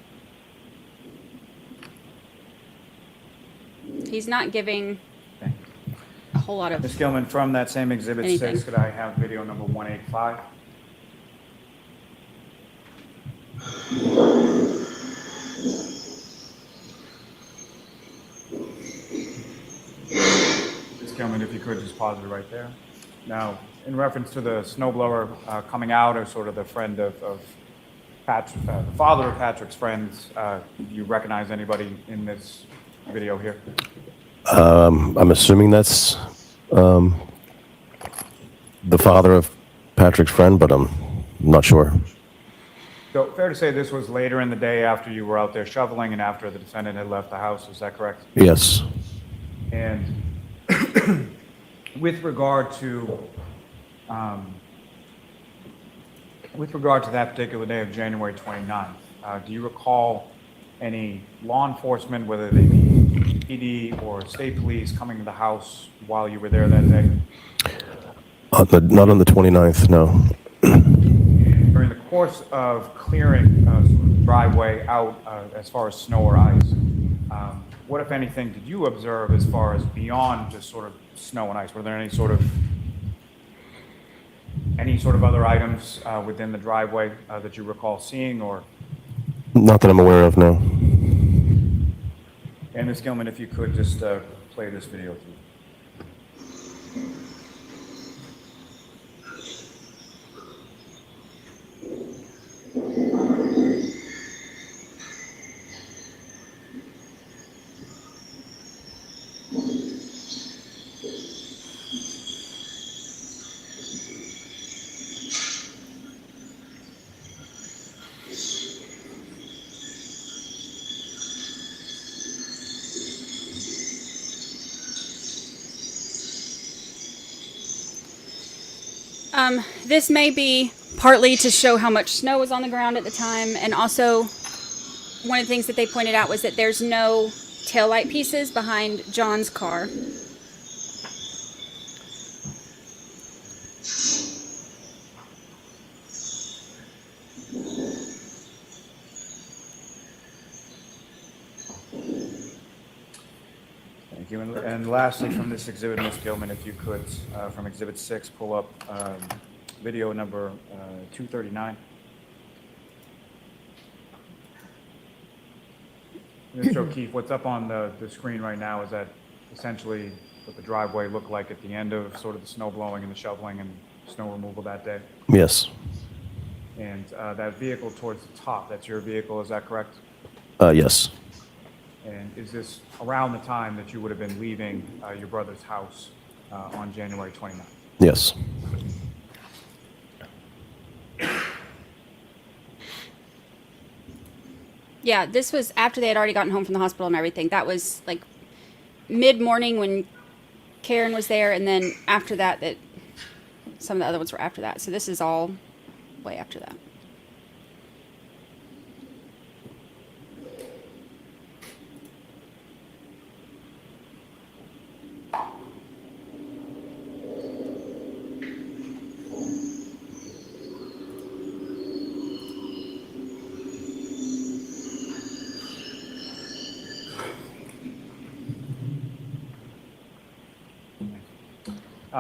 He's not giving a whole lot of Ms. Gilman, from that same Exhibit anything. 6, could I have video number 185? Ms. Gilman, if you could just pause it right there. Now, in reference to the snowblower coming out, or sort of the friend of Patrick, the father of Patrick's friends, do you recognize anybody in this video here? I'm assuming that's the father of Patrick's friend, but I'm not sure. So fair to say this was later in the day after you were out there shoveling and after the defendant had left the house, is that correct? Yes. And with regard to that particular day of January 29th, do you recall any law enforcement, whether they be PD or state police, coming to the house while you were there that day? Not on the 29th, no. During the course of clearing the driveway out as far as snow or ice, what, if anything, did you observe as far as beyond just sort of snow and ice? Were there any sort of other items within the driveway that you recall seeing, or? Not that I'm aware of, no. And Ms. Gilman, if you could just play this video through. This may be partly to show how much snow was on the ground at the time, and also one of the things that they pointed out was that there's no taillight pieces behind John's car. Thank you. And lastly, from this exhibit, Ms. Gilman, if you could, from Exhibit 6, pull up video number 239. Mr. O'Keefe, what's up on the screen right now is that essentially what the driveway looked like at the end of sort of the snow blowing and the shoveling and snow removal that day? Yes. And that vehicle towards the top, that's your vehicle, is that correct? Yes. And is this around the time that you would have been leaving your brother's house on January 29th? Yes. Yeah, this was after they had already gotten home from the hospital and everything. That was like mid-morning when Karen was there, and then after that, that some of the other ones were after that. So this is all way after that.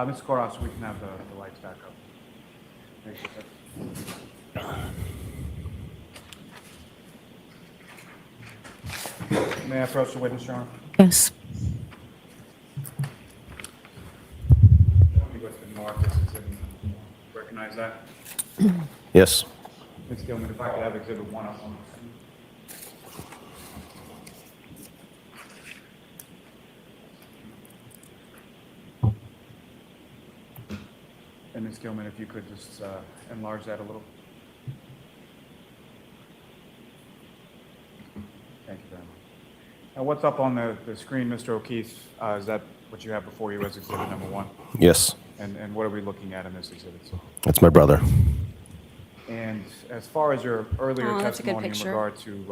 Mr. Koros, we can have the lights back up. Thank you. May I approach the witness, Your Honor? Yes. What's been marked as exhibit number 1. Recognize that? Yes. Ms. Gilman, if I could have exhibit 1 up on the screen. And Ms. Gilman, if you could just enlarge that a little. Thank you very much. Now, what's up on the screen, Mr. O'Keefe? Is that what you have before you as exhibit number 1? Yes. And what are we looking at in this exhibit? That's my brother. And as far as your earlier Oh, that's a good testimony in picture. regard to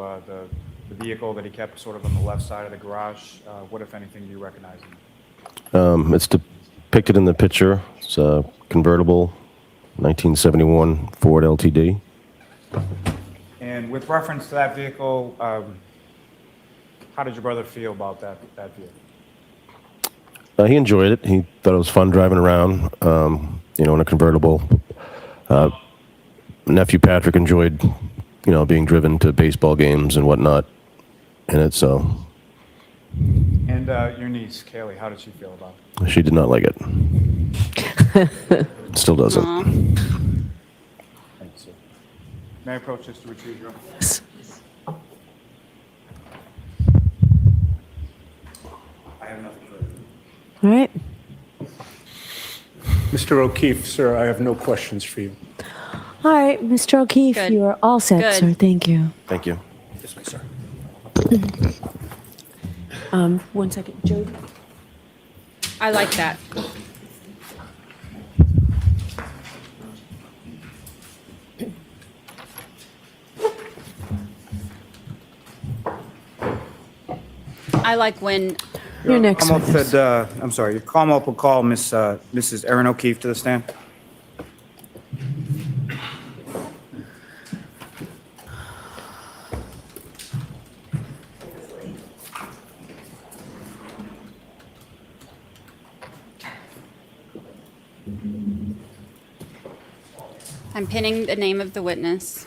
the vehicle that he kept sort of on the left side of the garage, what, if anything, do you recognize in it? It's depicted in the picture. It's a convertible 1971 Ford LTD. And with reference to that vehicle, how did your brother feel about that vehicle? He enjoyed it. He thought it was fun driving around, in a convertible. Nephew Patrick enjoyed, being driven to baseball games and whatnot in it, so And your niece, Kaylee, how did she feel about it? she did not like it. Still doesn't. Aw. Thank you, sir. May I approach this to retrieve your... I have nothing further. All right. Mr. O'Keefe, sir, I have no questions for you. All right, Mr. O'Keefe, Good. you are all set, Good. sir. Thank you. Thank you. This way, sir. 1 second. Jody? I like that. I like when Your next Come up witness. I'm sorry, you come up and call Mrs. Erin O'Keefe to the stand. I'm pinning the name of the witness.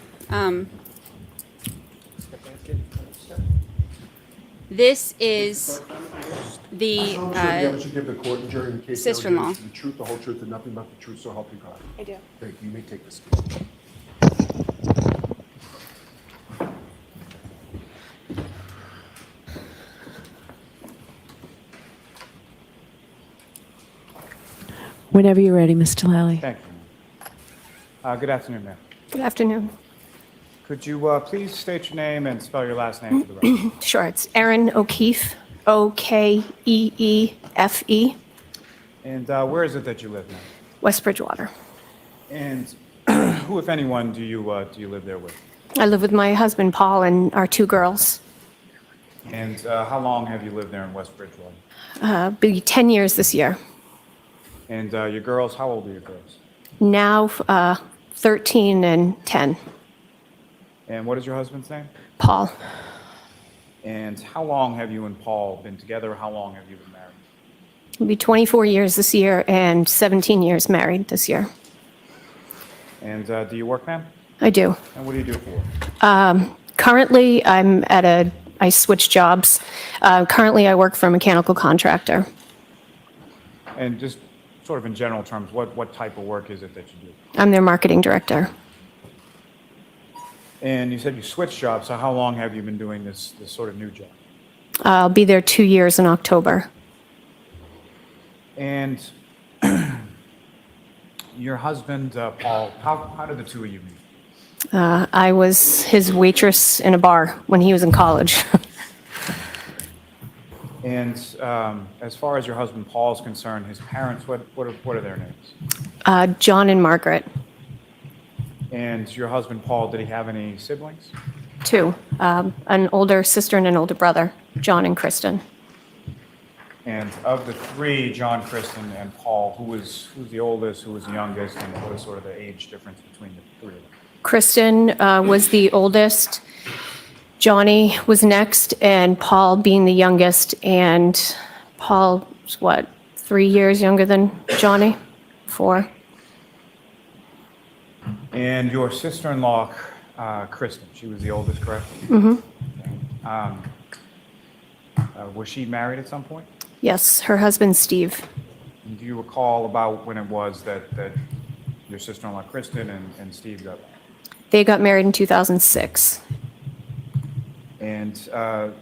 This is the Promise you the evidence you give the court and jury in the case that sister-in-law. will give you the truth, the whole truth, and nothing but the truth, so help you God. I do. Thank you. You may take this. Whenever you're ready, Mr. Lally. Thank you. Good afternoon, ma'am. Good afternoon. Could you please state your name and spell your last name for the record? Sure, it's Erin O'Keefe, Okeefe, And where is it that you live now? West Bridgewater. And who, if anyone, do you live there with? I live with my husband, Paul, and our 2 girls. And how long have you lived there in West Bridgewater? Be 10 years this year. And your girls, how old are your girls? Now 13 and 10. And what is your husband's name? Paul, And how long have you and Paul been together? How long have you been married? will be 24 years this year and 17 years married this year. And do you work, ma'am? I do. And what do you do for work? Currently, I switch jobs. Currently, I work for a mechanical contractor. And just sort of in general terms, what type of work is it that you do? I'm their marketing director. And you said you switched jobs, so how long have you been doing this sort of new job? I'll be there 2 years in October. And your husband, Paul, how did the two of you meet? I was his waitress in a bar when he was in college. And as far as your husband Paul is concerned, his parents, what are their names? John and Margaret, And your husband Paul, did he have any siblings? 2. An older sister and an older brother, John and Kristen. And of the 3, John, Kristen, and Paul, who's the oldest, who was the youngest, and what is sort of the age difference between the 3 of them? Kristen was the oldest, Johnny was next, and Paul being the youngest. And Paul's, 3 years younger than Johnny? 4. And your sister-in-law, Kristen, she was the oldest, correct? Mm-hmm. Was she married at some point? Yes, her husband, Steve. And do you recall about when it was that your sister-in-law, Kristen, and Steve got married? They got married in 2006. And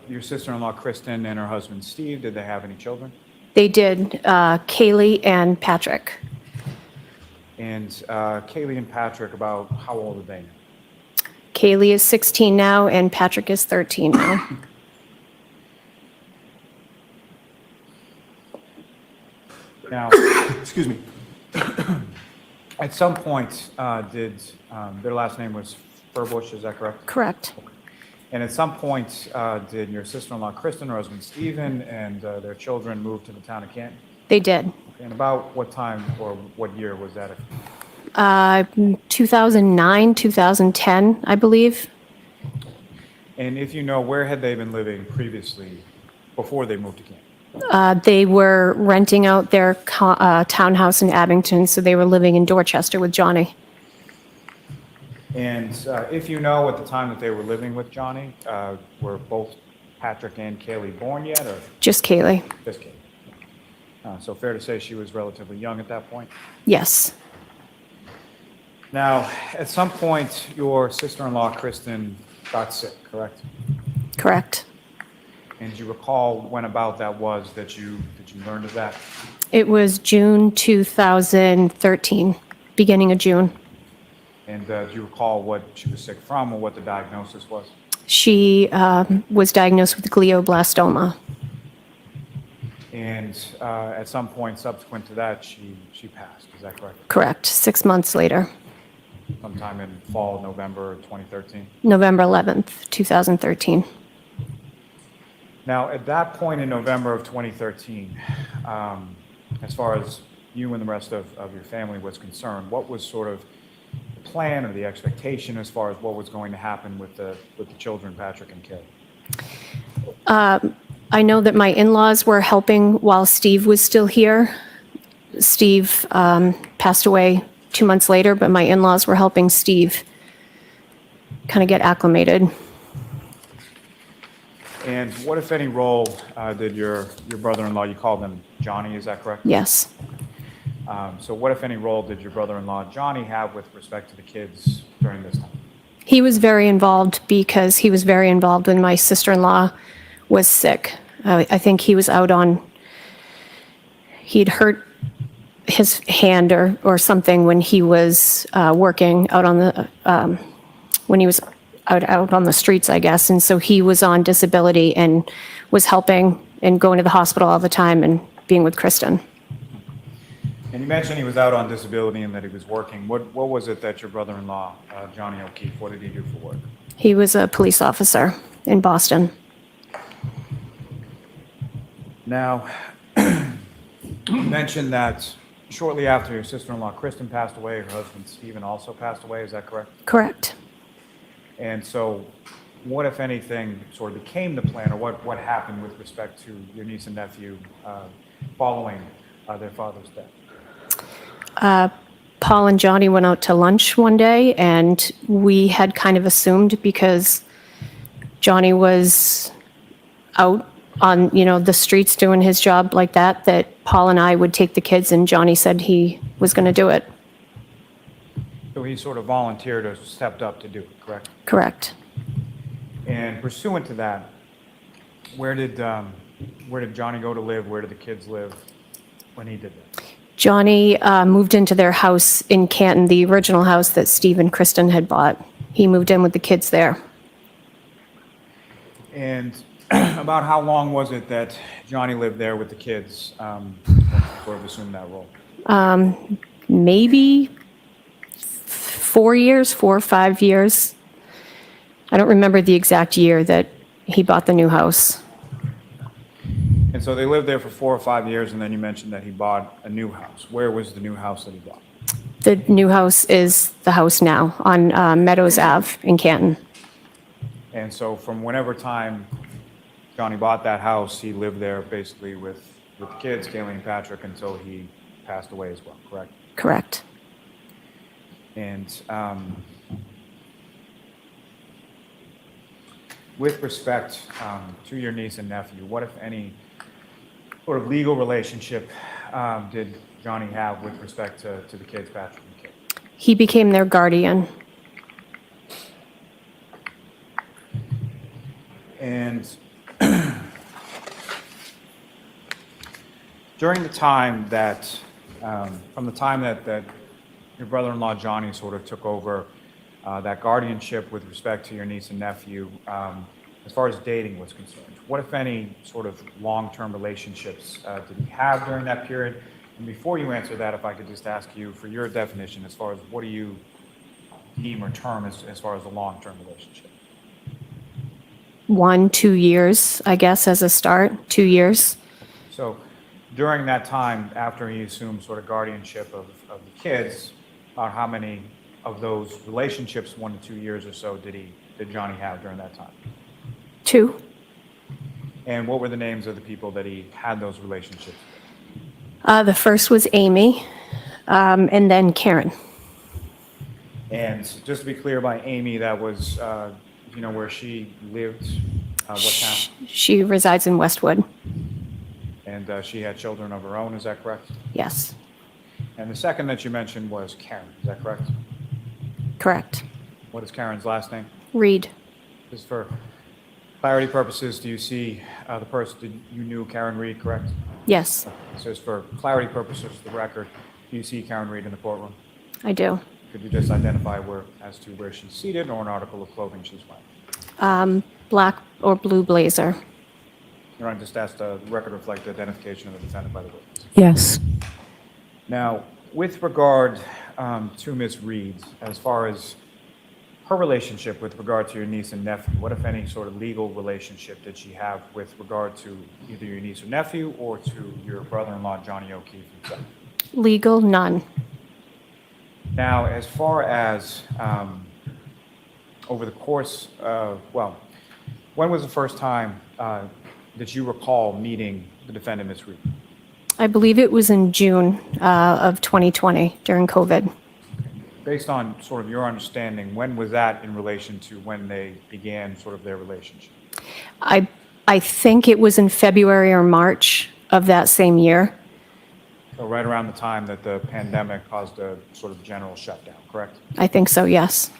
your sister-in-law, Kristen, and her husband, Steve, did they have any children? They did, Kaylee and Patrick. And Kaylee and Patrick, about how old are they now? Kaylee is 16 now, and Patrick is 13 now. Now, Excuse me. at some point, their last name was Furbush, is that correct? Correct. And at some point, did your sister-in-law, Kristen, her husband, Stephen, and their children move to the town of Canton? They did. And about what time or what year was that? 2009, 2010, I believe. And if you know, where had they been living previously before they moved to Canton? They were renting out their townhouse in Abington, so they were living in Dorchester with Johnny. And if you know, at the time that they were living with Johnny, were both Patrick and Kaylee born yet, or Just Kaylee. just Kaylee? So fair to say she was relatively young at that point? Yes. Now, at some point, your sister-in-law, Kristen, got sick, correct? Correct. And do you recall when about that was that you learned of that? It was June 2013, beginning of June. And do you recall what she was sick from or what the diagnosis was? She was diagnosed with glioblastoma. And at some point subsequent to that, she passed, is that correct? Correct. 6 months later, Sometime in fall, November 2013? November 11th, 2013. Now, at that point in November of 2013, as far as you and the rest of your family was concerned, what was sort of the plan or the expectation as far as what was going to happen with the children, Patrick and Kay? I know that my in-laws were helping while Steve was still here. Steve passed away 2 months later, but my in-laws were helping Steve kind of get acclimated. And what, if any, role did your brother-in-law, you called him Johnny, is that correct? Yes. So what, if any, role did your brother-in-law Johnny have with respect to the kids during this time? He was very involved because he was very involved when my sister-in-law was sick. I think he was out on, he'd hurt his hand or something when he was working out on the, when he was out on the streets, I guess. And so he was on disability and was helping and going to the hospital all the time and being with Kristen. And you mentioned he was out on disability and that he was working. What was it that your brother-in-law, Johnny O'Keefe, what did he do for work? He was a police officer in Boston. Now, you mentioned that shortly after your sister-in-law Kristen passed away, her husband Stephen also passed away, is that correct? Correct. And so what, if anything, sort of became the plan, or what happened with respect to your niece and nephew following their father's death? Paul and Johnny went out to lunch one day, and we had kind of assumed because Johnny was out on, the streets doing his job like that Paul and I would take the kids, and Johnny said he was going to do it. So he sort of volunteered or stepped up to do it, correct? Correct. And pursuant to that, where did Johnny go to live? Where did the kids live when he did that? Johnny moved into their house in Canton, the original house that Steve and Kristen had bought. He moved in with the kids there. And about how long was it that Johnny lived there with the kids, sort of assumed that role? Maybe 4 or 5 years. I don't remember the exact year that he bought the new house. And so they lived there for 4 or 5 years, and then you mentioned that he bought a new house. Where was the new house that he bought? The new house is the house now on Meadows Ave in Canton. And so from whenever time Johnny bought that house, he lived there basically with the kids, Kaylee and Patrick, until he passed away as well, correct? Correct. And with respect to your niece and nephew, what, if any, sort of legal relationship did Johnny have with respect to the kids, Patrick and Kaylee? He became their guardian. And during the time that, from the time that your brother-in-law Johnny sort of took over that guardianship with respect to your niece and nephew, as far as dating was concerned, what, if any, sort of long-term relationships did he have during that period? And before you answer that, if I could just ask you for your definition as far as what do you deem or term as far as a long-term relationship? 1, 2 years, I guess, as a start, 2 years. So during that time, after he assumed sort of guardianship of the kids, about how many of those relationships, 1 to 2 years or so, did Johnny have during that time? 2. And what were the names of the people that he had those relationships with? The first was Amy, and then Karen. And just to be clear, by Amy, that was, where she lived, what town? She resides in Westwood. And she had children of her own, is that correct? Yes. And the second that you mentioned was Karen, is that correct? Correct. What is Karen's last name? Reed. Just for clarity purposes, do you see the person, you knew Karen Reed, correct? Yes, So just for clarity purposes, the record, do you see Karen Reed in the courtroom? I do. Could you just identify as to where she's seated or an article of clothing she's wearing? Black or blue blazer. Your Honor, just ask the record reflect the identification of the defendant by the witness. Yes. Now, with regard to Ms. Reed, as far as her relationship with regard to your niece and nephew, what, if any, sort of legal relationship did she have with regard to either your niece or nephew or to your brother-in-law, Johnny O'Keefe himself? Legal, none. Now, as far as over the course of, when was the first time that you recall meeting the defendant, Ms. Reed? I believe it was in June of 2020 during COVID. Based on sort of your understanding, when was that in relation to when they began sort of their relationship? I think it was in February or March of that same year. So right around the time that the pandemic caused a sort of general shutdown, correct? I think so, yes.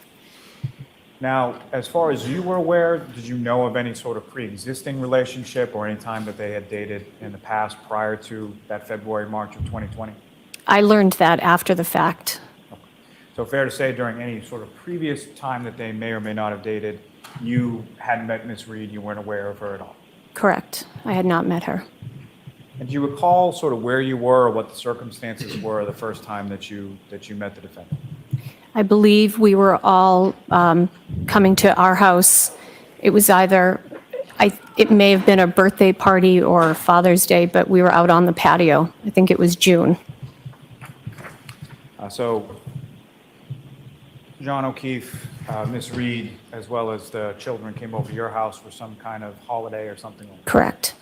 Now, as far as you were aware, did you know of any sort of pre-existing relationship or any time that they had dated in the past prior to that February, March of 2020? I learned that after the fact. So fair to say during any sort of previous time that they may or may not have dated, you hadn't met Ms. Reed, you weren't aware of her at all? Correct. I had not met her. And do you recall sort of where you were or what the circumstances were the first time that you met the defendant? I believe we were all coming to our house. It was either, it may have been a birthday party or Father's Day, but we were out on the patio. I think it was June. So John O'Keefe, Ms. Reed, as well as the children came over to your house for some kind of holiday or something like that? Correct.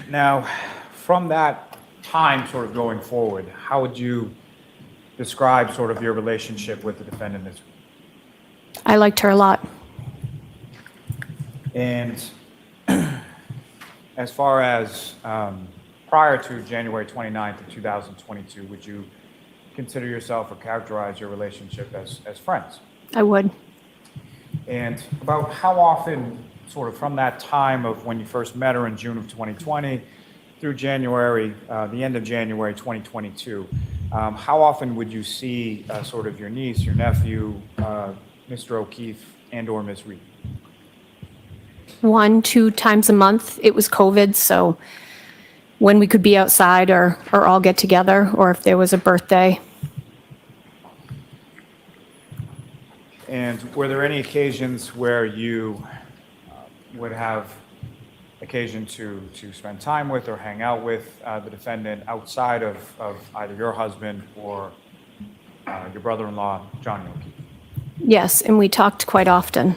Now, from that time sort of going forward, how would you describe sort of your relationship with the defendant, Ms. Reed? I liked her a lot. And as far as prior to January 29th of 2022, would you consider yourself or characterize your relationship as friends? I would. And about how often, sort of from that time of when you first met her in June of 2020 through January, the end of January 2022, how often would you see sort of your niece, your nephew, Mr. O'Keefe, and/or Ms. Reed? 1-2 times a month. It was COVID, so when we could be outside or all get together, or if there was a birthday. And were there any occasions where you would have occasion to spend time with or hang out with the defendant outside of either your husband or your brother-in-law, Johnny O'Keefe? Yes, and we talked quite often.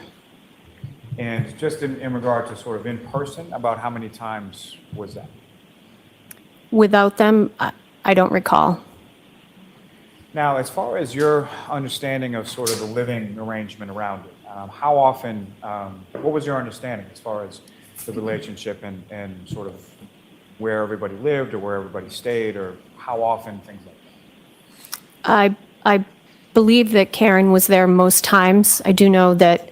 And just in regard to sort of in person, about how many times was that? Without them, I don't recall. Now, as far as your understanding of sort of the living arrangement around it, how often, what was your understanding as far as the relationship and sort of where everybody lived or where everybody stayed, or how often, things like that? I believe that Karen was there most times. I do know that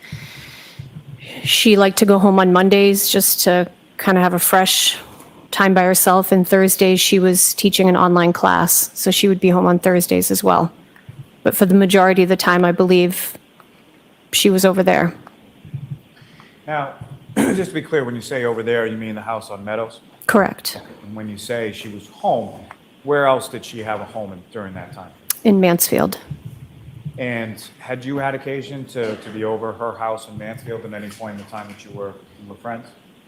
she liked to go home on Mondays just to kind of have a fresh time by herself, and Thursdays she was teaching an online class, so she would be home on Thursdays as well. But for the majority of the time, I believe she was over there. Now, just to be clear, when you say over there, you mean the house on Meadows? Correct. And when you say she was home, where else did she have a home during that time? In Mansfield. And had you had occasion to be over her house in Mansfield at any point in the time that you were friends?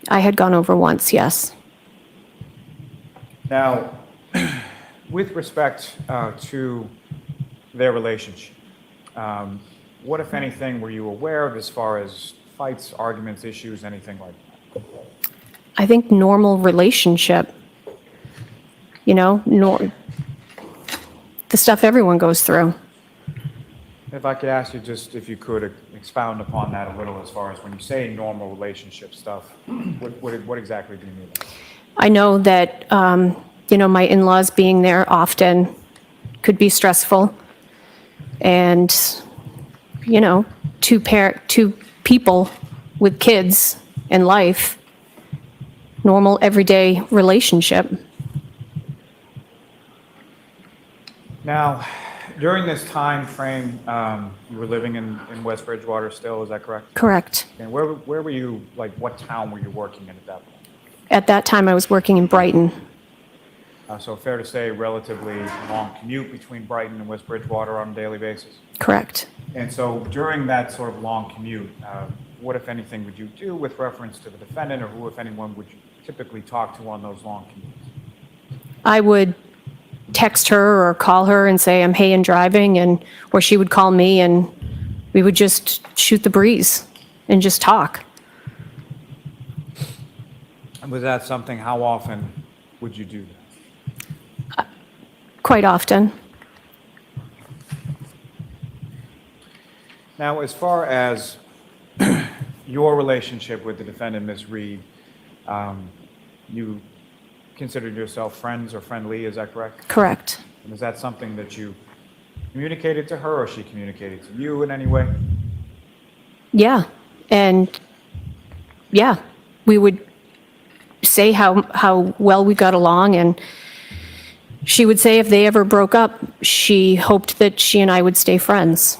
I had gone over once, yes. Now, with respect to their relationship, what, if anything, were you aware of as far as fights, arguments, issues, anything like that? I think normal relationship, you know, the stuff everyone goes through. If I could ask you just if you could expound upon that a little as far as when you say normal relationship stuff, what exactly do you mean? I know that, you know, my in-laws being there often could be stressful. And, you know, two people with kids and life, normal everyday relationship. Now, during this time frame, you were living in West Bridgewater still, is that correct? Correct. And where were you, like what town were you working in at that point? At that time, I was working in Brighton. So fair to say, relatively long commute between Brighton and West Bridgewater on a daily basis? Correct. And so during that sort of long commute, what, if anything, would you do with reference to the defendant, or who, if anyone, would you typically talk to on those long commutes? I would text her or call her and say, I'm hey and driving, or she would call me and we would just shoot the breeze and just talk. And was that something, how often would you do that? Quite often. Now, as far as your relationship with the defendant, Ms. Reed, you considered yourself friends or friendly, is that correct? Correct. And is that something that you communicated to her, or she communicated to you in any way? Yeah. And yeah, we would say how well we got along, and she would say if they ever broke up, she hoped that she and I would stay friends.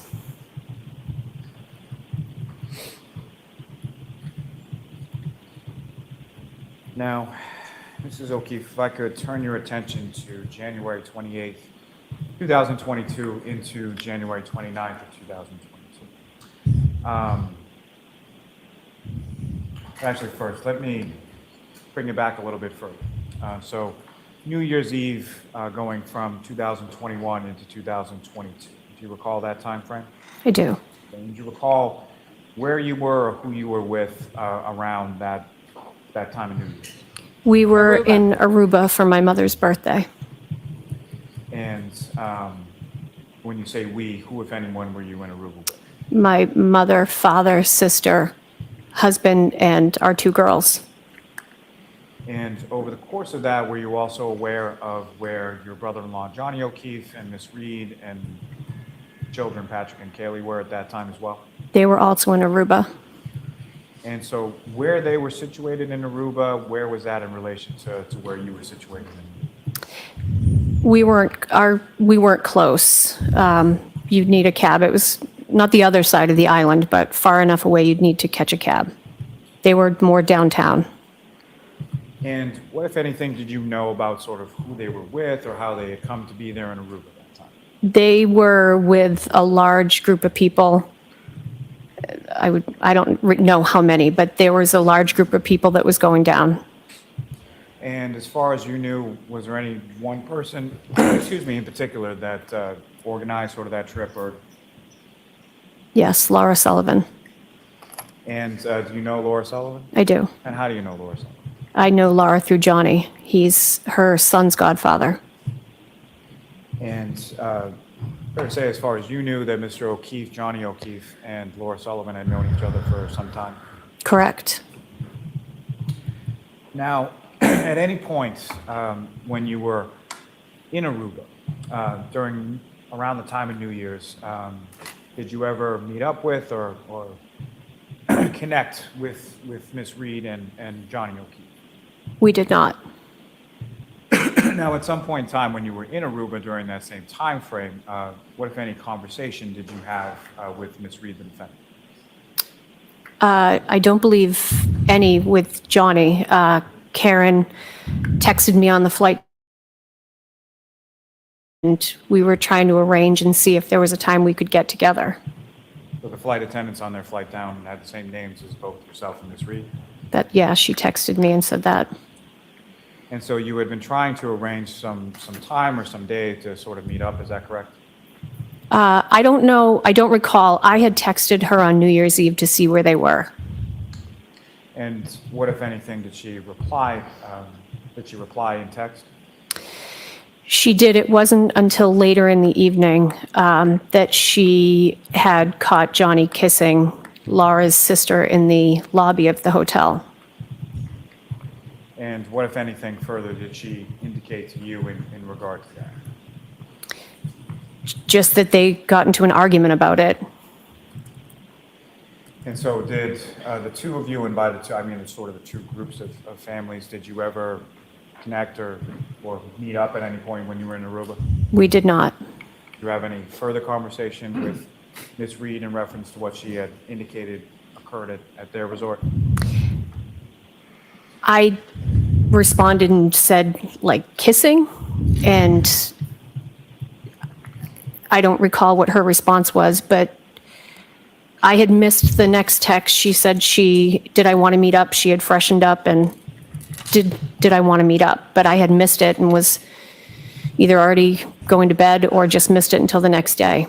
Now, Mrs. O'Keefe, if I could turn your attention to January 28th, 2022 into January 29th of 2022. Actually, first, let me bring it back a little bit further. So, New Year's Eve going from 2021 into 2022. Do you recall that time frame? I do. And do you recall where you were or who you were with around that time of New Year's? We were in Aruba for my mother's birthday. And when you say we, who, if anyone, were you in Aruba with? My mother, father, sister, husband, and our two girls. And over the course of that, were you also aware of where your brother-in-law, Johnny O'Keefe, and Miss Reed, and children, Patrick and Kaylee, were at that time as well? They were also in Aruba. And so where they were situated in Aruba, where was that in relation to where you were situated? We weren't close. You'd need a cab. It was not the other side of the island, but far enough away you'd need to catch a cab. They were more downtown. And what, if anything, did you know about sort of who they were with or how they had come to be there in Aruba at that time? They were with a large group of people. I don't know how many, but there was a large group of people that was going down. And as far as you knew, was there any one person, excuse me, in particular that organized sort of that trip? Or? Yes, Laura Sullivan. And do you know Laura Sullivan? I do. And how do you know Laura Sullivan? I know Laura through Johnny. He's her son's godfather. And fair to say, as far as you knew, that Mr. O'Keefe, Johnny O'Keefe, and Laura Sullivan had known each other for some time? Correct. Now, at any point when you were in Aruba during around the time of New Year's, did you ever meet up with or connect with Miss Reed and Johnny O'Keefe? We did not. Now, at some point in time when you were in Aruba during that same time frame, what, if any, conversation did you have with Miss Reed, the defendant? I don't believe any with Johnny. Karen texted me on the flight, and we were trying to arrange and see if there was a time we could get together. So the flight attendants on their flight down had the same names as both yourself and Miss Reed? Yeah, she texted me and said that. And so you had been trying to arrange some time or some day to sort of meet up, is that correct? I don't know. I don't recall. I had texted her on New Year's Eve to see where they were. And what, if anything, did she reply? Did she reply in text? She did. It wasn't until later in the evening that she had caught Johnny kissing Laura's sister in the lobby of the hotel. And what, if anything, further did she indicate to you in regard to that? Just that they got into an argument about it. And so did the two of you, and by the two, I mean it's sort of the two groups of families, did you ever connect or meet up at any point when you were in Aruba? We did not. Did you have any further conversation with Ms. Reed in reference to what she had indicated occurred at their resort? I responded and said, like, kissing, and I don't recall what her response was, but I had missed the next text. She said did I want to meet up? She had freshened up and did I want to meet up? But I had missed it and was either already going to bed or just missed it until the next day.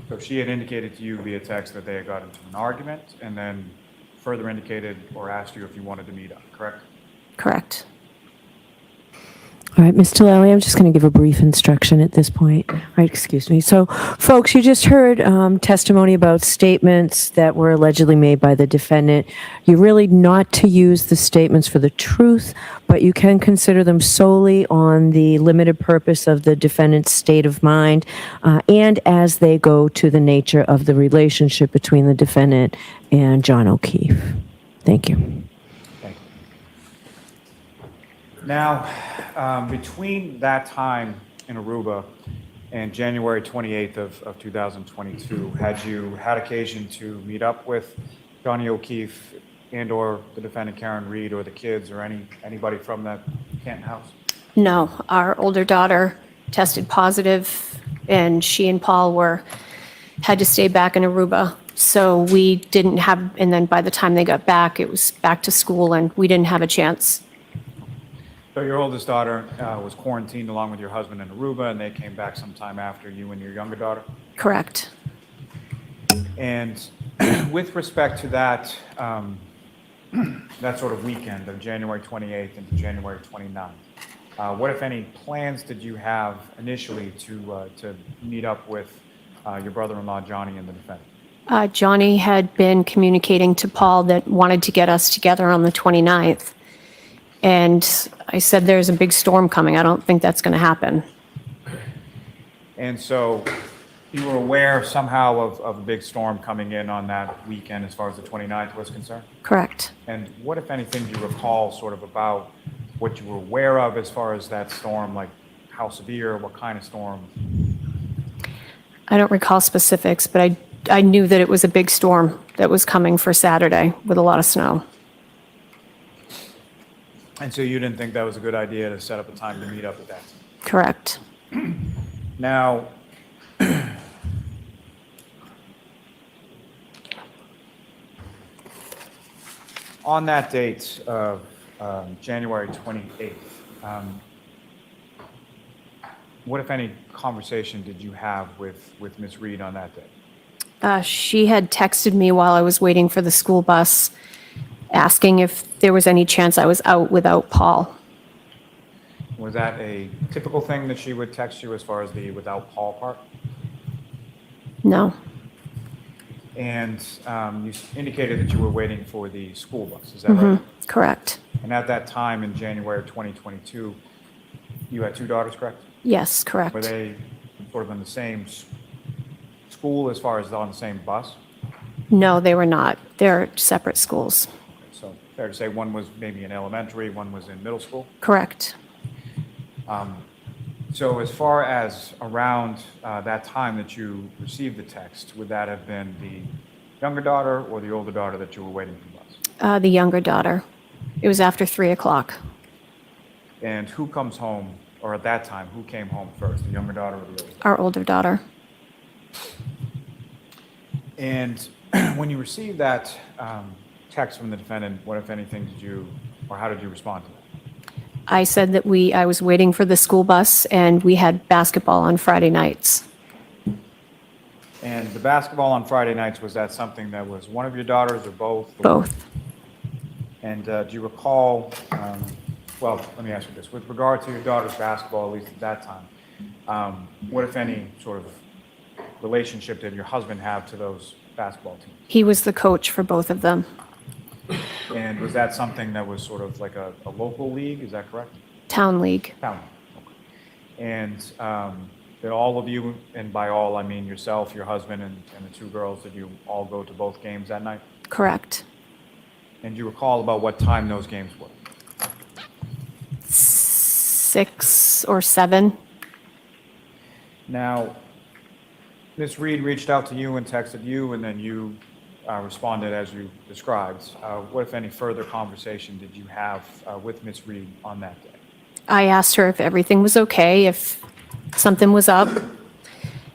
So she had indicated to you via text that they had got into an argument and then further indicated or asked you if you wanted to meet up, correct? Correct. All right, Ms. Tillelli, I'm just going to give a brief instruction at this point. All right, excuse me. So, folks, you just heard testimony about statements that were allegedly made by the defendant. You're really not to use the statements for the truth, but you can consider them solely on the limited purpose of the defendant's state of mind and as they go to the nature of the relationship between the defendant and John O'Keefe. Thank you. Now, between that time in Aruba and January 28th of 2022, had you had occasion to meet up with Johnny O'Keefe and or the defendant Karen Reed or the kids or anybody from that Canton house? No, our older daughter tested positive, and she and Paul had to stay back in Aruba. So we didn't have, and then by the time they got back, it was back to school, and we didn't have a chance. So your oldest daughter was quarantined along with your husband in Aruba, and they came back sometime after you and your younger daughter? Correct. And with respect to that, that sort of weekend of January 28th into January 29th, what, if any, plans did you have initially to meet up with your brother-in-law, Johnny, and the defendant? Johnny had been communicating to Paul that wanted to get us together on the 29th. And I said, there's a big storm coming. I don't think that's going to happen. And so you were aware somehow of a big storm coming in on that weekend as far as the 29th was concerned? Correct. And what, if anything, do you recall sort of about what you were aware of as far as that storm, like how severe, what kind of storm? I don't recall specifics, but I knew that it was a big storm that was coming for Saturday with a lot of snow. And so you didn't think that was a good idea to set up a time to meet up with that? Correct. Now, on that date of January 28th, what, if any, conversation did you have with Ms. Reed on that day? She had texted me while I was waiting for the school bus, asking if there was any chance I was out without Paul. Was that a typical thing that she would text you as far as the without Paul part? No. And you indicated that you were waiting for the school bus, is that right? Correct. And at that time in January of 2022, you had two daughters, correct? Yes, correct. Were they sort of in the same school as far as on the same bus? No, they were not. They're separate schools. So fair to say one was maybe in elementary, one was in middle school? Correct. So as far as around that time that you received the text, would that have been the younger daughter or the older daughter that you were waiting for the bus? The younger daughter. It was after 3 o'clock. And who comes home, or at that time, who came home first, the younger daughter or the older daughter? Our older daughter. And when you received that text from the defendant, what, if anything, did you, or how did you respond to that? I said that I was waiting for the school bus and we had basketball on Friday nights. And the basketball on Friday nights, was that something that was one of your daughters or both? Both. And do you recall, well, let me ask you this. With regard to your daughter's basketball, at least at that time, what, if any, sort of relationship did your husband have to those basketball teams? He was the coach for both of them. And was that something that was sort of like a local league, is that correct? Town league. Town league, okay. And did all of you, and by all I mean yourself, your husband, and the two girls, did you all go to both games that night? Correct. And do you recall about what time those games were? 6 or 7. Now, Ms. Reed reached out to you and texted you, and then you responded as you described. What, if any, further conversation did you have with Ms. Reed on that day? I asked her if everything was okay, if something was up,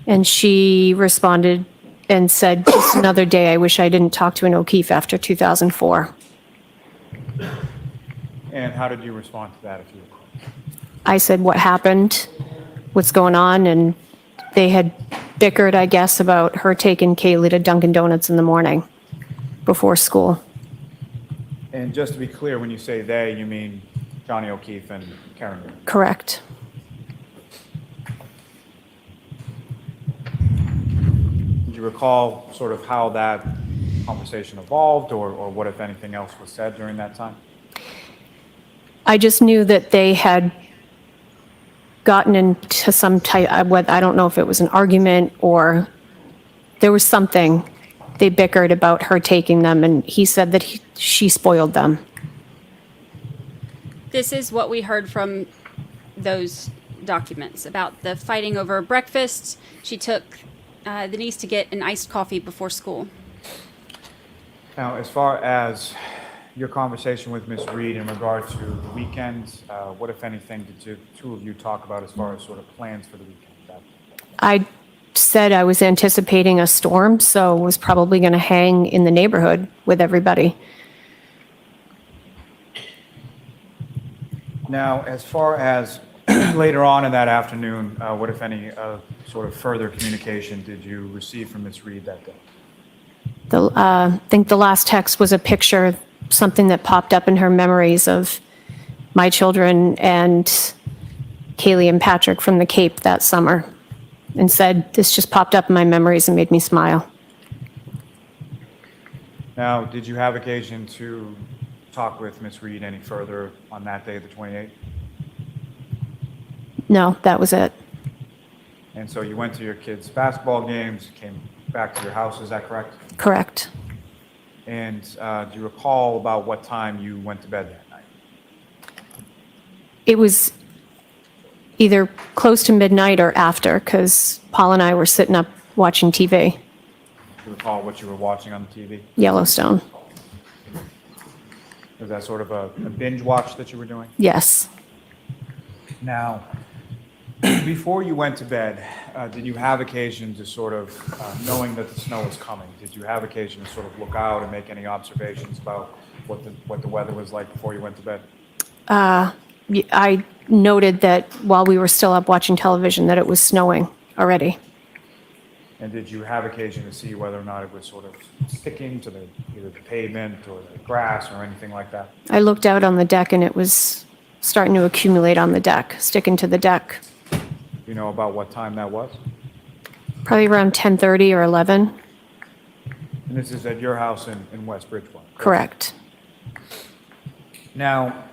and she responded and said, just another day, I wish I didn't talk to an O'Keefe after 2004. And how did you respond to that, if you recall? I said what happened, what's going on, and they had bickered, I guess, about her taking Kaylee to Dunkin' Donuts in the morning before school. And just to be clear, when you say they, you mean Johnny O'Keefe and Karen Reed? Correct. Do you recall sort of how that conversation evolved, or what, if anything, else was said during that time? I just knew that they had gotten into some type, I don't know if it was an argument or there was something. They bickered about her taking them, and he said that she spoiled them. This is what we heard from those documents about the fighting over breakfast. She took the niece to get an iced coffee before school. Now, as far as your conversation with Ms. Reed in regard to the weekend, what, if anything, did the two of you talk about as far as sort of plans for the weekend? I said I was anticipating a storm, so was probably going to hang in the neighborhood with everybody. Now, as far as later on in that afternoon, what, if any, sort of further communication did you receive from Ms. Reed that day? I think the last text was a picture, something that popped up in her memories of my children and Kaylee and Patrick from the Cape that summer, and said, this just popped up in my memories and made me smile. Now, did you have occasion to talk with Ms. Reed any further on that day, the 28th? No, that was it. And so you went to your kids' basketball games, came back to your house, is that correct? Correct. And do you recall about what time you went to bed that night? It was either close to midnight or after, because Paul and I were sitting up watching TV, Do you recall what you were watching on the TV? Yellowstone. Was that sort of a binge watch that you were doing? Yes. Now, before you went to bed, did you have occasion to sort of, knowing that the snow was coming, did you have occasion to sort of look out and make any observations about what the weather was like before you went to bed? I noted that while we were still up watching television that it was snowing already. And did you have occasion to see whether or not it was sort of sticking to either the pavement or the grass or anything like that? I looked out on the deck and it was starting to accumulate on the deck, sticking to the deck. Do you know about what time that was? Probably around 10:30 or 11. And this is at your house in West Bridgewater? Correct. Now,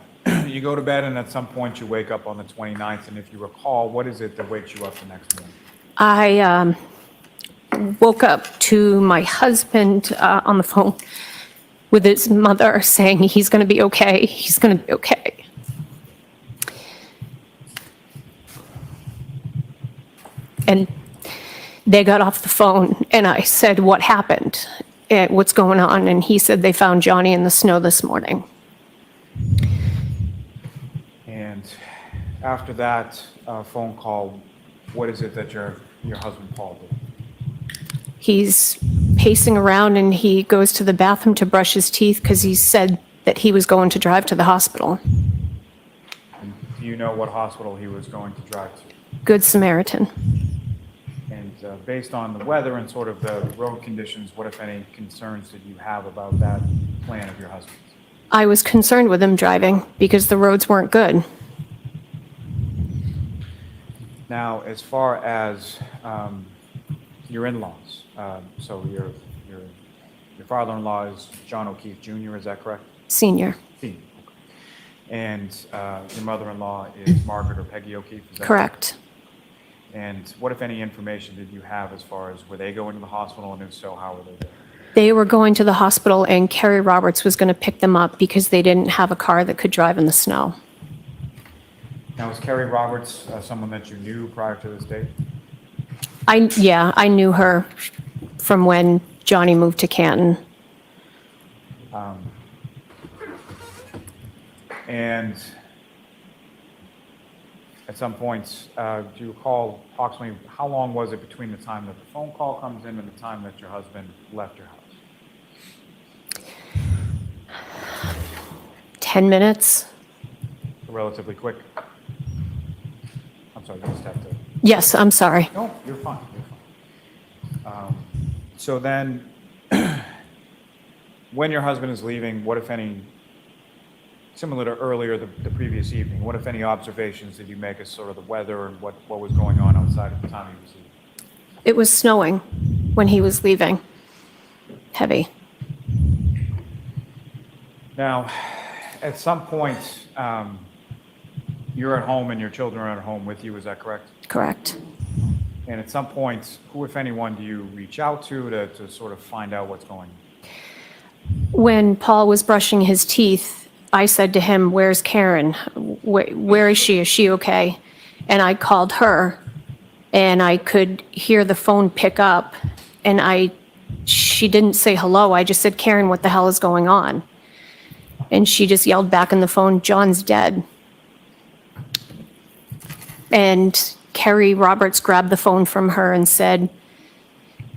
you go to bed and at some point you wake up on the 29th, and if you recall, what is it that wakes you up the next morning? I woke up to my husband on the phone with his mother saying he's going to be okay, he's going to be okay. And they got off the phone and I said, what happened? What's going on? And he said they found Johnny in the snow this morning. And after that phone call, what is it that your husband Paul did? He's pacing around and he goes to the bathroom to brush his teeth because he said that he was going to drive to the hospital. And do you know what hospital he was going to drive to? Good Samaritan. And based on the weather and sort of the road conditions, what, if any, concerns did you have about that plan of your husband's? I was concerned with him driving because the roads weren't good. Now, as far as your in-laws, so your father-in-law is John O'Keefe Jr., is that correct? Senior. Senior. Okay. And your mother-in-law is Margaret or Peggy O'Keefe, is that Correct. And what, if any, information did you have as far as were they going to the hospital, and if so, how were they there? They were going to the hospital and Carrie Roberts was going to pick them up because they didn't have a car that could drive in the snow. Now, was Carrie Roberts someone that you knew prior to this date? I knew her from when Johnny moved to Canton. And at some points, do you recall approximately how long was it between the time that the phone call comes in and the time that your husband left your house? 10 minutes? Relatively quick. I'm sorry, you just have to. Yes, I'm sorry. No, you're fine. You're fine. So then, when your husband is leaving, what, if any, similar to earlier the previous evening, what, if any, observations did you make as sort of the weather and what was going on outside at the time he was leaving? It was snowing when he was leaving. Heavy. Now, at some point, you're at home and your children are at home with you, is that correct? Correct. And at some point, who, if anyone, do you reach out to sort of find out what's going on? When Paul was brushing his teeth, I said to him, where's Karen? Where is she? Is she okay? And I called her and I could hear the phone pick up and she didn't say hello. I just said, Karen, what the hell is going on? And she just yelled back in the phone, John's dead. And Carrie Roberts grabbed the phone from her and said,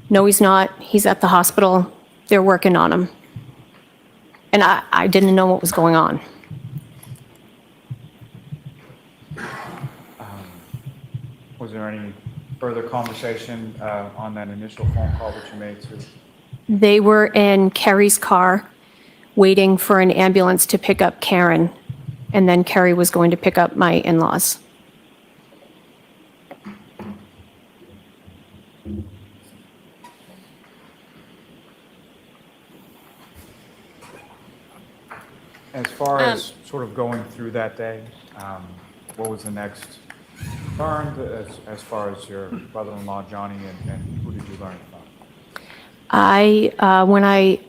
no, he's not. He's at the hospital. They're working on him. And I didn't know what was going on. Was there any further conversation on that initial phone call that you made to? They were in Carrie's car waiting for an ambulance to pick up Karen. And then Carrie was going to pick up my in-laws. As far as sort of going through that day, what was the next learned as far as your brother-in-law Johnny, and who did you learn from? When I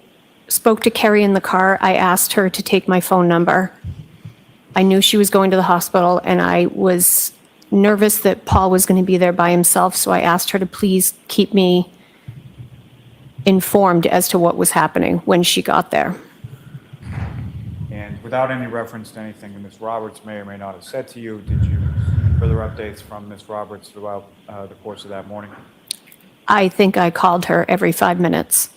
spoke to Carrie in the car, I asked her to take my phone number. I knew she was going to the hospital, and I was nervous that Paul was going to be there by himself, so I asked her to please keep me informed as to what was happening when she got there. And without any reference to anything that Ms. Roberts may or may not have said to you, did you further updates from Ms. Roberts throughout the course of that morning? I think I called her every 5 minutes.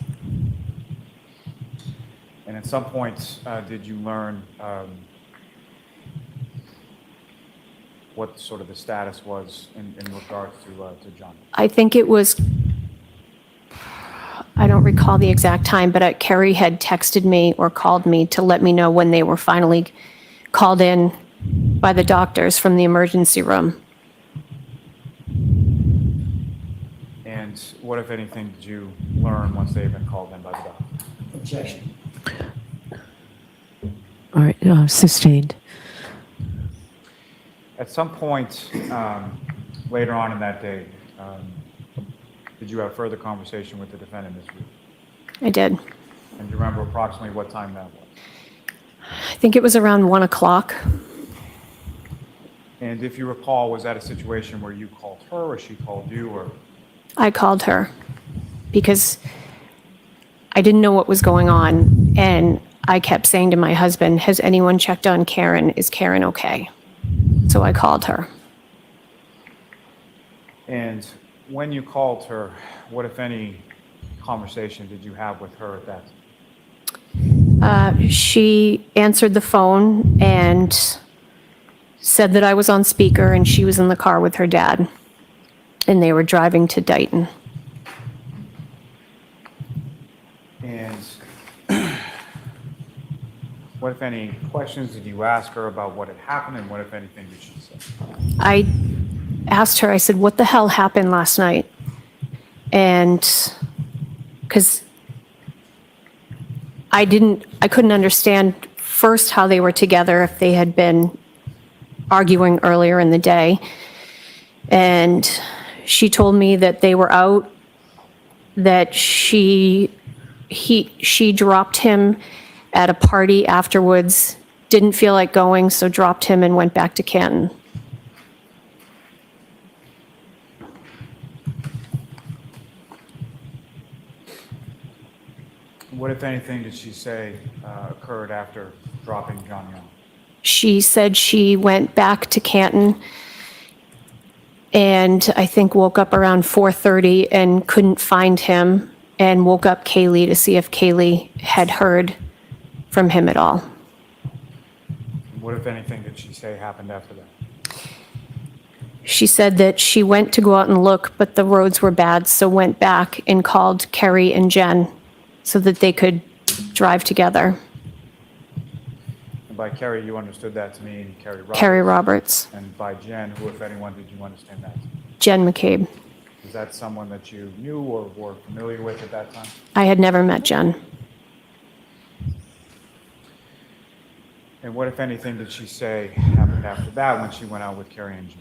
And at some point, did you learn what sort of the status was in regards to John? I think it was, I don't recall the exact time, but Carrie had texted me or called me to let me know when they were finally called in by the doctors from the emergency room. And what, if anything, did you learn once they had been called in by the doctor? Objection. All right, sustained. At some point later on in that day, did you have further conversation with the defendant, Ms. Reed? I did. And do you remember approximately what time that was? I think it was around 1 o'clock. And if you recall, was that a situation where you called her or she called you, or? I called her because I didn't know what was going on, and I kept saying to my husband, has anyone checked on Karen? Is Karen okay? So I called her. And when you called her, what, if any, conversation did you have with her at that time? She answered the phone and said that I was on speaker and she was in the car with her dad, and they were driving to Dighton. And what, if any, questions did you ask her about what had happened, and what, if anything, did she say? I asked her, I said, what the hell happened last night? And because I couldn't understand first how they were together, if they had been arguing earlier in the day. And she told me that they were out, that she dropped him at a party afterwards, didn't feel like going, so dropped him and went back to Canton. What, if anything, did she say occurred after dropping John Young? She said she went back to Canton and I think woke up around 4:30 and couldn't find him, and woke up Kaylee to see if Kaylee had heard from him at all. What, if anything, did she say happened after that? She said that she went to go out and look, but the roads were bad, so went back and called Kerry and Jen so that they could drive together. And by Kerry, you understood that to mean Kerry Roberts? Kerry Roberts, And by Jen, who, if anyone, did you understand that to mean? Jen McCabe. Is that someone that you knew or were familiar with at that time? I had never met Jen. And what, if anything, did she say happened after that when she went out with Kerry and Jen?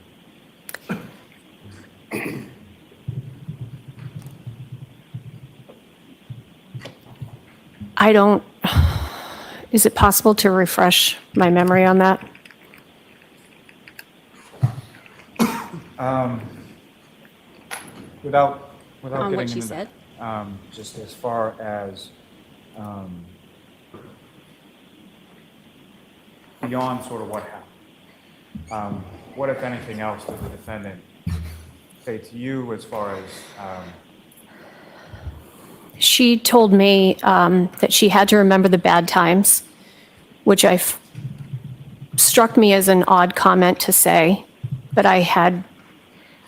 I don't, is it possible to refresh my memory on that? Without On getting what she into said? that, just as far as beyond sort of what happened, what, if anything else, did the defendant say to you as far as She told me that she had to remember the bad times, which struck me as an odd comment to say, but I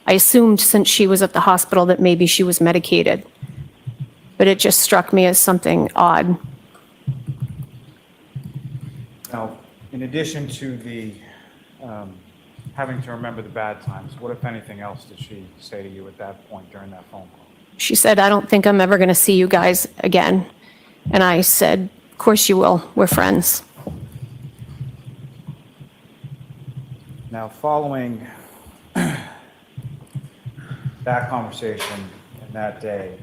assumed since she was at the hospital that maybe she was medicated. But it just struck me as something odd. now, in addition to the having to remember the bad times, what, if anything else, did she say to you at that point during that phone call? She said, I don't think I'm ever going to see you guys again. And I said, of course you will. We're friends. Now, following that conversation and that day,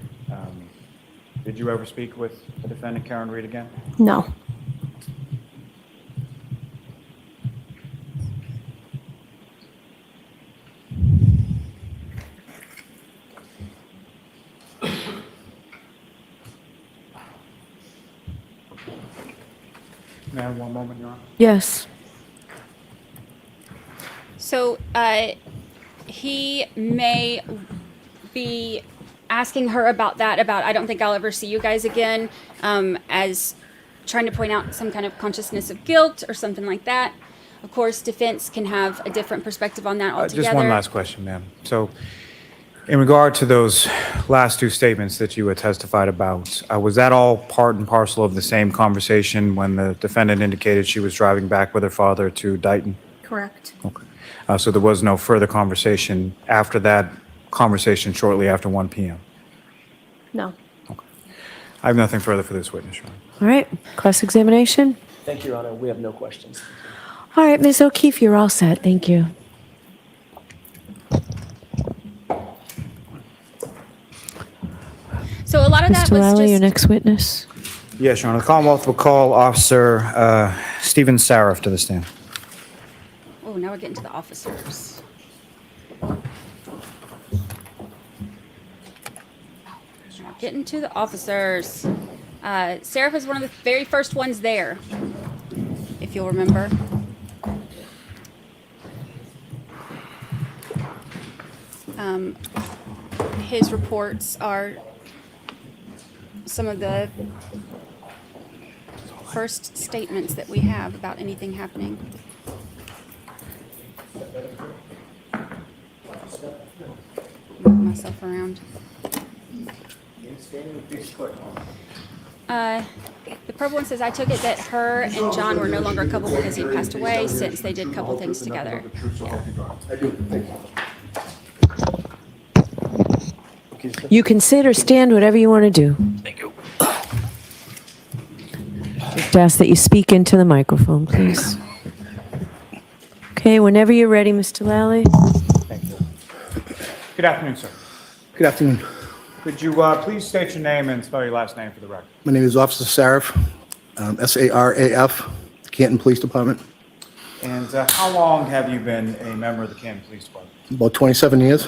did you ever speak with the defendant, Karen Reed, again? No. May I have one moment, Your Honor? Yes. So he may be asking her about that, about I don't think I'll ever see you guys again, as trying to point out some kind of consciousness of guilt or something like that. Of course, defense can have a different perspective on that altogether. Just one last question, ma'am. So, in regard to those last two statements that you had testified about, was that all part and parcel of the same conversation when the defendant indicated she was driving back with her father to Dighton? Correct. Okay. So there was no further conversation after that conversation shortly after 1 p.m.? No. Okay. I have nothing further for this witness, Your Honor. All right. Cross-examination? Thank you, Your Honor. We have no questions. All right, Ms. O'Keefe, you're all set. Thank you. So a lot of that Mr. was Lally, your just next witness. Yes, Your Honor. The Commonwealth will call Officer Stephen Saraf to the stand. oh, now we're getting to the officers. Getting to the officers. Saraf is one of the very first ones there, if you'll remember. His reports are some of the first statements that we have about anything happening. Move myself around. The purple one says, I took it that her and John were no longer a couple because he passed away since they did a couple things together. I do, thank you. You can sit or stand, whatever you want to do. Thank you. Just ask that you speak into the microphone, please. Okay, whenever you're ready, Mr. Lally. Thank you. Good afternoon, sir. Good afternoon. Could you please state your name and spell your last name for the record? My name is Officer Saraf, Saraf, Canton Police Department. And how long have you been a member of the Canton Police Department? About 27 years.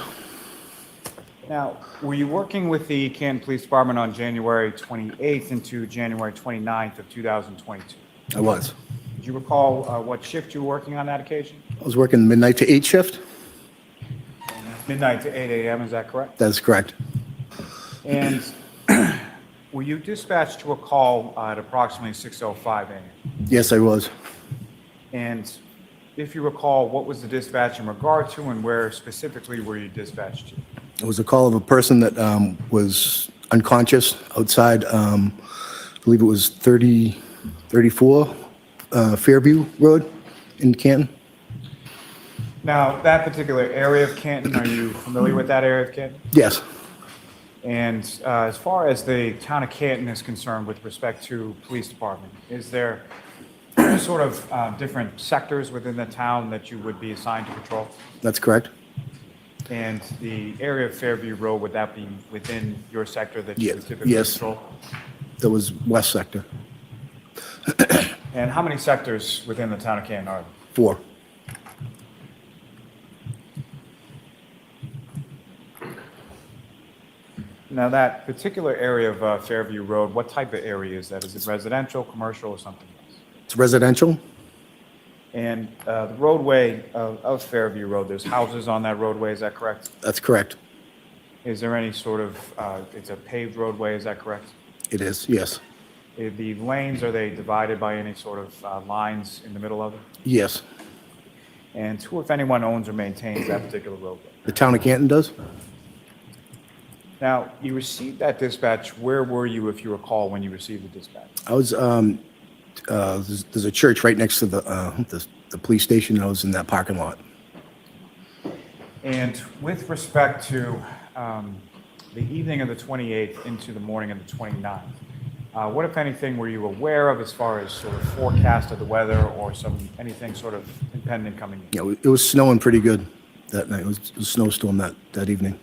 Now, were you working with the Canton Police Department on January 28th into January 29th of 2022? I was. Do you recall what shift you were working on that occasion? I was working midnight to 8 shift. Midnight to 8 a.m., is that correct? That is correct. And were you dispatched to a call at approximately 6:05 a.m.? Yes, I was. And if you recall, what was the dispatch in regard to and where specifically were you dispatched to? It was a call of a person that was unconscious outside, I believe it was 34 Fairview Road in Canton. Now, that particular area of Canton, are you familiar with that area of Canton? Yes. And as far as the town of Canton is concerned with respect to police department, is there sort of different sectors within the town that you would be assigned to patrol? That's correct. And the area of Fairview Road, would that be within your sector that you would typically Yes. patrol? That was West Sector. And how many sectors within the town of Canton are there? 4. Now, that particular area of Fairview Road, what type of area is that? Is it residential, commercial, or something else? It's residential. And the roadway of Fairview Road, there's houses on that roadway, is that correct? That's correct. Is there any sort of, it's a paved roadway, is that correct? It is, yes. The lanes, are they divided by any sort of lines in the middle of it? Yes. And who, if anyone, owns or maintains that particular roadway? The town of Canton does? Now, you received that dispatch. Where were you, if you recall, when you received the dispatch? I was, there's a church right next to the police station. I was in that parking lot. And with respect to the evening of the 28th into the morning of the 29th, what, if anything, were you aware of as far as sort of forecast of the weather or anything sort of in pending coming in? Yeah, it was snowing pretty good that night. It was a snowstorm that evening.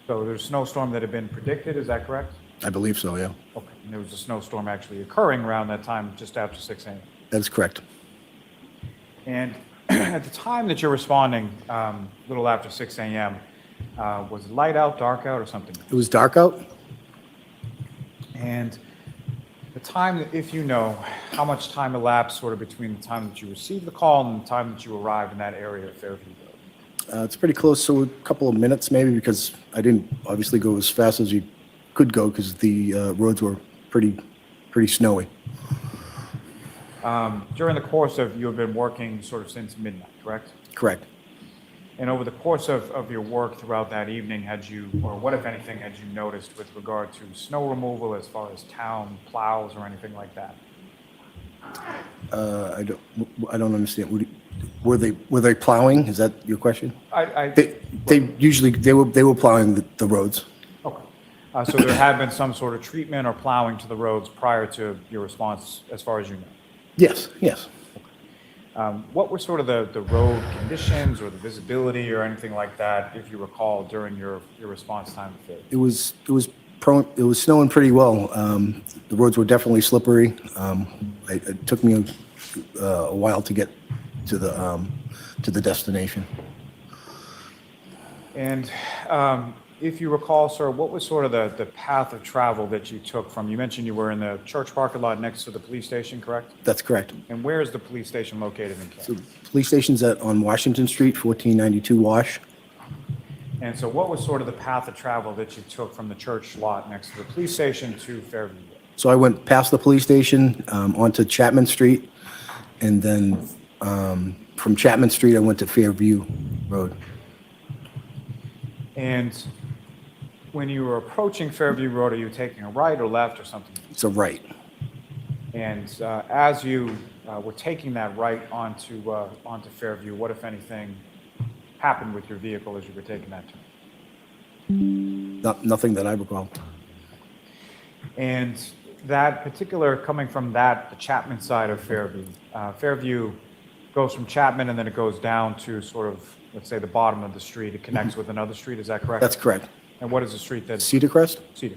So there's a snowstorm that had been predicted, is that correct? I believe so, yeah. Okay, and there was a snowstorm actually occurring around that time, just after 6 a.m. That's correct. And at the time that you're responding, a little after 6 a.m., was it light out, dark out, or something? It was dark out. And the time, if you know, how much time elapsed sort of between the time that you received the call and the time that you arrived in that area of Fairview Road? It's pretty close, so a couple of minutes maybe, because I didn't obviously go as fast as you could go because the roads were pretty snowy. During the course of, you have been working sort of since midnight, correct? Correct. And over the course of your work throughout that evening, had you, or what if anything, had you noticed with regard to snow removal as far as town plows or anything like that? I don't understand. Were they plowing? Is that your question? They were plowing the roads. Okay. So there had been some sort of treatment or plowing to the roads prior to your response, as far as you know? Yes. What were sort of the road conditions or the visibility or anything like that, if you recall, during your response time to Fairview? It was snowing pretty well. The roads were definitely slippery. It took me a while to get to the destination. And if you recall, sir, what was sort of the path of travel that you took from, you mentioned you were in the church parking lot next to the police station, correct? That's correct. And where is the police station located in Canada? So the police station's on Washington Street, 1492 Wash. And so what was sort of the path of travel that you took from the church lot next to the police station to Fairview? So I went past the police station onto Chapman Street, and then from Chapman Street I went to Fairview Road. And when you were approaching Fairview Road, are you taking a right or left or something? It's a right. And as you were taking that right onto Fairview, what, if anything, happened with your vehicle as you were taking that turn? Nothing that I recall. And that particular, coming from the Chapman side of Fairview, Fairview goes from Chapman and then it goes down to sort of, let's say, the bottom of the street. It connects with another street, is that correct? That's correct. And what is the street that? Cedar Crest? Cedar.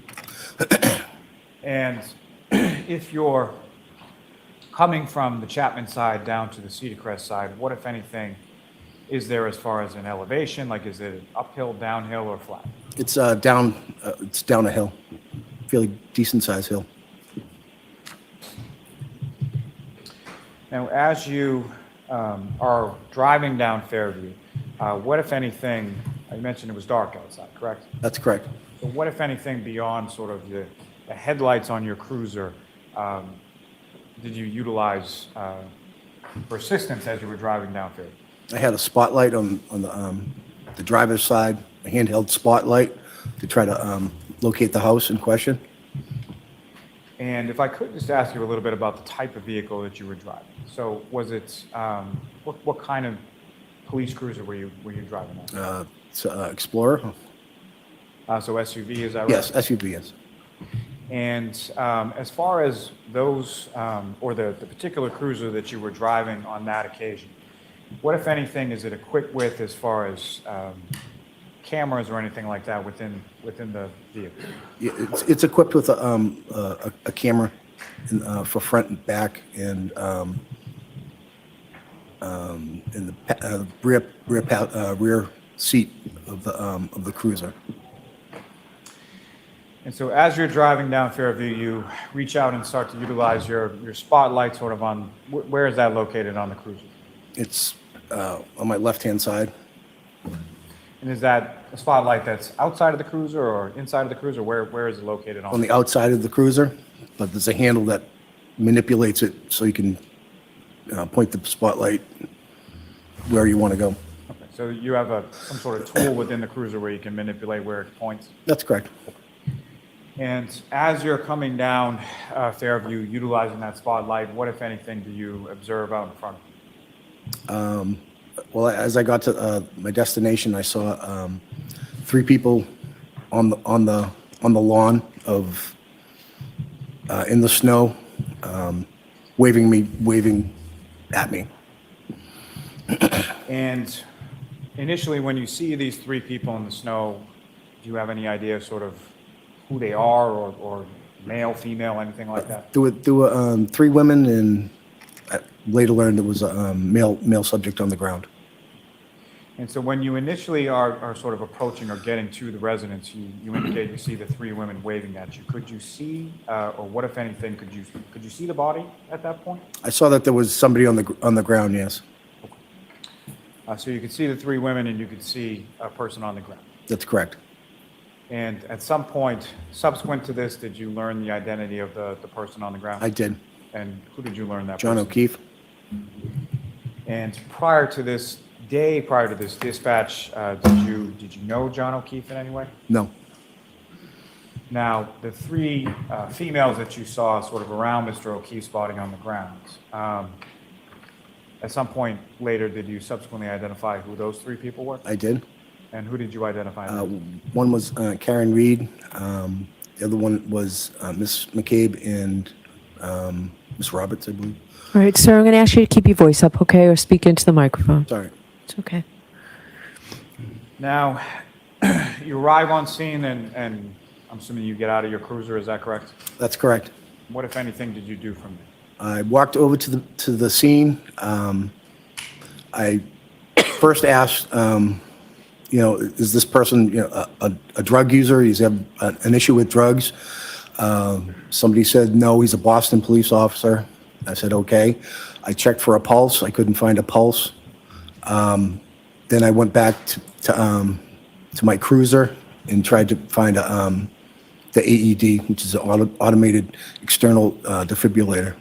And if you're coming from the Chapman side down to the Cedar Crest side, what, if anything, is there as far as an elevation? Like, is it uphill, downhill, or flat? It's down a hill, fairly decent sized hill. Now, as you are driving down Fairview, what, if anything, you mentioned it was dark outside, correct? That's correct. So what, if anything, beyond sort of the headlights on your cruiser, did you utilize for assistance as you were driving down Fairview? I had a spotlight on the driver's side, a handheld spotlight to try to locate the house in question. And if I could just ask you a little bit about the type of vehicle that you were driving. So was it, what kind of police cruiser were you driving on? It's Explorer. So SUV, is that right? Yes, SUV, yes. And as far as those, or the particular cruiser that you were driving on that occasion, what, if anything, is it equipped with as far as cameras or anything like that within the vehicle? Yeah, it's equipped with a camera for front and back, and in the rear seat of the cruiser. And so as you're driving down Fairview, you reach out and start to utilize your spotlight sort of on, where is that located on the cruiser? It's on my left-hand side. And is that a spotlight that's outside of the cruiser or inside of the cruiser? Where is it located On the outside of the cruiser, but there's a handle that manipulates it so you can point the spotlight where you want to go. Okay, so you have some sort of tool within the cruiser where you can manipulate where it points? That's correct. And as you're coming down Fairview, utilizing that spotlight, what, if anything, do you observe out in front of you? Well, as I got to my destination, I saw 3 people on the lawn of in the snow, waving at me. And initially, when you see these three people in the snow, do you have any idea sort of who they are, or male, female, anything like that? There were 3 women, and I later learned there was a male subject on the ground. And so when you initially are sort of approaching or getting to the residence, you indicate you see the 3 women waving at you. Could you see, or what if anything, could you see the body at that point? I saw that there was somebody on the ground, yes. So you could see the 3 women and you could see a person on the ground. That's correct. And at some point, subsequent to this, did you learn the identity of the person on the ground? I did. And who did you learn that John person? O'Keefe. And prior to this dispatch, did you know John O'Keefe in any way? No. Now, the 3 females that you saw sort of around Mr. O'Keefe's body on the ground, at some point later, did you subsequently identify who those 3 people were? I did. And who did you identify? One was Karen Reed. The other one was Miss McCabe and Miss Roberts, I believe. All right, sir, I'm going to ask you to keep your voice up, okay, or speak into the microphone. Sorry. It's okay. Now, you arrive on scene and I'm assuming you get out of your cruiser, is that correct? That's correct. What, if anything, did you do from there? I walked over to the scene. I first asked, is this person a drug user? Does he have an issue with drugs? Somebody said, no, he's a Boston police officer. I said, okay. I checked for a pulse. I couldn't find a pulse. Then I went back to my cruiser and tried to find the AED, which is an automated external defibrillator.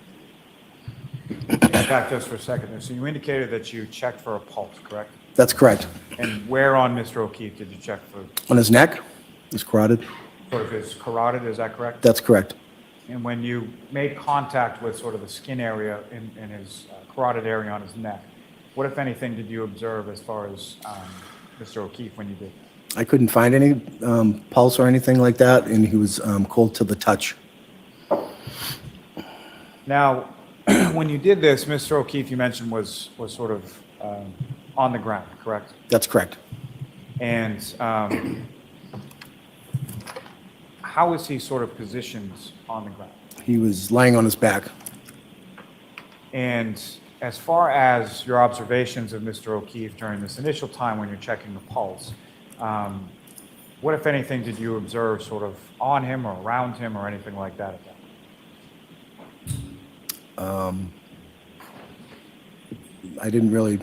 Back just for a second there. So you indicated that you checked for a pulse, correct? That's correct. And where on Mr. O'Keefe did you check for? On his neck, his carotid. Sort of his carotid, is that correct? That's correct. And when you made contact with sort of the skin area in his carotid area on his neck, what, if anything, did you observe as far as Mr. O'Keefe when you did? I couldn't find any pulse or anything like that, and he was cold to the touch. Now, when you did this, Mr. O'Keefe, you mentioned, was sort of on the ground, correct? That's correct. And how was he sort of positioned on the ground? He was laying on his back. And as far as your observations of Mr. O'Keefe during this initial time when you're checking the pulse, what, if anything, did you observe sort of on him or around him or anything like that at that point? I didn't really.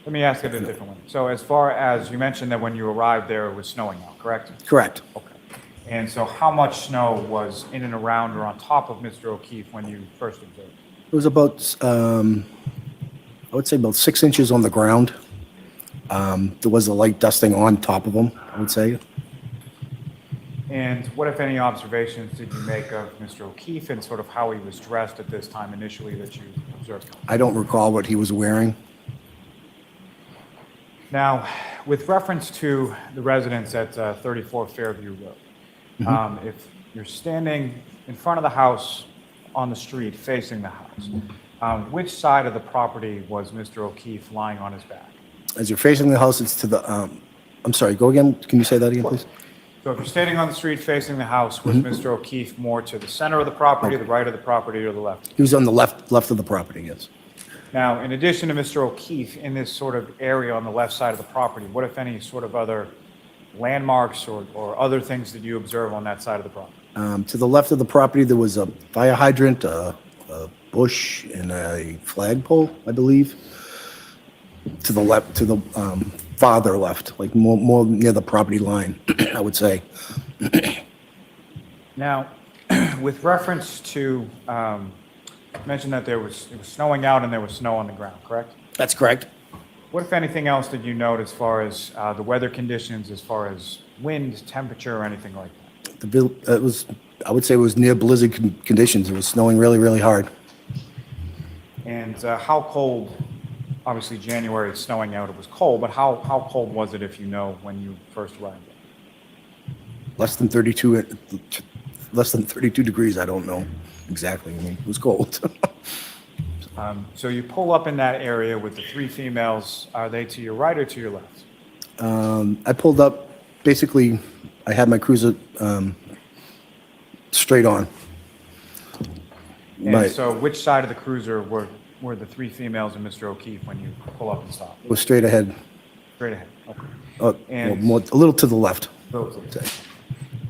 Let me ask it a different way. So as far as you mentioned that when you arrived there, it was snowing out, correct? Correct. Okay. And so how much snow was in and around or on top of Mr. O'Keefe when you first observed? It was about, I would say about 6 inches on the ground. There was a light dusting on top of him, I would say. And what, if any, observations did you make of Mr. O'Keefe and sort of how he was dressed at this time initially that you observed? I don't recall what he was wearing. Now, with reference to the residence at 34 Fairview Road, if you're standing in front of the house on the street facing the house, which side of the property was Mr. O'Keefe lying on his back? As you're facing the house, it's to the, I'm sorry, go again. Can you say that again, please? So if you're standing on the street facing the house, was Mr. O'Keefe more to the center of the property, the right of the property, or the left? He was on the left of the property, yes. Now, in addition to Mr. O'Keefe, in this sort of area on the left side of the property, what, if any, sort of other landmarks or other things did you observe on that side of the property? To the left of the property, there was a fire hydrant, a bush, and a flagpole, I believe. To the left, to the farther left, like more near the property line, I would say. Now, with reference to, you mentioned that it was snowing out and there was snow on the ground, correct? That's correct. What, if anything else, did you note as far as the weather conditions, as far as wind, temperature, or anything like that? It was, I would say it was near blizzard conditions. It was snowing really, really hard. And how cold, obviously January, it's snowing out, it was cold, but how cold was it, if you know, when you first arrived? Less than 32 degrees, I don't know exactly. I mean, it was cold. So you pull up in that area with the three females. Are they to your right or to your left? I pulled up, basically, I had my cruiser straight on. And Right. so which side of the cruiser were the three females and Mr. O'Keefe when you pull up and stop? Was straight ahead, Straight ahead. Okay. well, And- a little to the left.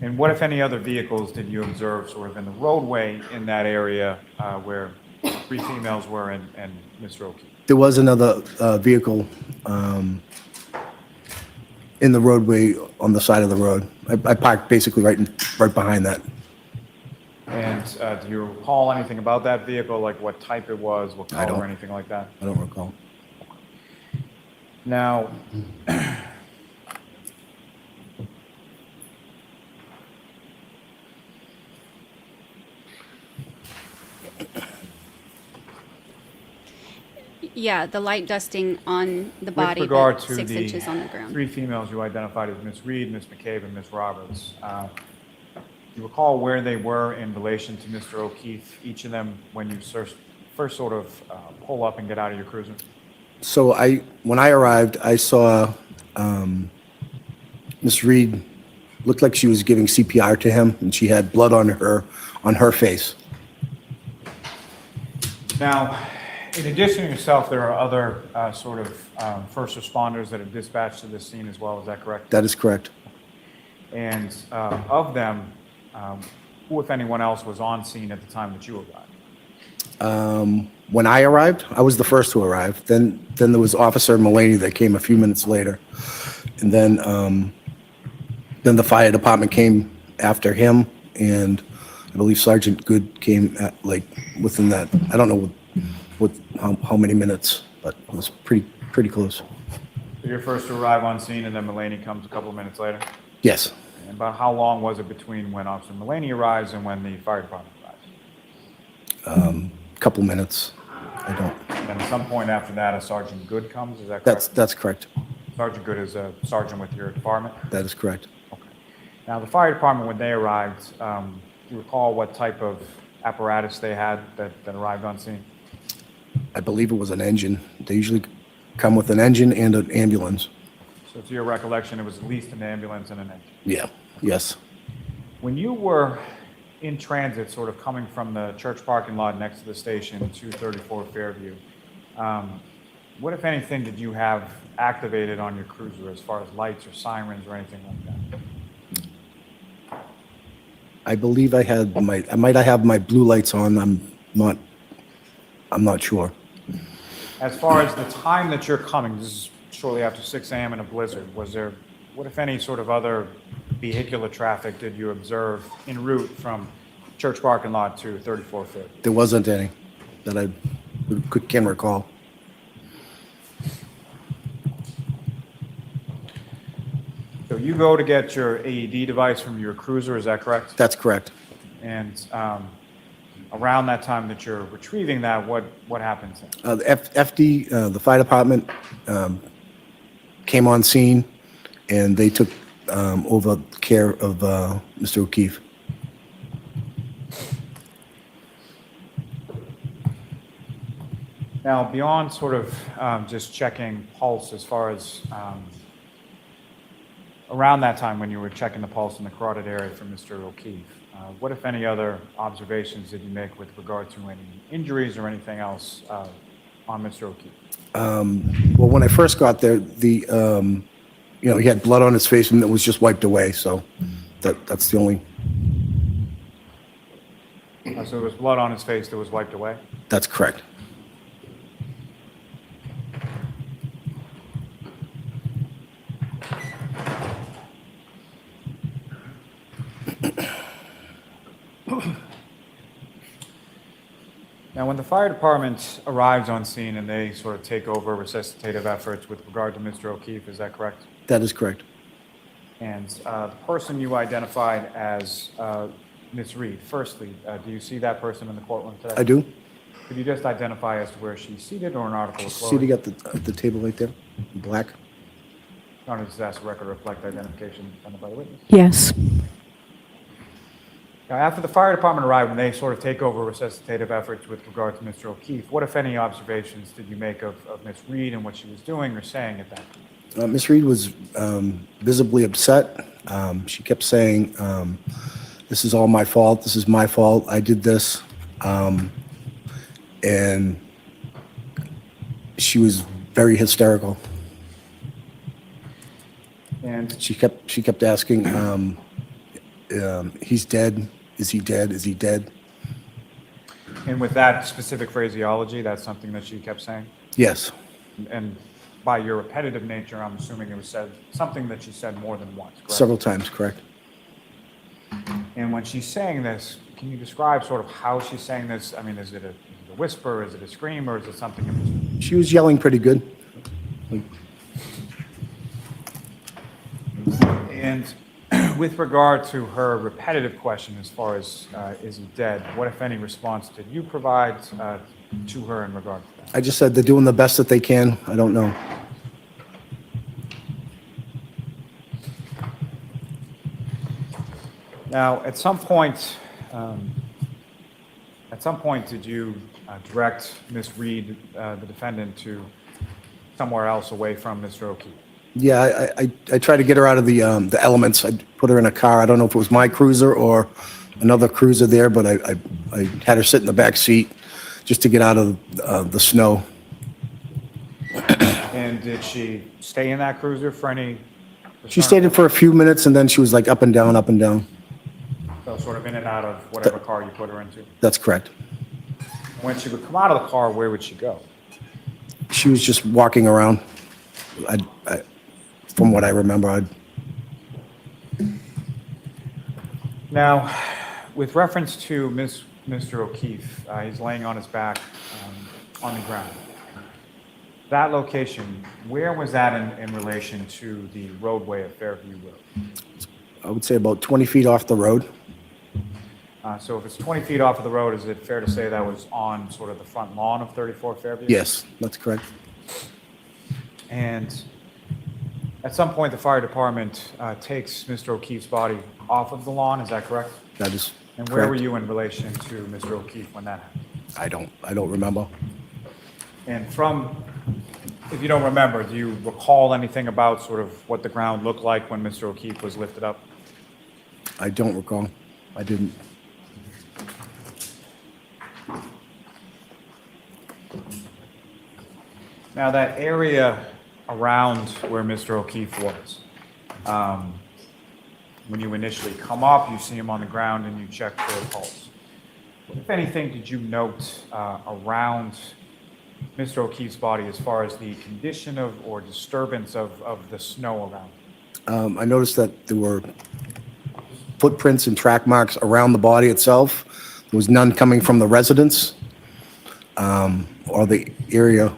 And what, if any, other vehicles did you observe sort of in the roadway in that area where three females were and Mr. O'Keefe? There was another vehicle in the roadway on the side of the road. I parked basically right behind that. And do you recall anything about that vehicle, like what type it was, what I color, don't. or anything like that? I don't recall. Now, Yeah, the light dusting on the with body, regard but to 6 the inches on the ground. three females you identified as Miss Reed, Miss McCabe, and Miss Roberts, do you recall where they were in relation to Mr. O'Keefe, each of them, when you first sort of pull up and get out of your cruiser? So when I arrived, I saw Miss Reed looked like she was giving CPR to him, and she had blood on her face. Now, in addition to yourself, there are other sort of first responders that have dispatched to this scene as well, is that correct? That is correct. And of them, who, if anyone else, was on scene at the time that you arrived? When I arrived, I was the first to arrive. Then there was Officer Mullaney that came a few minutes later, and then the fire department came after him, and I believe Sergeant Good came at, like, within that. I don't know how many minutes, but it was pretty close. So you're first to arrive on scene, and then Mullaney comes a couple of minutes later? Yes. And about how long was it between when Officer Mullaney arrives and when the fire department arrives? Couple minutes. I don't. And then at some point after that, a Sergeant Good comes, is that correct? That's correct. Sergeant Good is a sergeant with your department? That is correct. Okay. Now, the fire department, when they arrived, do you recall what type of apparatus they had that arrived on scene? I believe it was an engine. They usually come with an engine and an ambulance. So to your recollection, it was at least an ambulance and an engine. Yeah. Yes. When you were in transit, sort of coming from the church parking lot next to the station, 234 Fairview, what, if anything, did you have activated on your cruiser as far as lights or sirens or anything like that? I believe I might have my blue lights on. I'm not sure. As far as the time that you're coming, this is shortly after 6 a.m. in a blizzard, was there, what, if any, sort of other vehicular traffic did you observe en route from church parking lot to 34 Fairview? There wasn't any that I can recall. So you go to get your AED device from your cruiser, is that correct? That's correct. And around that time that you're retrieving that, what happens? The FD, the fire department, came on scene, and they took over care of Mr. O'Keefe. Now, beyond sort of just checking pulse, as far as around that time when you were checking the pulse in the carotid area for Mr. O'Keefe, what, if any, other observations did you make with regard to any injuries or anything else on Mr. O'Keefe? Well, when I first got there, he had blood on his face, and it was just wiped away. So that's the only. So there was blood on his face that was wiped away? That's correct. Now, when the fire department arrives on scene and they sort of take over resuscitative efforts with regard to Mr. O'Keefe, is that correct? That is correct. And the person you identified as Ms. Reed, firstly, do you see that person in the courtroom today? I do. Could you just identify as to where she's seated or an article of clothing? Seating at the table right there, in black. Your Honor, just ask the record to reflect identification done by the witness. Yes. Now, after the fire department arrived and they sort of take over resuscitative efforts with regard to Mr. O'Keefe, what, if any, observations did you make of Ms. Reed and what she was doing or saying at that point? Ms. Reed was visibly upset. She kept saying, this is all my fault, this is my fault, I did this. And she was very hysterical. And She kept asking, he's dead, is he dead, is he dead? And with that specific phraseology, that's something that she kept saying? Yes, And by your repetitive nature, I'm assuming it was said, something that she said more than once, correct? several times, correct. And when she's saying this, can you describe sort of how she's saying this? I mean, is it a whisper, is it a scream, or is it something in between? She was yelling pretty good. And with regard to her repetitive question as far as is he dead, what, if any, response did you provide to her in regard to that? I just said they're doing the best that they can. I don't know. Now, at some point, did you direct Ms. Reed, the defendant, to somewhere else away from Mr. O'Keefe? Yeah, I tried to get her out of the elements. I put her in a car. I don't know if it was my cruiser or another cruiser there, but I had her sit in the back seat just to get out of the snow. And did she stay in that cruiser for any? She stayed in for a few minutes, and then she was like up and down, up and down. So sort of in and out of whatever car you put her into? That's correct. When she would come out of the car, where would she go? She was just walking around. From what I remember, Now, with reference to Mr. O'Keefe, he's laying on his back on the ground. That location, where was that in relation to the roadway of Fairview Road? I would say about 20 feet off the road. So if it's 20 feet off of the road, is it fair to say that was on sort of the front lawn of 34 Fairview? Yes, that's correct. And at some point, the fire department takes Mr. O'Keefe's body off of the lawn, is that correct? That is And where were correct. you in relation to Mr. O'Keefe when that happened? I don't remember. And if you don't remember, do you recall anything about sort of what the ground looked like when Mr. O'Keefe was lifted up? I don't recall. I didn't. Now, that area around where Mr. O'Keefe was, when you initially come up, you see him on the ground and you check for a pulse. What, if anything, did you note around Mr. O'Keefe's body as far as the condition of or disturbance of the snow around? I noticed that there were footprints and track marks around the body itself. There was none coming from the residence or the area.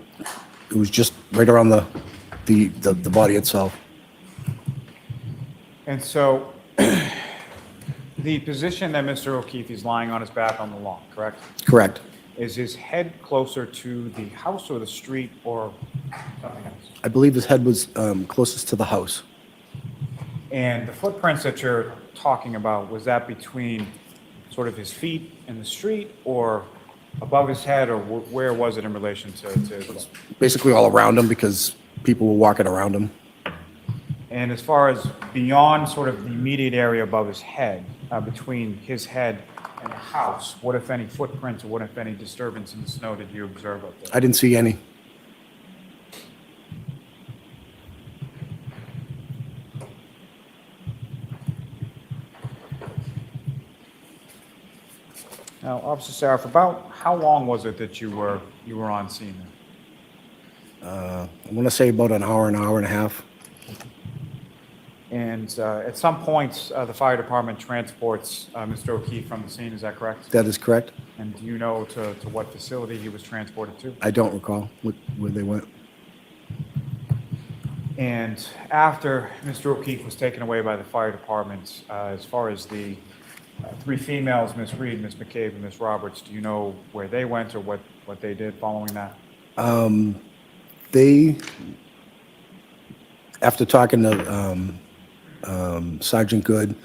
It was just right around the body itself. And so, the position that Mr. O'Keefe is lying on his back on the lawn, correct? Correct. Is his head closer to the house or the street or something else? I believe his head was closest to the house. And the footprints that you're talking about, was that between sort of his feet in the street or above his head, or where was it in relation to his leg? Basically all around him because people were walking around him. And as far as beyond sort of the immediate area above his head, between his head and the house, what, if any, footprints or what, if any, disturbance in the snow did you observe up there? I didn't see any. Now, Officer Saraf, about how long was it that you were on scene there? I want to say about an hour and a half. And at some point, the fire department transports Mr. O'Keefe from the scene, is that correct? That is correct. And do you know to what facility he was transported to? I don't recall where they went. And after Mr. O'Keefe was taken away by the fire department, as far as the three females, Ms. Reed, Ms. McCabe, and Ms. Roberts, do you know where they went or what they did following that? They, after talking to Sergeant Good,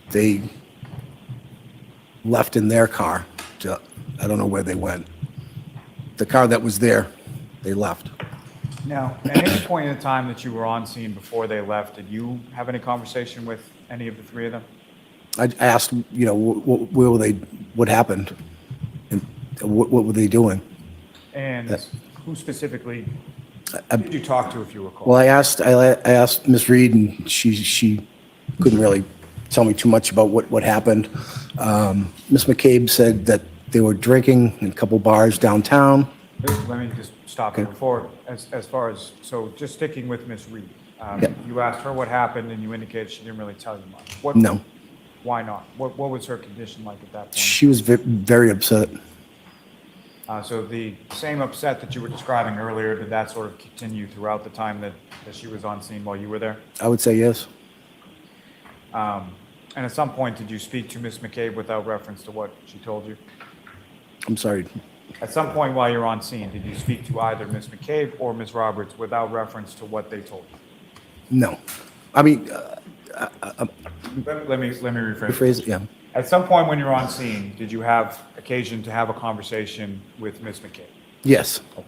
they left in their car. I don't know where they went. The car that was there, they left. Now, at any point in the time that you were on scene before they left, did you have any conversation with any of the three of them? I asked, where were they, what happened? And what were they doing? And who specifically did you talk to, if you recall? Well, I asked Miss Reed, and she couldn't really tell me too much about what happened. Miss McCabe said that they were drinking in a couple bars downtown. Let me just stop you before, as far as, so just sticking with Miss Reed. Yep. You asked her what happened, and you indicated she didn't really tell you much. No. Why not? What was her condition like at that point? She was very upset. So the same upset that you were describing earlier, did that sort of continue throughout the time that she was on scene while you were there? I would say yes. And at some point, did you speak to Miss McCabe without reference to what she told you? I'm sorry. At some point while you're on scene, did you speak to either Miss McCabe or Miss Roberts without reference to what they told you? No. I mean, Let me rephrase. rephrase it, yeah. At some point when you're on scene, did you have occasion to have a conversation with Miss McCabe? Yes. Okay.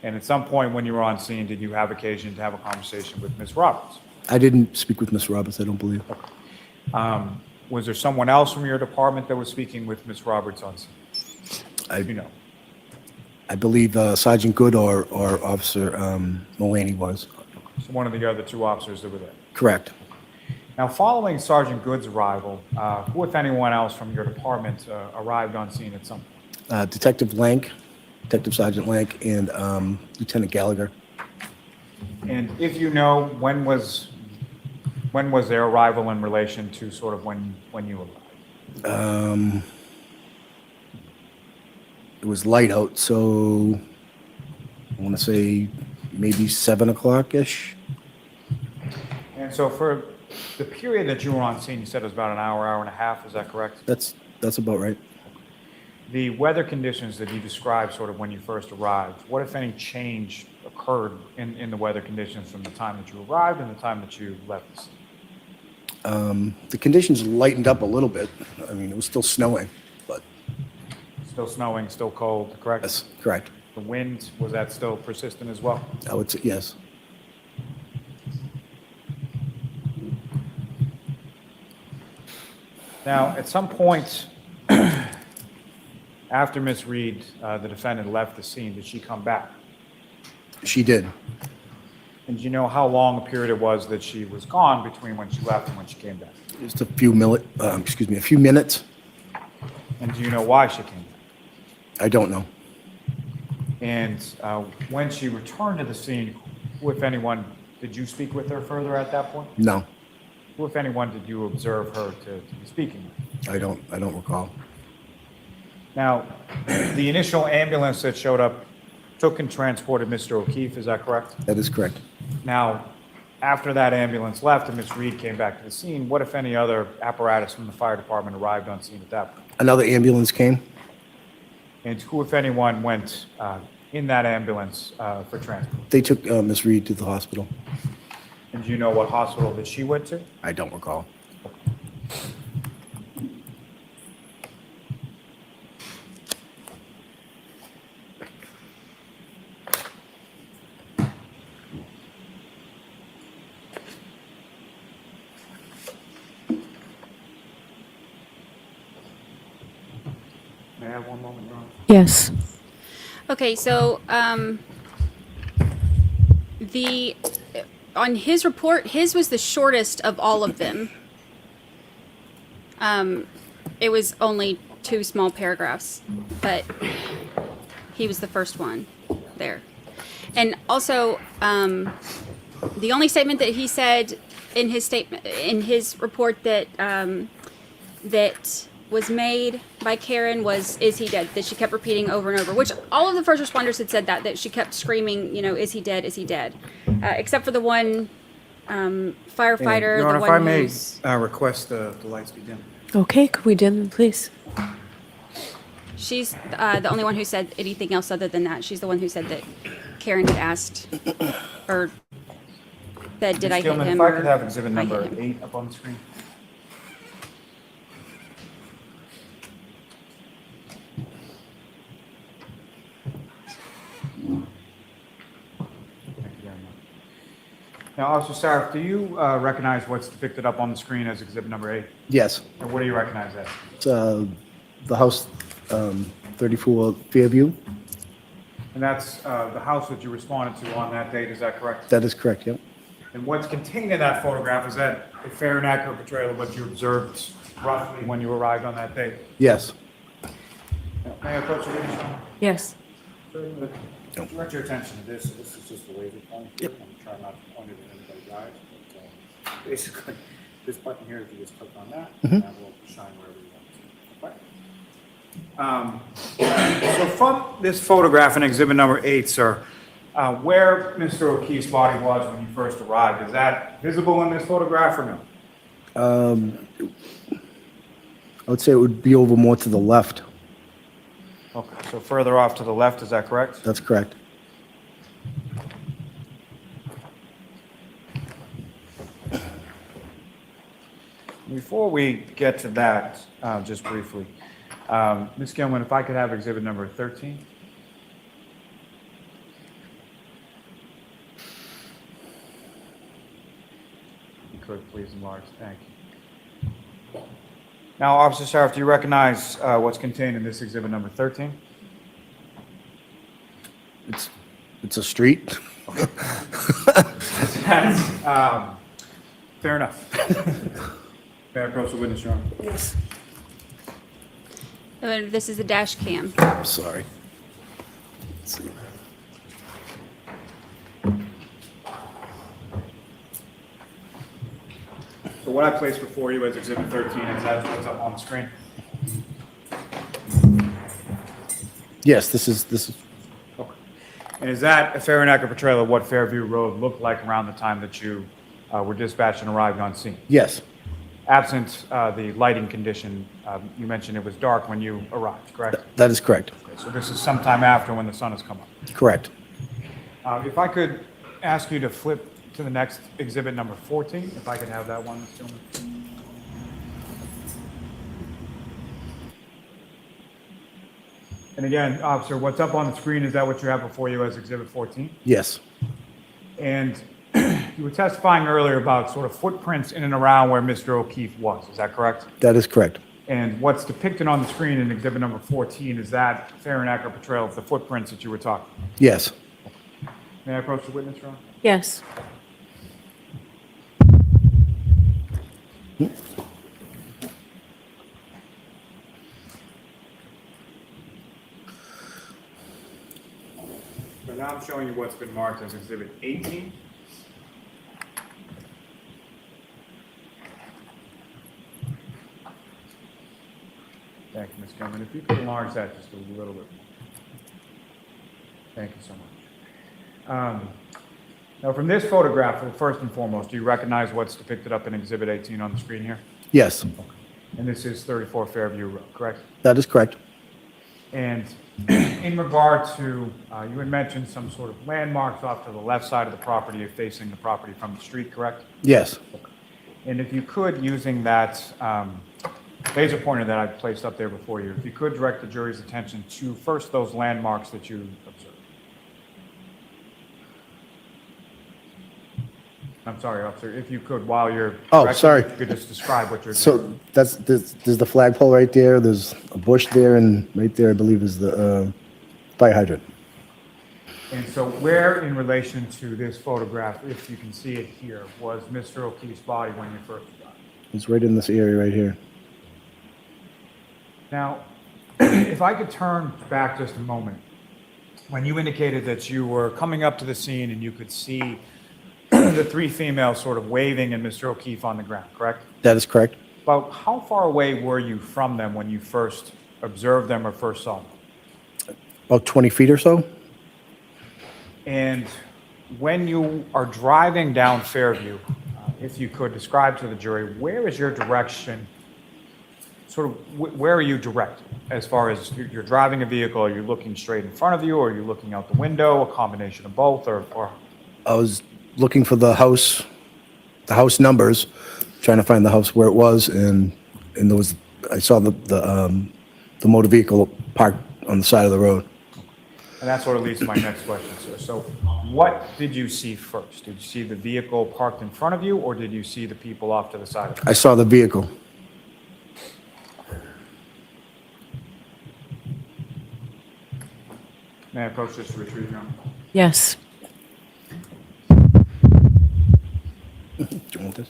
And at some point when you were on scene, did you have occasion to have a conversation with Miss Roberts? I didn't speak with Miss Roberts, I don't believe. Was there someone else from your department that was speaking with Miss Roberts on scene? You know. I believe Sergeant Good or Officer Mulaney was. So one of the other two officers that were there. Correct. Now, following Sergeant Good's arrival, who, if anyone else from your department, arrived on scene at some point? Detective Lank, Detective Sergeant Lank, and Lieutenant Gallagher. And if you know, when was their arrival in relation to sort of when you arrived? It was light out, so I want to say maybe 7 o'clock-ish. And so for the period that you were on scene, you said it was about an hour and a half, is that correct? That's about right. The weather conditions that you described sort of when you first arrived, what, if any, change occurred in the weather conditions from the time that you arrived and the time that you left the scene? The conditions lightened up a little bit. I mean, it was still snowing, but Still snowing, still cold, correct? yes, correct. The wind, was that still persistent as well? I would say yes. Now, at some point after Ms. Reed, the defendant, left the scene, did she come back? She did. And do you know how long a period it was that she was gone between when she left and when she came back? Just a few minutes. And do you know why she came back? I don't know. And when she returned to the scene, who, if anyone, did you speak with her further at that point? No, Who, if anyone, did you observe her to be speaking with? I don't recall. Now, the initial ambulance that showed up took and transported Mr. O'Keefe, is that correct? That is correct. Now, after that ambulance left and Ms. Reed came back to the scene, what, if any, other apparatus from the fire department arrived on scene at that point? Another ambulance came. And who, if anyone, went in that ambulance for transport? They took Miss Reed to the hospital. And do you know what hospital that she went to? I don't recall. May I have one moment, Your Honor? Yes. Okay, so on his report, his was the shortest of all of them. It was only 2 small paragraphs, but he was the first one there. And also, the only statement that he said in his report that that was made by Karen was, "Is he dead?" That she kept repeating over and over, which all of the first responders had said that she kept screaming, "Is he dead? Is he dead?" Except for the one firefighter. Your Honor, the if I one may who's- request the lights be dim. Okay, could we dim them, please? She's the only one who said anything else other than that. She's the one who said that Karen had asked, or that did I hit Gilman, him? if I or could have exhibit I hit number him. 8 up on the screen. Now, Officer Saraf, do you recognize what's depicted up on the screen as exhibit number 8? Yes. And what do you recognize as? It's the house, 34 Fairview. And that's the house that you responded to on that date, is that correct? That is correct, yep. And what's contained in that photograph, is that a fair and accurate portrayal of what you observed roughly when you arrived on that date? Yes. May I approach the witness? Yes. Direct your attention to this. This is just a laser point. Yep. I'm trying not to point it at anybody's eyes. But, basically, this button here, if you just click on that, that will shine wherever you want to. So from this photograph in exhibit number 8, sir, where Mr. O'Keefe's body was when you first arrived, is that visible in this photograph or no? I would say it would be over more to the left. Okay, so further off to the left, is that correct? That's correct. Before we get to that, just briefly, Ms. Gilman, if I could have exhibit number 13. If you could, please enlarge. Thank you. Now, Officer Saraf, do you recognize what's contained in this exhibit number 13? It's a street. That's, fair enough. May I approach the witness, Your Honor? Yes. This is the dash cam. I'm sorry. Let's see. So what I placed before you as exhibit 13 is that's what's up on the screen. Yes, this is. Okay. And is that a fair and accurate portrayal of what Fairview Road looked like around the time that you were dispatched and arrived on scene? Yes. Absent the lighting condition, you mentioned it was dark when you arrived, correct? That is correct. Okay, so this is sometime after when the sun has come up. Correct. If I could ask you to flip to the next exhibit number 14, if I could have that one, Ms. Gilman. And again, officer, what's up on the screen, is that what you have before you as exhibit 14? Yes. And you were testifying earlier about sort of footprints in and around where Mr. O'Keefe was, is that correct? That is correct. And what's depicted on the screen in exhibit number 14, is that fair and accurate portrayal of the footprints that you were talking about? Yes. May I approach the witness, Ron? Yes. So now I'm showing you what's been marked as exhibit 18. Thank you, Ms. Gilman. If you could enlarge that just a little bit more. Thank you so much. Now, from this photograph, first and foremost, do you recognize what's depicted up in exhibit 18 on the screen here? Yes. And this is 34 Fairview Road, correct? That is correct. And in regard to, you had mentioned some sort of landmarks off to the left side of the property facing the property from the street, correct? Yes. And if you could, using that laser pointer that I placed up there before you, if you could direct the jury's attention to first those landmarks that you observed. I'm sorry, officer, if you could, while you're Oh, directing, sorry. if you could just describe what you're doing. So there's the flagpole right there. There's a bush there, and right there, I believe, is the fire hydrant. And so where in relation to this photograph, if you can see it here, was Mr. O'Keefe's body when you first arrived? It's right in this area right here. Now, if I could turn back just a moment, when you indicated that you were coming up to the scene and you could see the three females sort of waving and Mr. O'Keefe on the ground, correct? That is correct. About how far away were you from them when you first observed them or first saw them? About 20 feet or so. And when you are driving down Fairview, if you could describe to the jury, where is your direction, sort of where are you directed? As far as you're driving a vehicle, are you looking straight in front of you, or are you looking out the window, a combination of both, or? I was looking for the house numbers, trying to find the house where it was, and there was, I saw the motor vehicle parked on the side of the road. And that sort of leads to my next question, sir. So what did you see first? Did you see the vehicle parked in front of you, or did you see the people off to the side of it? I saw the vehicle. May I approach this to retrieve your own? Yes. Do you want this?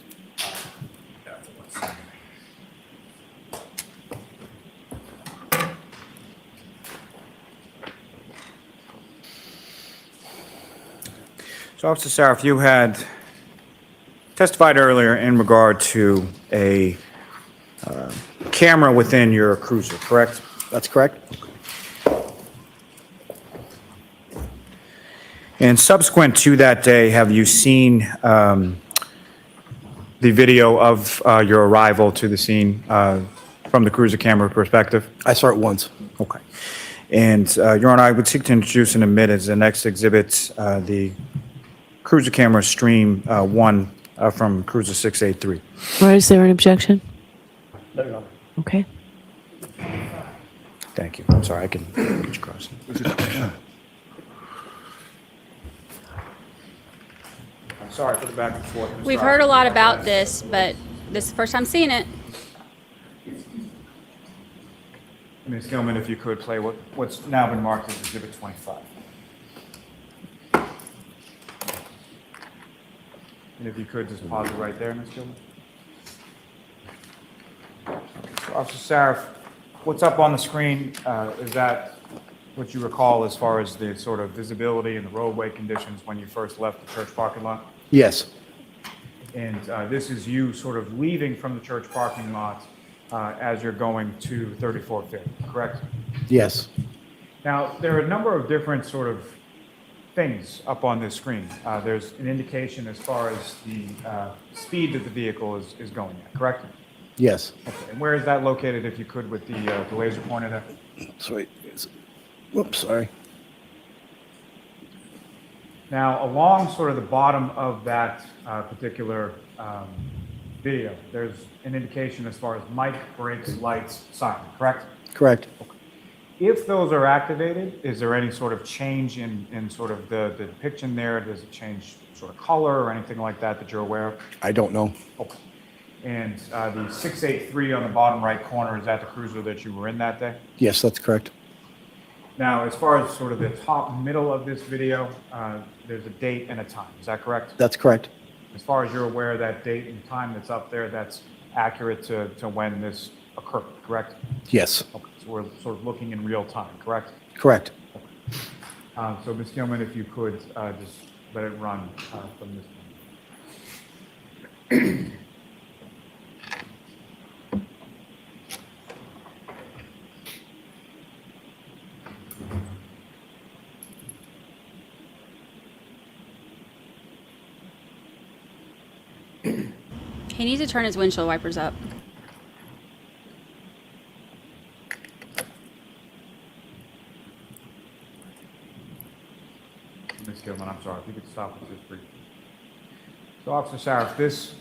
So, Officer Saraf, you had testified earlier in regard to a camera within your cruiser, correct? That's correct? And subsequent to that day, have you seen the video of your arrival to the scene from the cruiser camera perspective? I saw it once. Okay. And, Your Honor, I would seek to introduce and admit as the next exhibit the cruiser camera stream 1 from cruiser 683. Or is there an objection? Okay. Thank you. I'm sorry, I can reach across. I'm sorry for the back and forth. Ms. We've Saraf. heard a lot about this, but this is the first time seeing it. Ms. Gilman, if you could play what's now been marked as Exhibit 25. And if you could just pause it right there, Ms. Gilman. So, Officer Saraf, what's up on the screen, is that what you recall as far as the sort of visibility and the roadway conditions when you first left the church parking lot? Yes. And this is you sort of leaving from the church parking lot as you're going to 34th Fifth, correct? Yes. Now, there are a number of different sort of things up on this screen. There's an indication as far as the speed that the vehicle is going at, correct? Yes. Okay. And where is that located, if you could, with the laser pointer there? Sorry. Whoops, sorry. Now, along sort of the bottom of that particular video, there's an indication as far as mic, brakes, lights, siren, correct? Correct. If those are activated, is there any sort of change in sort of the depiction there? Does it change sort of color or anything like that that you're aware of? I don't know. Okay. And the 683 on the bottom right corner, is that the cruiser that you were in that day? Yes, that's correct. Now, as far as sort of the top middle of this video, there's a date and a time. Is that correct? That's correct. As far as you're aware, that date and time that's up there, that's accurate to when this occurred, correct? Yes. Okay, so we're sort of looking in real time, correct? Correct. So, Ms. Gilman, if you could just let it run from this point. He needs to turn his windshield wipers up. Ms. Gilman, I'm sorry, if you could stop with this briefly. So, Officer Saraf, this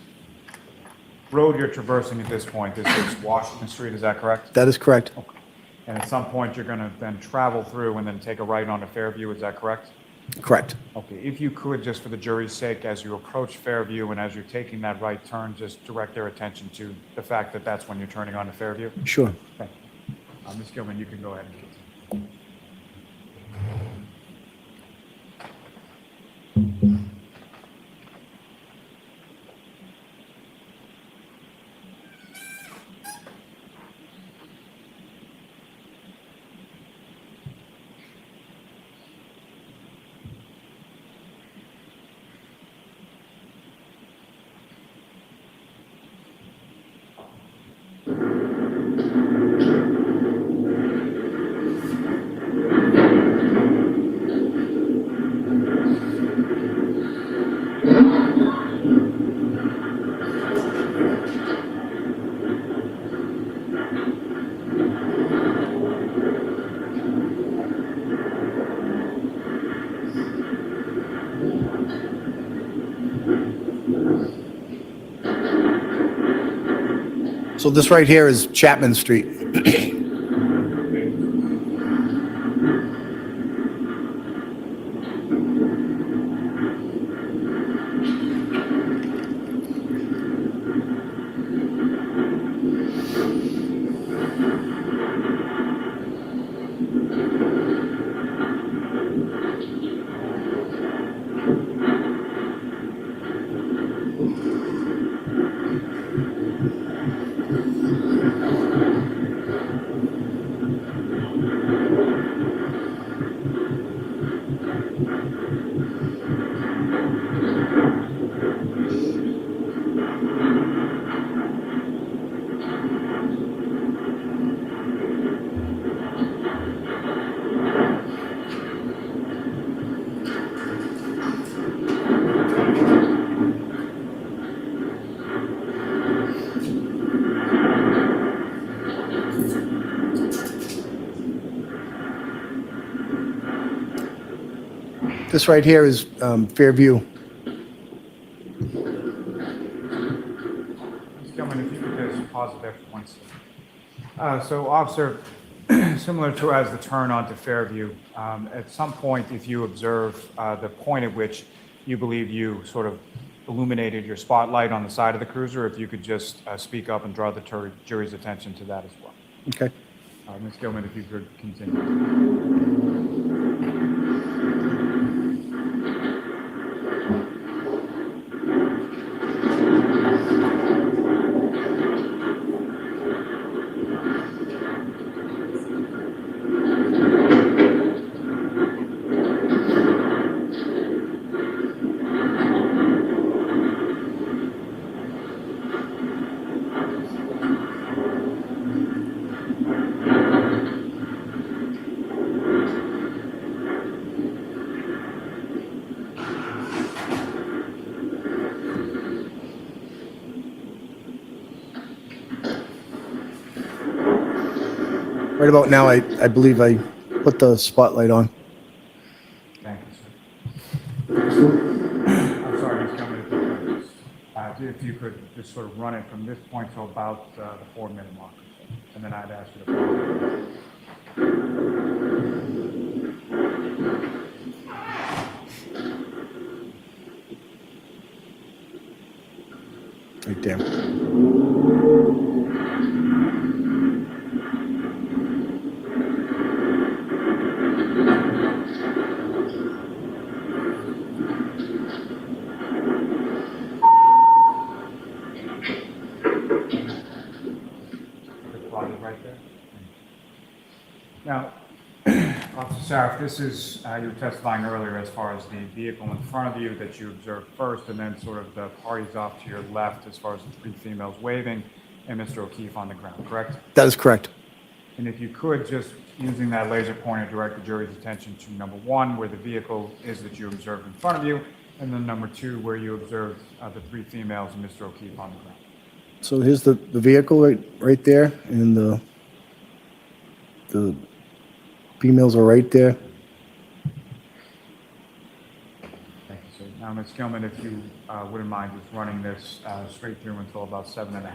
road you're traversing at this point, this is Washington Street, is that correct? That is correct. Okay. And at some point, you're going to then travel through and then take a right onto Fairview, is that correct? Correct. Okay, if you could, just for the jury's sake, as you approach Fairview and as you're taking that right turn, just direct their attention to the fact that that's when you're turning onto Fairview. Sure. Thank you. Ms. Gilman, you can go ahead and continue. So this right here is Chapman Street. This right here is Fairview. Mr. Gilman, if you could just pause it there for 1 second. So, officer, similar to as the turn onto Fairview, at some point, if you observe the point at which you believe you sort of illuminated your spotlight on the side of the cruiser, if you could just speak up and draw the jury's attention to that as well. Okay. Ms. Gilman, if you could continue. Right about now, I believe I put the spotlight on. Thank you, sir. I'm sorry, Ms. Gilman, if you could just sort of run it from this point to about the 4-minute mark, and then I'd ask you to. Right there. Right there. Now, Officer Saraf, this is, you were testifying earlier as far as the vehicle in front of you that you observed first, and then sort of the parties off to your left as far as the 3 females waving and Mr. O'Keefe on the ground, correct? That is correct. And if you could, just using that laser pointer, direct the jury's attention to number 1, where the vehicle is that you observed in front of you, and then number 2, where you observed the 3 females and Mr. O'Keefe on the ground. So here's the vehicle right there, and the females are right there. Thank you, sir. Now, Ms. Gilman, if you wouldn't mind just running this straight through until about 7.5 minutes.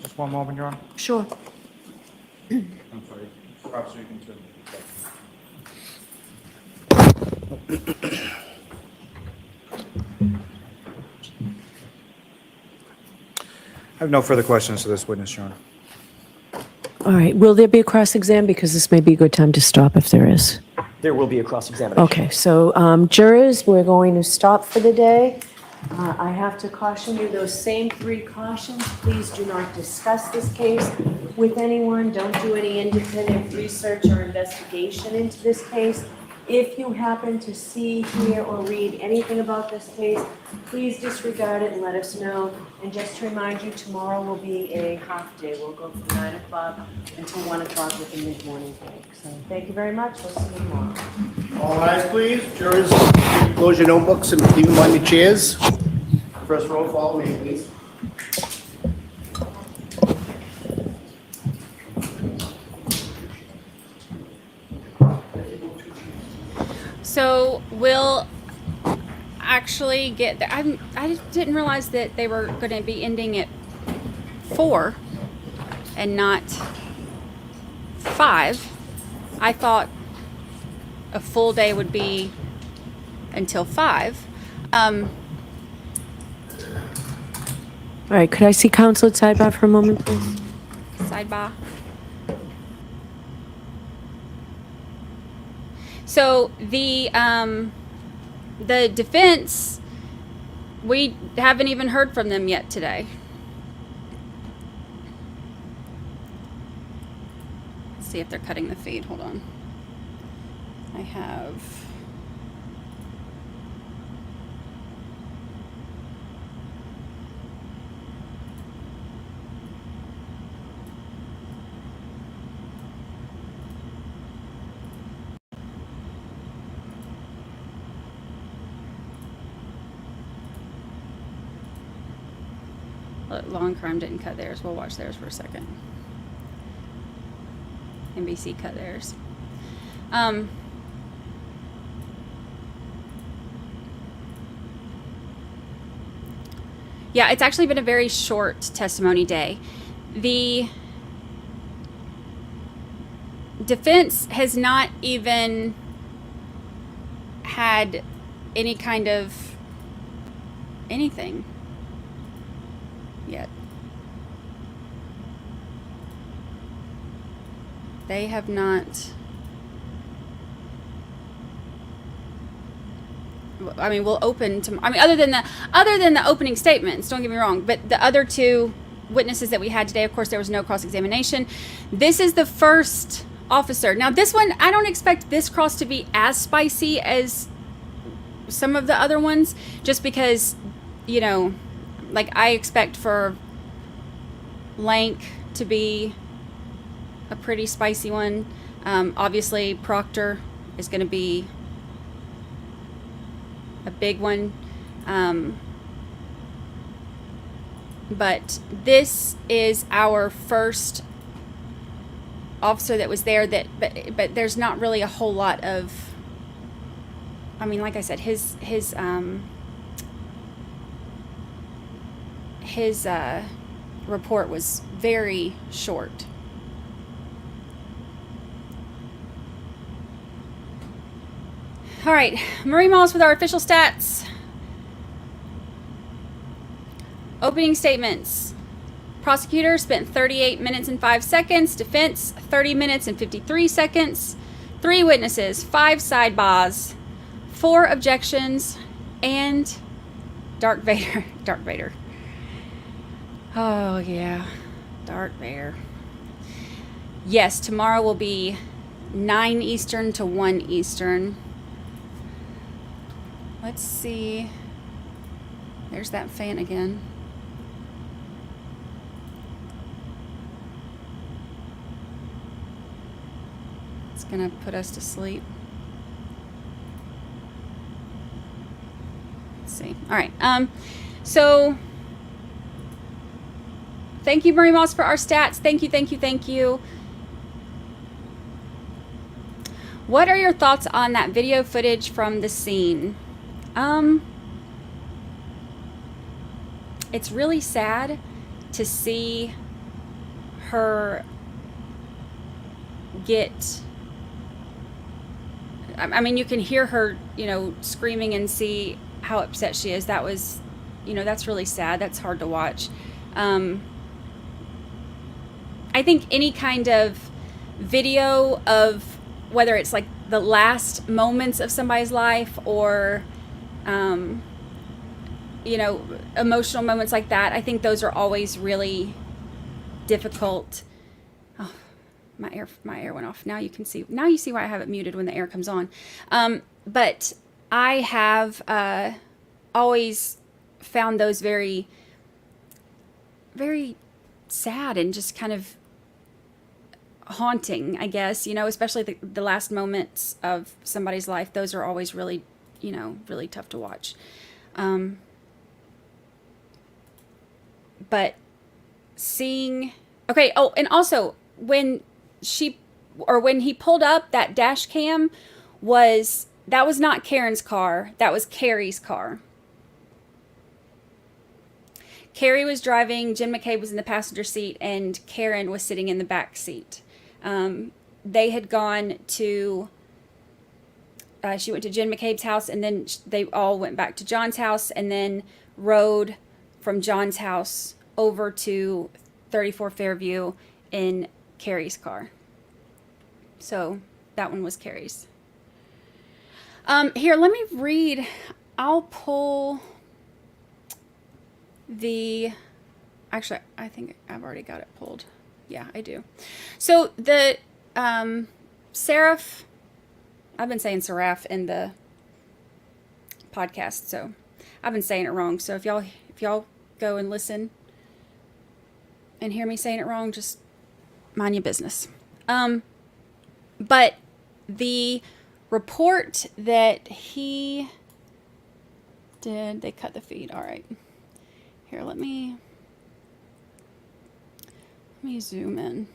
Just one moment, Your Honor. Sure. I'm sorry. Officer, you can turn. I have no further questions to this witness, Your Honor. All right, will there be a cross-exam? Because this may be a good time to stop if there is. There will be a cross-examination. Okay, so jurors, we're going to stop for the day. I have to caution you, those same 3 cautions. Please do not discuss this case with anyone. Don't do any independent research or investigation into this case. If you happen to see, hear, or read anything about this case, please disregard it and let us know. And just to remind you, tomorrow will be a half day. We'll go from 9 o'clock until 1 o'clock with a mid-morning break. So thank you very much. We'll see you tomorrow. All eyes, please. Jurors, close your notebooks and leave them on your chairs. First row, follow me, please. So we'll actually get there. I just didn't realize that they were going to be ending at 4 and not 5. I thought a full day would be until 5. All right, could I see counsel at sidebar for a moment, please? Sidebar. So the defense, we haven't even heard from them yet today. Let's see if they're cutting the feed. Hold on. I have. Long Crime didn't cut theirs. We'll watch theirs for a second. NBC cut theirs. Yeah, it's actually been a very short testimony day. The defense has not even had any kind of anything yet. They have not. I mean, we'll open to. I mean, other than the opening statements. Don't get me wrong, but the other 2 witnesses that we had today, of course, there was no cross-examination. This is the first officer. Now, this one, I don't expect this cross to be as spicy as some of the other ones, just because, you know, like I expect for Lank to be a pretty spicy one. Obviously, Proctor is going to be a big one. But this is our first officer that was there but there's not really a whole lot of, I mean, like I said, his report was very short. All right, Marie Moss with our official stats. Opening statements. Prosecutor spent 38 minutes and 5 seconds. Defense, 30 minutes and 53 seconds. 3 witnesses, 5 sidebars, 4 objections, and Darth Vader. Darth Vader. Oh, yeah. Darth Vader. Yes, tomorrow will be 9 Eastern to 1 Eastern. Let's see. There's that fan again. It's gonna put us to sleep. Let's see. All right. So thank you, Marie Moss, for our stats. Thank you, thank you, thank you. What are your thoughts on that video footage from the scene? It's really sad. to see her get, I mean, you can hear her, screaming and see how upset she is. That was, that's really sad. That's hard to watch. I think any kind of video of whether it's like the last moments of somebody's life or, emotional moments like that, I think those are always really difficult. Oh, my air went off. Now you see why I have it muted when the air comes on. But I have always found those very, very sad and just kind of haunting, I guess, especially the last moments of somebody's life. Those are always really, really tough to watch. But seeing, okay. Oh, and also when he pulled up, that dash cam that was not Karen's car. That was Carrie's car. Carrie was driving, Jen McCabe was in the passenger seat, and Karen was sitting in the back seat. They had gone to, she went to Jen McCabe's house, and then they all went back to John's house, and then rode from John's house over to 34 Fairview in Carrie's car. So that one was Carrie's. Here, let me read. I'll pull actually, I think I've already got it pulled. Yeah, I do. So the Saraf, I've been saying Saraf in the podcast, so I've been saying it wrong. So if y'all go and listen and hear me saying it wrong, just mind your business. But the report that he did, they cut the feed. All right. Here, let me zoom in.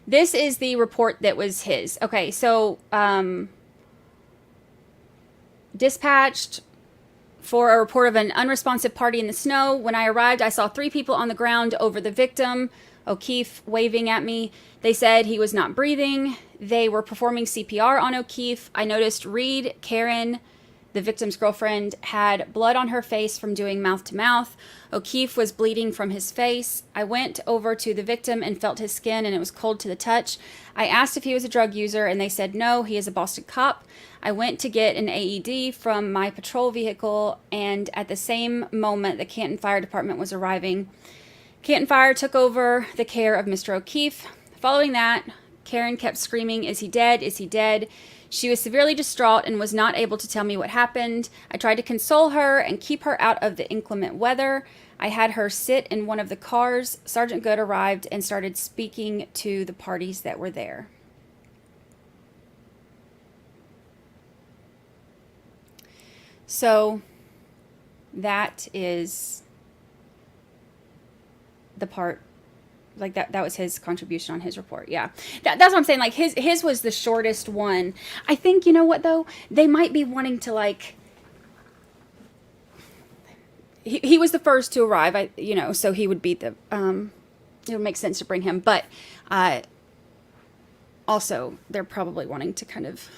This is the report that was his. Okay, so dispatched for a report of an unresponsive party in the snow. When I arrived, I saw 3 people on the ground over the victim, O'Keefe, waving at me. They said he was not breathing. They were performing CPR on O'Keefe. I noticed Reed, Karen, the victim's girlfriend, had blood on her face from doing mouth to mouth. O'Keefe was bleeding from his face. I went over to the victim and felt his skin, and it was cold to the touch. I asked if he was a drug user, and they said no, he is a Boston cop. I went to get an AED from my patrol vehicle, and at the same moment, the Canton Fire Department was arriving. Canton Fire took over the care of Mr. O'Keefe. Following that, Karen kept screaming, "Is he dead? Is he dead?" She was severely distraught and was not able to tell me what happened. I tried to console her and keep her out of the inclement weather. I had her sit in one of the cars. Sergeant Good arrived and started speaking to the parties that were there. So that is the part, like that was his contribution on his report. Yeah, that's what I'm saying. Like his was the shortest one. I think, you know what though, they might be wanting to, like, he was the first to arrive, so he would be the it would make sense to bring him, but also they're probably wanting to kind of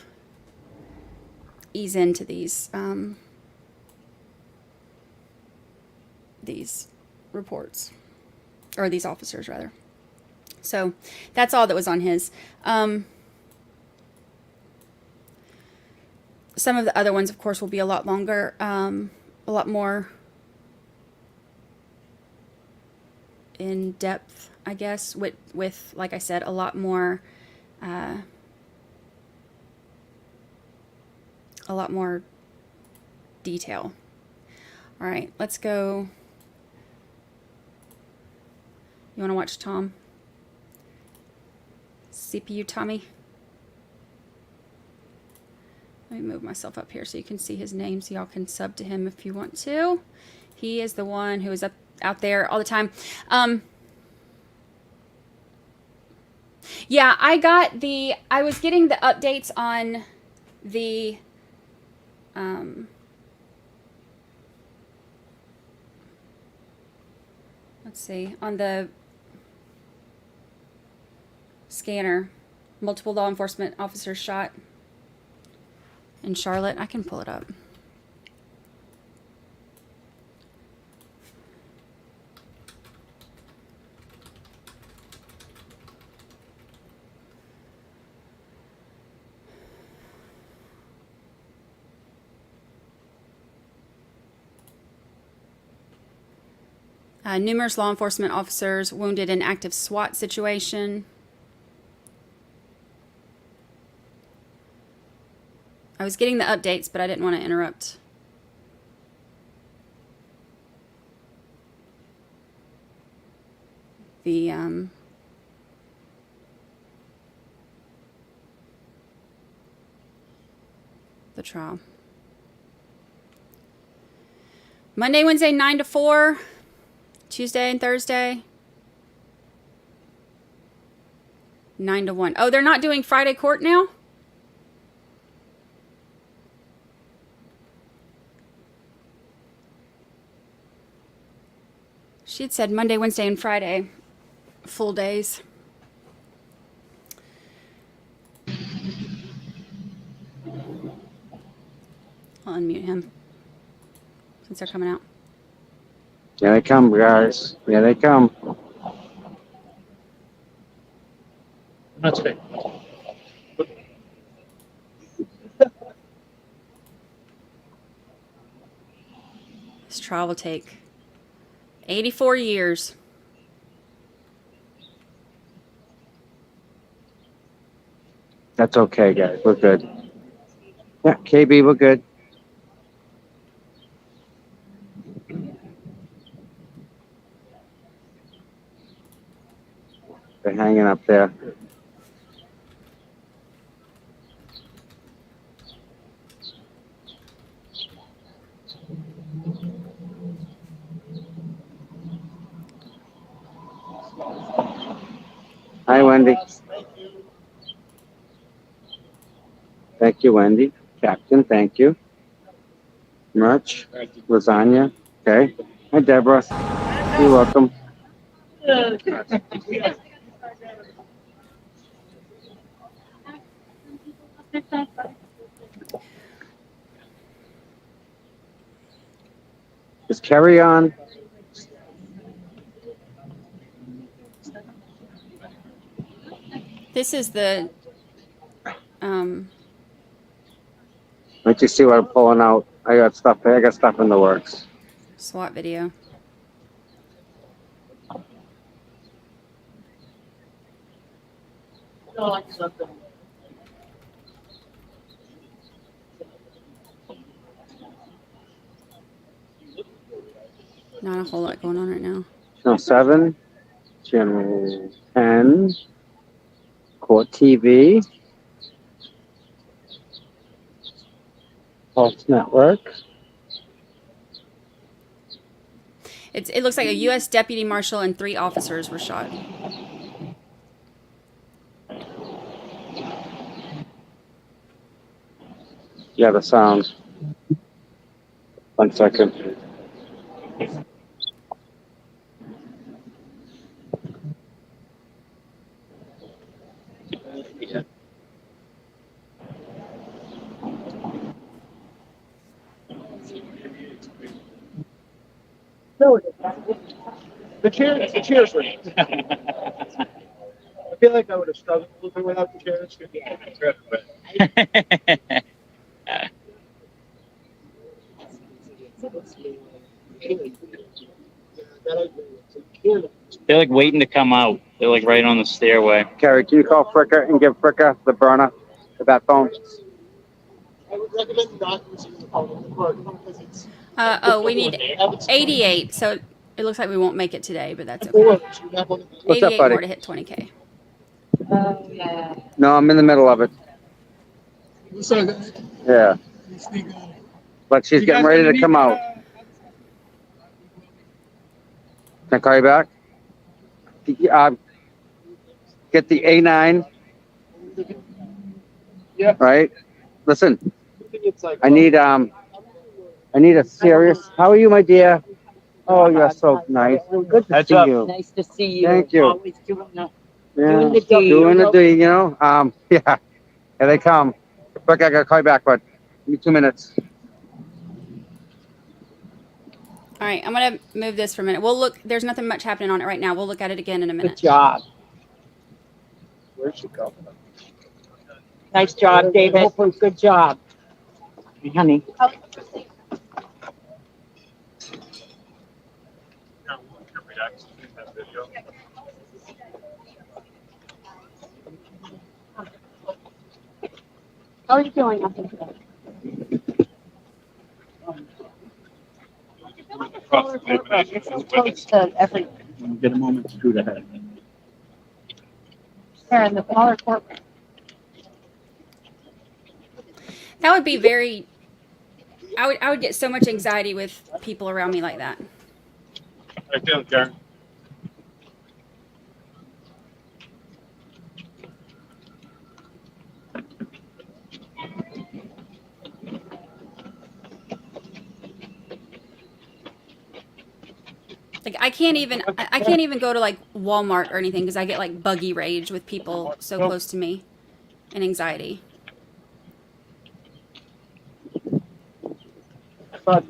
ease into these reports, or these officers rather. So that's all that was on his. Some of the other ones, of course, will be a lot longer, a lot more in depth, I guess, with like I said, a lot more detail. All right, let's go. You want to watch Tom? CPU Tommy. Let me move myself up here so you can see his name, so y'all can sub to him if you want to. He is the one who is out there all the time. Yeah, I was getting the updates on the let's see, on the scanner, multiple law enforcement officers shot in Charlotte. I can pull it up. Numerous law enforcement officers wounded in active SWAT situation. I was getting the updates, but I didn't want to interrupt. The trial. Monday, Wednesday, 9 to 4. Tuesday and Thursday, 9 to 1. Oh, they're not doing Friday court now? She had said Monday, Wednesday, and Friday, full days. I'll unmute him since they're coming out. Here they come, guys. Here they come. Not today. This trial will take 84 years. That's okay, guys. We're good. Yeah, KB, we're good. They're hanging up there. Hi, Wendy. Thank you, Wendy. Captain, thank you. Merch, lasagna. Okay. Hi, Deborah. You're welcome. Is Carrie on? This is the Let you see what I'm pulling out. I got stuff in the works. SWAT video. Not a whole lot going on right now. Channel 7, Channel 10, Court TV, Pulse Network. It looks like a U.S. deputy marshal and 3 officers were shot. Yeah, the sound. 1 second. The chairs were. I feel like I would have struggled a little bit without the chairs. They're like waiting to come out. They're like right on the stairway. Carrie, can you call Fricka and give Fricka the burner to that phone? I would recommend not using the phone in the court because it's. We need 88, so it looks like we won't make it today, but that's okay. What's 88 up, buddy? more to hit 20K. No, I'm in the middle of it. Yeah. But she's getting ready to come out. Can I call you back? Get the A9. Yeah. Right? Listen, I need a serious, how are you, my dear? Oh, you're so nice. Good to see you. Nice to see you. Thank you. Always doing Yeah. doing the deed. Doing the deed, you know? Yeah. Here they come. Quick, I gotta call you back, bud. Give me 2 minutes. All right, I'm gonna move this for a minute. We'll look. There's nothing much happening on it right now. We'll look at it again in a minute. Good job. Where'd she go? Nice job, David. Good job. Hey, honey. How are you feeling after today? You're so close to everything. Get a moment to do that. They're in the smaller courtroom. That would be very. I would get so much anxiety with people around me like that. How you feeling, Karen? Like I can't even go to like Walmart or anything because I get like buggy rage with people so close to me, and anxiety. That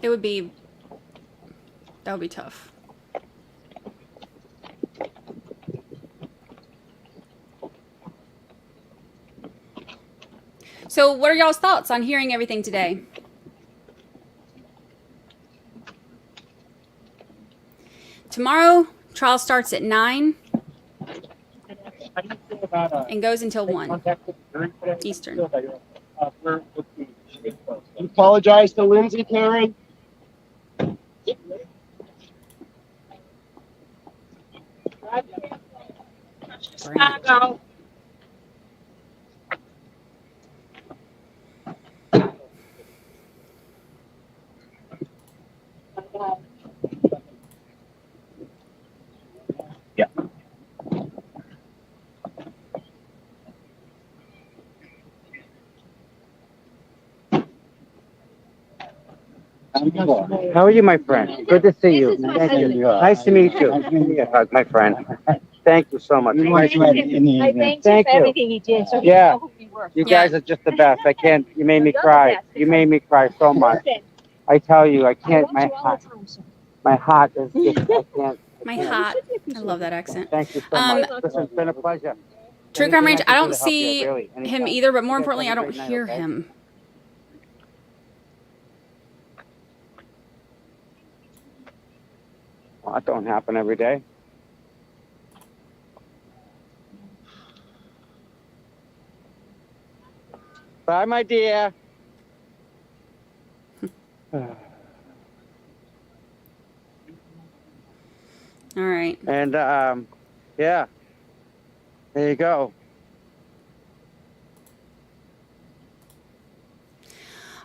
would be tough. So what are y'all's thoughts on hearing everything today? Tomorrow, trial starts at 9 and goes until 1 Eastern. You apologize to Lindsay, Karen? Chicago. Yeah. How are you, my friend? Good to see you. Thank you. Nice to meet you. My friend. Thank you so much. I thank you Thank for you. everything you did. So Yeah. you know who we were. You guys are just the best. I can't, you made me cry. You made me cry so much. I tell you, I can't, my heart is just, I can't. My heart. I love that accent. Thank you so much. Listen, it's been a pleasure. True Crime Range, Anything I can do don't to help you, see really, him anytime. either, but more You guys importantly, I have a don't great night, hear okay? him. Well, that don't happen every day. Bye, my dear. All right. And, yeah. There you go.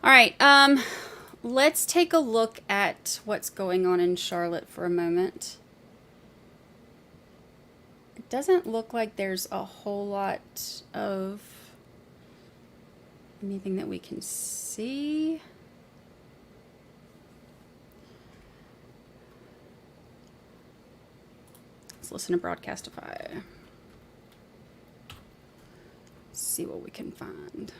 All right. Let's take a look at what's going on in Charlotte for a moment. It doesn't look like there's a whole lot of anything that we can see. Let's listen to Broadcastify. See what we can find.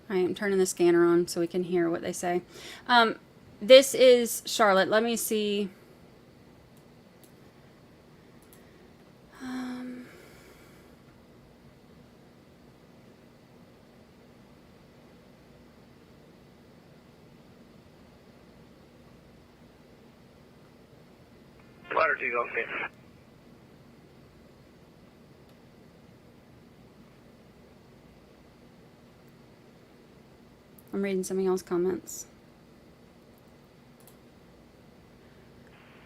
I am turning the scanner on so we can hear what they say. This is Charlotte. Let me see. Water, do you okay? I'm reading some of y'all's comments.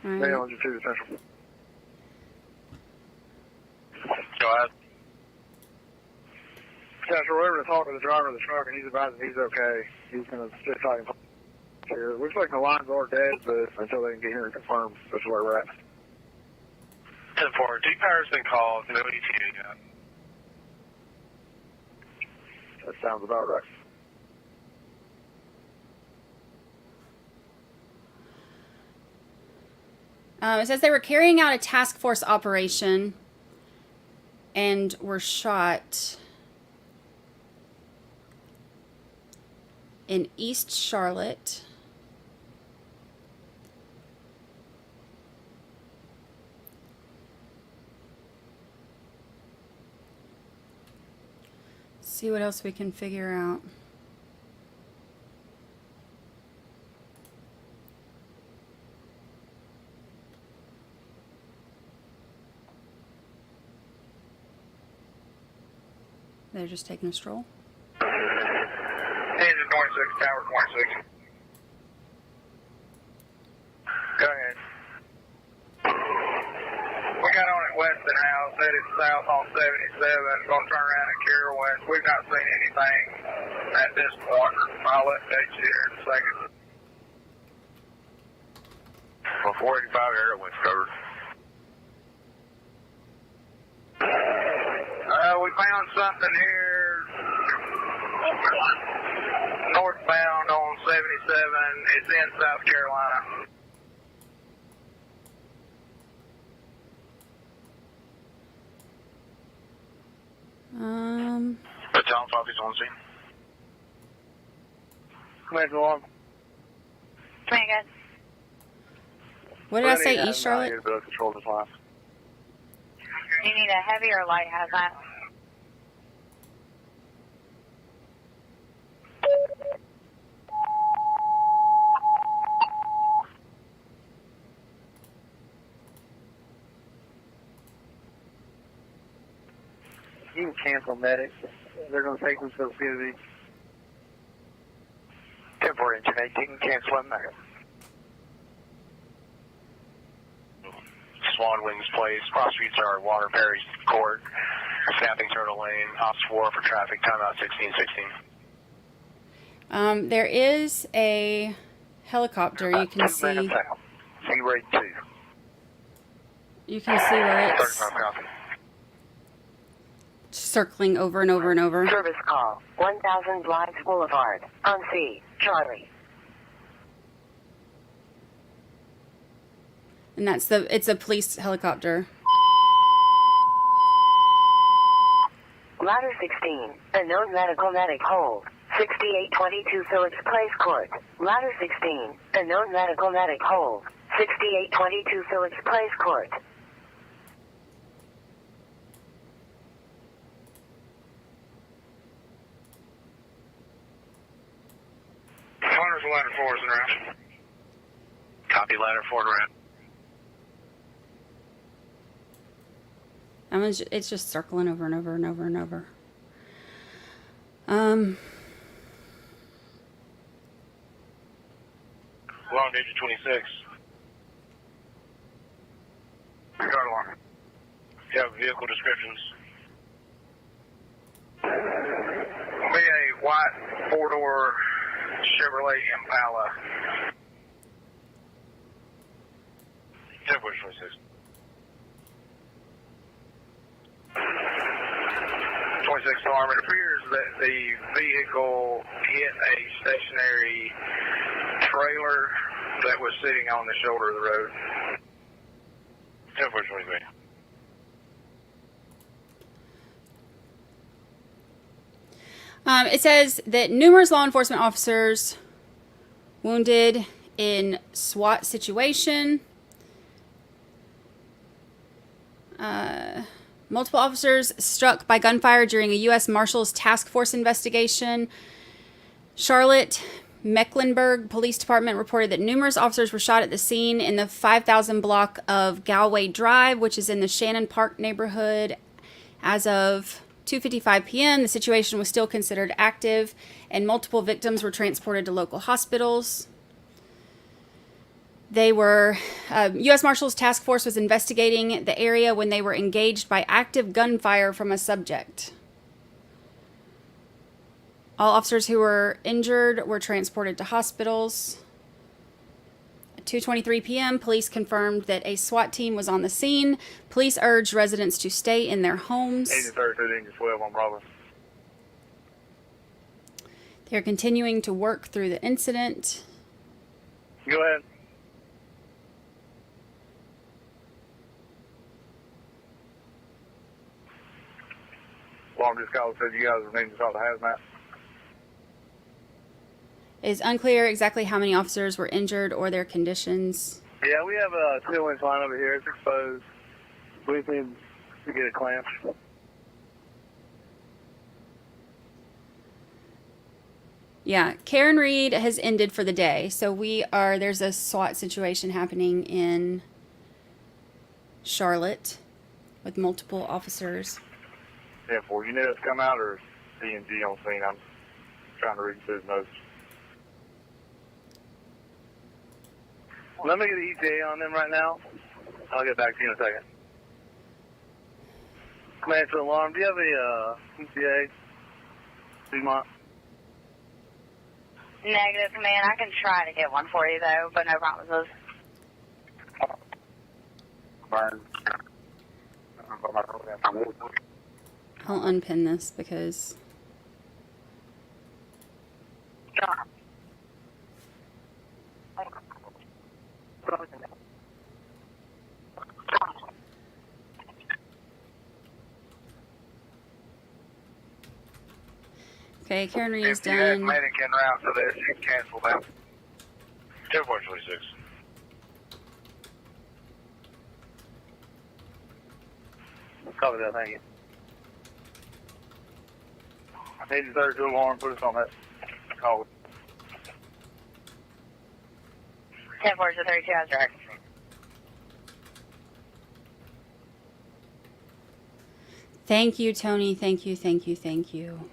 All right. Go ahead. Central, we're going to talk to the driver of the truck, and he's advising he's okay. He's going to sit tight here. Looks like the lines are dead, but until they can get here and confirm, that's where we're at. 10-4, D-Power's been called, no ETA yet. That sounds about right. It says they were carrying out a task force operation and were shot in East Charlotte. See what else we can figure out. They're just taking a stroll. Engine 26, Tower 26. Go ahead. We got on at Weston House, headed south on 77, going to turn around at Carroll West. We've not seen anything at this point. I'll update you here in a second. Well, 485 Arrowhead's covered. We found something here northbound on 77. It's in South Carolina. Battalion 5 is on scene. Commander along. What did I say, East Charlotte? Control this line. You need a heavy or light hazmat? You can cancel medics. They're going to take them to the CZ. 10-4 engine 18, cancel him there. Swan Wings Place, cross streets are Water Perry Court, snapping Turtle Lane, Ops 4 for traffic, timeout 1616. There is a helicopter. You can 2 see. minutes out. C-rate 2. You can see where it's 35 copy. circling over and over and over. Service call, 1000 Blythe Boulevard, on C, Charlie. And it's a police helicopter. Ladder 16, unknown medic hold, 6822 Phillips Place Court. Ladder 16, unknown medic hold, 6822 Phillips Place Court. Hunter's ladder 4 is in route. Copy ladder 4 to route. It's just circling over and over and over and over. Long digit 26. Got along. You have vehicle descriptions. Be a white 4-door Chevrolet Impala. 10-4 26. 26 Farm. It appears that the vehicle hit a stationary trailer that was sitting on the shoulder of the road. 10-4 23. It says that numerous law enforcement officers wounded in SWAT situation. Multiple officers struck by gunfire during a U.S. Marshals Task Force investigation. Charlotte Mecklenburg Police Department reported that numerous officers were shot at the scene in the 5000 block of Galway Drive, which is in the Shannon Park neighborhood, as of 2:55 p.m., the situation was still considered active, and multiple victims were transported to local hospitals. They were, U.S. Marshals Task Force was investigating the area when they were engaged by active gunfire from a subject. All officers who were injured were transported to hospitals. At 2:23 p.m., police confirmed that a SWAT team was on the scene. Police urged residents to stay in their homes. Agent 32, Agent 12 on Bravo. They're continuing to work through the incident. Go ahead. Alarm just called, said you guys were needing to talk to hazmat. It is unclear exactly how many officers were injured or their conditions. Yeah, we have a 2-inch line over here. It's exposed. We need to get it clamped. Yeah, Karen Reed has ended for the day. So there's a SWAT situation happening in Charlotte with multiple officers. Yeah, for you need us to come out or D&G on scene? I'm trying to read through his notes. Let me get the ETA on them right now. I'll get back to you in a second. Command to alarm. Do you have a ETA? Dumont? Negative, command. I can try to get one for you, though, but no promises. Burn. I'll unpin this because... Okay, Karen Reed is If you had done. medic en route for this, you can cancel that. 10.26. Copy that, thank you. Agent 32 alarm, put us on that call. 10-4-32, I was direct. Thank you, Tony. Thank you, thank you, thank you.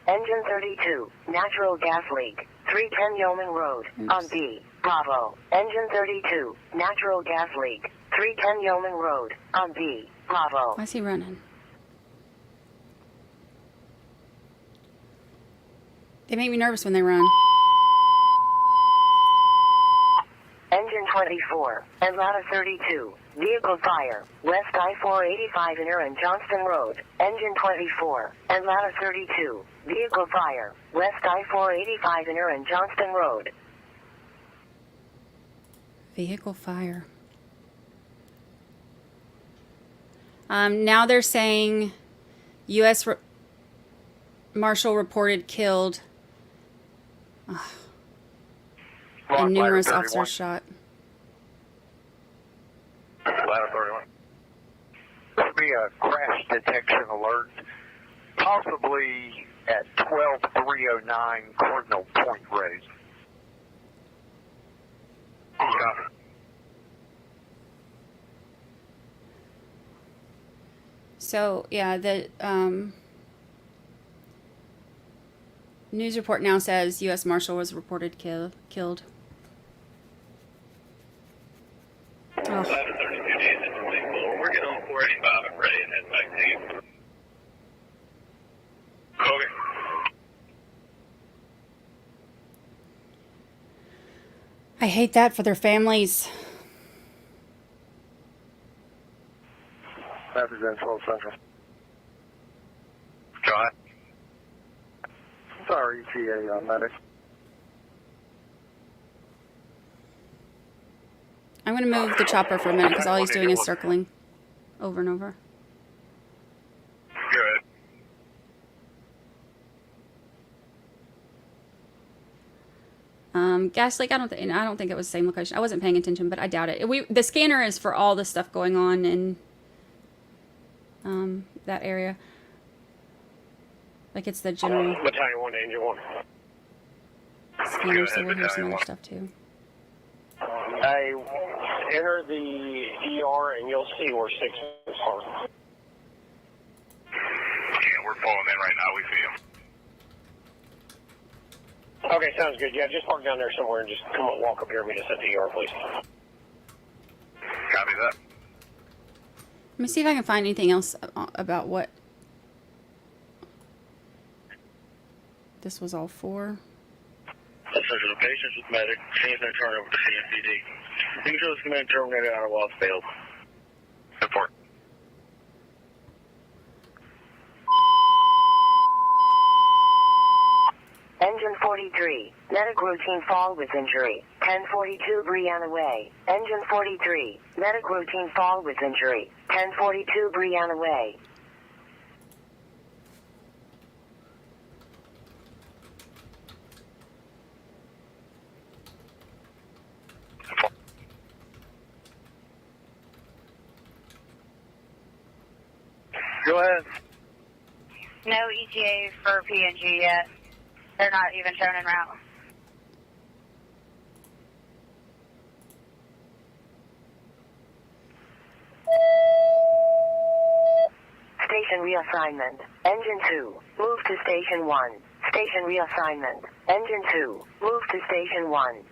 Engine 32, natural gas leak, 310 Yeoman Road, on B, Bravo. Engine 32, natural gas leak, 310 Yeoman Road, on B, Bravo. Why is he running? They make me nervous when they run. Engine 24, Atlanta 32, vehicle fire, west I-485 in Erin Johnston Road. Engine 24, Atlanta 32, vehicle fire, west I-485 in Erin Johnston Road. Vehicle fire. Now they're saying U.S. Marshal reported killed. And numerous officers shot. Atlanta 31. This will be a crash detection alert, possibly at 12309 Cardinal Point Road. Copy. So, yeah, the news report now says U.S. Marshal was reported killed. Oh. We're getting on 485 and ready and head back to you. Okay. I hate that for their families. Represent 12 Central. John? Sorry, ETA on medic. I'm going to move the chopper for a minute because all he's doing is circling over and over. Good. Gas leak. I don't think it was the same location. I wasn't paying attention, but I doubt it. The scanner is for all the stuff going on in that area. Like it's the general Battalion 1, Angel 1. scanner, so we'll hear some other stuff too. Hey, enter the ER and you'll see where 6 is parked. Yeah, we're pulling in right now. We see him. Okay, sounds good. Yeah, just park down there somewhere and just come on, walk up here and meet us at the ER, please. Copy that. Let me see if I can find anything else about what this was all for. Assessor the patients with medic. Change their turn over to CMPD. You can show this command terminated on a while failed. Report. Engine 43, medic routine fall with injury. 1042 Brianna Way. Engine 43, medic routine fall with injury. 1042 Brianna Way. Go ahead. No ETA for PNG yet. They're not even shown en route. Station reassignment. Engine 2, move to Station 1. Station reassignment. Engine 2, move to Station 1.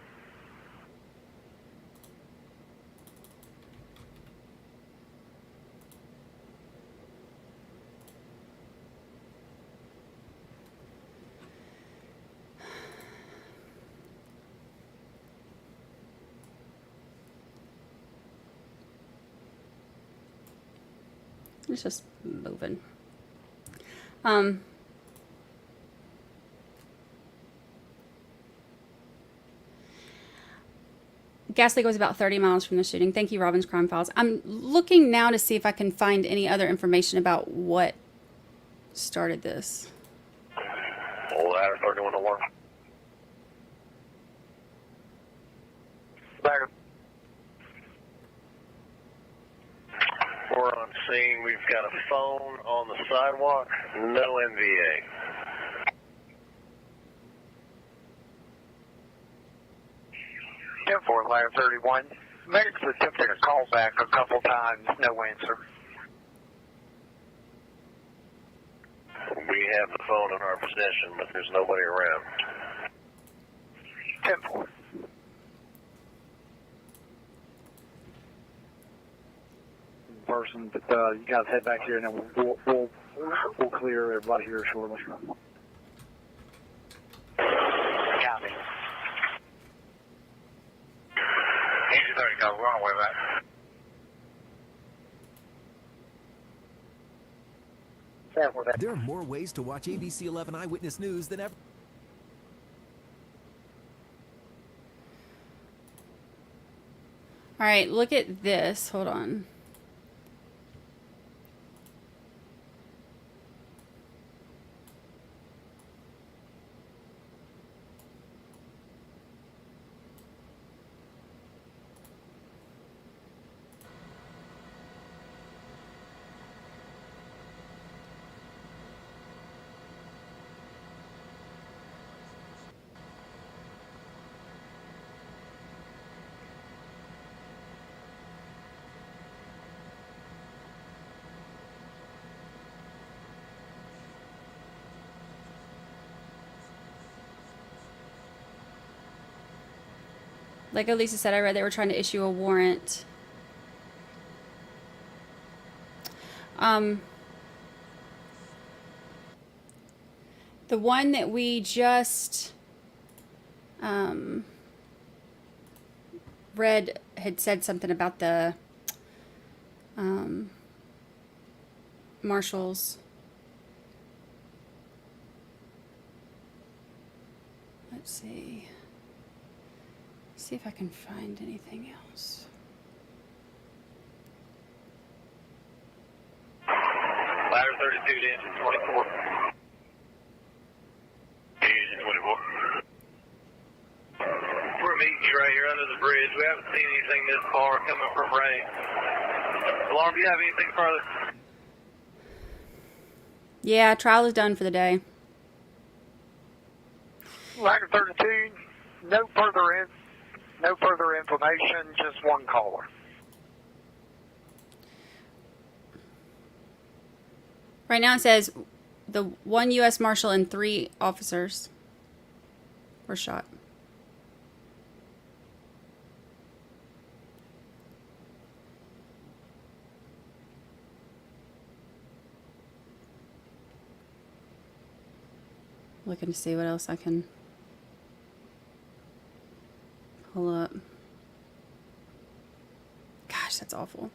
It's just moving. Gas leak was about 30 miles from the shooting. Thank you, Robin's Crime Files. I'm looking now to see if I can find any other information about what started this. Ladder 31 to 1. Back. We're on scene. We've got a phone on the sidewalk. No NVA. Fort Ladder 31. Medics attempted a call back a couple times, no answer. We have the phone in our possession, but there's nobody around. 10-4. Person, but you guys head back here, and then we'll clear everybody here shortly. Copy. Engine 30, go. We're on the way back. There are more ways to watch ABC 11 Eyewitness News than ever. All right, look at this. Hold on. Like Elisa said, I read they were trying to issue a warrant. The one that we just read had said something about the marshals. Let's see. See if I can find anything else. Ladder 32 to engine 24. Engine 24. We're meeting you right here under the bridge. We haven't seen anything this far coming from rain. Alarm, do you have anything further? Yeah, trial is done for the day. Ladder 32, no further in. No further information, just one caller. Right now it says the 1 U.S. Marshal and 3 officers were shot. Looking to see what else I can pull up. Gosh, that's awful.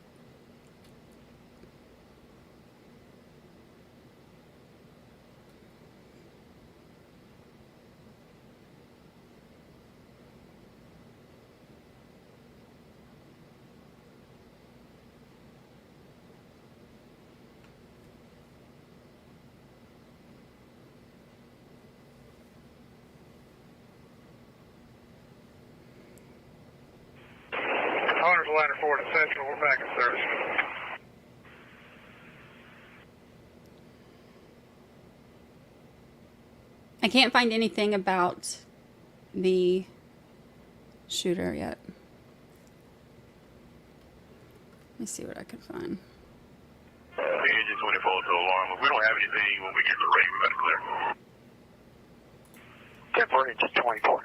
Hunter's ladder forward at Central. We're back in service. I can't find anything about the shooter yet. Let me see what I can find. Engine 24 to alarm. If we don't have anything, when we get to the rate, we better clear. 10 for engine 24.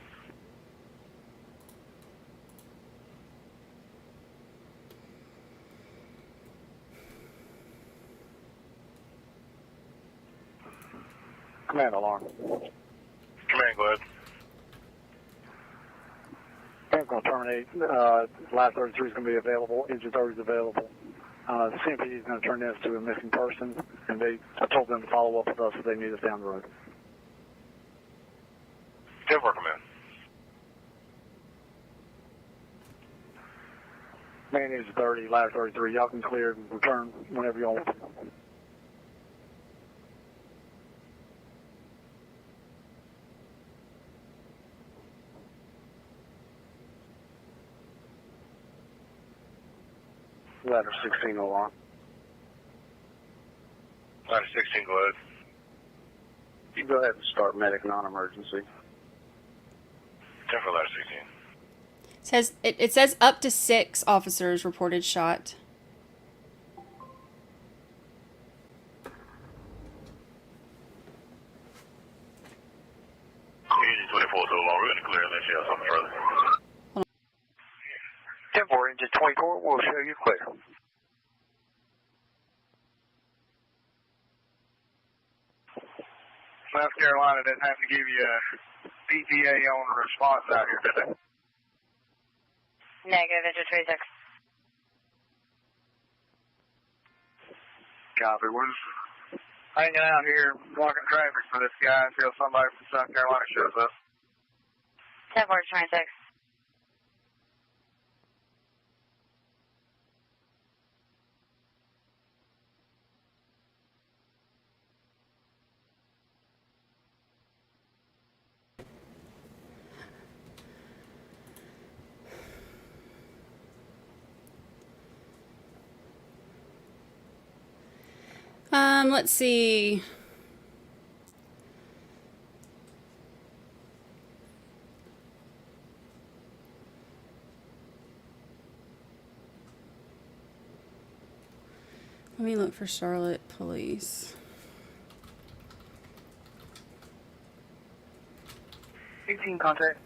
Command alarm. Command, go ahead. I'm going to terminate. Lab 33 is going to be available. Engine 30 is available. The CMP is going to turn this to a missing person, and I told them to follow up with us if they need us down the road. 10 for command. Main engine 30, ladder 33. Y'all can clear and return whenever y'all want to. Ladder 16 alarm. Ladder 16, go ahead. You go ahead and start medic non-emergency. 10 for ladder 16. It says up to 6 officers reported shot. Engine 24 to alarm. We're going to clear unless you have something further. 10 for engine 24, we'll show you clear. South Carolina didn't have to give you a PTA on the response out here, did they? Negative, engine 26. Copy. We're just hanging out here blocking traffic for this guy until somebody from South Carolina shows up. 10 for 26. Let's see. Let me look for Charlotte police. 18 contact.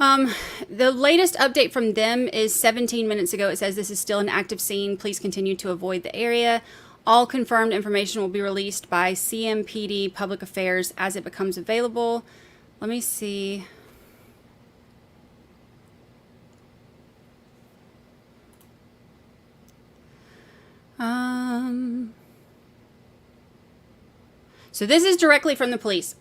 The latest update from them is 17 minutes ago. It says this is still an active scene. Please continue to avoid the area. All confirmed information will be released by CMPD Public Affairs as it becomes available. Let me see. So this is directly from the police.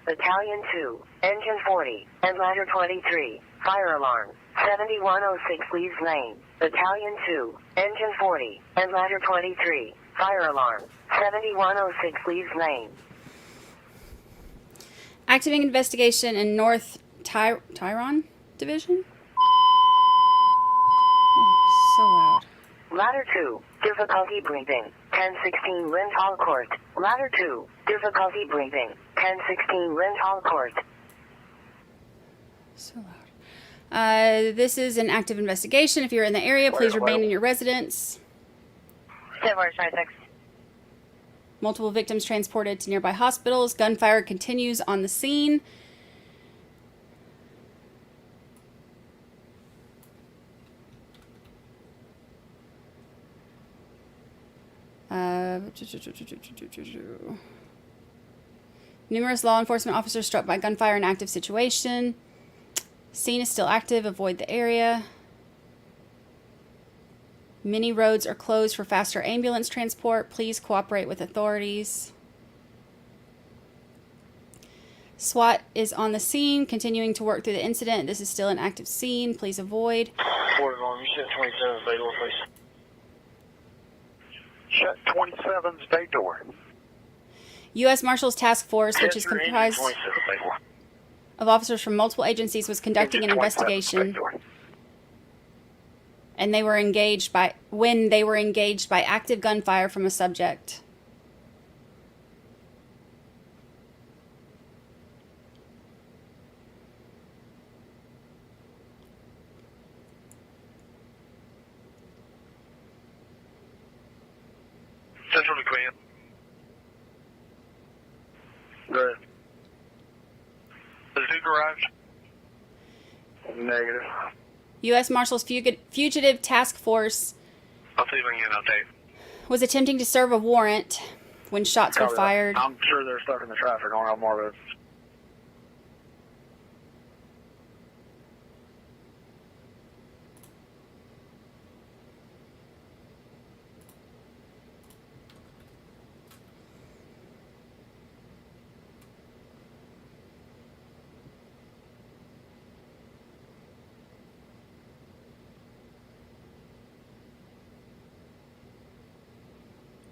Battalion 2, Engine 40, and Ladder 23, fire alarm, 7106 Leaves Lane. Battalion 2, Engine 40, and Ladder 23, fire alarm, 7106 Leaves Lane. Activating investigation in North Tyrone Division? Oh, so loud. Ladder 2, difficulty breathing, 1016 Lynn Hall Court. Ladder 2, difficulty breathing, 1016 Lynn Hall Court. So loud. This is an active investigation. If you're in the area, please remain in your residence. 10-26. Multiple victims transported to nearby hospitals. Gunfire continues on the scene. Numerous law enforcement officers struck by gunfire in active situation. Scene is still active. Avoid the area. Many roads are closed for faster ambulance transport. Please cooperate with authorities. SWAT is on the scene, continuing to work through the incident. This is still an active scene. Please avoid. Fort Alarm, you said 27 bay door, please. Shut 27's bay door. U.S. Marshals Task Force, which is comprised of officers from multiple agencies, was conducting an investigation. And they were engaged by active gunfire from a subject. Central to command. Good. Has Duke arrived? Negative. U.S. Marshals Fugitive Task Force I'll see if I can get an update. was attempting to serve a warrant when shots were fired. I'm sure they're stuck in the traffic on Elmore Road.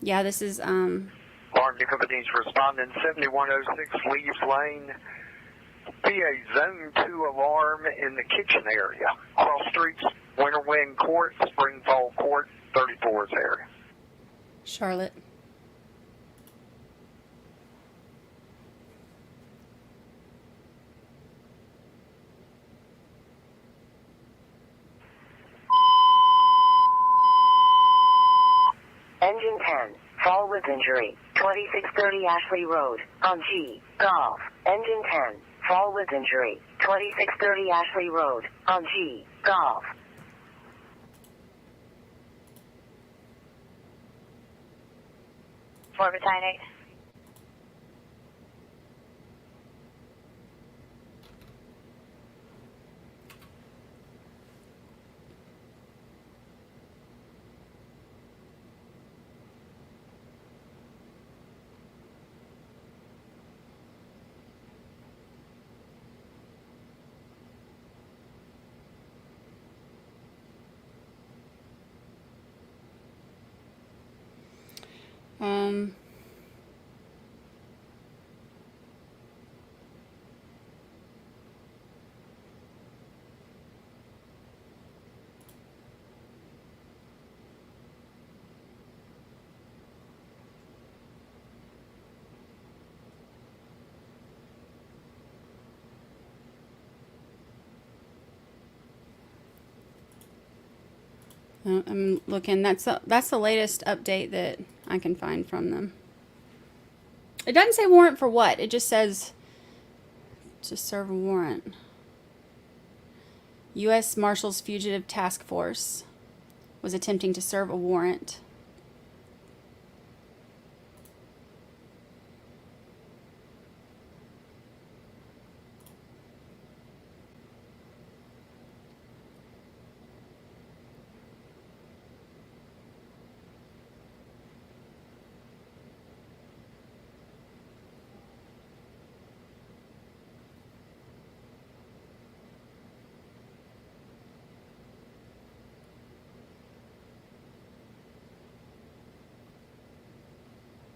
Yeah, this is Alarm companies responding 7106 Leaves Lane. PA Zone 2 alarm in the kitchen area. Cross streets, Winter Wind Court, Springfall Court, 34's area. Charlotte. Engine 10, fall with injury, 2630 Ashley Road, on G, Golf. Engine 10, fall with injury, 2630 Ashley Road, on G, Golf. Fort Battalion 8. I'm looking. That's the latest update that I can find from them. It doesn't say warrant for what. It just says to serve a warrant. U.S. Marshals Fugitive Task Force was attempting to serve a warrant.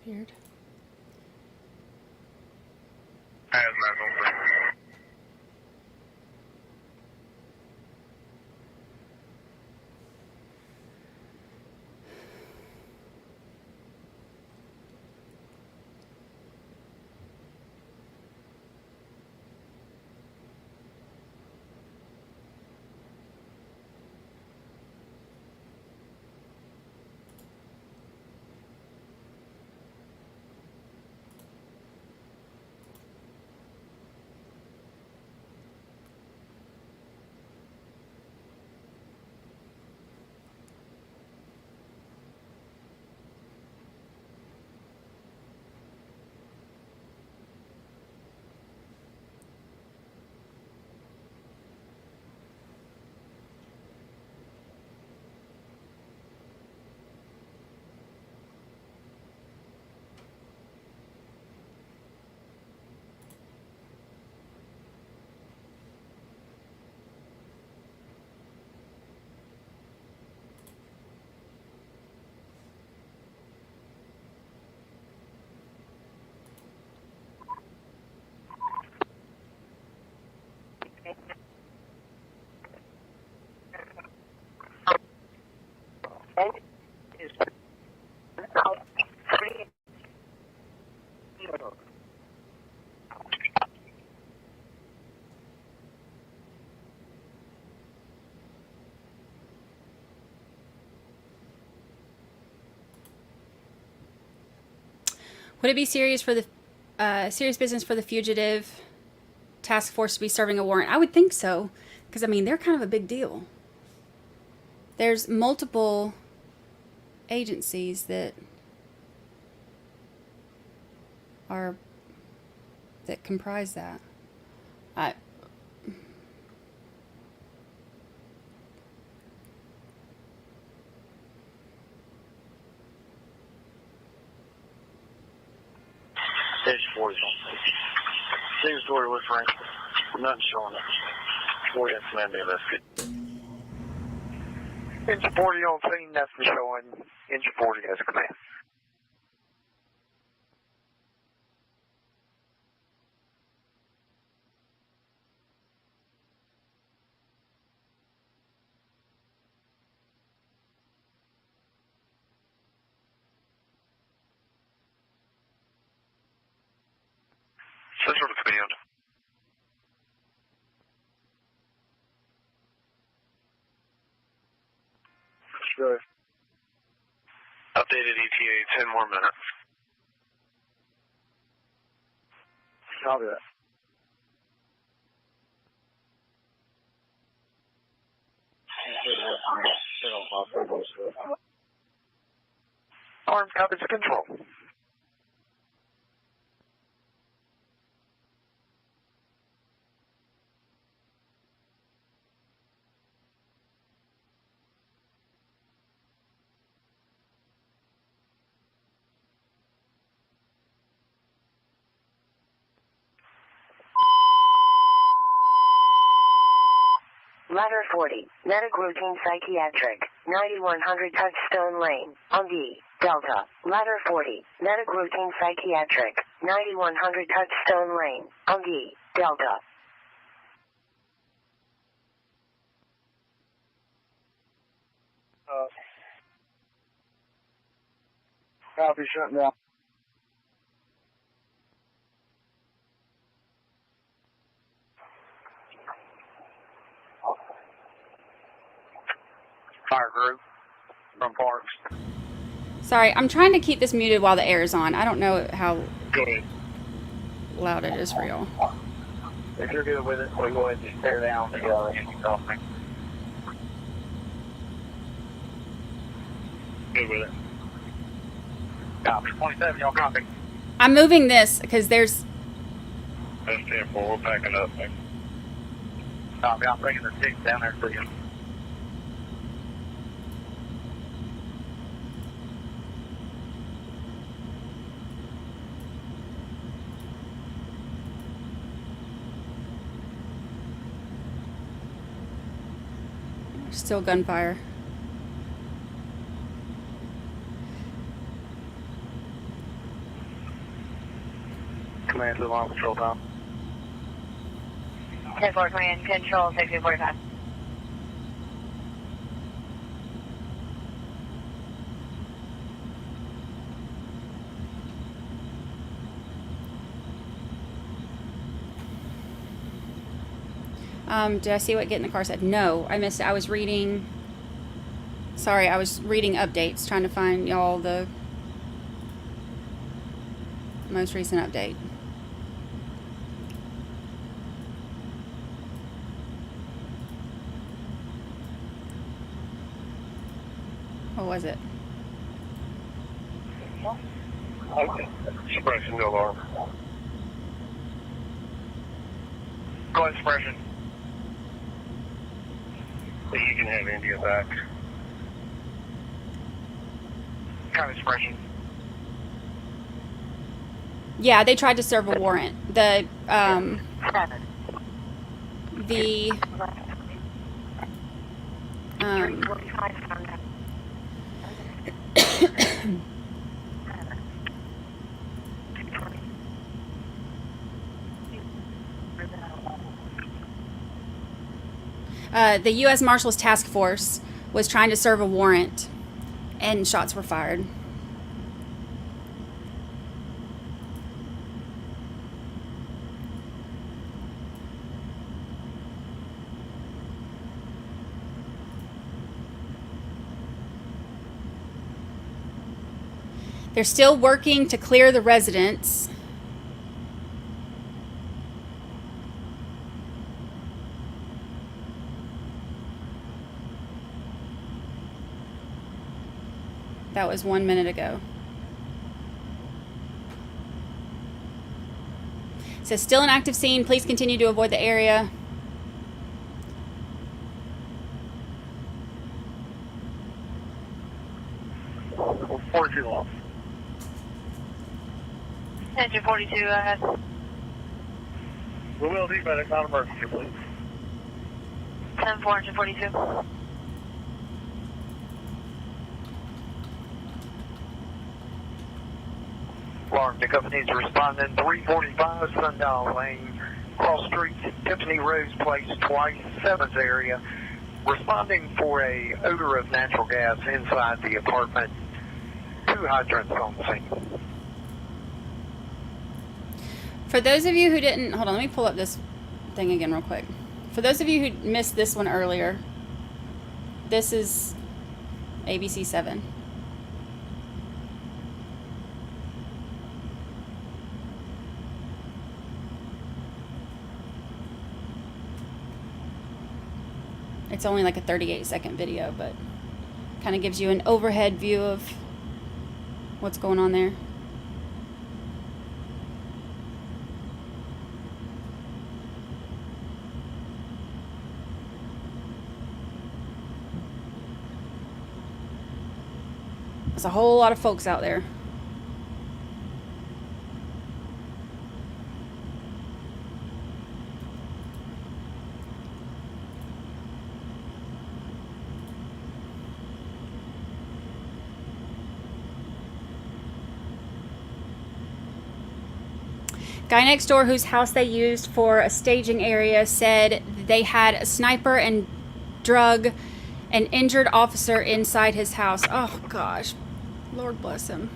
Weird. Would it be serious for the serious business for the fugitive task force to be serving a warrant? I would think so, because I mean they're kind of a big deal. There's multiple agencies that comprise that. Page 40. Seems to order with Frank. Nothing showing up. 40 has command be listed. Engine 40 on scene, nothing showing. Engine 40 has command. Central to command. Sure. Updated ETA, 10 more minutes. Copy that. Armed copies control. Ladder 40, Medic Routine Psychiatric, 9100 Touchstone Lane, on D, Delta. Ladder 40, Medic Routine Psychiatric, 9100 Touchstone Lane, on D, Delta. Copy, shutting down. Fire group from Parks. Sorry, I'm trying to keep this muted while the air is on. I don't know how Go ahead. loud it is for y'all. If you're good with it, we'll go ahead and just tear down the engine crossing. Good with it. Copy. 27, y'all copy. I'm moving this because there's. That's 10-4, we're packing up. Copy, I'm bringing the 6 down there for you. Still gunfire. Command to the line patrol down. 10-4 command, control 6245. Did I see what Get in the Car said? No, I missed it. I was reading. Sorry, I was reading updates, trying to find y'all the most recent update. What was it? Okay. Suppression no alarm. Go ahead, suppression. You can have India back. Kind of suppression. Yeah, they tried to serve a warrant. The the U.S. Marshals Task Force was trying to serve a warrant, and shots were fired. They're still working to clear the residence. That was 1 minute ago. It says still an active scene. Please continue to avoid the area. We're 42 off. Engine 42, go ahead. We will do better, not emergency, please. 10-4, engine 42. Alarm, the company needs to respond in 345 Sundial Lane, cross street, Tiffany Rose Place, twice, 7th area. Responding for a odor of natural gas inside the apartment. 2 hydrants on the scene. For those of you who didn't, hold on, let me pull up this thing again real quick. For those of you who missed this one earlier, this is ABC 7. It's only like a 38-second video, but kind of gives you an overhead view of what's going on there. There's a whole lot of folks out there. Guy next door whose house they used for a staging area said they had a sniper and drug an injured officer inside his house. Oh gosh, Lord bless him.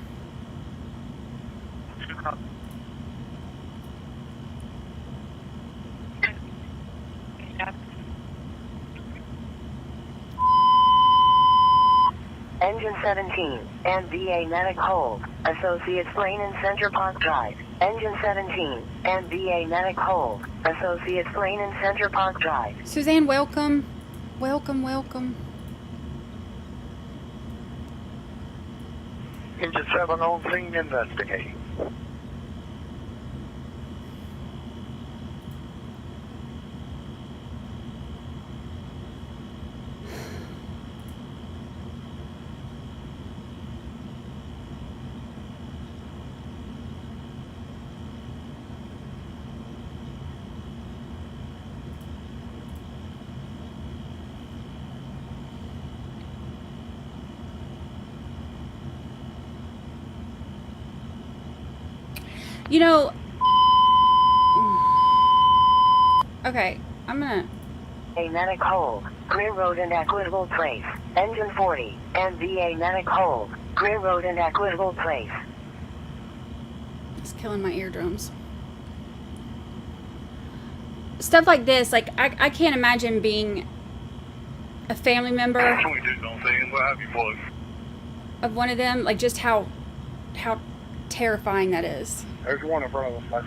Engine 17, and BA Medic Hold, Associates Lane and Center Park Drive. Engine 17, and BA Medic Hold, Associates Lane and Center Park Drive. Suzanne, welcome. Welcome, welcome. Engine 7 on scene investigating. You know, okay, I'm gonna... A Medic Hold, Greer Road and Equitable Place. Engine 40, and BA Medic Hold, Greer Road and Equitable Place. It's killing my eardrums. Stuff like this, like, I can't imagine being a family member of one of them, like, just how terrifying that is. There's one in front of us.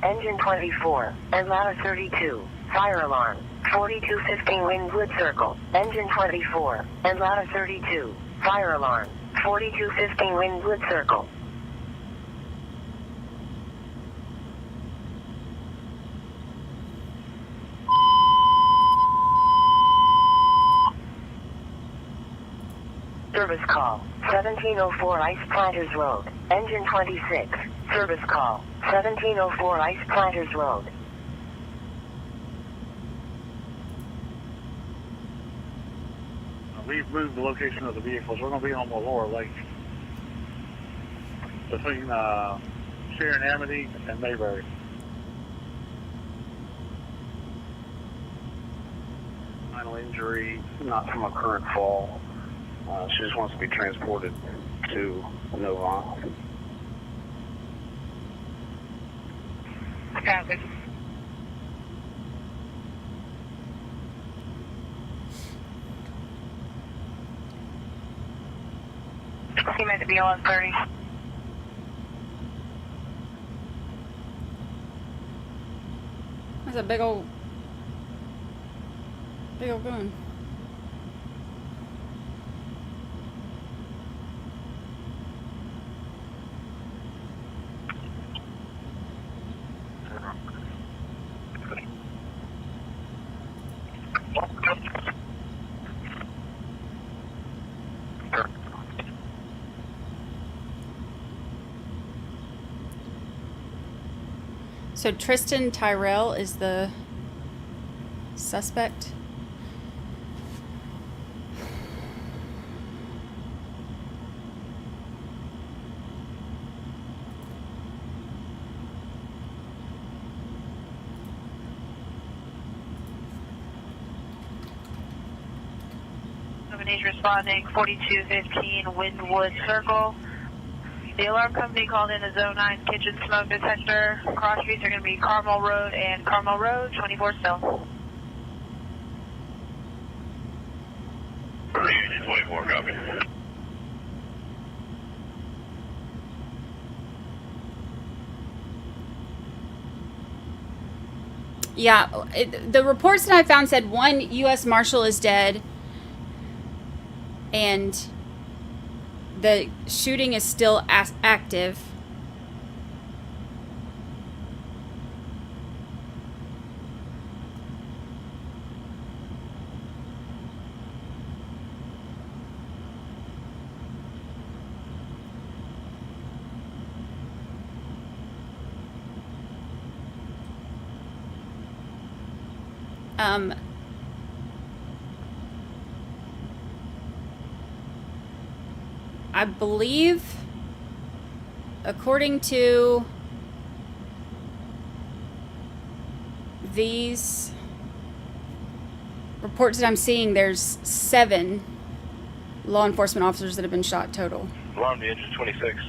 Engine 24, and ladder 32, fire alarm, 4215 Windwood Circle. Engine 24, and ladder 32, fire alarm, 4215 Windwood Circle. Service call, 1704 Ice Planters Road. Engine 26, service call, 1704 Ice Planters Road. We've moved the location of the vehicles. We're going to be on the lower lake. Between Sharon Amity and Mayberry. Final injury, not from a current fall. She just wants to be transported to Nova. Copy. He meant to be on 30. That's a big old gun. So Tristan Tyrell is the suspect. Somebody's responding, 4215 Windwood Circle. The alarm company called in a Zone 9 kitchen smoke detector. Cross streets are going to be Carmel Road and Carmel Road, 24 still. 24, copy. Yeah, the reports that I found said one U.S. Marshal is dead, and the shooting is still active. I believe, according to these reports that I'm seeing, there's 7 law enforcement officers that have been shot total. Alarm to engine 26.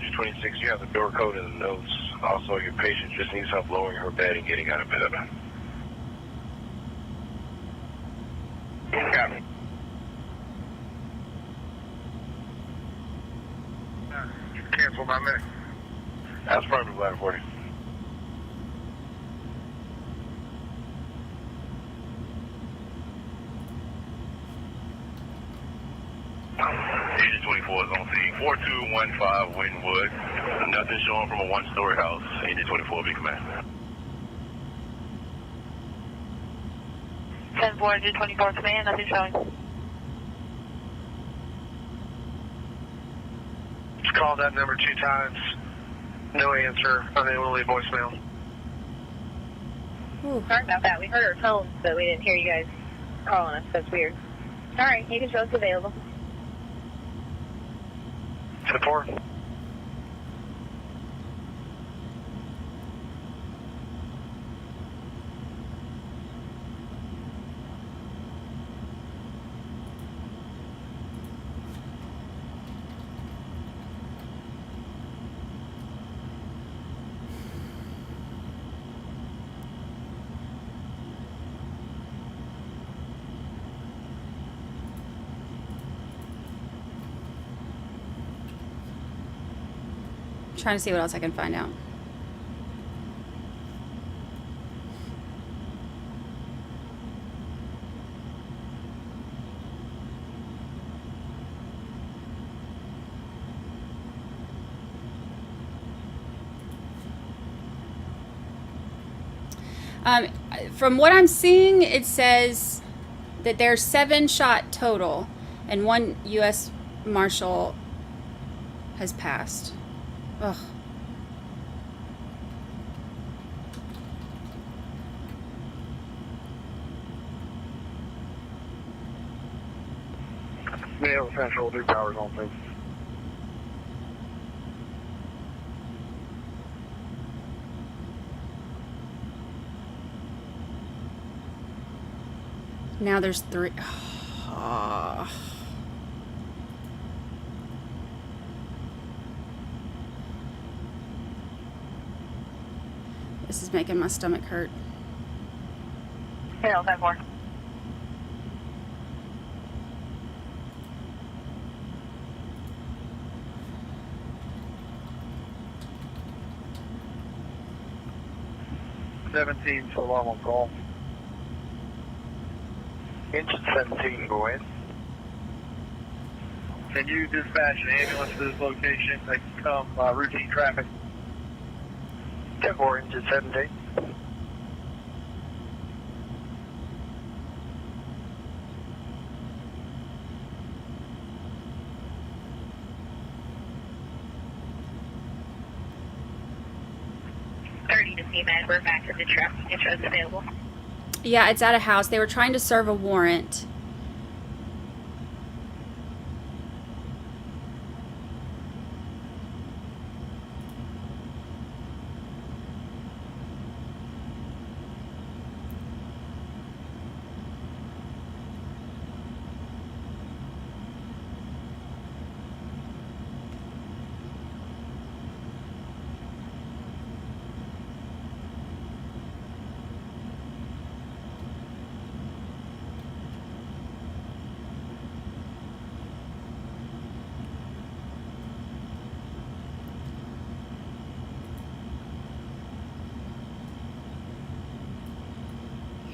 Engine 26, you have the door code in the notes. Also, your patient just needs help lowering her bed and getting out of bed. Copy. Cancel my minute. That's probably ladder 40. Engine 24 is on scene. 4215 Winwood. Nothing showing from a one-story house. Engine 24 be command. 10-4, Engine 24 command, nothing showing. Just called that number 2 times. No answer. Unable to leave voicemail. Sorry about that. We heard our tones, but we didn't hear you guys calling us. That's weird. All right, you can show us available. 10-4. Trying to see what else I can find out. From what I'm seeing, it says that there's 7 shot total, and 1 U.S. Marshal has passed. Ugh. Mail Central, 2 powers on things. Now there's 3. This is making my stomach hurt. Hail, 10-4. $17 to alarm on call. Engine 17, go in. Can you dispatch an ambulance to this location that can come routine traffic? 10-4, engine 17. To CMAD, we're back to the truck. Intro's available. Yeah, it's at a house. They were trying to serve a warrant.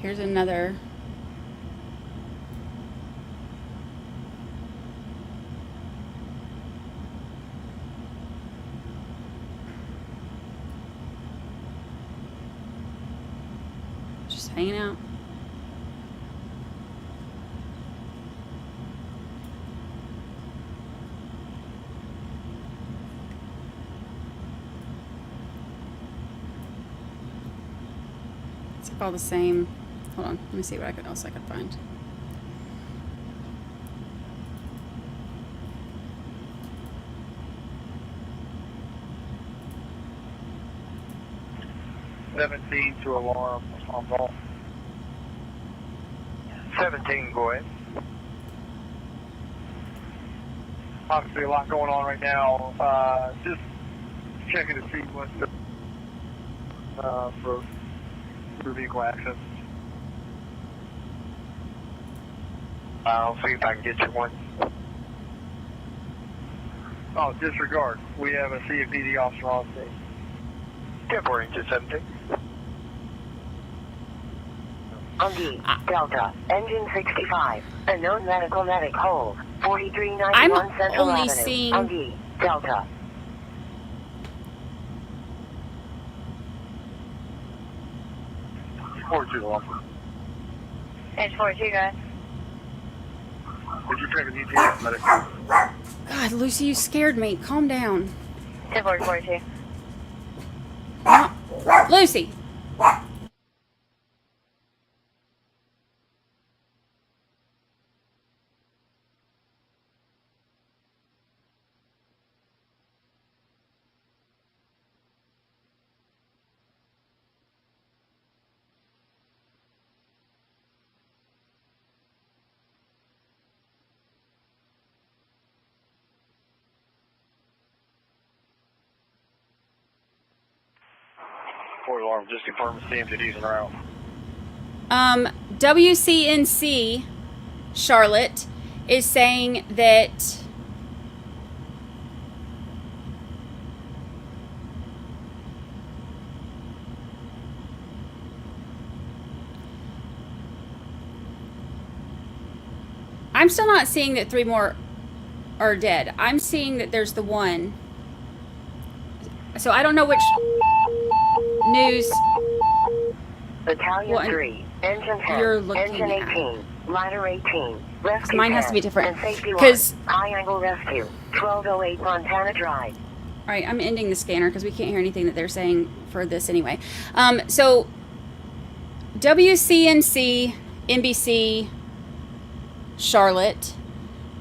Here's another. Just hanging out. It's like all the same. Hold on, let me see what else I could find. $17 to alarm on call. 17, go ahead. Obviously a lot going on right now. Just checking to see what for vehicle access. I'll see if I can get you one. Oh, disregard. We have a CFPD officer on scene. 10-4 inches 17. Brandi, Delta, engine 65, unknown medical medic hold, 4391 I'm Central only Avenue. seeing- Brandi, Delta. Edge 42, guys. Would you check with ETA medic? God, Lucy, you scared me. Calm down. 10-4 42. Lucy! Ford alarm, just confirm CMPD's en route. WCNC Charlotte is saying that I'm still not seeing that 3 more are dead. I'm seeing that there's the one. So I don't know which news Battalion 3, engine 10, you're looking engine 18, ladder 18, rescue mine has to be 10, different, and safety 1, 'cause- high angle rescue, 1208 Montana Drive. All right, I'm ending the scanner because we can't hear anything that they're saying for this anyway. So WCNC NBC Charlotte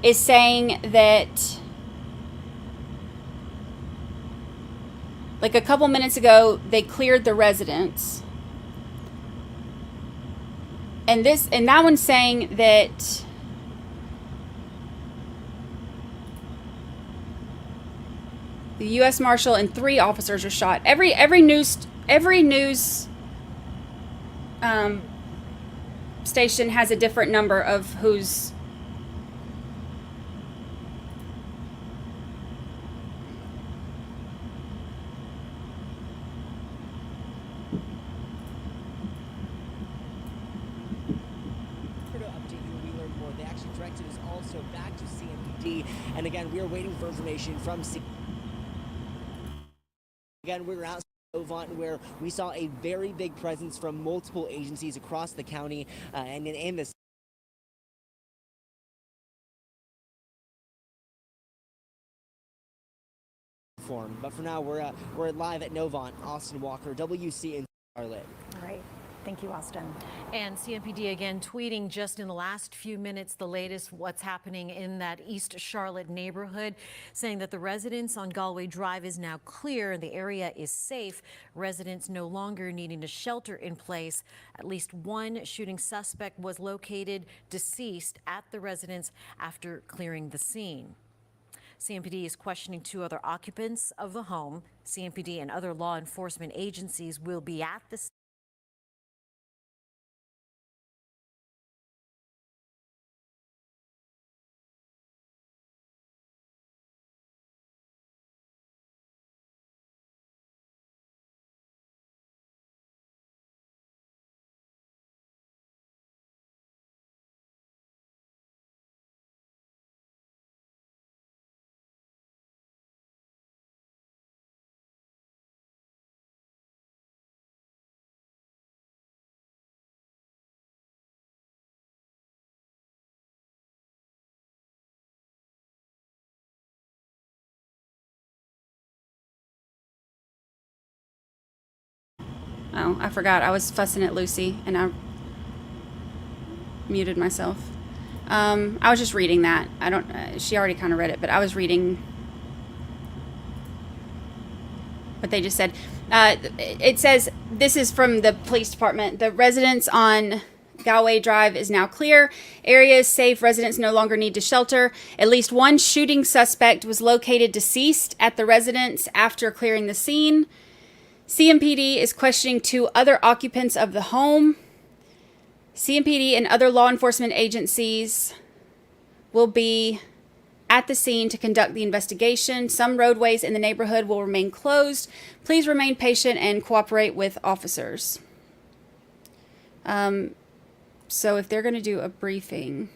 is saying that like a couple minutes ago they cleared the residence. And that one's saying that the U.S. Marshal and 3 officers are shot. Every news station has a different number of who's. Back to CMPD, and again, we are waiting for information from Again, we were out in Novant where we saw a very big presence from multiple agencies across the county and in this. But for now, we're live at Novant. Austin Walker, WC in Charlotte. All right. Thank you, Austin. And CMPD again tweeting just in the last few minutes the latest what's happening in that East Charlotte neighborhood, saying that the residence on Galway Drive is now clear and the area is safe. Residents no longer needing to shelter in place. At least one shooting suspect was located deceased at the residence after clearing the scene. CMPD is questioning 2 other occupants of the home. CMPD and other law enforcement agencies will be at the scene. Oh, I forgot. I was fussing at Lucy and I muted myself. I was just reading that. I don't, she already kind of read it, but I was reading what they just said. It says, this is from the police department. The residence on Galway Drive is now clear. Area is safe. Residents no longer need to shelter. At least one shooting suspect was located deceased at the residence after clearing the scene. CMPD is questioning 2 other occupants of the home. CMPD and other law enforcement agencies will be at the scene to conduct the investigation. Some roadways in the neighborhood will remain closed. Please remain patient and cooperate with officers. So if they're going to do a briefing,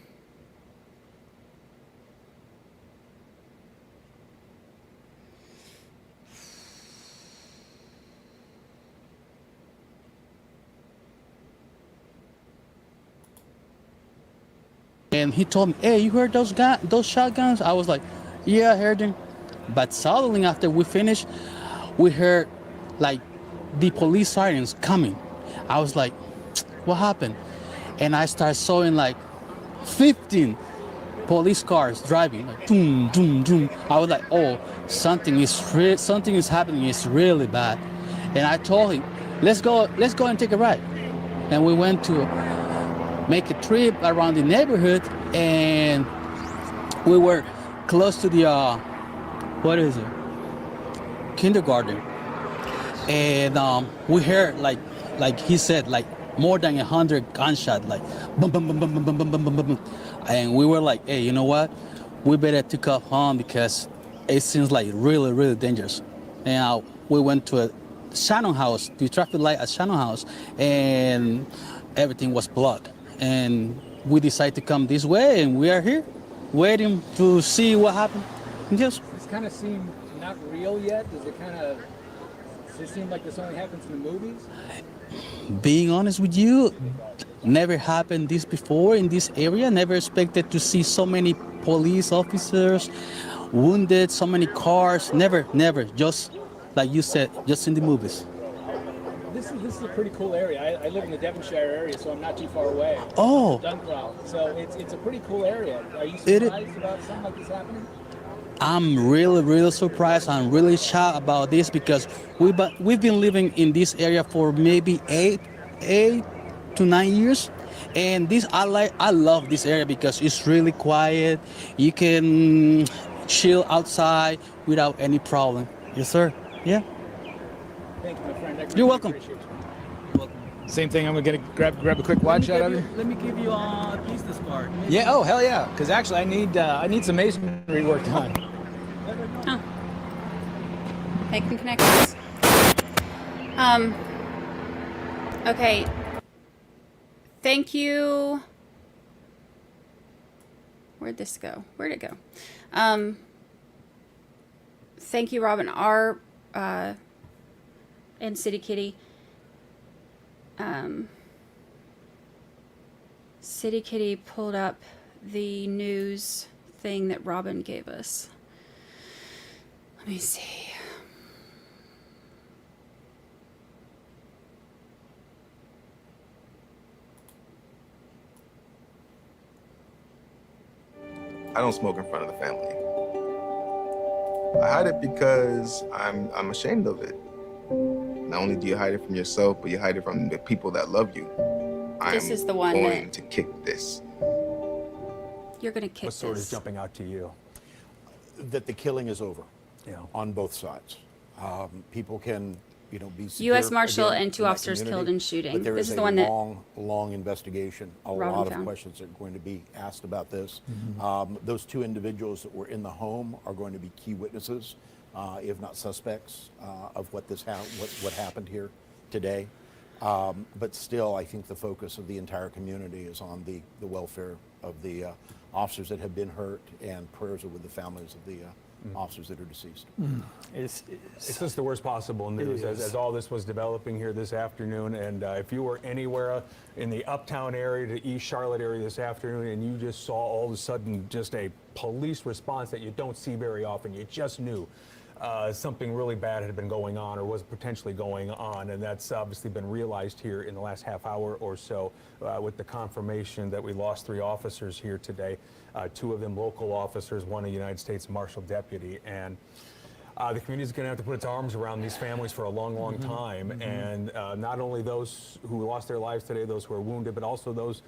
and he told me, "Hey, you heard those shotguns?" I was like, "Yeah, I heard them." But suddenly after we finished, we heard like the police sirens coming. I was like, "What happened?" And I started seeing like 15 police cars driving, like doom, doom, doom. I was like, "Oh, something is happening. It's really bad." And I told him, let's go and take a ride." And we went to make a trip around the neighborhood, and we were close to the kindergarten, and we heard like he said, like more than 100 gunshots, like boom, boom, boom, boom, boom, boom, boom, boom, boom, boom. And we were like, "Hey, you know what? We better take off home because it seems like really, really dangerous." And we went to a Shannon House, the traffic light at Shannon House, and everything was blocked. And we decided to come this way, and we are here, waiting to see what happened. Yes. This kind of seem not real yet. Does it seem like this only happens in the movies? Being honest with you, never happened this before in this area. Never expected to see so many police officers wounded, so many cars. Never. Just like you said, just in the movies. This is a pretty cool area. I live in the Devonshire area, so I'm not too far away. Oh. Duncroft. So it's a pretty cool area. Are you surprised about something like this happening? I'm really, really surprised. I'm really shocked about this because we've been living in this area for maybe 8 to 9 years, and I love this area because it's really quiet. You can chill outside without any problem. Yes, sir. Yeah. Thank you, my friend. You're welcome. Same thing. I'm gonna grab a quick wide shot of you. Let me give you a business card. Yeah. Oh, hell yeah. Because actually, I need some masonry work done. Huh. Making connections. Okay. Thank you. Where'd this go? Where'd it go? Thank you, Robin R. And City Kitty. City Kitty pulled up the news thing that Robin gave us. Let me see. I don't smoke in front of the family. I hide it because I'm ashamed of it. Not only do you hide it from yourself, but you hide it from the people that love you. This is the one going to kick this. You're going to kick What sort this. is jumping out to you? That the killing is over, on both sides. People can, be U.S. severe Marshal again and 2 in that officers community, killed in shooting. But there This is is the a one that long investigation. A Robin lot of found. questions are going to be asked about this. Those 2 individuals that were in the home are going to be key witnesses, if not suspects, of what happened here today. But still, I think the focus of the entire community is on the welfare of the officers that have been hurt, and prayers are with the families of the officers that are deceased. It's just the worst possible news as all this was developing here this afternoon. And if you were anywhere in the uptown area to East Charlotte area this afternoon and you just saw all of a sudden just a police response that you don't see very often, you just knew something really bad had been going on or was potentially going on, and that's obviously been realized here in the last half hour or so with the confirmation that we lost 3 officers here today, 2 of them local officers, 1 a United States Marshal deputy. And The community's going to have to put its arms around these families for a long, long time. And not only those who lost their lives today, those who are wounded, but also those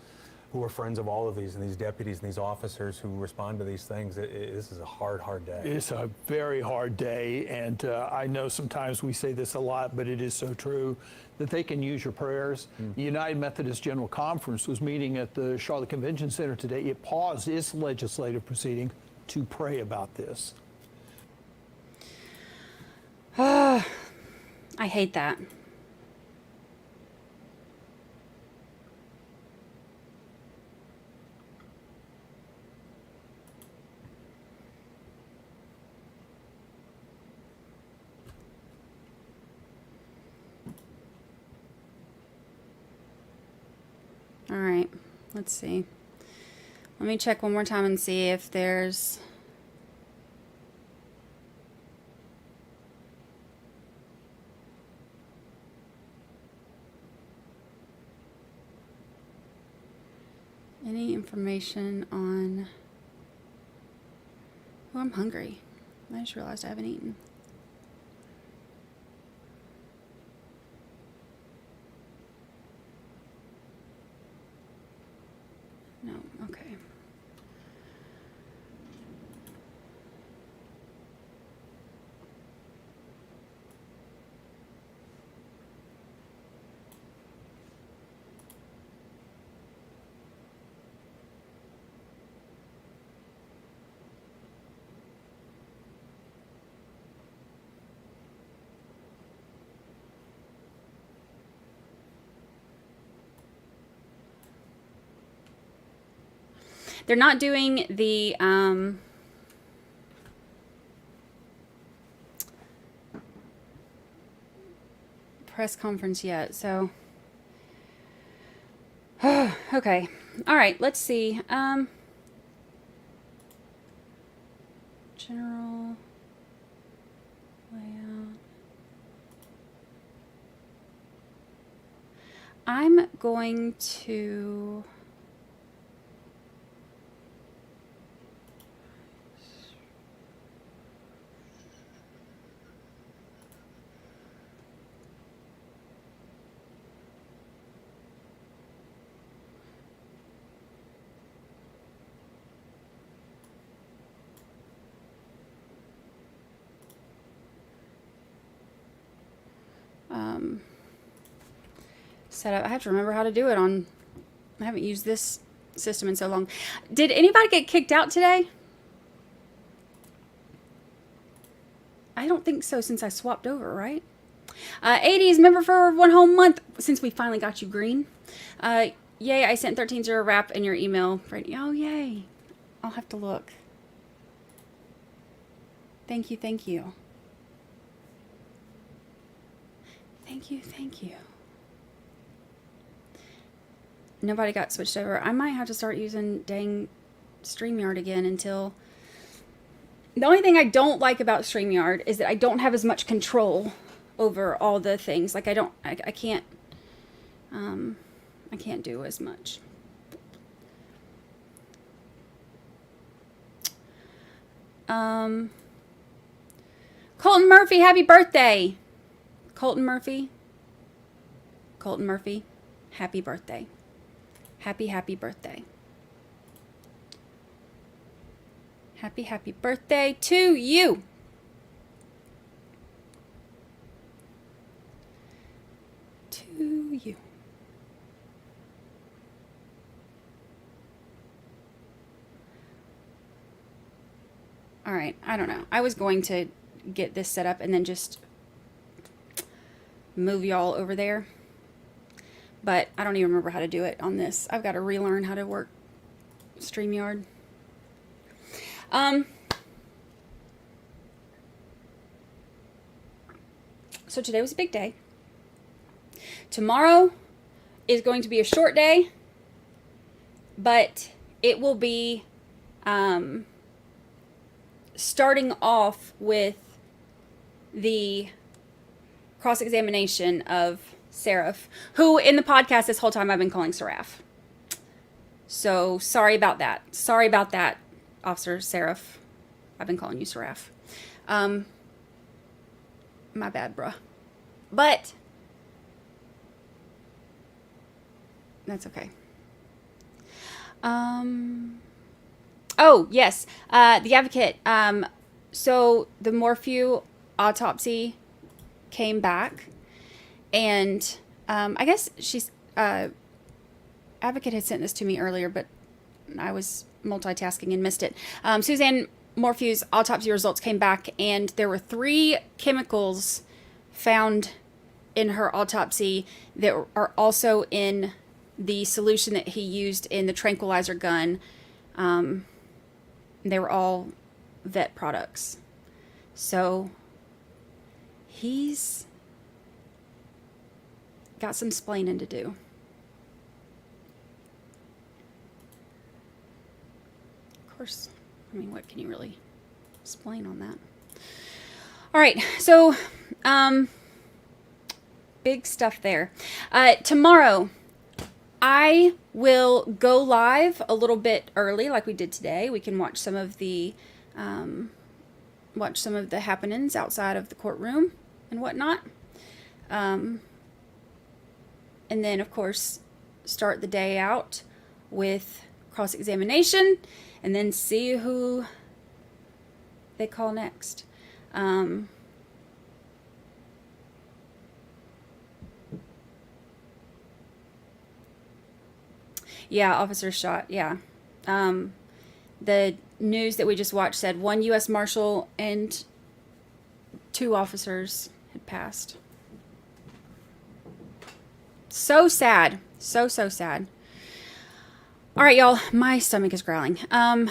who are friends of all of these and these deputies and these officers who respond to these things. This is a hard, hard day. It's a very hard day, and I know sometimes we say this a lot, but it is so true that they can use your prayers. The United Methodist General Conference was meeting at the Charlotte Convention Center today. It paused its legislative proceeding to pray about this. I hate that. All right, let's see. Let me check one more time and see if there's any information on... Oh, I'm hungry. I just realized I haven't eaten. No, okay. They're not doing the press conference yet, so okay. All right, let's see. General layout. I'm going to set up. I have to remember how to do it on... I haven't used this system in so long. Did anybody get kicked out today? I don't think so since I swapped over, right? 80s member for 1 whole month since we finally got you green. Yay, I sent 13-0 wrap in your email. Oh, yay. I'll have to look. Thank you, thank you. Thank you, thank you. Nobody got switched over. I might have to start using dang StreamYard again until... The only thing I don't like about StreamYard is that I don't have as much control over all the things. Like I can't do as much. Colton Murphy, happy birthday. Colton Murphy, happy birthday. Happy birthday. Happy birthday to you. To you. All right, I don't know. I was going to get this set up and then just move y'all over there. But I don't even remember how to do it on this. I've got to relearn how to work StreamYard. So today was a big day. Tomorrow is going to be a short day, but it will be starting off with the cross-examination of Saraf, who in the podcast this whole time I've been calling Saraf. So sorry about that. Sorry about that, Officer Saraf. I've been calling you Saraf. My bad, bruh. But that's okay. Oh, yes. The advocate. So the Morphew autopsy came back, and I guess she's advocate had sent this to me earlier, but I was multitasking and missed it. Suzanne Morphew's autopsy results came back, and there were 3 chemicals found in her autopsy that are also in the solution that he used in the tranquilizer gun. They were all vet products. So he's got some splaining to do. Of course, I mean, what can you really explain on that? All right, so big stuff there. Tomorrow, I will go live a little bit early, like we did today. We can watch some of the happenings outside of the courtroom and whatnot. And then, of course, start the day out with cross-examination, and then see who they call next. Yeah, officer shot. Yeah. The news that we just watched said 1 U.S. Marshal and 2 officers had passed. So sad. So sad. All right, y'all. My stomach is growling. Oh,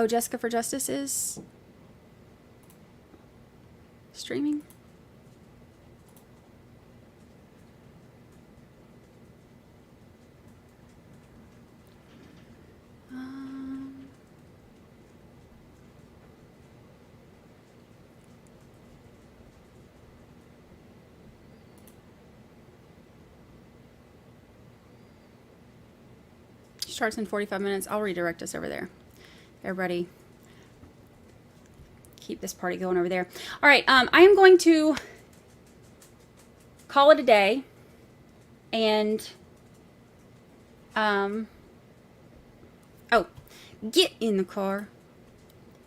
Jessica for Justice is streaming. Starts in 45 minutes. I'll redirect us over there. Everybody, keep this party going over there. All right, I am going to call it a day, and oh, get in the car.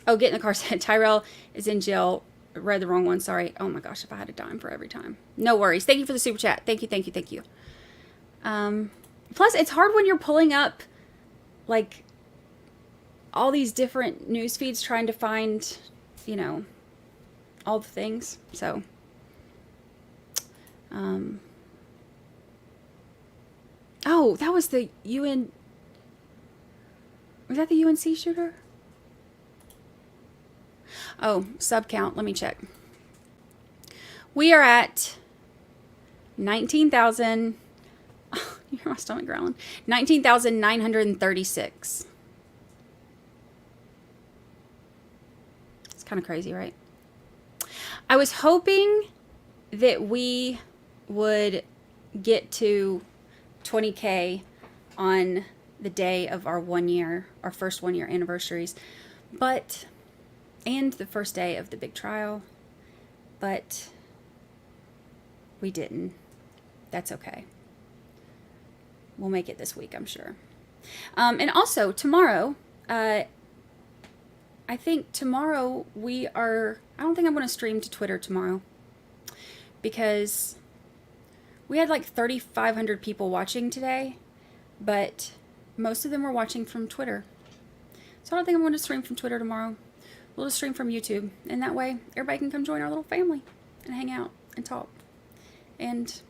Oh, get in the car. Said Tyrell is in jail. Read the wrong one. Sorry. Oh my gosh, if I had a dime for every time. No worries. Thank you for the super chat. Thank you. Plus, it's hard when you're pulling up like all these different news feeds trying to find, you know, all the things. So, oh, that was the UN. Was that the UNC shooter? Oh, sub count. Let me check. We are at 19,000. Oh, you hear my stomach growling. 19,936. It's kind of crazy, right? I was hoping that we would get to 20K on the day of our first 1 year anniversaries, and the first day of the big trial, but we didn't. That's okay. We'll make it this week, I'm sure. And also tomorrow, I think tomorrow I don't think I'm going to stream to Twitter tomorrow, because we had like 3,500 people watching today, but most of them were watching from Twitter. So I don't think I'm going to stream from Twitter tomorrow. We'll just stream from YouTube, and that way everybody can come join our little family and hang out and talk and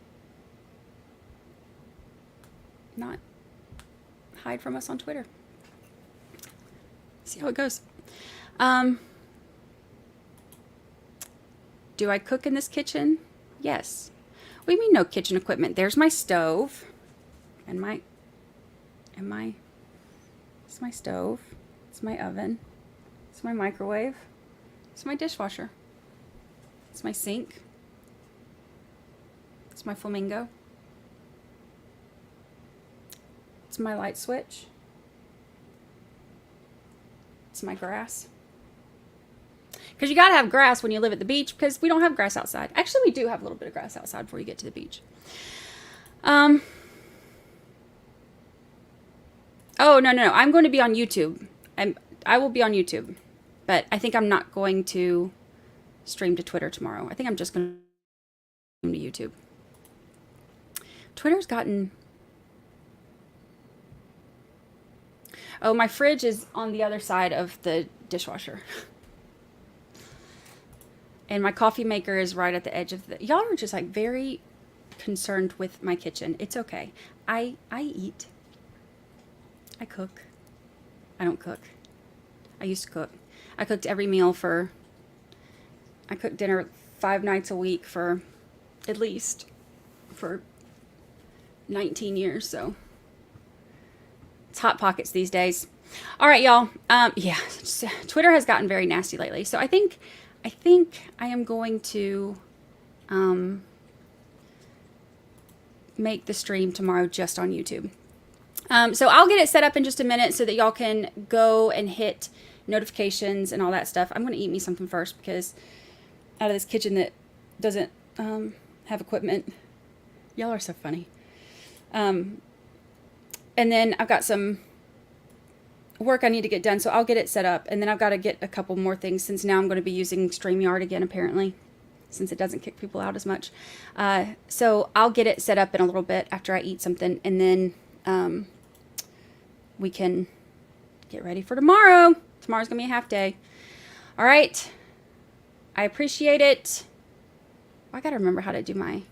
not hide from us on Twitter. See how it goes. Do I cook in this kitchen? Yes. What do you mean no kitchen equipment? There's my stove and it's my stove. It's my oven. It's my microwave. It's my dishwasher. It's my sink. It's my flamingo. It's my light switch. It's my grass. Because you got to have grass when you live at the beach, because we don't have grass outside. Actually, we do have a little bit of grass outside before you get to the beach. Oh, no. I'm going to be on YouTube. I will be on YouTube. But I think I'm not going to stream to Twitter tomorrow. I think I'm just going to YouTube. Twitter's gotten... Oh, my fridge is on the other side of the dishwasher. And my coffee maker is right at the edge of the... Y'all are just like very concerned with my kitchen. It's okay. I eat. I cook. I don't cook. I used to cook. I cooked every meal I cooked dinner 5 nights a week for at least for 19 years, so it's hot pockets these days. All right, y'all. Yeah, Twitter has gotten very nasty lately, so I think I am going to make the stream tomorrow just on YouTube. So I'll get it set up in just a minute so that y'all can go and hit notifications and all that stuff. I'm going to eat me something first, because out of this kitchen that doesn't have equipment. Y'all are so funny. And then I've got some work I need to get done, so I'll get it set up. And then I've got to get a couple more things, since now I'm going to be using StreamYard again, apparently, since it doesn't kick people out as much. So I'll get it set up in a little bit after I eat something, and then we can get ready for tomorrow. Tomorrow's going to be a half day. All right. I appreciate it. I got to remember how to do my...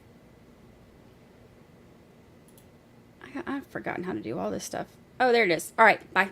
I've forgotten how to do all this stuff. Oh, there it is. All right. Bye.